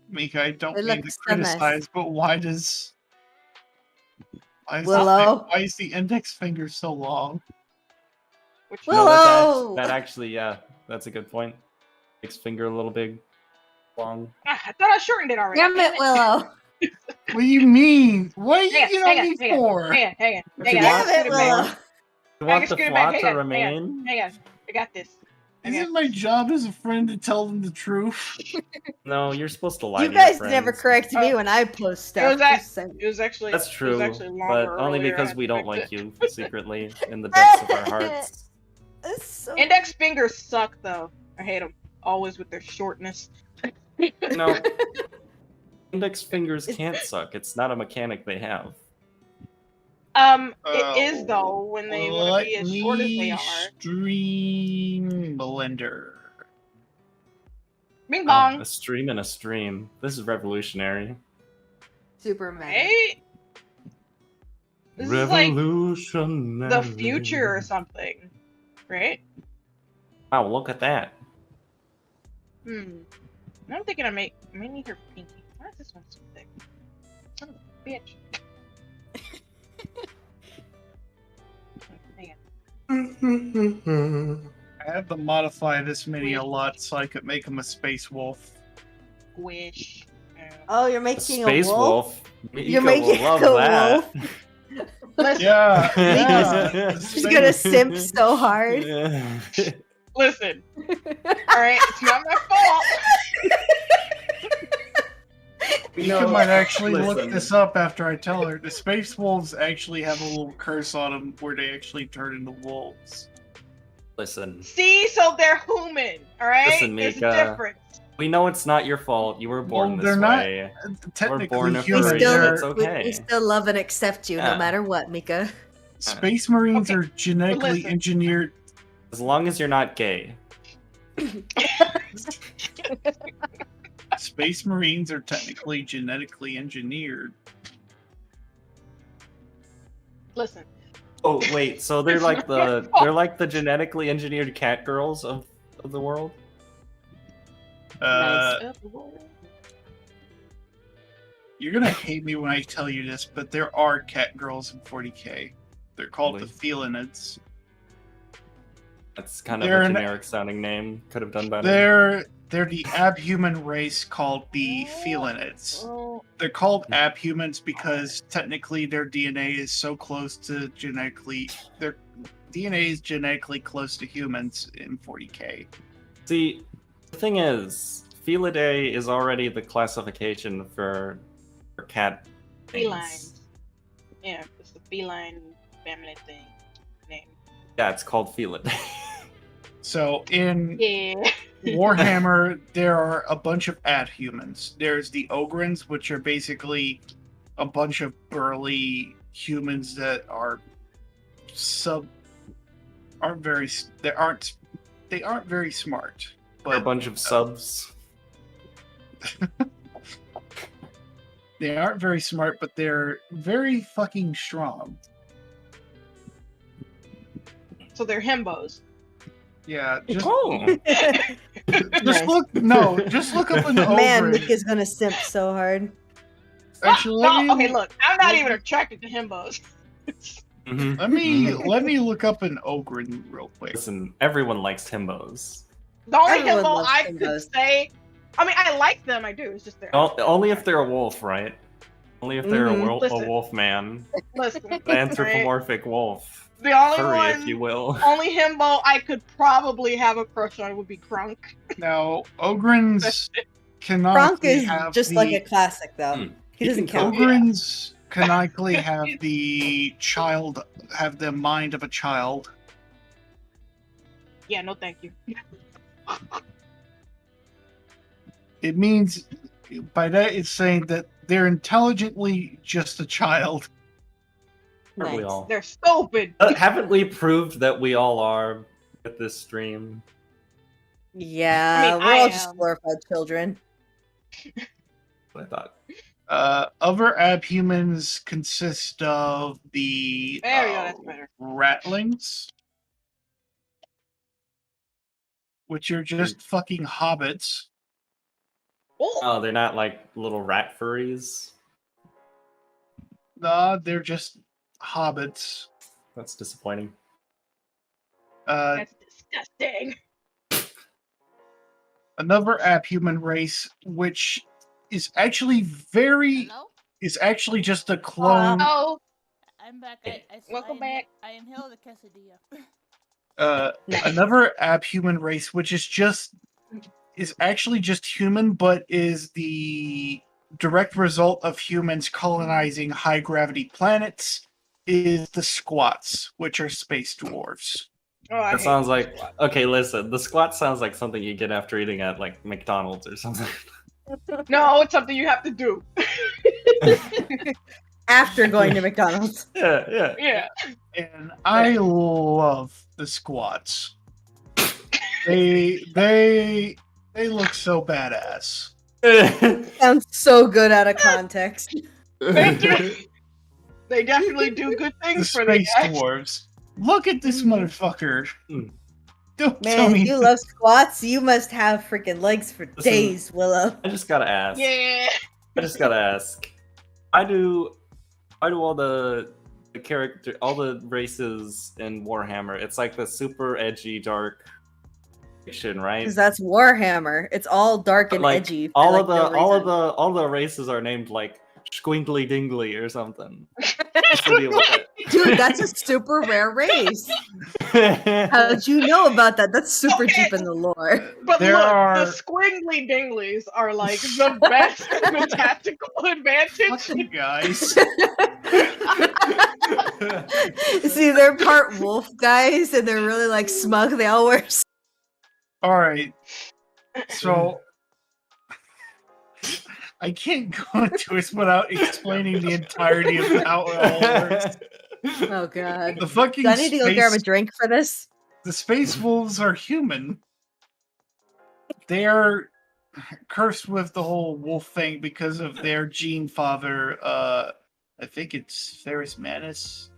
Mika, I don't They mean look to so nice. criticize, but why is Willow? why is the index finger so long? Which You know what, Willow! that actually, yeah, that's a good point. Makes finger a little big, long. I thought I shortened it already. Damn it, Willow. What do you mean? What are you Hang getting on, on hang on, me hang on, for? hang on, hang on, If hang you on. I want can Damn scoot it, it back. Willow. You I want can the scoot it back. flaw Hang to on, hang on, remain? hang on. I got this. Okay. Isn't my job as a friend to tell them the truth? No, you're supposed to lie You to your guys never friends. correct me when I post It stuff. was that. Just saying. It was actually. That's It was true, actually but longer only earlier. I because had we to don't fix like it. you secretly in the depths of our hearts. It's so Index fingers suck though. I hate them. Always with their shortness. No, index fingers can't suck. It's not a mechanic they have. It is though when they want to Let be as short as they me are. stream Blender. Bing Oh, bong. a stream and a stream. This is revolutionary. super meta. Right? This is like Revolutionary. the future or something, right? Wow, look at that. I'm thinking I may need her pinky. Why is this one so thick? Son of a bitch. Hang on. I had to modify this mini a lot so I could make him a space wolf. Squish. Oh, you're A making a space wolf? wolf. You're Mika will making love a that. wolf? Listen, Yeah, yeah. She's gonna simp so hard. listen. Alright, it's not my fault. Mika might actually look listen. this up after I tell her. The space wolves actually have a little curse on them where they actually turn into wolves. Listen, See, so they're human. Alright? Listen, There's a Mika. difference. we know it's not your fault. You were born Well, this they're not way. technically born a We human. furry, still, They're, that's okay. we still love and accept you Yeah. no matter what, Mika. Space Marines Okay, are genetically listen. engineered. As long as you're not gay. Space Marines are technically genetically engineered. Listen. Oh wait, so they're It's like not my the fault. they're like the genetically engineered cat girls of the world. You're gonna hate me when I tell you this, but there are cat girls in 40k. They're called the Felinids. That's kind of They're a an- generic sounding name. Could have done better. They're the abhuman race called the Felinids. They're called abhumans because technically their DNA is so close to their DNA is genetically close to humans in 40k. See, the thing is, Felidae is already the classification for cat things. Felines. Yeah, it's the feline family thing. Name. Yeah, it's called Felidae. So in Yeah. Warhammer, there are a bunch of adhumans. There's the Ogrins, which are basically a bunch of burly humans that are they aren't very smart. They're a But bunch of subs. they aren't very smart, but they're very fucking strong. So they're himbos. Yeah, just Oh, Nice. look up an Man, Ogrin. Mika's gonna simp so hard. Actually, Okay, look, I'm not even attracted to himbos. mhm, let me mhm. let me look up an Ogrin real quick. Listen, everyone likes himbos. The only Everyone himbo loves I himbos. could say, I mean, I like them, I do. It's just they're Only if they're a wolf, right? Only if they're Mhm. a Listen. wolf man, listen. an right? anthropomorphic wolf, The only furry, one, if you will. only himbo I could probably have a crush on would be Crunk. Now, Ogrins Frank canonically is have just the like a classic, though. Hmm. He doesn't can cook. count. Ogrins canonically have the mind of a child. Yeah, no thank you. It means by that it's saying that they're intelligently just a child. Aren't we Nice. all? They're stupid. Haven't we proved that we all are with this stream? Yeah, I mean, we're I all just am. glorified children. I thought. Other abhumans consist of the There we go, that's better. ratlings, which are just fucking hobbits. Oh, Oh, they're not like little rat furries. Nah, they're just hobbits. That's disappointing. that's disgusting. Another abhuman race, which is actually very Hello? is actually just a clone. Oh, I'm back. welcome back. I inhaled the quesadilla. Another abhuman race, which is actually just human, but is the direct result of humans colonizing high gravity planets, is the squats, which are space dwarves. Oh, I That hate sounds the like squad. okay. Listen, the squat sounds like something you get after eating at like McDonald's or something. No, it's something you have to do. After going to McDonald's. Yeah. Yeah. And I love the squats. They look so badass. Sounds so good out of context. They definitely do good The things for the space guys. dwarves. Look at this motherfucker. Don't tell Man, me if you love squats, you must have freaking legs for Listen, days, Willow. I just gotta ask. Yeah. I just gotta ask. Why do all the character, all the races in Warhammer? It's like the super edgy, dark fiction, right? Because that's Warhammer. It's all dark and Like edgy. For, all like, of the no reason. all the races are named like Squinkly Dingly or something. What's the deal with that? Dude, that's a super rare race. How How'd you know about that? That's super deep in the lore. But There look, are- the squingly dinglies are like the best tactical advantage. Fuck you guys. See, they're part wolf guys, and they're really like smug. They all wear. Alright. So I can't go into it without explaining the entirety of how it all works. Oh god. The fucking Do I need to go grab a space, drink for this? the space wolves are human. They are cursed with the whole wolf thing because of their gene father. I think it's Ferris Manus.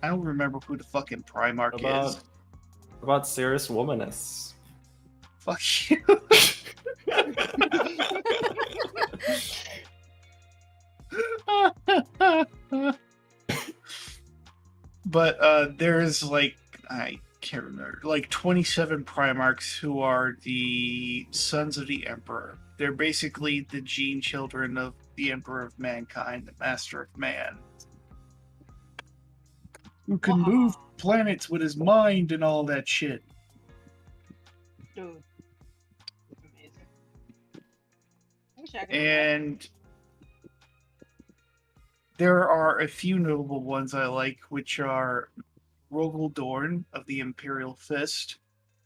I don't remember who the fucking Primarch is. about Cirrus Womanus? Fuck you. But there's like, I can't remember, like 27 Primarchs who are the sons of the Emperor. They're basically the gene children of the Emperor of Mankind, the Master of Man, who can move planets with his mind and all that shit. Dude. Amazing. Wish I could do that. And there are a few notable ones I like, which are Rogel Dorn of the Imperial Fist,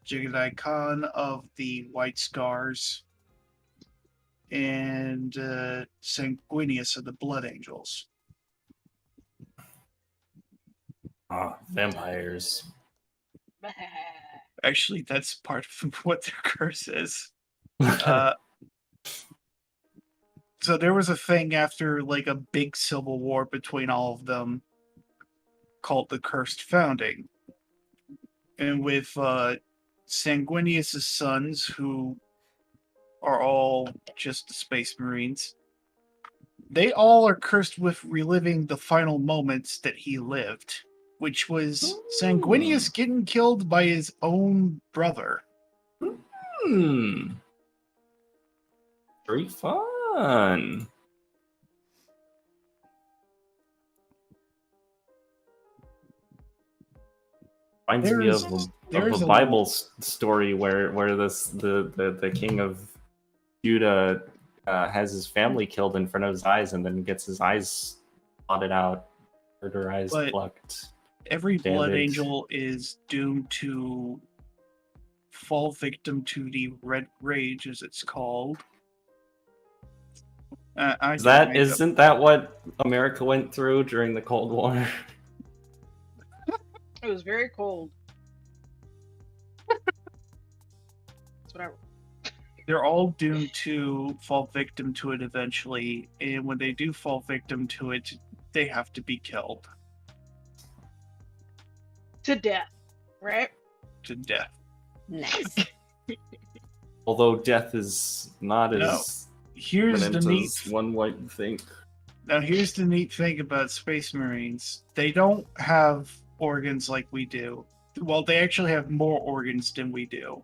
Jigadai Khan of the White Scars, and Sanguinius of the Blood Angels. Vampires. Actually, that's part of what their curse is. So there was a thing after like a big civil war between all of them called the Cursed Founding. And with Sanguinius' sons, who are all just the Space Marines, they all are cursed with reliving the final moments that he lived, which was Sanguinius getting killed by his own brother. Very fun. Reminds me of a Bible story where the king of Judah has his family killed in front of his eyes and then gets his eyes blotted out, murder eyes plucked. Every Blood Damage. Angel is doomed to fall victim to the Red Rage, as it's called. Isn't that what America went through during the Cold War? It was very cold. That's what I. They're all doomed to fall victim to it eventually, and when they do fall victim to it, they have to be killed To death, right? to death. Nice. Although death is not as Here's the imminent neat. as one might think. Now, here's the neat thing about Space Marines. They don't have organs like we do. Well, they actually have more organs than we do.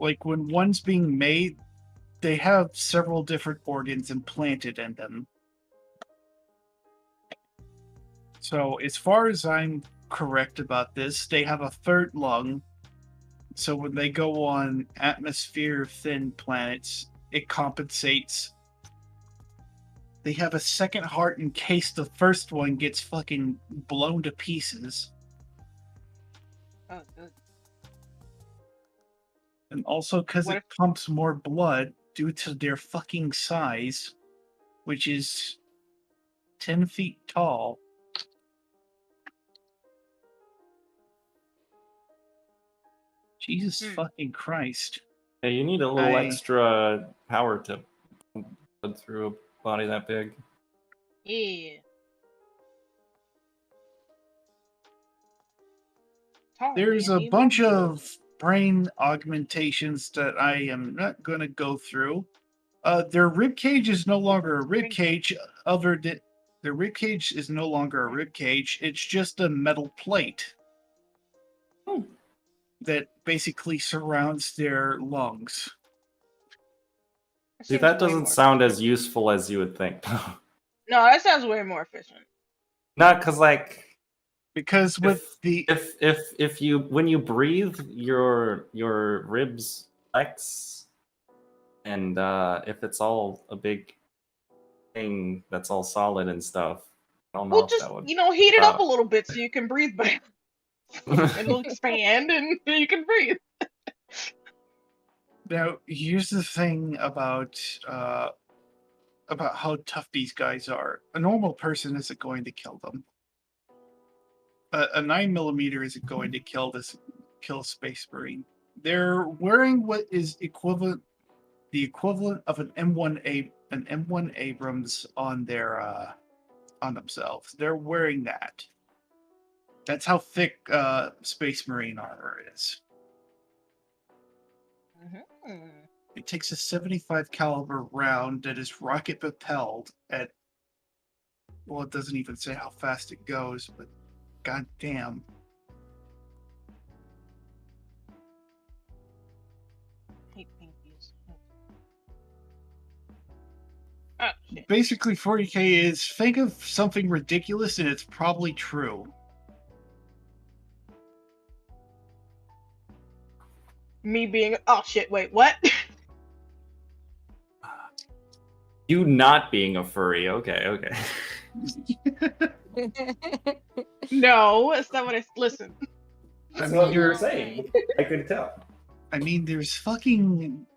Like, when one's being made, they have several different organs implanted in them. So, as far as I'm correct about this, they have a third lung. So when they go on atmosphere-thin planets, it compensates. They have a second heart in case the first one gets fucking blown to pieces. Oh, good. And also because What it pumps more blood due to their fucking size, which is 10 feet tall. Jesus fucking Christ. Yeah, you need a little extra power to put through a body that big. Yeah. Tall There's man a need bunch more of brain augmentations that I am not going to go through. Their rib cage is no longer a rib cage. Their rib cage is no longer a rib cage. It's just a metal plate that basically surrounds their lungs. See, that doesn't sound as useful as you would think. No, that sounds way more efficient. Not because, like, because with if you when you breathe, your ribs flex, and if it's all a big thing that's all solid and stuff, I don't know Well, if just that would. heat it up a little bit so you can breathe better. It'll expand and you can breathe. Now, here's the thing about how tough these guys are. A normal person isn't going to kill them. A 9mm isn't going to kill a Space Marine. They're wearing what is the equivalent of an M1 Abrams on their on themselves. They're wearing that. That's how thick Space Marine armor is. Mm-hmm. It takes a 75 caliber round that is rocket propelled at, well, it doesn't even say how fast it goes, but goddamn. Hate pinkies. Oh, shit. Basically, 40k is think of something ridiculous and it's probably true. Me being, oh shit, wait, what? You not being a furry, okay. No, that's not what listen. That's what you were saying. I could tell. I mean, there's fucking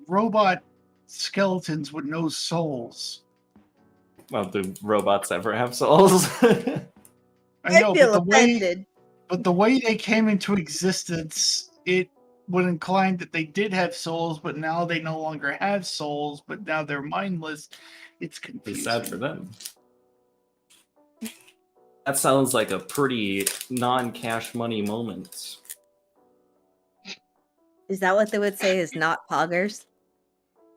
robot skeletons with no souls. Well, do robots ever have souls? I know, feel but offended. the way they came into existence, it would incline that they did have souls, but now they no longer have souls, but now they're mindless. It's confusing. It's sad for them. That sounds like a pretty non-cash money moment. Is that what they would say is not poggers?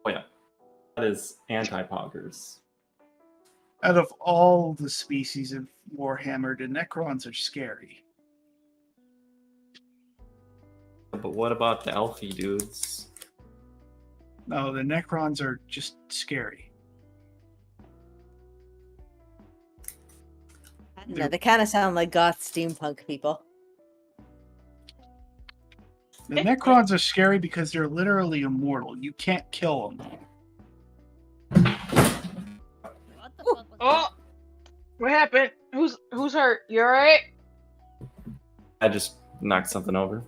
Oh yeah. That is anti-poggers. Out of all the species of Warhammer, the Necrons are scary. But what about the elfy dudes? No, the Necrons are just scary. I don't know, they kind of sound like goth steampunk people. The Necrons are scary because they're literally immortal. You can't kill them. What the fuck was Oh, what happened? Who's hurt? You alright? I just knocked something over.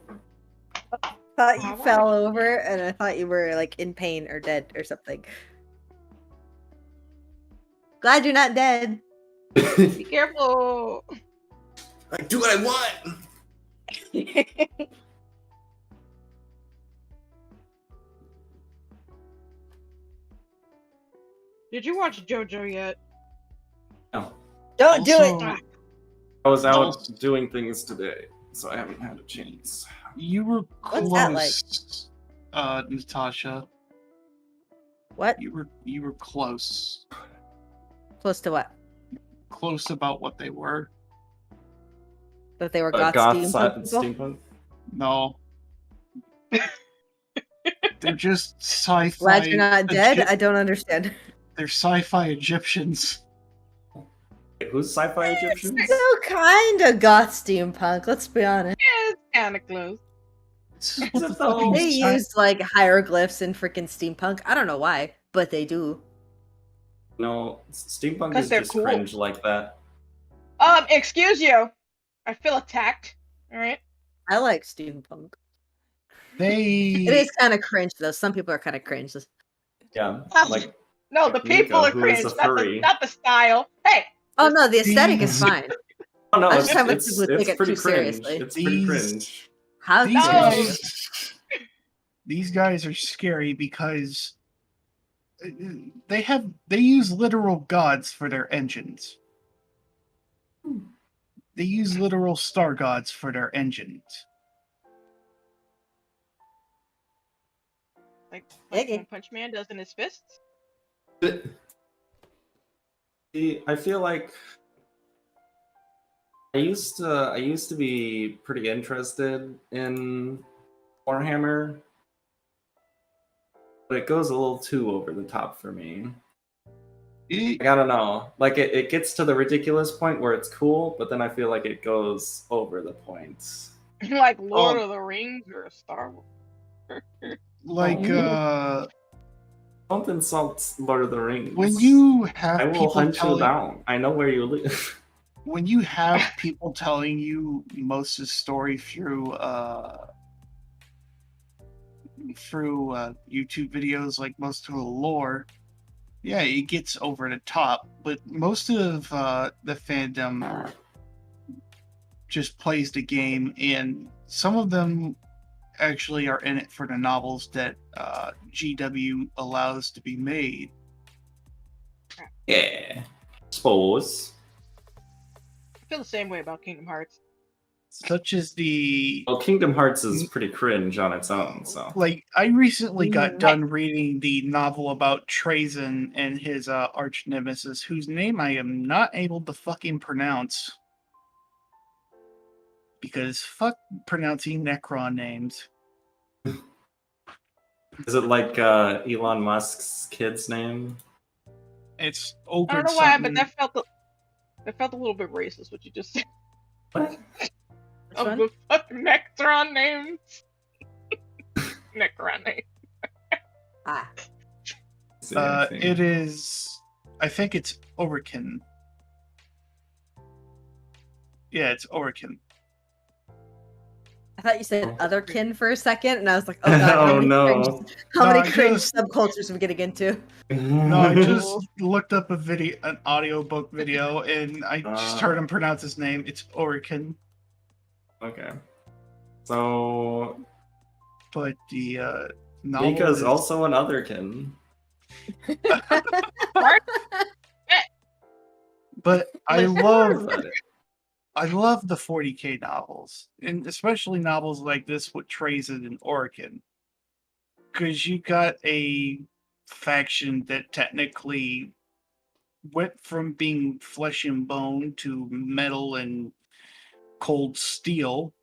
Thought you fell over, and I thought you were like in pain or dead or something. Glad you're not dead. Be careful. Like, do what I want. Did you watch JoJo yet? No. Don't do it. Also, I was out doing things today, so I haven't had a chance. you were What's that like? close, Natasha. What? You were close. Close to what? Close about what they were. That they were goth Goth steampunk people? steampunk? No. They're just sci-fi. Glad you're not dead. Egypt- I don't understand. They're sci-fi Egyptians. Wait, who's sci-fi Egyptians? Still kind of goth steampunk. Let's be honest. Yeah, it's kind of close. What the the fucking whole- They sci- use like hieroglyphs and freaking steampunk. I don't know why, but they do. No, steampunk 'Cause is they're just cool. cringe like that. Excuse you. I feel attacked. All right. I like steampunk. It They is kind of cringe though. Some people are kind of cringe. Yeah, like No, the people Mika, are who cringe, is a not the, furry. not the style. Hey, Oh no, the aesthetic is These- fine. Oh no, I it's just have people who take it pretty too cringe. seriously. It's pretty These- cringe. How these dare you? guys, these guys are scary because they use literal gods for their engines. They use literal star gods for their engines. like Okay. One Punch Man does in his fists. See, I feel like I used to be pretty interested in Warhammer, but it goes a little too over the top for me. It- Like, I don't know. Like it gets to the ridiculous point where it's cool, but then I feel like it goes over the point. Like Lord Oh. of the Rings or Star Wars. like Don't insult Lord of the Rings. when you have I will people hunt you telling down. I know where you live. when you have people telling you most of the story through YouTube videos, like most of the lore, yeah, it gets over the top. But most of the fandom just plays the game, and some of them actually are in it for the novels that GW allows to be made. Yeah. Suppose. I feel the same way about Kingdom Hearts. Such as the Well, Kingdom Hearts is pretty cringe on its own, so. like I recently got Right. done reading the novel about Trazen and his arch nemesis, whose name I am not able to fucking pronounce. Because fuck pronouncing Necron names. Is it like Elon Musk's kid's name? It's I Ogre don't know why, something. but that felt a little bit racist. What you just said. What? Which Of one? the fucking Necron names. Necron name. Ah, It is. I think it's Overkin. Yeah, it's Overkin. I thought you said Oh. otherkin for a second, and I was like, oh god, how Oh many no. cringe, how No, many I cringe just- subcultures are we getting into? No, I just looked up an audiobook video, and I just heard him pronounce his name. It's Overkin. Okay. So But the novel Mika's is- also an otherkin. But I Listen. love I love the 40K novels, and especially novels like this with Trazen and Orican, because you got a faction that technically went from being flesh and bone to metal and cold steel,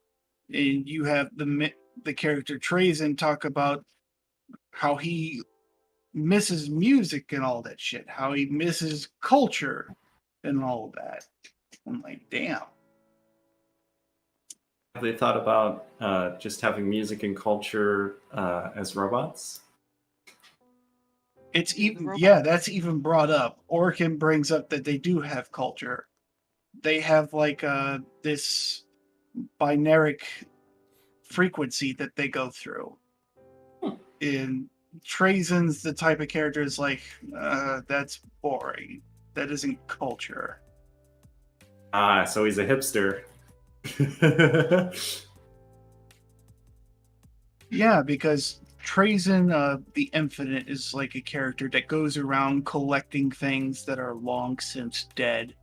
and you have the character Trazen talk about how he misses music and all that shit, how he misses culture and all of that. I'm like, damn. Have they thought about just having music and culture as robots? It's even Robot. yeah, that's even brought up. Orkin brings up that they do have culture. They have like this binaric frequency that they go through. And Trazen's the type of character is like, that's boring. That isn't culture. Ah, so he's a hipster. Yeah, because Trazen, the Infinite, is like a character that goes around collecting things that are long since dead.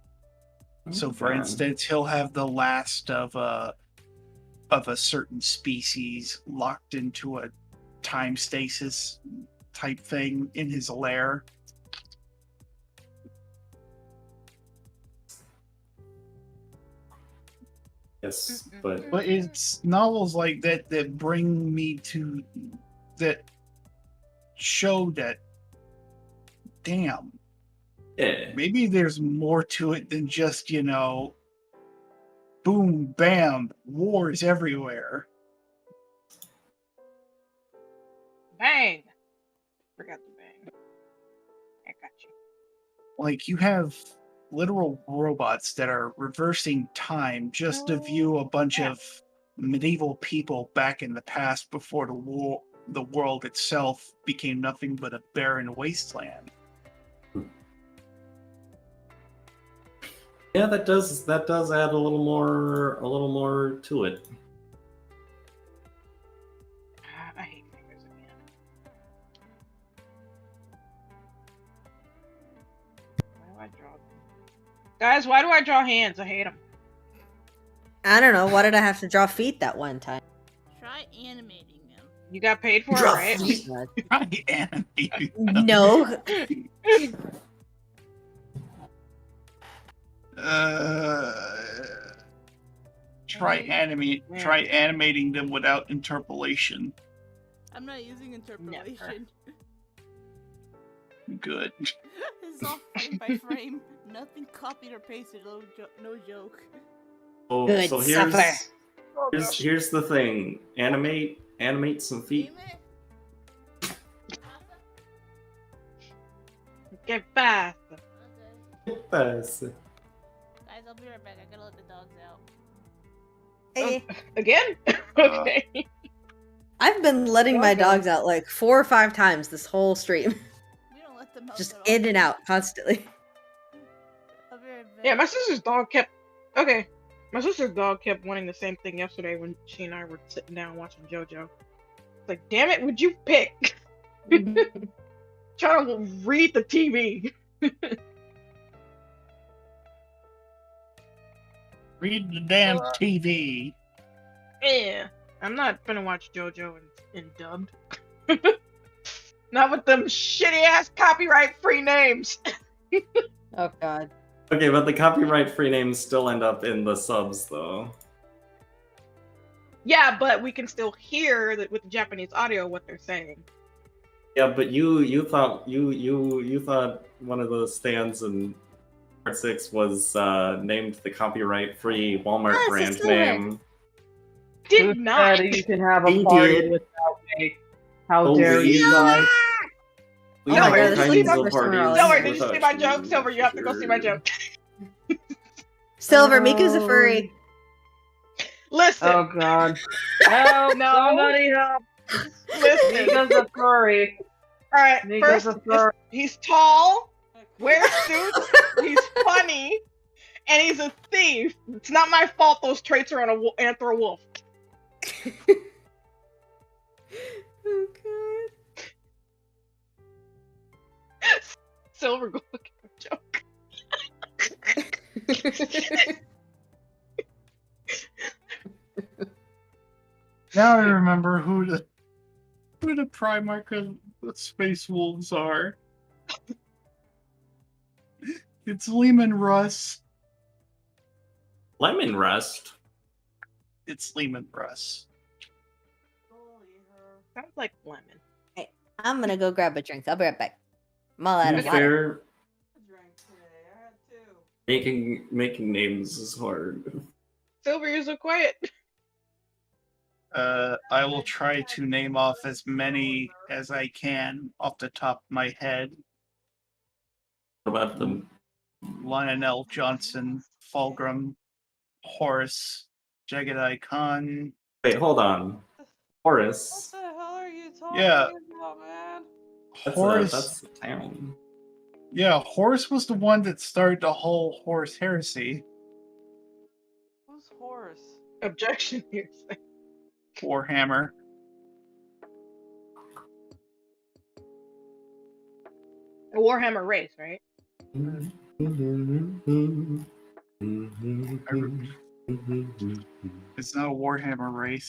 So, for Okay. instance, he'll have the last of a certain species locked into a time stasis type thing in his lair. Yes, Mm-mm. but But it's novels like that that bring me to that showed that, damn, Yeah. maybe there's more to it than just, boom, bam, wars everywhere. Bang! Forgot the bang. I got you. Like, you have literal robots that are reversing time just to view a bunch of medieval people back in the past before the world itself became nothing but a barren wasteland. Yeah, that does add a little more to it. I hate fingers again. Why do I draw them? Guys, why do I draw hands? I hate them. I don't know. Why did I have to draw feet that one time? Try animating them. You got paid for it, right? I animate. No. Try animating them without interpolation. I'm not using interpolation. Good. It's all frame by frame. Nothing copied or pasted. No joke. Oh, Good so supper. here's the thing. Animate some feet. Get fast. Okay. Yes. Guys, I'll be right back. I gotta let the dogs out. Hey, Again? Okay. I've been letting my dogs out like 4 or 5 times this whole stream. We don't let them out. Just at all. in and out constantly. I'll be right back. Yeah, my sister's dog kept. Okay. My sister's dog kept wanting the same thing yesterday when she and I were sitting down watching JoJo. It's like, damn it, would you pick? Trying to read the TV. Read the damn TV. Yeah. I'm not gonna watch JoJo in dubbed. Not with them shitty ass copyright free names. Oh god. Okay, but the copyright-free names still end up in the subs, though. Yeah, but we can still hear that with the Japanese audio what they're saying. Yeah, but you thought one of those stands in Part 6 was named the copyright-free Walmart Ah, brand it's Silver. name. Did not. You can have He a party did. without me. How Oh, dare you really? guys? We Oh have my all God, this kinds leads of to Silver parties. Silver. Silver, did you see without my joke? Silver, you have to go see my sure. joke. Silver, Miku's a furry. Listen. Oh god. Help! No. Somebody help! Listen. Mika's a furry. Alright, Mika's first, a furry. he's tall, wears suits, he's funny, and he's a thief. It's not my fault those traits are on a Anthro Wolf. Oh god. Silver, go look at my joke. Now I remember who the Primarch of the Space Wolves are. It's Lehman Russ. Lemon Rust. It's Lehman Russ. Sounds like lemon. I'm gonna go grab a drink. I'll be right back. I'm all To out be of water. fair, making names is hard. Silver, you're so quiet. I will try to name off as many as I can off the top of my head. What about them? Lionel Johnson, Fulgrim, Horace, Jagadai Khan. Wait, hold on. Horace. What the hell are you talking Yeah. about, man? Horace. That's the town. Yeah, Horace was the one that started the whole Horus heresy. Who's Horace? Objection here. Warhammer. A Warhammer race, right? It's not a Warhammer race.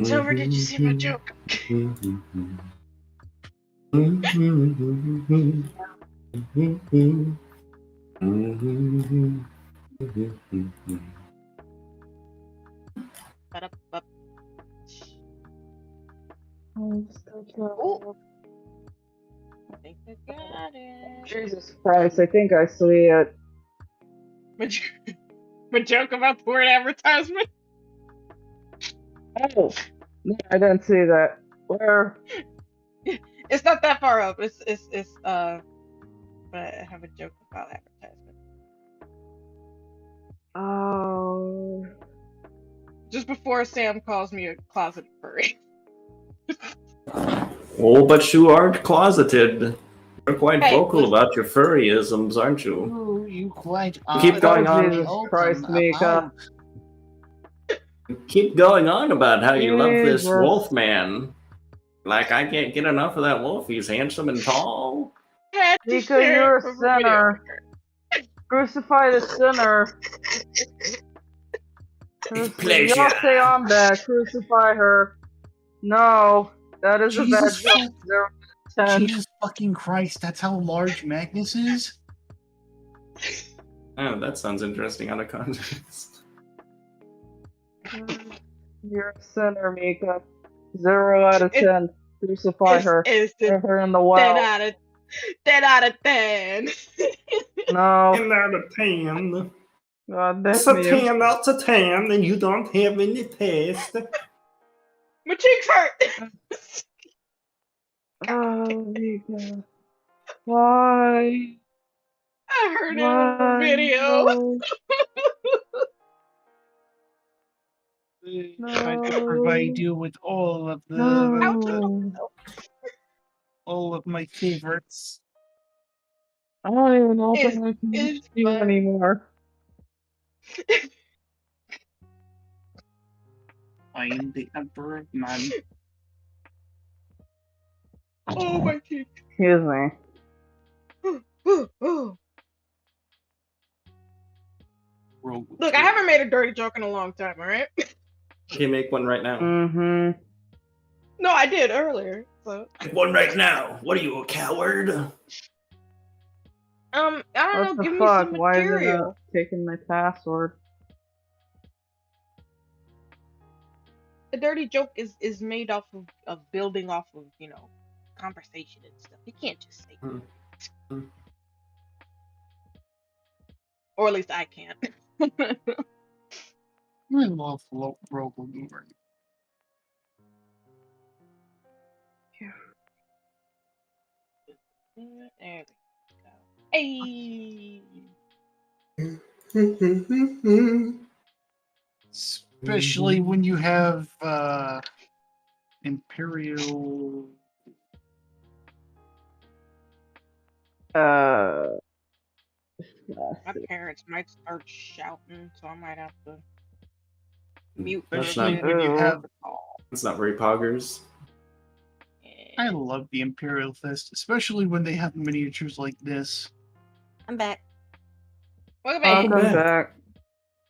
Silver, did you see my joke? Oh, I think I got it. Jesus Christ, I think I see it. My joke about the word advertisement. Oh, no, I didn't see that. Where? It's not that far up. But I have a joke about advertisement. Oh. Just before Sam calls me a closet furry. Oh, but you aren't closeted. You're quite Hey, vocal listen. about your furryisms, aren't you? Ooh, you quite Keep going on. Jesus open Christ, Mika. about- You keep going on about how you love this Jesus. wolf man. Like, I can't get enough of that wolf. He's handsome and tall. Had to Mika, share you're it a from the video. sinner. Crucify the sinner. Pleasure. Y'all stay on that. Crucify her. No, that is a bad Jesus joke. 0 to 10. Jesus fucking Christ, that's how large Magnus is? Oh, that sounds interesting out of context. You're a sinner, Mika. 0 out of 10. Crucify her. It's Throw her in the 10 well. out of 10. No. 10 out of 10. God That's damn a you. 10 out of 10, and you don't have any taste. My cheeks hurt. Oh, Mika. Why? I heard it on Why? the video. Trying to No. provide you with all of the No. all of my favorites. I don't even know if It's- I can it's use you fine. anymore. I am the Emperor of Man. Oh, my cheeks. Excuse me. Rogue Look, I haven't made a dirty joke in a long time, alright? Okay, make one right now. Mm-hmm. No, I did earlier. So Make one right now. What are you, a coward? I don't know, What the give fuck? me some Why is it material. not taking my password? A dirty joke is made off of building off of, conversation and stuff. You can't just say Hmm. Hmm. or at least I can't. I love Rogue Mover. There we go. Hey. Especially when you have Imperial. Let's My see. parents might start shouting, so I might have to mute for a Especially bit. when you have. It's not very poggers. I love the Imperial Fist, especially when they have miniatures like this. I'm back. Welcome back. Welcome back.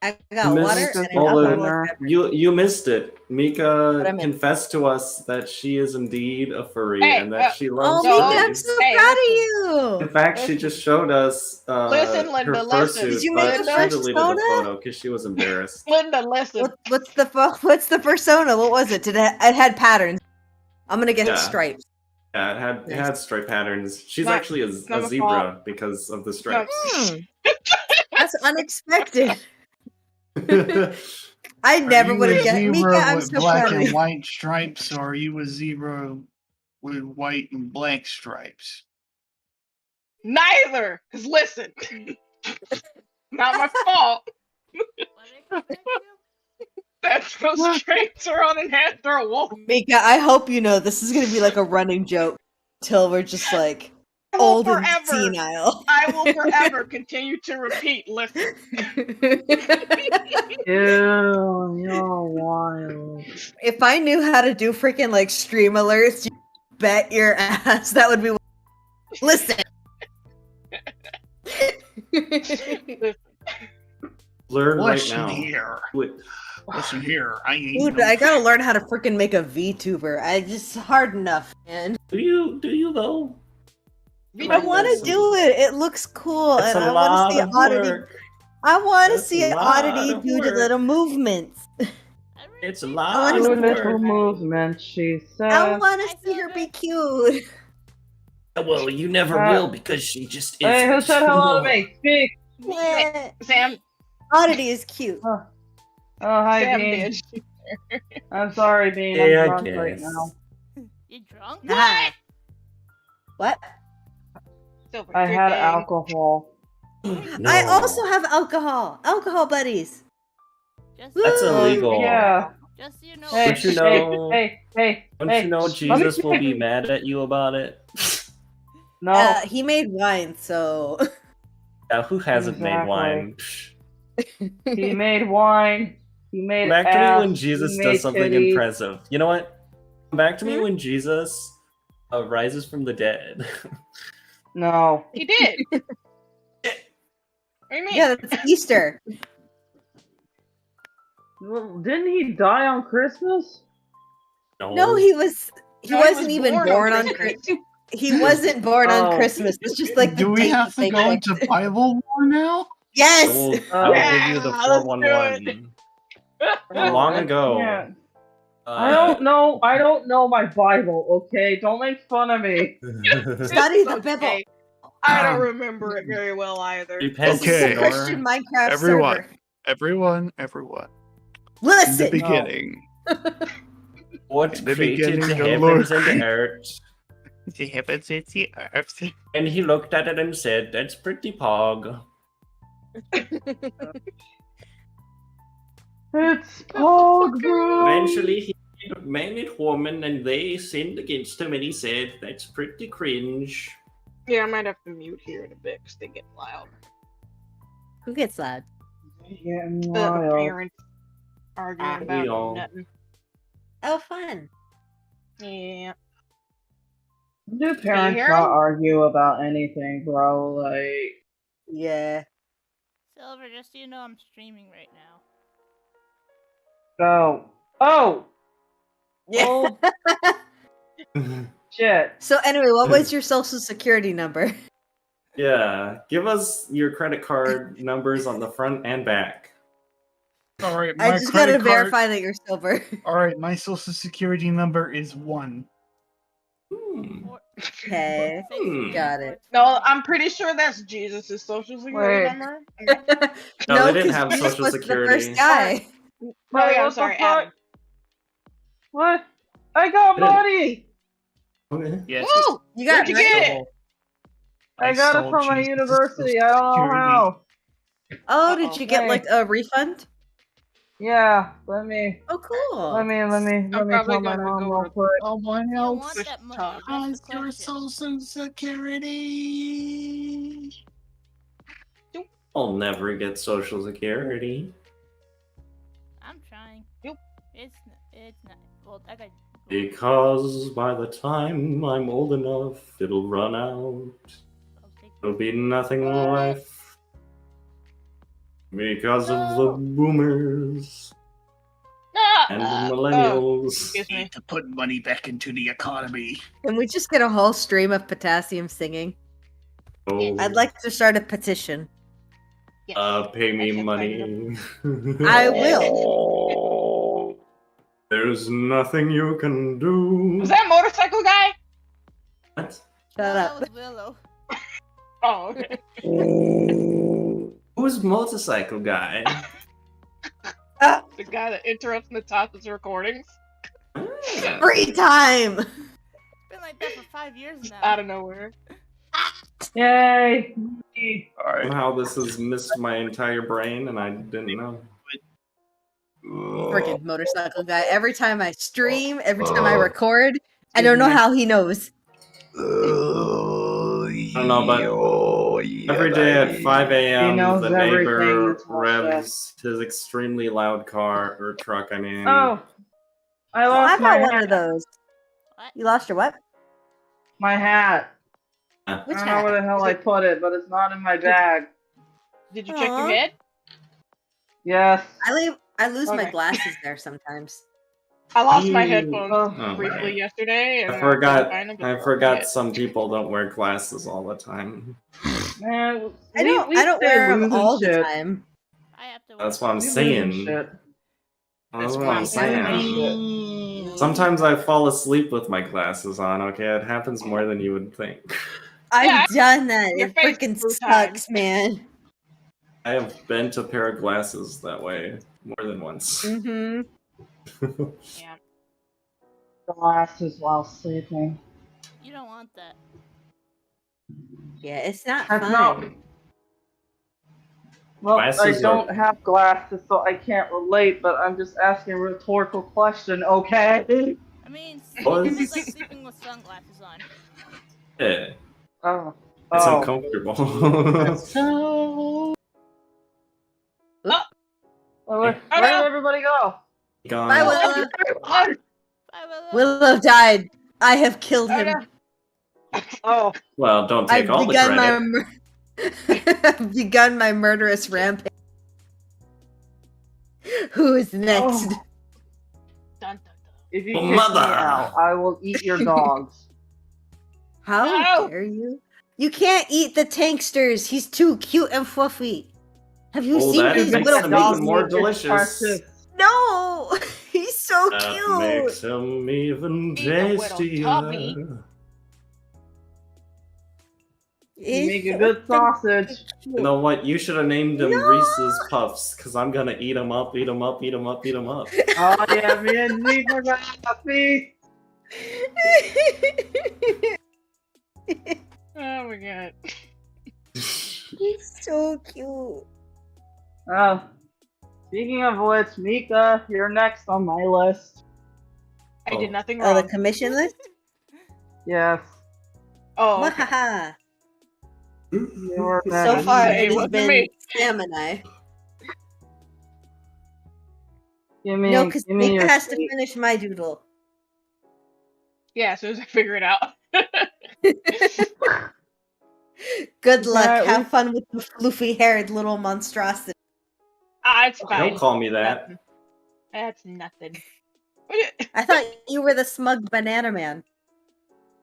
I got Missed water and all a the- couple of peppers. You missed it. Mika What I missed? confessed to us that she is indeed a furry Hey, and that she Oh, loves Mika, no. I'm furries. so Hey, proud of In you. fact, she just showed us Listen, Linda, her listen. fursuit, Did you but make the she deleted the persona? photo because she was embarrassed. Linda, listen. What's the persona? What was it? It had patterns. I'm gonna get Yeah. stripes. Yeah, it had stripe patterns. She's Not- actually not a my zebra because of the stripes. Hmm. That's unexpected. I never Are you would have a guessed. Mika, zebra I'm with so black proud of and you. white stripes, or are you a zebra with white and black stripes? Neither. Cause listen, not my fault. That's those traits are on an after a wolf. Mika, I hope you know this is gonna be like a running joke till we're just like I will old and forever. senile. I will forever continue to repeat. Listen. Ew, you're wild. If I knew how to do freaking like stream alerts, you bet your ass that would be. Listen. Learn right Listen now. here. Wait, Listen here. I ain't. Dude, no I gotta learn how to freaking make a VTuber. I just hard enough, man. Do you though? I want to do it. It looks cool, It's and a I want lot to see of Oddity. work. I want to That's see a lot Oddity of do the work. little movements. It's a I lot wanna Do a of little work. movement, she I said. want to Hi, see her be Silver. cute. Well, you never Uh, will because she just isn't. Hey, who said hello to me? Speak! Me. Sam, Oddity is cute. Oh, hi, Sam Bean. did. I'm sorry, Bean. Yeah, I I'm drunk right guess. now. You drunk? Ah. What? Silver, I you're had gay. alcohol. No. I also have alcohol. Alcohol buddies. Just, That's Woo! illegal. Yeah. just so you know. Hey, Don't you know? hey. Don't you know Let me Jesus will check. be mad at you about it? No. He made wine, so Now, who hasn't made Exactly. wine? He made wine. He made Come back to me ass. when Jesus he does made something titties. impressive. You know what? Come back to me Hmm? when Jesus rises from the dead. No. He did. What do you mean? yeah, that's Easter. Well, didn't he die on Christmas? No, he wasn't was even born on Christmas. He wasn't born on Oh. Christmas. It's just like the Do we date have that to they go picked. into Bible war now? Yes. I will give you the Yeah, let's do 411. Oh, Long I ago. can't. I don't know. I don't know my Bible. Okay, don't make fun of me. Study It's the Bible. okay. I don't remember it very well either. Repent, This is a Okay. Christian Minecraft Everyone. server. Everyone. In the Listen. beginning, What In the created beginning, the the heavens Lord and the created- earth? the heavens and the earth. And he looked at it and said, "That's pretty pog." It's Pog, bro. Eventually, he made it woman, and they sinned against him, and he said, "That's pretty cringe." Yeah, I might have to mute here in a bit because they get loud. Who gets loud? Getting The wild. parents arguing We about all- nothing. Oh, fun. Yeah. Do parents hear not 'em? argue about anything, bro? Like, Yeah. Silver, just so you know, I'm streaming right now. go. Oh, Yeah. shit. So anyway, what was your social security number? Yeah, give us your credit card numbers on the front and back. All right, I my just gotta credit card. verify that you're sober. All right, my social security number is 1. Hmm. Okay. Got it. No, I'm pretty sure that's Jesus' social security Wait. number. No, they didn't 'cause have Jesus social was security. the first guy. Oh Wait, yeah, I'm what the sorry, fuck? Adam. What? I got Didn't- money. Okay. Yes. Woo! You got Where'd you money? get it? I got it stole from my Jesus' university. I social don't know security. how. Oh, did you get Hey. like a refund? Yeah, let me Oh, cool. let me probably tell my gonna mom go real to- quick. Someone You else want that money? Talk. That's the has your question. social security. I'll never get social security. I'm trying. Nope. It's not. Well, I got. Because by the time I'm old enough, it'll run out. I'll take There'll be nothing What? left. Because of the No. boomers and the millennials. Excuse me. Need to put money back into the economy. Can we just get a whole stream of Potassium singing? Oh, I'd like to start a petition. Yes. pay me I can't money. I will. There's nothing you can do. Was that motorcycle guy? What? Shut that up. was Willow. Oh, okay. Who's motorcycle guy? The guy that interrupts Natasha's recordings Free time! It's been like that for 5 years now. out of nowhere. Yay! All right. Somehow this has missed my entire brain and I didn't know. Freaking motorcycle guy. Every time I stream, every time I record, I don't know how he knows. I don't know, but every day at 5 He a.m., knows the everything, neighbor Natasha. revs his extremely loud car or truck. I mean, Oh, I Oh, I lost my got one hat. of those. What? You lost your what? My hat. Which I don't know where hat? the hell I put it, but it's not in my bag. Did you check Aw. your head? Yes. I lose my Okay. glasses there sometimes. I lost my You- headphones Oh, briefly right. yesterday, and I forgot. couldn't find them, but I they're on my forgot head. some people don't wear glasses all the time. Man, I don't we I don't stay wear them losing all shit. the time. I have to. That's what I'm We losing saying. shit. That's what why I'm I'm saying. Sometimes I fall asleep with my glasses on, okay? It happens more than you would think. I've done that. Your It face freaking through sucks, time. man. I have bent a pair of glasses that way more than once. Mm-hmm. Yeah. Glasses while sleeping. You don't want that. Yeah, it's not That's fun. not. Well, I Glasses don't are- have glasses, so I can't relate. But I'm just asking a rhetorical question, okay? I mean, What? sleeping is like sleeping with sunglasses on. Yeah, Oh. it's Oh. uncomfortable. So. Oh, Where oh did no! everybody go? Gone. Bye, Oh, Willow. Bye, Willow. Willow died. I have killed oh him. no! Oh. Well, don't take I've all the begun credit. I've begun my murderous rampage. Who is next? Oh. Dun, dun, dun. If you Oh, kick me mother. out, I will eat your dogs. How No! dare you? You can't eat the tanksters. He's too cute and fluffy. Have you Oh, seen that his makes little him face? even more It's delicious. precious. No, he's so That cute. makes him even Eat a little tastier. tubby. You make a He's good so sausage. You know what? You should have named him Reese's Puffs, because I'm gonna eat him up, eat him up, eat him up, eat him up. Oh yeah, me and me forgot me. Oh my god. He's so cute. Oh. Speaking of which, Mika, you're next on my list. I did nothing Oh, wrong. the commission list? Yes. Oh, okay. Wahaha. You're So next. far, Hey, it has wasn't been me. Sam and I. Give me, No, because give me Mika your has to seat. finish my doodle. Yeah, as soon as I figure it out. Good luck. Alright, Have fun with the floofy-haired little monstrosity. It's fine. Don't call me that. That's nothing. I thought you were the smug banana man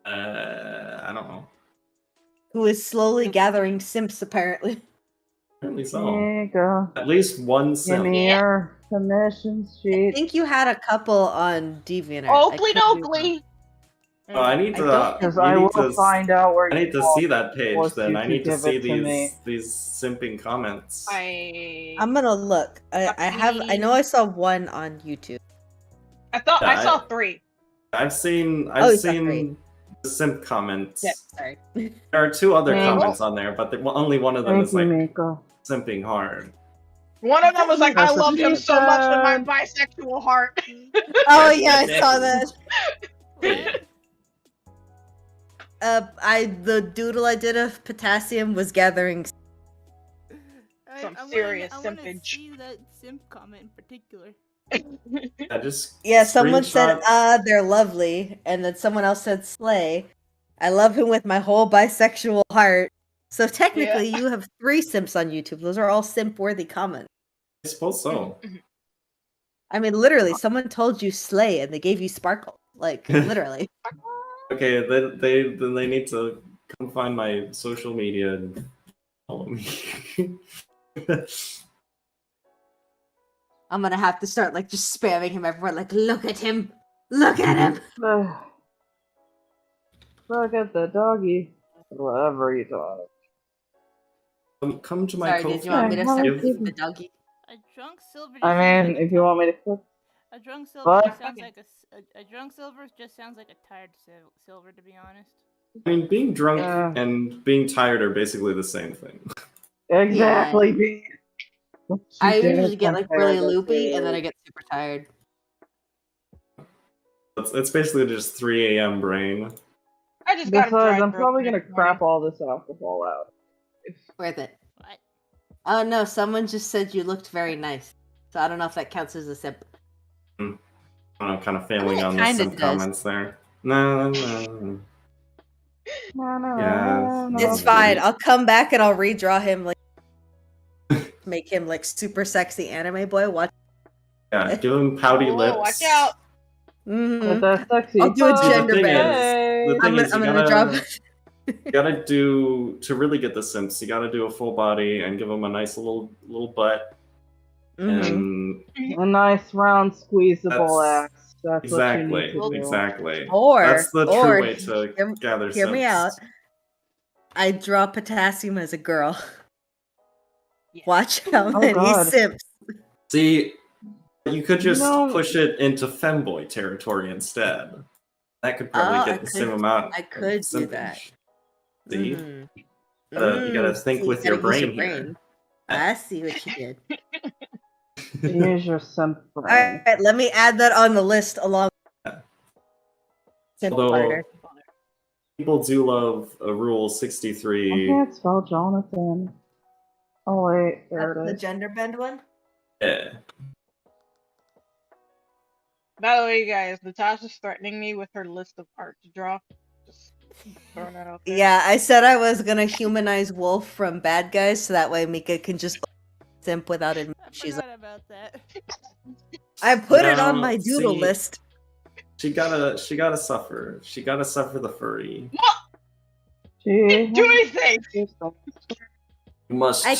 I don't know. who is slowly gathering simps, apparently. Apparently so. Mika, At least one give sim. me Yeah. your commission I sheet. think you had a couple on DeviantArt. Oakley I could be wrong. dokley! Oh, I need I to. don't- Because you I need will to find out where I you need to are. see that page. Force Then you I to need to give see it to me. these simping comments. I'm gonna look. I know I saw one on YouTube. I thought Yeah, I saw 3. I've seen Oh, you saw three. the simp comments. Yeah, sorry. There are 2 other Thank- comments on there, but only one of them Thank is you, like Mika. simping hard. One of them was like, I That's love him so much with my what bisexual heart. Oh yeah, I saw that. What? The doodle I did of potassium was gathering. Some I serious wanna simpage. see that simp comment in particular. I just Yeah, someone said, screenshot- they're lovely, and then someone else said, slay. I love him with my whole bisexual heart. So technically, you have 3 simps on YouTube. Those are all simp-worthy comments. I suppose so. I mean, literally, someone told you slay, and they gave you sparkle. Like, literally. Okay, then they need to come find my social media and follow me. I'm gonna have to start, like, just spamming him everywhere. Like, look at him! Look at him! Look at the doggy. Whatever you thought. Come to my Sorry, Ko-fi. did you want me to Yeah, start give- with the doggy? A drunk silver. Just I sounds mean, like if you want me to cook. a drunk silver What? just sounds like a drunk silver just sounds like a tired silver, to be honest. I mean, being drunk Yeah. and being tired are basically the same thing. Exactly. B. I She did usually get, like, really compare the loopy, and then two. I get super tired. It's basically just 3 a.m. brain. I just got Besides, I'm probably gonna crap all this alcohol out. Worth it. What? Oh no, someone just said you looked very nice. So I don't know if that counts as a simp. I'm kind of failing I mean, it on the kinda sim does. comments there. No. Yeah. It's fine. I'll come back and I'll redraw him, like, make him, like, super sexy anime boy. Watch. Yeah, give him pouty Oh, lips. watch out. With that sexy. I'll do a pose. gender the thing bend. is, I'm you gonna drop. gotta do to really get the simps. You gotta do a full body and give them a nice little butt. Mhm. And A nice round squeezable That's- axe. That's what you need exactly, to do. exactly. Or That's the true or way to gather hear me out. simps. I draw potassium as a girl. Yeah. Watch how Oh, many God. simps. See, you could just No. push it into femboy territory instead. That could probably Oh, get the same amount. I of could do that. simpage. See, Mhm. you gotta think See, with you your gotta use brain here. I see what you did. Use your simp All brain. right, let me add that on the list along. Simp Although harder. people do love a Rule I 63. can't spell Jonathan. Oh wait, there That's it the is. gender bend one. Yeah. By the way, guys, Natasha's threatening me with her list of art to draw. Just throwing that out there. Yeah, I said I was gonna humanize Wolf from Bad Guys, so that way Mika can just simp without admitting I she's. forgot about that. I put it on No, my doodle see, list. She gotta suffer. She gotta suffer the furry. She Do anything! You must I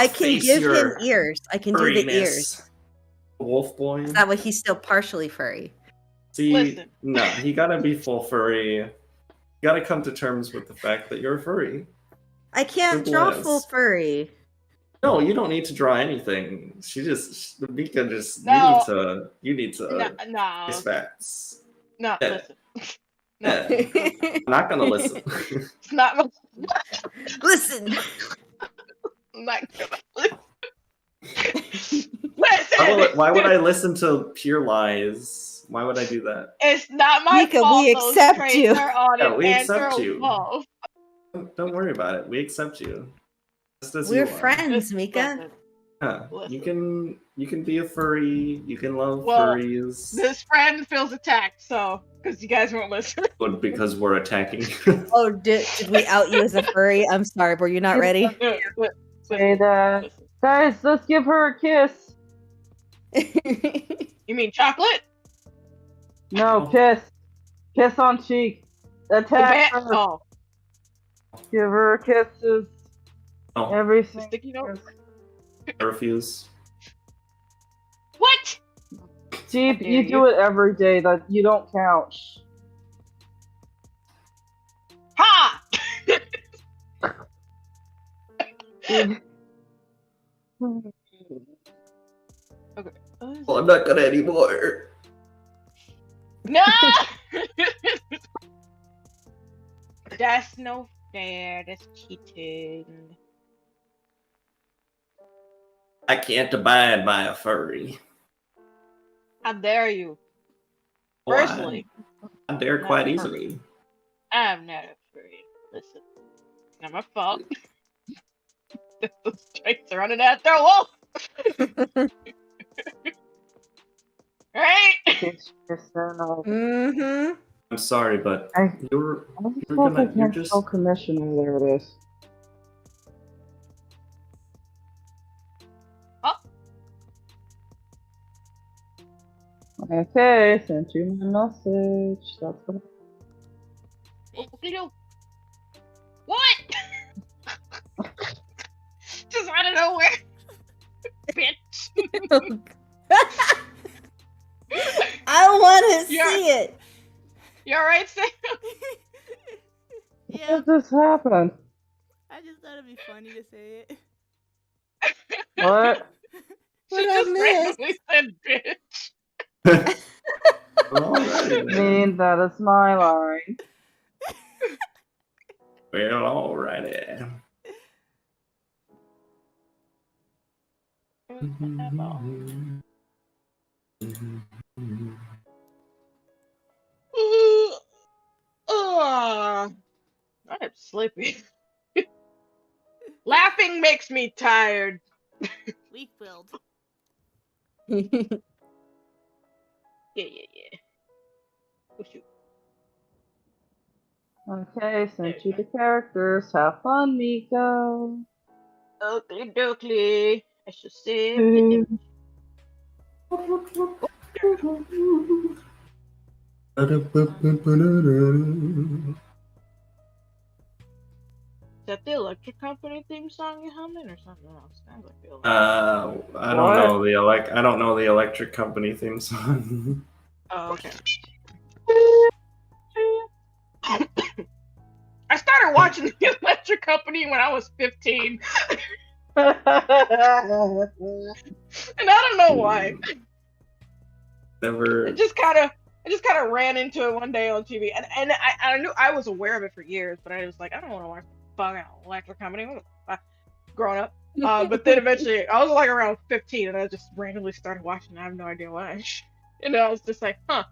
can face give him your ears. I can do the ears. furriness. Wolf boy. So that way he's still partially furry. See, Listen. no, he gotta be full furry. You gotta come to terms with the fact that you're a furry. I can't Simple draw as. full furry. No, you don't need to draw anything. Mika just No. you need to No. face facts. No, Yeah. listen. No. Yeah. I'm not gonna listen. It's not. Listen. I'm not gonna listen. Listen! Why would I listen to pure lies? Why would I do that? It's not my Mika, fault we those accept traits you. are on Yeah, an we accept you. anthropomorph. Don't worry about it. We accept you. Just as We're you are. friends, Mika. Listen, Yeah. Listen. You can be a furry. You can love Well, furries. This friend feels attacked, so because you guys won't listen. But because we're attacking. Oh, did we out you as a furry? I'm sorry, were you not ready? say that. Guys, let's give her a kiss. You mean chocolate? No, kiss. Kiss on cheek. Attack her. Oh, Give her kisses. Oh, Everything. sticky note. I refuse. What? Jeep, dare you you. do it every day. That you don't count. Ha! Okay. Well, I'm not gonna anymore. No! That's no fair. That's cheating. I can't abide by a furry. How dare you? Why? Personally, I dare Not quite a easily. I'm not a furry. Listen, it's not my fault. Those traits are running after a wolf. Right? It's just Mm-hmm. I'm sorry, but I you're just You're hope I gonna- you're can't just- spell commissioner. There it is. Oh. Okay, sent you my message. That's what. What? Just out of nowhere. Bitch. I want to Yeah. see it. You alright, Sam? Yeah, What just happened? I just thought it'd be funny to say it. What? She What I just missed? randomly said bitch. Alrighty then. Mean that is my line. Well, alrighty. I'm sleepy. Laughing makes me tired. Weak build. Yeah. Oh, shoot. Okay, sent you the characters. Have fun, Miko. Oakley dokley. I should say. that the Electric Company theme song you're humming or something else? Sounds like the Electric. I don't know I don't know the Electric Company theme song. Oh, okay. I started watching the Electric Company when I was 15, and I don't know why. Never. I just kind of ran into it one day on TV, and I knew I was aware of it for years, but I was like, I don't want to watch the fucking Electric Company. What the fuck? Growing up, but then eventually I was like around 15, and I just randomly started watching. I have no idea why, and I was just like, huh,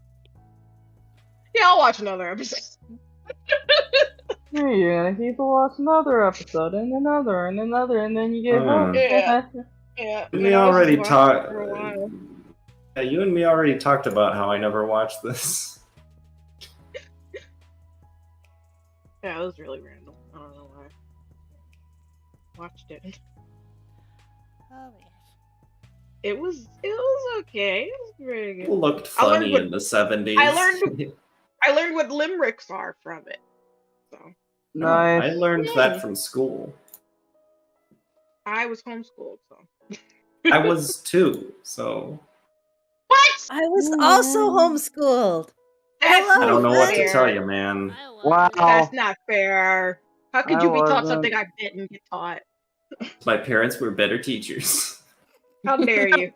yeah, I'll watch another episode. You're gonna keep watching another episode and another and another, and then you get hooked. Yeah. We I was already just watching talked. for a while. Yeah, you and me already talked about how I never watched this. Yeah, it was really random. I don't know why. Watched it. Oh yes. It was okay. It was very good. People looked funny in the 70s. I learned what limericks are from it. So Nice. I learned that from school. I was homeschooled, so I was too, so. What? I was also homeschooled. That's I don't know what to fair. tell you, man. Wow. That's not fair. How could I you be taught wasn't. something I didn't get taught? My parents were better teachers. How dare you?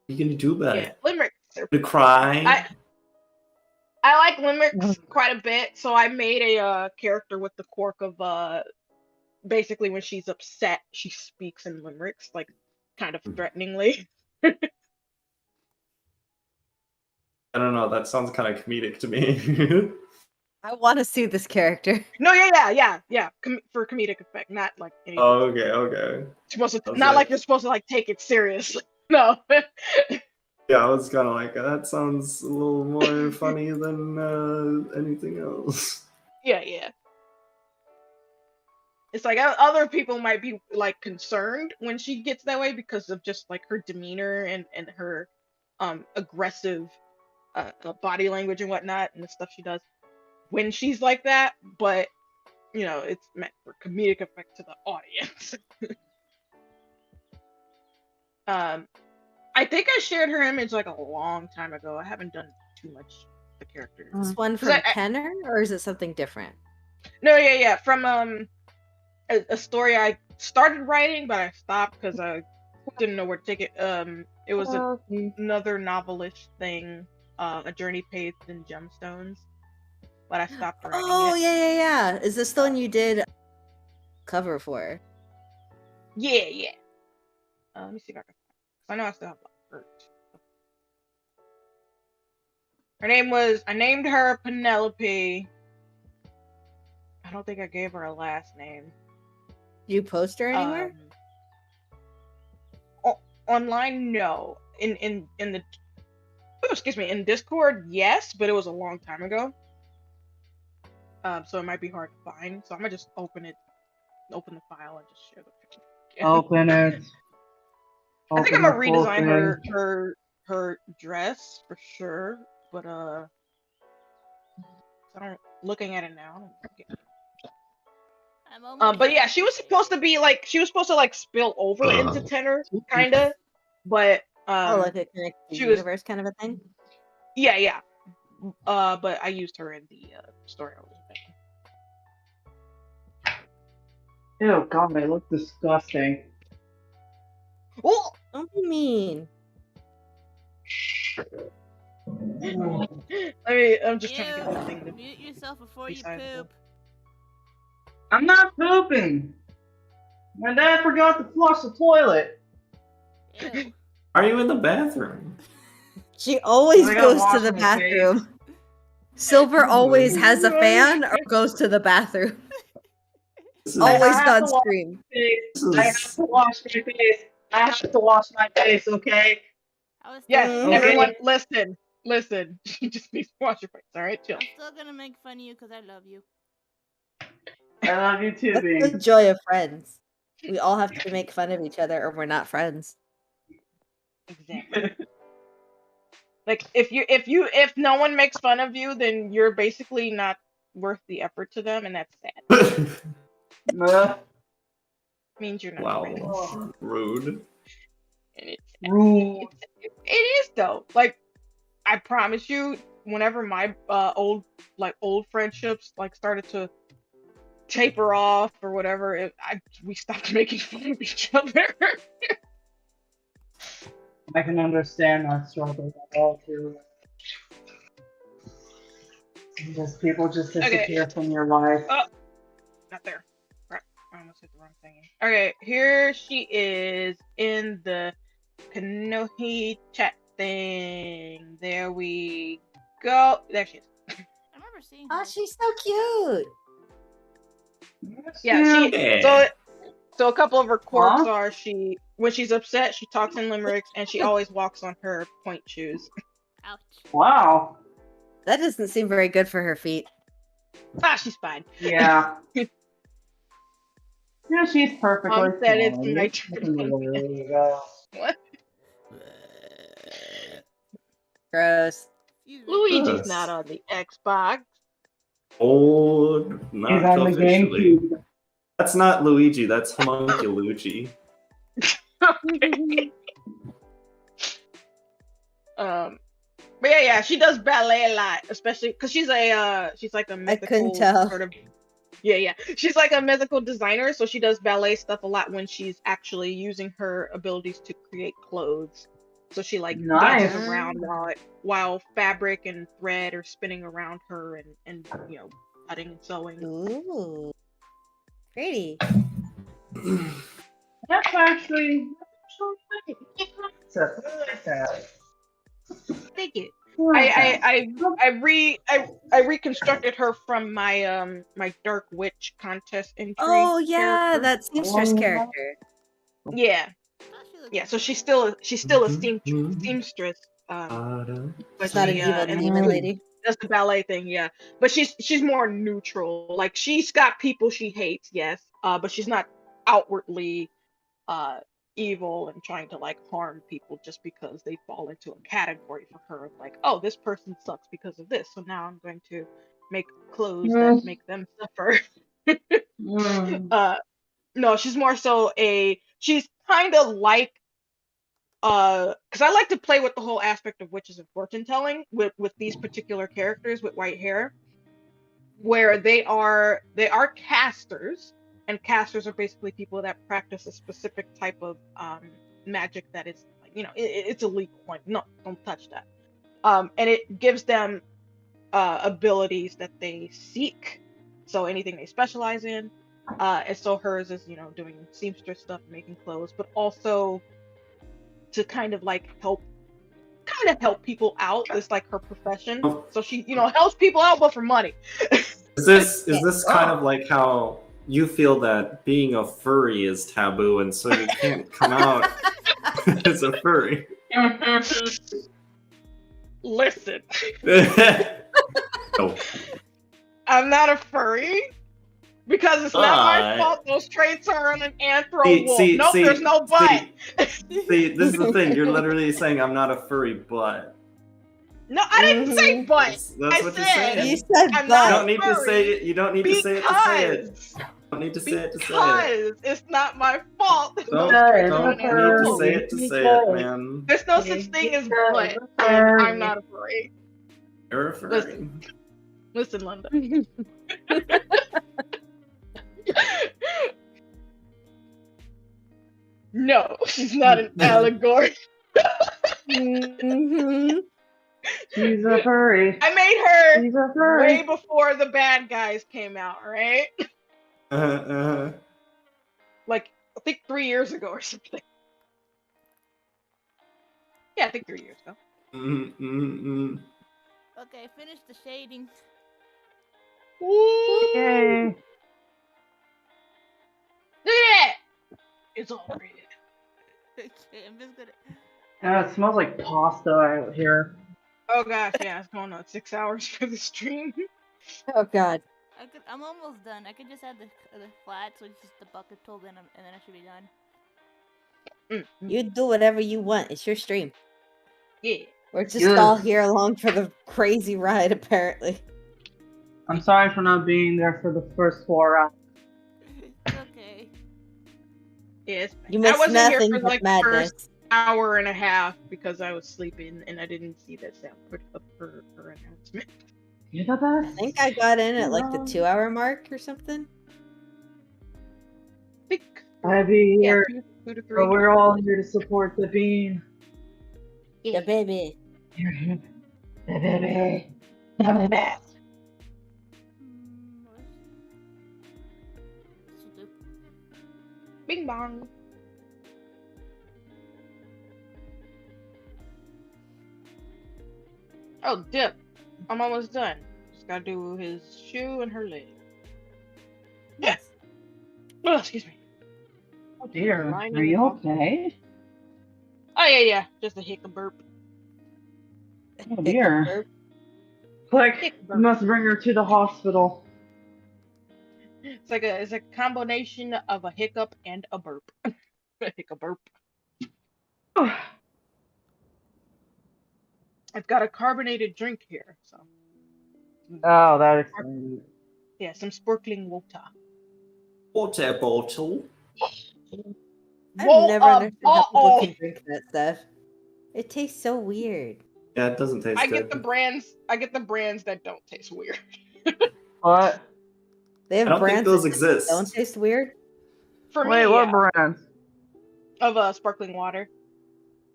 You can do that. Yeah, limericks are To cry. I like limericks quite a bit, so I made a character with the quirk of basically when she's upset, she speaks in limericks, like kind of threateningly. I don't know. That sounds kind of comedic to me. I want to see this character. No, yeah. For comedic effect, not like anything. Oh, okay. Supposed to, Okay. not like you're supposed to like take it seriously. No. Yeah, I was kind of like, that sounds a little more funny than anything else. Yeah. It's like other people might be like concerned when she gets that way because of just like her demeanor and her aggressive body language and whatnot and the stuff she does when she's like that. But you know, it's meant for comedic effect to the audience. I think I shared her image like a long time ago. I haven't done too much with the character. Is this one from Kenner, or is it something different? No, yeah. From a story I started writing, but I stopped because I didn't know where to take it. It was another novelish thing, A Journey Paved in Gemstones, but I stopped writing it. Yeah. Is this the one you did cover for? Yeah. Let me see if I can. I know I still have her. I named her Penelope. I don't think I gave her a last name. Do you post her anywhere? Online, no. In Discord, yes, but it was a long time ago. So it might be hard to find. So I'm gonna just open the file and just share the picture. Open it. I think I'm gonna redesign her dress for sure, but looking at it now. But yeah, she was supposed to like spill over into Tenor, kinda, but like a connected universe kind of a thing. Yeah. But I used her in the story I was making. Ew, God, I look disgusting. Oh, don't be mean. I'm just trying to get this thing to mute yourself before you poop. I'm not pooping. My dad forgot to flush the toilet. Ew. Are you in the bathroom? She always goes to the bathroom. Silver always has a fan or goes to the bathroom. Always on stream. I have to wash my face. I have to wash my face, okay? Yes, everyone, listen. You just need to wash your face, alright? Chill. I'm still gonna make fun of you because I love you. I love you too, baby. That's the joy of friends. We all have to make fun of each other or we're not friends. Exactly. Like if no one makes fun of you, then you're basically not worth the effort to them, and that's sad. Meh. Means you're not Wow. really. Rude. And it's Rude. it is though. Like I promise you, whenever my old friendships like started to taper off or whatever, we stopped making fun of each other. I can understand that struggle at all too. Just people just disappear from your life. Oh, not there. Crap, I almost hit the wrong thing. Okay, here she is in the Kanohi chat thing. There we go. There she is. I remember seeing her. Oh, she's so cute. Yeah, Yeah. so a couple of her quirks Huh? are when she's upset, she talks in limericks, and she always walks on her point shoes. Ouch. Wow. That doesn't seem very good for her feet. She's fine. Yeah. Yeah, she's perfectly Mom said it's fine. my There you go. What? Gross. Excuse me. Luigi's Yes. not on the Xbox. Old, not He's on the officially. GameCube. That's not Luigi, that's Homunculuigi. But yeah, she does ballet a lot, especially because she's like a mythical couldn't tell. sort of. Yeah. She's like a mythical designer, so she does ballet stuff a lot when she's actually using her abilities to create clothes. So she like Nice. dances around while fabric and thread are spinning around her and cutting and sewing. Ooh. Pretty. That's actually sad. Thank you. I reconstructed her from my my Dark Witch contest entry. Oh yeah, character. that seamstress character. Yeah. I thought she looked Yeah, so she's still a seamstress. But It's not an she, evil and demon lady. does the ballet thing, yeah. But she's more neutral. Like she's got people she hates, yes. But she's not outwardly evil and trying to like harm people just because they fall into a category for her of like, oh, this person sucks because of this, so now I'm going to make clothes that make them suffer. No, she's more so she's kind of like because I like to play with the whole aspect of witches and fortune telling with these particular characters with white hair, where they are casters, and casters are basically people that practice a specific type of magic that is it's illegal. Like, no, don't touch that. And it gives them abilities that they seek. So anything they specialize in. And so hers is doing seamstress stuff, making clothes, but also to kind of like help people out. It's like her profession. So she helps people out, but for money. Is this kind of like how you feel that being a furry is taboo, and so you can't come out as a furry? Listen, Oh. I'm not a furry because it's not my fault those traits are on an anthro wolf. Nope, there's no but. See, this is the thing. You're literally saying I'm not a furry, but. No, I didn't say but. That's what you're saying. You said I'm but. not You don't need to say it. You don't need to say it to say it. You don't need to say it to say it. Because it's not my fault. Don't Okay, need to say it to say it, man. There's no such thing as but. And I'm not a furry. You're a furry. Listen, Linda. No, she's not an allegory. Mm-hmm. She's a furry. I made her She's a furry. way before the bad guys came out, right? Like, I think 3 years ago or something. Yeah, I think 3 years ago. Okay, finish the shading. Yay. Yeah! It's all rated. Okay, I'm just gonna. It smells like pasta out here. Oh gosh, yeah, it's going on 6 hours for the stream. Oh god. I'm almost done. I could just add the flat, so it's just the bucket tool, and then I should be done. You do whatever you want. It's your stream. Yeah. We're just all here along for the crazy ride, apparently. I'm sorry for not being there for the first 4 hours. It's okay. Yes. You I missed wasn't here nothing for but like the madness. first hour and a half because I was sleeping and I didn't see that Sam put up her announcement. You're the I best. think I got in at like the 2-hour mark or something. I'd be Yeah, here, 2 to but 3. we're all here to support the bean. Yeah, baby. You're here. The baby. The baby. This'll do. Bing bong. Oh, Dip. I'm almost done. Just gotta do his shoe and her leg. Yes. Oh, excuse me. Oh dear. Lining Are it you up. okay? Oh, yeah. Just a hiccup burp. Oh dear. Burp. Quick, Hiccup we burp. must bring her to the hospital. It's a combination of a hiccup and a burp. A hiccup burp. I've got a carbonated drink here, so Oh, that explains it. yeah, some sparkling water. Water bottle. I've never understood how people uh-oh. can drink that stuff. It tastes so weird. Yeah, it doesn't taste I good. get the brands that don't taste weird. What? They have I don't think brands those that exist. don't taste weird. For Wait, me, what yeah, brand? of sparkling water.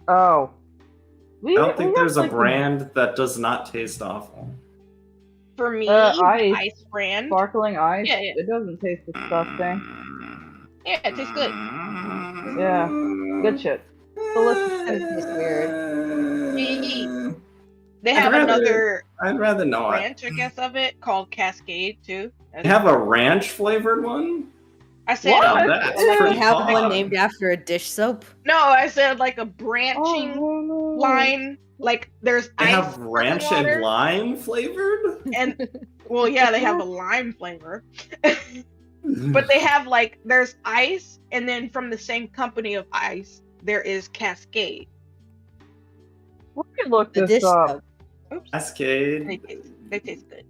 Oh. I don't think there's a like brand that does not taste awful. For me, ice. ice brand. Sparkling ice? Yeah, yeah. It doesn't taste disgusting. Yeah, it tastes good. Yeah. Good shit. Delicious. It tastes weird. They have another I'd rather not. branch, I guess, of it called Cascade too. They have a ranch flavored one? I said What? That's They pretty have odd. one named after a dish soap. no, I said like a branching Oh, line. Like there's They ice have sparkling ranch water, and lime flavored? and well, yeah, they have a lime flavor. But they have like there's ice, and then from the same company of ice, there is Cascade. We can look The this dish up. soap. Oops, Cascade. they taste good.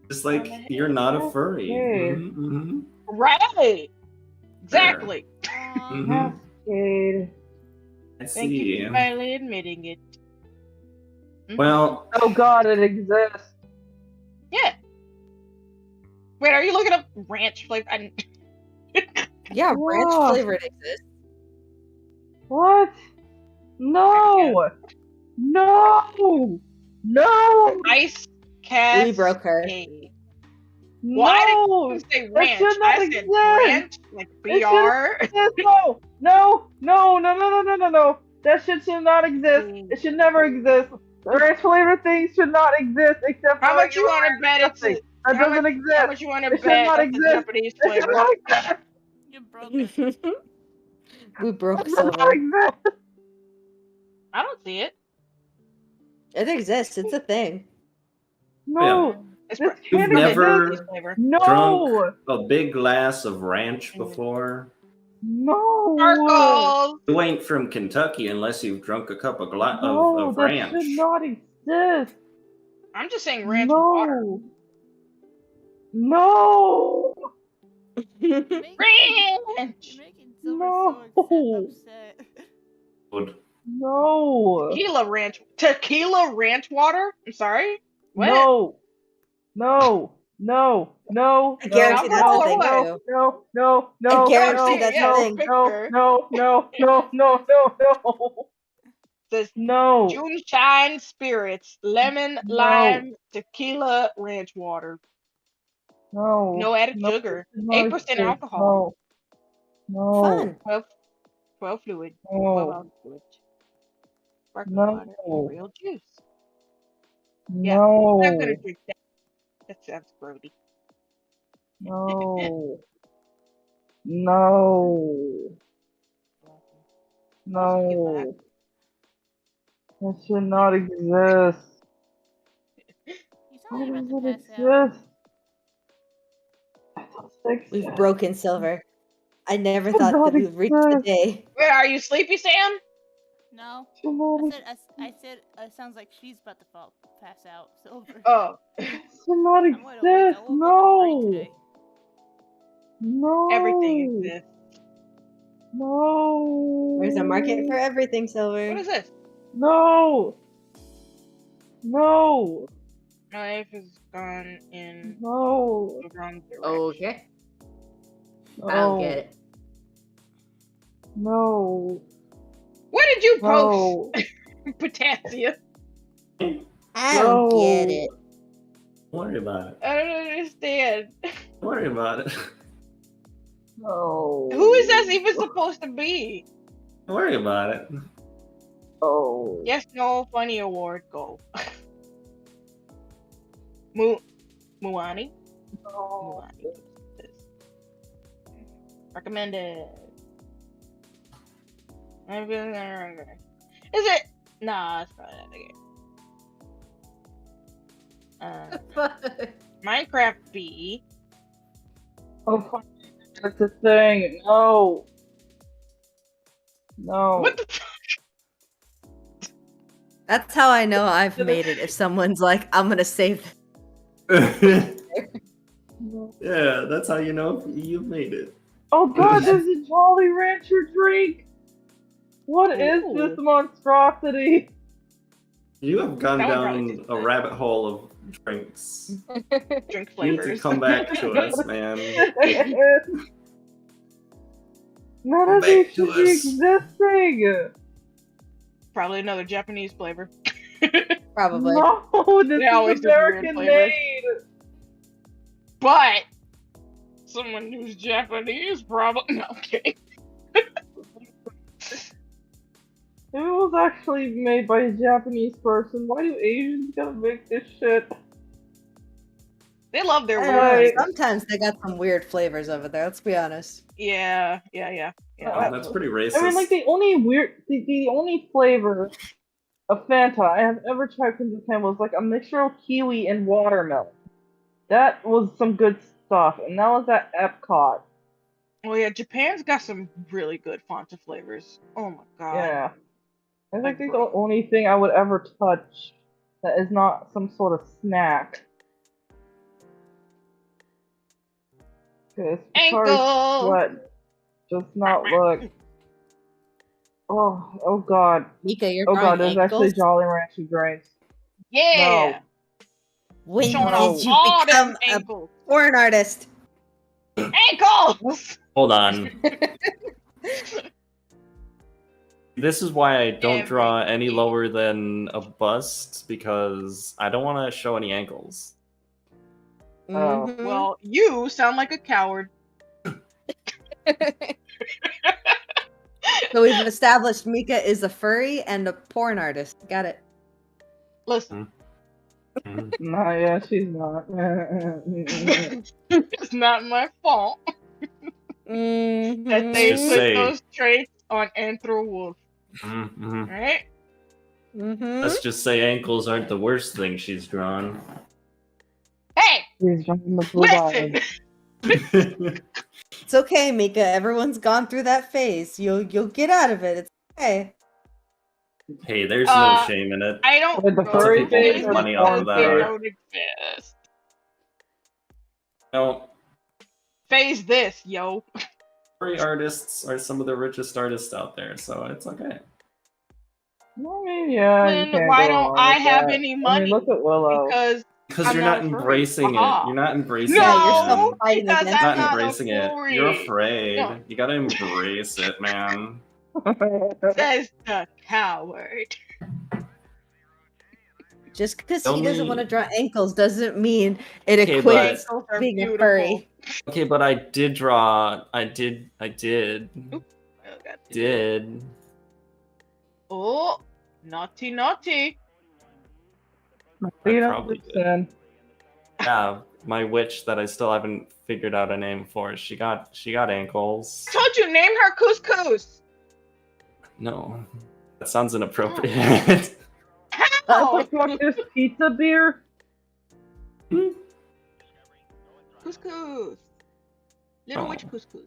Just like you're not a furry. Cascade. Mm-hmm. Right, exactly. Mhm. Cascade. I Thank you see. for finally admitting it. Well, Oh god, it exists. Yeah. Wait, are you looking up ranch flavor? Yeah, Wow. ranch flavored exists. What? No! No! No! Ice Cascade. We broke her. Why No! did you say That ranch? should not I said exist. ranch, like BR. No! No! No! No! No! No! No! No! That shit should not exist. It should never exist. Ranch flavored things should not exist except How for much you want to bet it's that how doesn't much, exist. How much you want to It should bet not that's a exist. Japanese It should flavor? not exist. You broke it. We broke It should not Silver. exist. I don't see it. It exists. It's a thing. No. It's This probably can't never- exist. flavor. No. drunk a big glass of ranch before. No. Sparkles. You ain't from Kentucky unless you've drunk a cup of, No, of that ranch. should not exist. I'm just saying ranch water. No. No. You're Ranch. making Silver so upset. Good. No. Tequila ranch water? I'm sorry? What? No. No. No. No. I guarantee no, that's a thing no, too. No. No. No. I guarantee no, that's yeah, a no, thing. no, no, no, no, no, no, no. Says No. Juneshine Spirits, lemon, No. lime, tequila, ranch water. No. No added No, sugar. it should not 8% exist. alcohol. No. Fun. 12 fluid. 12 No. ounce fluid. Sparkling No. water and real juice. No. I'm gonna drink that. That sounds grody. No. No. No. That should not exist. You Why sound like does you're it about to pass out. exist? I thought it We've existed. broken Silver. I never Should thought not that we would reach the exist. day. Wait, are you sleepy, Sam? No. Somebody, I said it sounds like she's about to pass out. It's over. Oh, does not I'm wide awake. I exist. woke up at 3 No. today. everything No. exists. No. There's a market for everything, Silver. What is this? No. No. My life has gone in No. the wrong direction. Okay. No. I don't get it. No. What did you post, No. Potassium? I don't get No. it. Don't worry about it. I don't understand. Don't worry about it. No. Who is that even supposed to be? Don't worry about it. Oh. Yes, no, funny award, go. Muani? No. Muani. Recommended. Is it? Nah, it's probably not the game. Minecraft B. Oh, fuck. That's a thing. No. No. What the That's how I know I've made it. If someone's like, I'm gonna save No. Yeah, that's how you know you've made it. Oh god, there's a Jolly Rancher drink! What is Ooh. this monstrosity? You have gone That would probably down taste a good. rabbit hole of drinks. drink You need to flavors? come back to us, man. None Come of these back to should be us. existing! Probably another Japanese flavor. probably. No, this They always is do weird American flavors. made! But someone who's Japanese probably no, okay. If it was actually made by a Japanese person, why do Asians gotta make this shit? They love their I weird don't know, flavors. sometimes they got some weird flavors over there, let's be honest. Yeah. Oh, that's pretty racist. I mean, like, the only flavor of Fanta I have ever tried from Japan was like a mixture of kiwi and watermelon. That was some good stuff, and that was at Epcot. Oh yeah, Japan's got some really good Fanta flavors. Oh my god. Yeah. I Like, think bro. the only thing I would ever touch that is not some sort of snack. Because Ankle! Sweat does not look. Oh god. Mika, you're Oh drawing god, there's actually ankles? Jolly Rancher drinks. Yeah! When Showing did off you all become them a ankles. porn artist? Ankles! Hold on. This is why I don't draw any lower than a bust, because I don't want to show any ankles. Oh. Mhm. Well, you sound like a coward. So we've established Mika is a furry and a porn artist. Got it. Listen, No, yeah, she's not. it's not my fault that they Just put say- those traits on Anthro Wolf. Mhm. Right? Mm-hmm. Let's just say ankles aren't the worst thing she's drawn. Hey! She's drinking the blue Listen! bottle. It's okay, Mika. Everyone's gone through that phase. You'll get out of it. It's okay. Hey, there's no shame in it. I don't With the go furry to thing these or the money off of because that they art. don't exist. No, Phase this, yo. furry artists are some of the richest artists out there, so it's okay. I mean, yeah. you Then can't why go don't wrong I with have that. any I mean, money? look at Willow. Because Because I'm you're not not a furry. embracing Aha. it. You're not embracing No, it. you're still man. fighting because against You're I'm not not embracing a it. furry. You're afraid. No. You gotta embrace it, man. Says the coward. Just because he doesn't Only- want to draw ankles doesn't mean it Okay, equates Ankles are being a beautiful. furry. Okay, but I did draw. I did. Oh, God. Did. Oh, naughty, naughty. You know, probably did. listen. Yeah, my witch that I still haven't figured out a name for. She got ankles. Told you, name her couscous. No, that sounds inappropriate. How? What the fuck is pizza beer? Couscous. Little Oh. witch couscous.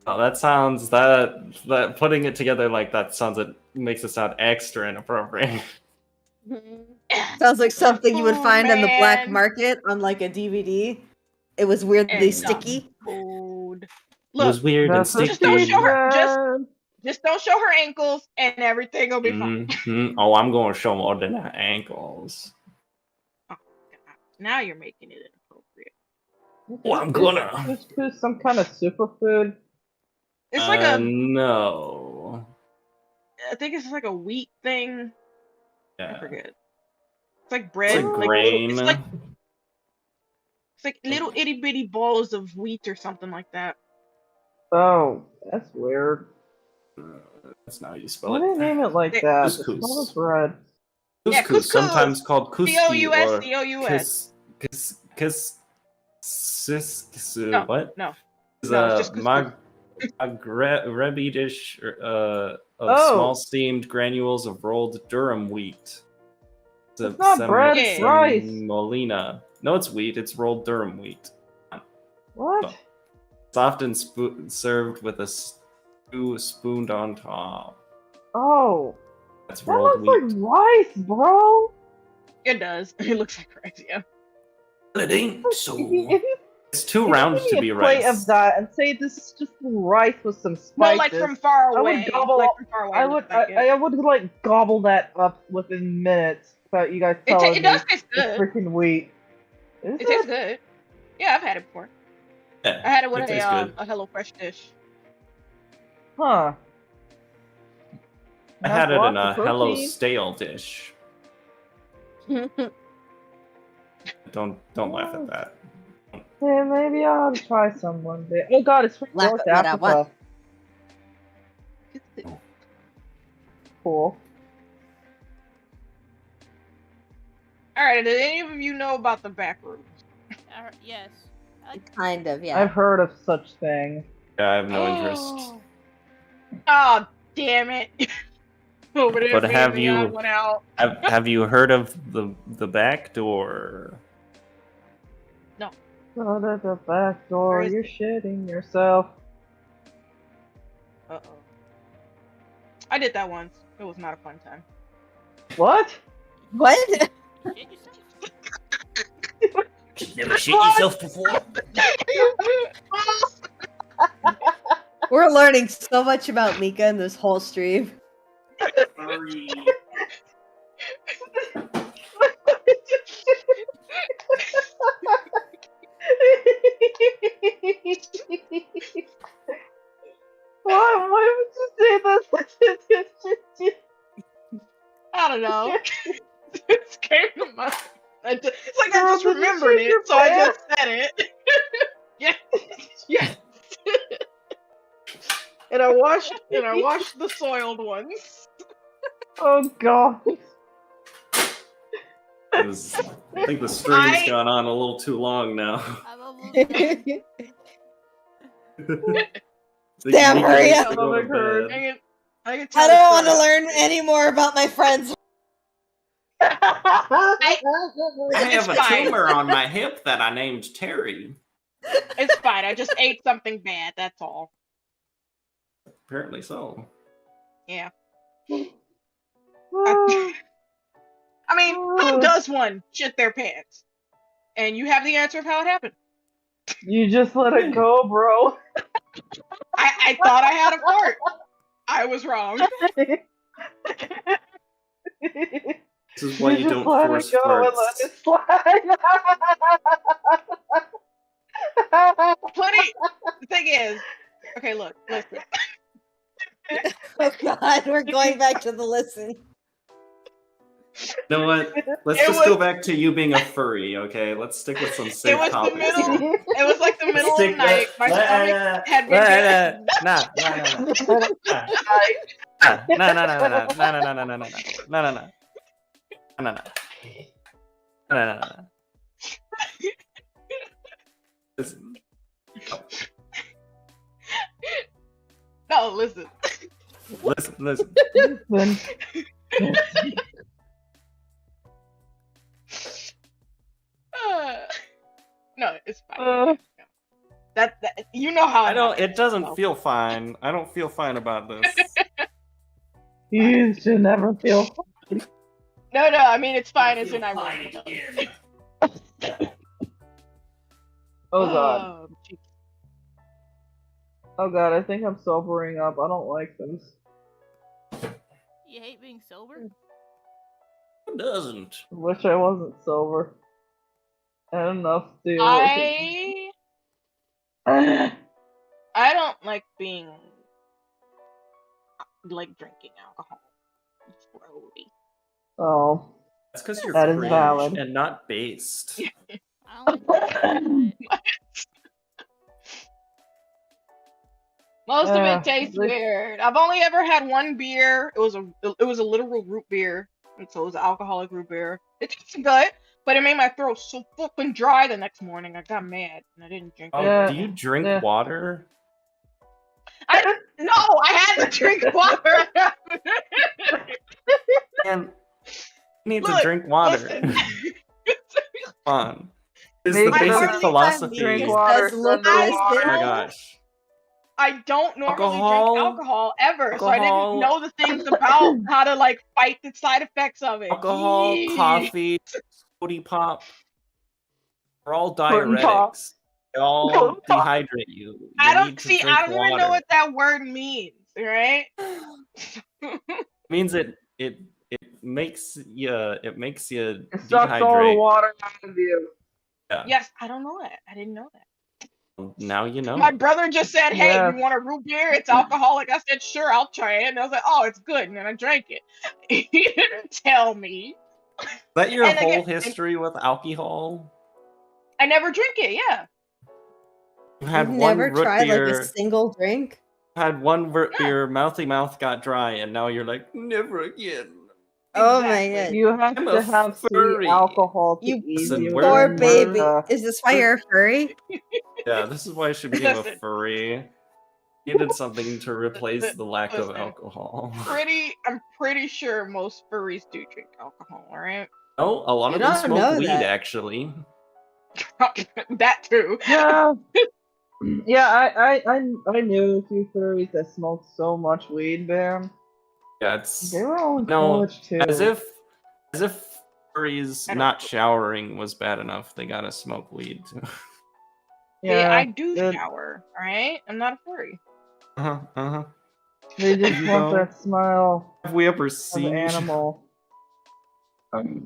Oh, that putting it together like that makes it sound extra inappropriate. Sounds like something you would Oh, find on the black man. market on like a DVD. It was weirdly And not sticky. food. It Look, was weird and That's a just don't sticky. show her. secret. Just don't show her ankles, and everything will be fine. Oh, I'm going to show more than her ankles. Oh, God. Now you're making it inappropriate. Oh, I'm Is gonna. couscous some kind of superfood? It's like a. No. I think it's like a wheat thing. I Yeah. forget. It's like It's bread. like like grain. it's like little itty bitty balls of wheat or something like that. Oh, that's weird. That's not how you spell Why it. did they name it like They- that? Couscous. Just call it bread. Yeah, Couscous, couscous. sometimes called kuski C-O-U-S, or C-O-U-S. No, what? no. Is No, it's a just couscous. Magrebi dish of Oh. small steamed granules of rolled durum wheat. It's not bread, it's Yeah. rice. Semolina. No, it's wheat. It's rolled durum wheat. What? It's often served with a stew spooned on top. Oh, That's that rolled looks wheat. like rice, bro. It does. It looks like rice, yeah. It ain't so. If you It's too give round me to a be plate rice. of that and say this is just rice with some No, spices, like from far I would away. gobble Like up- from far away. I it would, looks like it. I would like gobble that up within minutes. But you guys telling It me does taste it's good. freaking wheat. Is It tastes good. Yeah, I've had it before. Yeah, I had it with tastes good. a HelloFresh dish. Huh. I had it in a Lots of Hello protein. Stale dish. Don't laugh at that. Yeah, maybe I ought to try some one day. Oh god, it's from Laugh North at what I Africa. want. Cool. Alright, did any of you know about the back room? Yes. I like Kind of, yeah. I've heard of such things. Yeah, I have no interest. Oh, damn it. Over there But being have the you- odd one out. Have you heard of the back door? Go to the back door, Where is you're it? shitting yourself. Uh-oh. I did that once. It was not a fun time. What? What? shit yourself. Never shit yourself before? We're learning so much about Mika in this whole stream. Why would you say that? I don't know. It came to mind. It's like I Girl, just did you remembered shit your it, so I pants? just said it. Yeah. Yes. And I washed the soiled ones. Oh god. I think the stream's gone on a little too long now. I'm almost done. Damn, hurry up. Stomach hurts. I can tell I the don't want to story. learn any more about my friends. I It's have a fine. tumor on my hip that I named Terry. It's fine. I just ate something bad. That's all. Apparently so. Yeah. I mean, who does one shit their pants? And you have the answer of how it happened. You just let it go, bro. I thought I had a fart. I was wrong. This is why you just don't let force it go and let farts. it slide. Funny. The thing is, okay, look, listen. Oh god, we're going back to the listen. You know what? Let's It just was- go back to you being a furry, okay? Let's stick with some safe was the topics. middle- It was like the middle of the night. My stomach had been. Listen. No, listen. Listen. No, it's fine. That you know how I don't. am, It doesn't so. feel fine. I don't feel fine about this. You should never feel. No, I mean it's fine as in I won't. Oh god. Jeez. Oh god, I think I'm sobering up. I don't like this. You hate being sober? Who doesn't? Wish I wasn't sober. I had enough to. I don't like being like drinking alcohol. It's grody. Oh. That's because you're That is cringe valid. and not based. I don't like that. Most of Yeah, it tastes like- weird. I've only ever had one beer. It was a literal root beer, and so it was an alcoholic root beer. It tasted good, but it made my throat so fucking dry the next morning. I got mad and I didn't drink Oh, it. Yeah. do you drink Yeah. water? No, I had to drink water. And you need to Look, drink water. listen. Come on. It's Make the sure basic you philosophy. drink This water, does look Sunday listed. water. Oh my gosh. I don't normally Alcohol? drink alcohol ever, so I Alcohol. didn't know the things about how to like fight the side effects of it. Alcohol, Jeez. coffee, sody pop. They're all Pudding pop. diuretics. They all Pudding pop. dehydrate you. You I don't need to see. drink I don't even know water. what that word means. Right? It means it makes you It sucks all the dehydrate. water out of you. Yeah. Yes, I don't know that. I didn't know that. Now you know. My brother just said, "Hey, Yeah. you want a root beer? It's alcoholic." I said, "Sure, I'll try it." And I was like, "Oh, it's good," and then I drank it. He didn't tell me. Is that your And whole again- history with alcohol? I never drink it. Yeah. You had You've one never root tried beer. like a single drink? Had one root Yeah. beer, mouthy mouth got dry, and now you're like, never again. Oh my Exactly. god. You have I'm to a have some furry. alcohol to You ease Listen, you. we're- Poor in, baby. uh, Is this why you're a furry? Yeah, this is why I should become a Listen. furry. Needed something to replace the lack of Listen. alcohol. I'm pretty sure most furries do drink alcohol. All right. No, a lot You of them don't smoke know weed, that. actually. That too. Yeah. Yeah, I knew a few furries that smoked so much weed, man. Yeah, it's They were all in no, college too. as if furries I don't not know. showering was bad enough. They gotta smoke weed too. Yeah, I do it- shower. All right. I'm not a furry. Uh-huh. They just You want know, that smile have we ever of seen an you animal.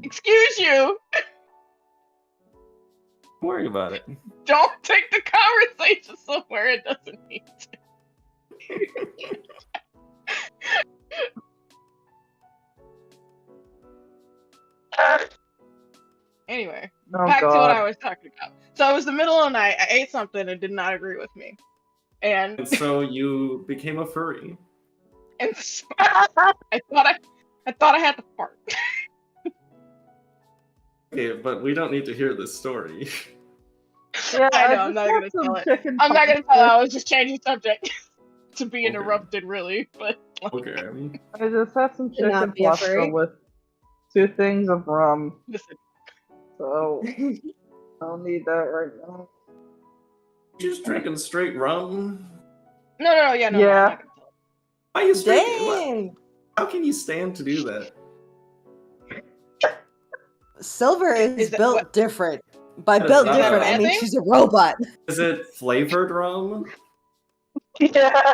Excuse you. Don't worry about it. Don't take the conversation somewhere it doesn't need to. Anyway, Oh back to what god. I was talking about. So it was the middle of the night. I ate something and did not agree with me, and And so you became a furry. so I thought I had to fart. Okay, but we don't need to hear this story. Yeah, I know, I'm just not had gonna some tell it. chicken I'm not gonna pasta. tell. I was just changing subject to be Okay. interrupted, really. But Okay. I just had some To not chicken be a pasta furry? with 2 things of rum, listen, so I don't need that right now. Just drinking straight rum? no, yeah, no, I'm Yeah. not gonna tell. Why are you drinking? Dang! How can you stand to do that? Silver is that built what- different. By Is built that different, a I bad mean thing? she's a robot. Is it flavored rum? Yeah.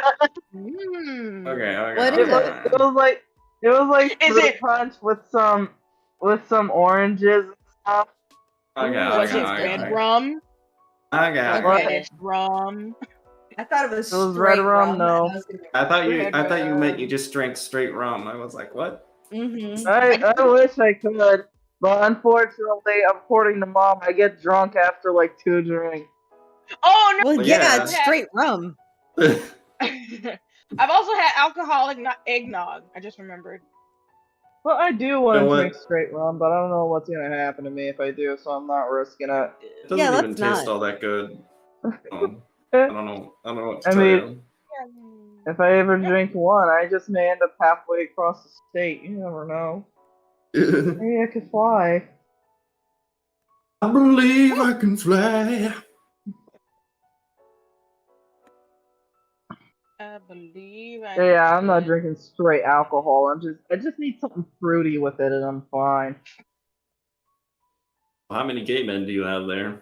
Mm. Okay. What It is was, it? it was like Is fruit it- punch with some oranges and stuff. Was it red rum? Okay. Reddish rum? I thought it was It was straight red rum, no. I thought you Red meant rum. you just drank straight rum. I was like, what? Mm-hmm. I wish I could, but unfortunately, according to Mom, I get drunk after like 2 drinks. Oh no! Well, Well, yeah, yeah. it's straight rum. I've also had alcoholic eggnog. I just remembered. Well, I do want You know to what? drink straight rum, but I don't know what's gonna happen to me if I do, so I'm not risking it. It doesn't Yeah, even let's taste not. all that good. I don't know what to I tell mean- you. If I ever drink one, I just may end up halfway across the state. You never know. Maybe I could fly. I believe I can fly. I believe I Yeah, I'm not did. drinking straight alcohol. I just need something fruity with it, and I'm fine. How many gay men do you have there?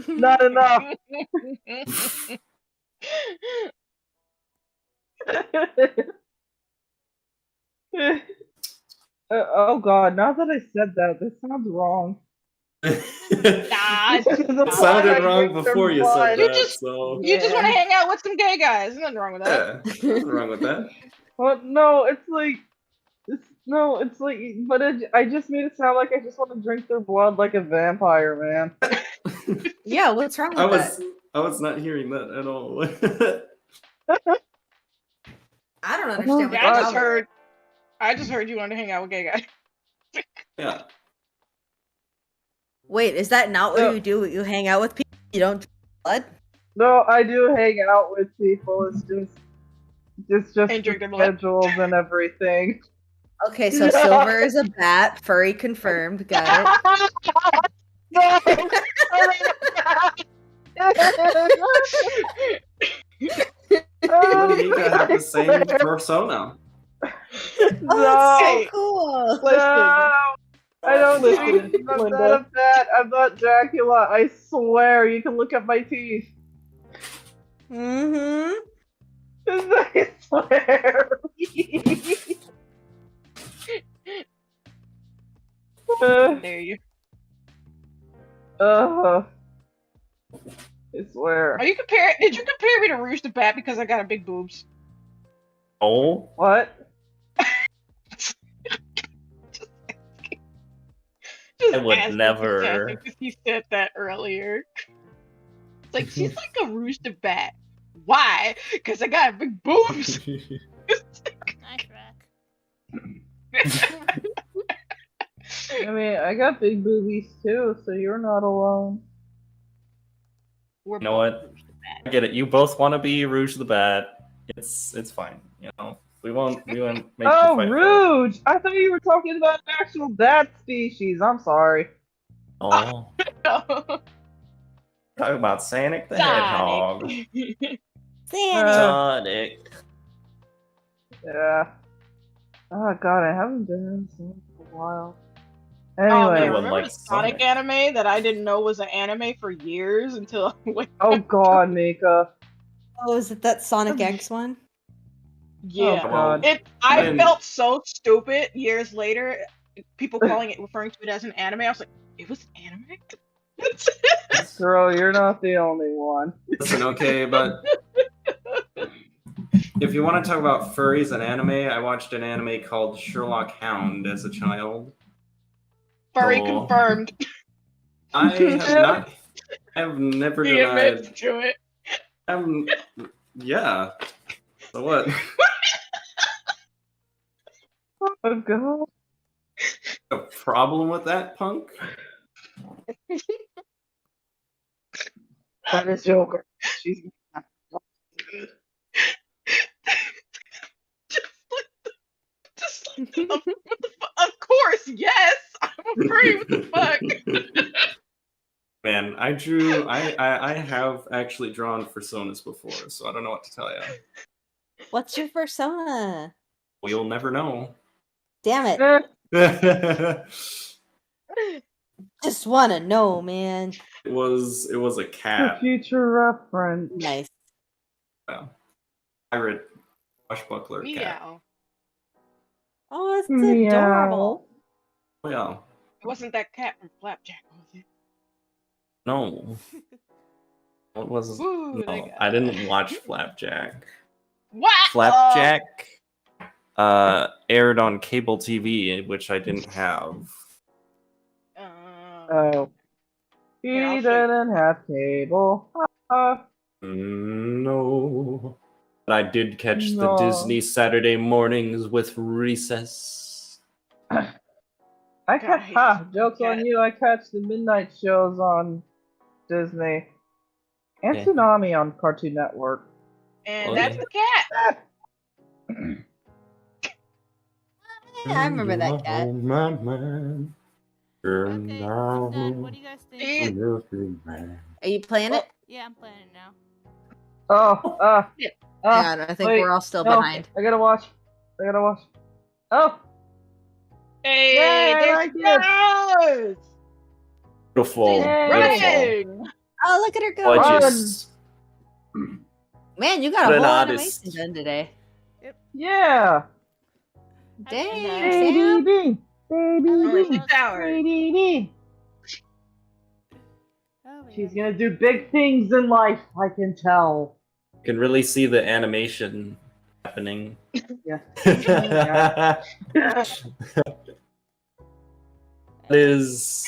Not enough. Oh God! Now that I said that, this sounds wrong. Nah, Because the It nah. blood sounded I wrong drink their before you said blood. that, so You just want to Yeah. hang out with some gay guys. There's nothing wrong with that. yeah, nothing wrong with that. Well, no, it's like, but I just made it sound like I just want to drink their blood like a vampire, man. Yeah, what's wrong I with was that? I was not hearing that at all. I don't understand what Yeah, the God. problem is. I just heard you wanted to hang out with gay guys. Yeah. Wait, is that not what No. you do? You hang out with people? You don't drink blood? No, I do hang out with people. It's just And the drink their blood. schedules and everything. Okay, so Silver is a bat. Furry confirmed. Got No! You and Mika have the same persona. it. No! Oh, Hey, that's so cool. listen. No! I don't Listen, think I'm not Linda. a bat. I'm not Dracula. I swear. You can look at my teeth. Mm-hmm. I swear. There you. I swear. Are you compare? Did you compare me to Rouge the Bat because I got a big boobs? Oh, What? Just I would asking, never. just asking, 'cause he said that earlier. It's like she's like a Rouge the Bat. Why? Because I got big boobs. Nice rack. I mean, I got big boobies too, so you're not alone. We're You know both what? Rouge the Bat. I get it. You both want to be Rouge the Bat. It's fine. You know, we won't make you Oh, fight for it. Rouge! I thought you were talking about an actual bat species. I'm sorry. Oh, talk about Sonic the Hedgehog. Sonic. Sonic. Yeah. Oh God, I haven't been in Sonic for a while. Oh Anyway. man, Everyone remember the likes Sonic Sonic. anime that I didn't know was an anime for years until I went. Oh God, Mika. Oh, is it that Sonic X one? Yeah. Oh God. I And- felt so stupid years later. People referring to it as an anime. I was like, it was an anime. Girl, you're not the only one. Listen, okay, but if you want to talk about furries and anime, I watched an anime called Sherlock Hound as a child. Furry Oh. confirmed. I have not. I have never He admits denied. to it. Yeah. So what? Oh God. A problem with that, punk? That is Joker. She's Just like, what the of course, yes. I'm afraid. What the fuck? Man, I have actually drawn personas before, so I don't know what to tell you. What's your persona? Well, you'll never know. Damn it. it Just wanna know, man. was a for cat. future reference. Nice. Pirate swashbuckler cat. Meow. Oh, it's Meow. adorable. Oh, yeah. It wasn't that cat from Flapjack, was it? No. What was Ooh, they no, got I didn't that. watch Flapjack. What? Flapjack aired on cable TV, which I didn't have. Oh. He Here, I'll show you. didn't have cable. No. But I did catch the No. Disney Saturday mornings with Recess. I God, catch, I hate jokes cat. on you. I catch the midnight shows on Disney. And Yeah. Tsunami on Cartoon Network. And Oh, that's yeah. the cat. Yeah, I remember that cat. Oh, my man. Okay, I'm done. What do you guys think? See? Are you playing it? Yeah, I'm playing it now. Hang on, I think wait, we're all still no, behind. I gotta watch. Oh, Hey, yay, I there like she it. goes! Beautiful, Yay. beautiful. Running! Oh, look at her go! Gorgeous. Man, you got What a an whole artist. animation done today. Yeah. Dang, Baby Sam. bee. Baby Only bee. 6 hours. Baby bee. Oh, She's yeah. gonna do big things in life, I can tell. You can really see the animation happening. Yeah. That is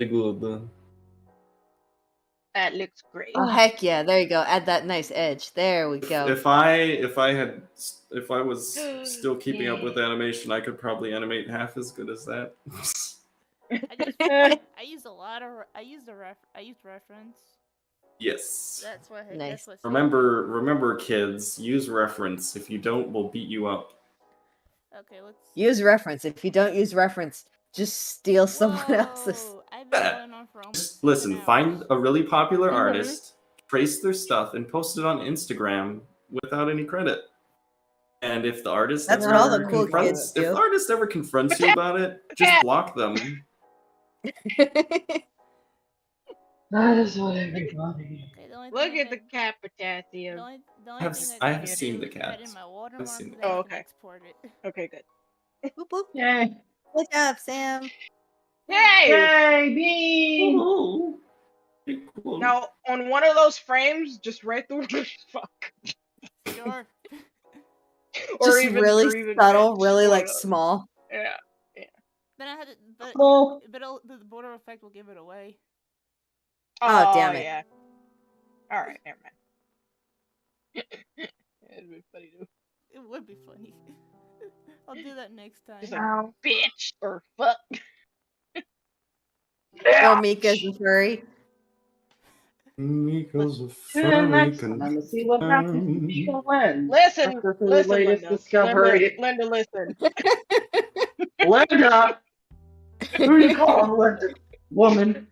good. That looks great. Oh, heck yeah. There you go. Add that nice edge. There we go. If I was still keeping up with animation, I could probably animate half as good as that. I used reference. Yes. That's what. Nice. That's what. Remember, kids, use reference. If you don't, we'll beat you up. Okay, let's Use reference. If you don't use reference, just steal someone else's. Whoa, I've been going on for almost Just listen, 7 find hours. a really popular Mhm. artist, trace their stuff, and post it on Instagram without any credit. And if the artist That's ever what all the cool confronts, kids if the do. artist ever confronts you about it, just block them. That is what everybody. Okay, the only Look thing at the cat, Potassium. the only thing I I have gotta seen do the is add in cats. my I've watermark seen the so that I Oh, can okay. export it. Okay, good. Boop, boop. Yay. Good job, Sam. Yay! Yay, bee. Ooh, pretty cool. Now, on one of those frames, just right through the fuck. Sure. Just really subtle, really like one of- small. Yeah. Then I had to, but Cool. the border effect will give it away. Oh, damn it. Yeah. Alright, never mind. It'd be funny too. It would be funny. I'll do that next time. Just like, bitch or fuck. Or Mika's a furry. Miko's a Tune in next furry time to see what happens to Mika when. Listen, After her listen, latest Linda. discovery. Linda, listen. Linda! Who you calling Linda? Woman.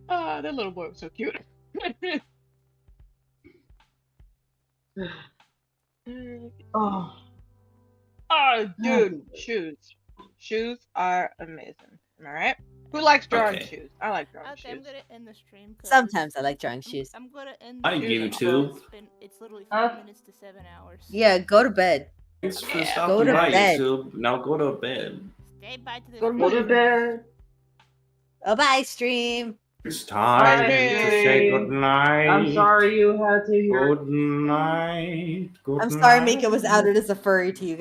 Ah, that little boy was so cute. Oh. Oh, dude, shoes. Shoes are amazing. Am I right? Who likes drawing Okay. shoes? I like drawing Okay, I'm shoes. gonna end the stream. Sometimes I like drawing shoes. I'm gonna end Hi, the stream YouTube. because It's literally 4 minutes to 7 hours. Yeah, go to bed. Thanks for Yeah. stopping Go to by, bed. YouTube. Now go to bed. Stay by to the Go to bed. Oh, bye, stream. It's time to say Bye. good night. I'm sorry you had to hear. Good night. Good I'm sorry night. Mika was outed as a furry to you guys.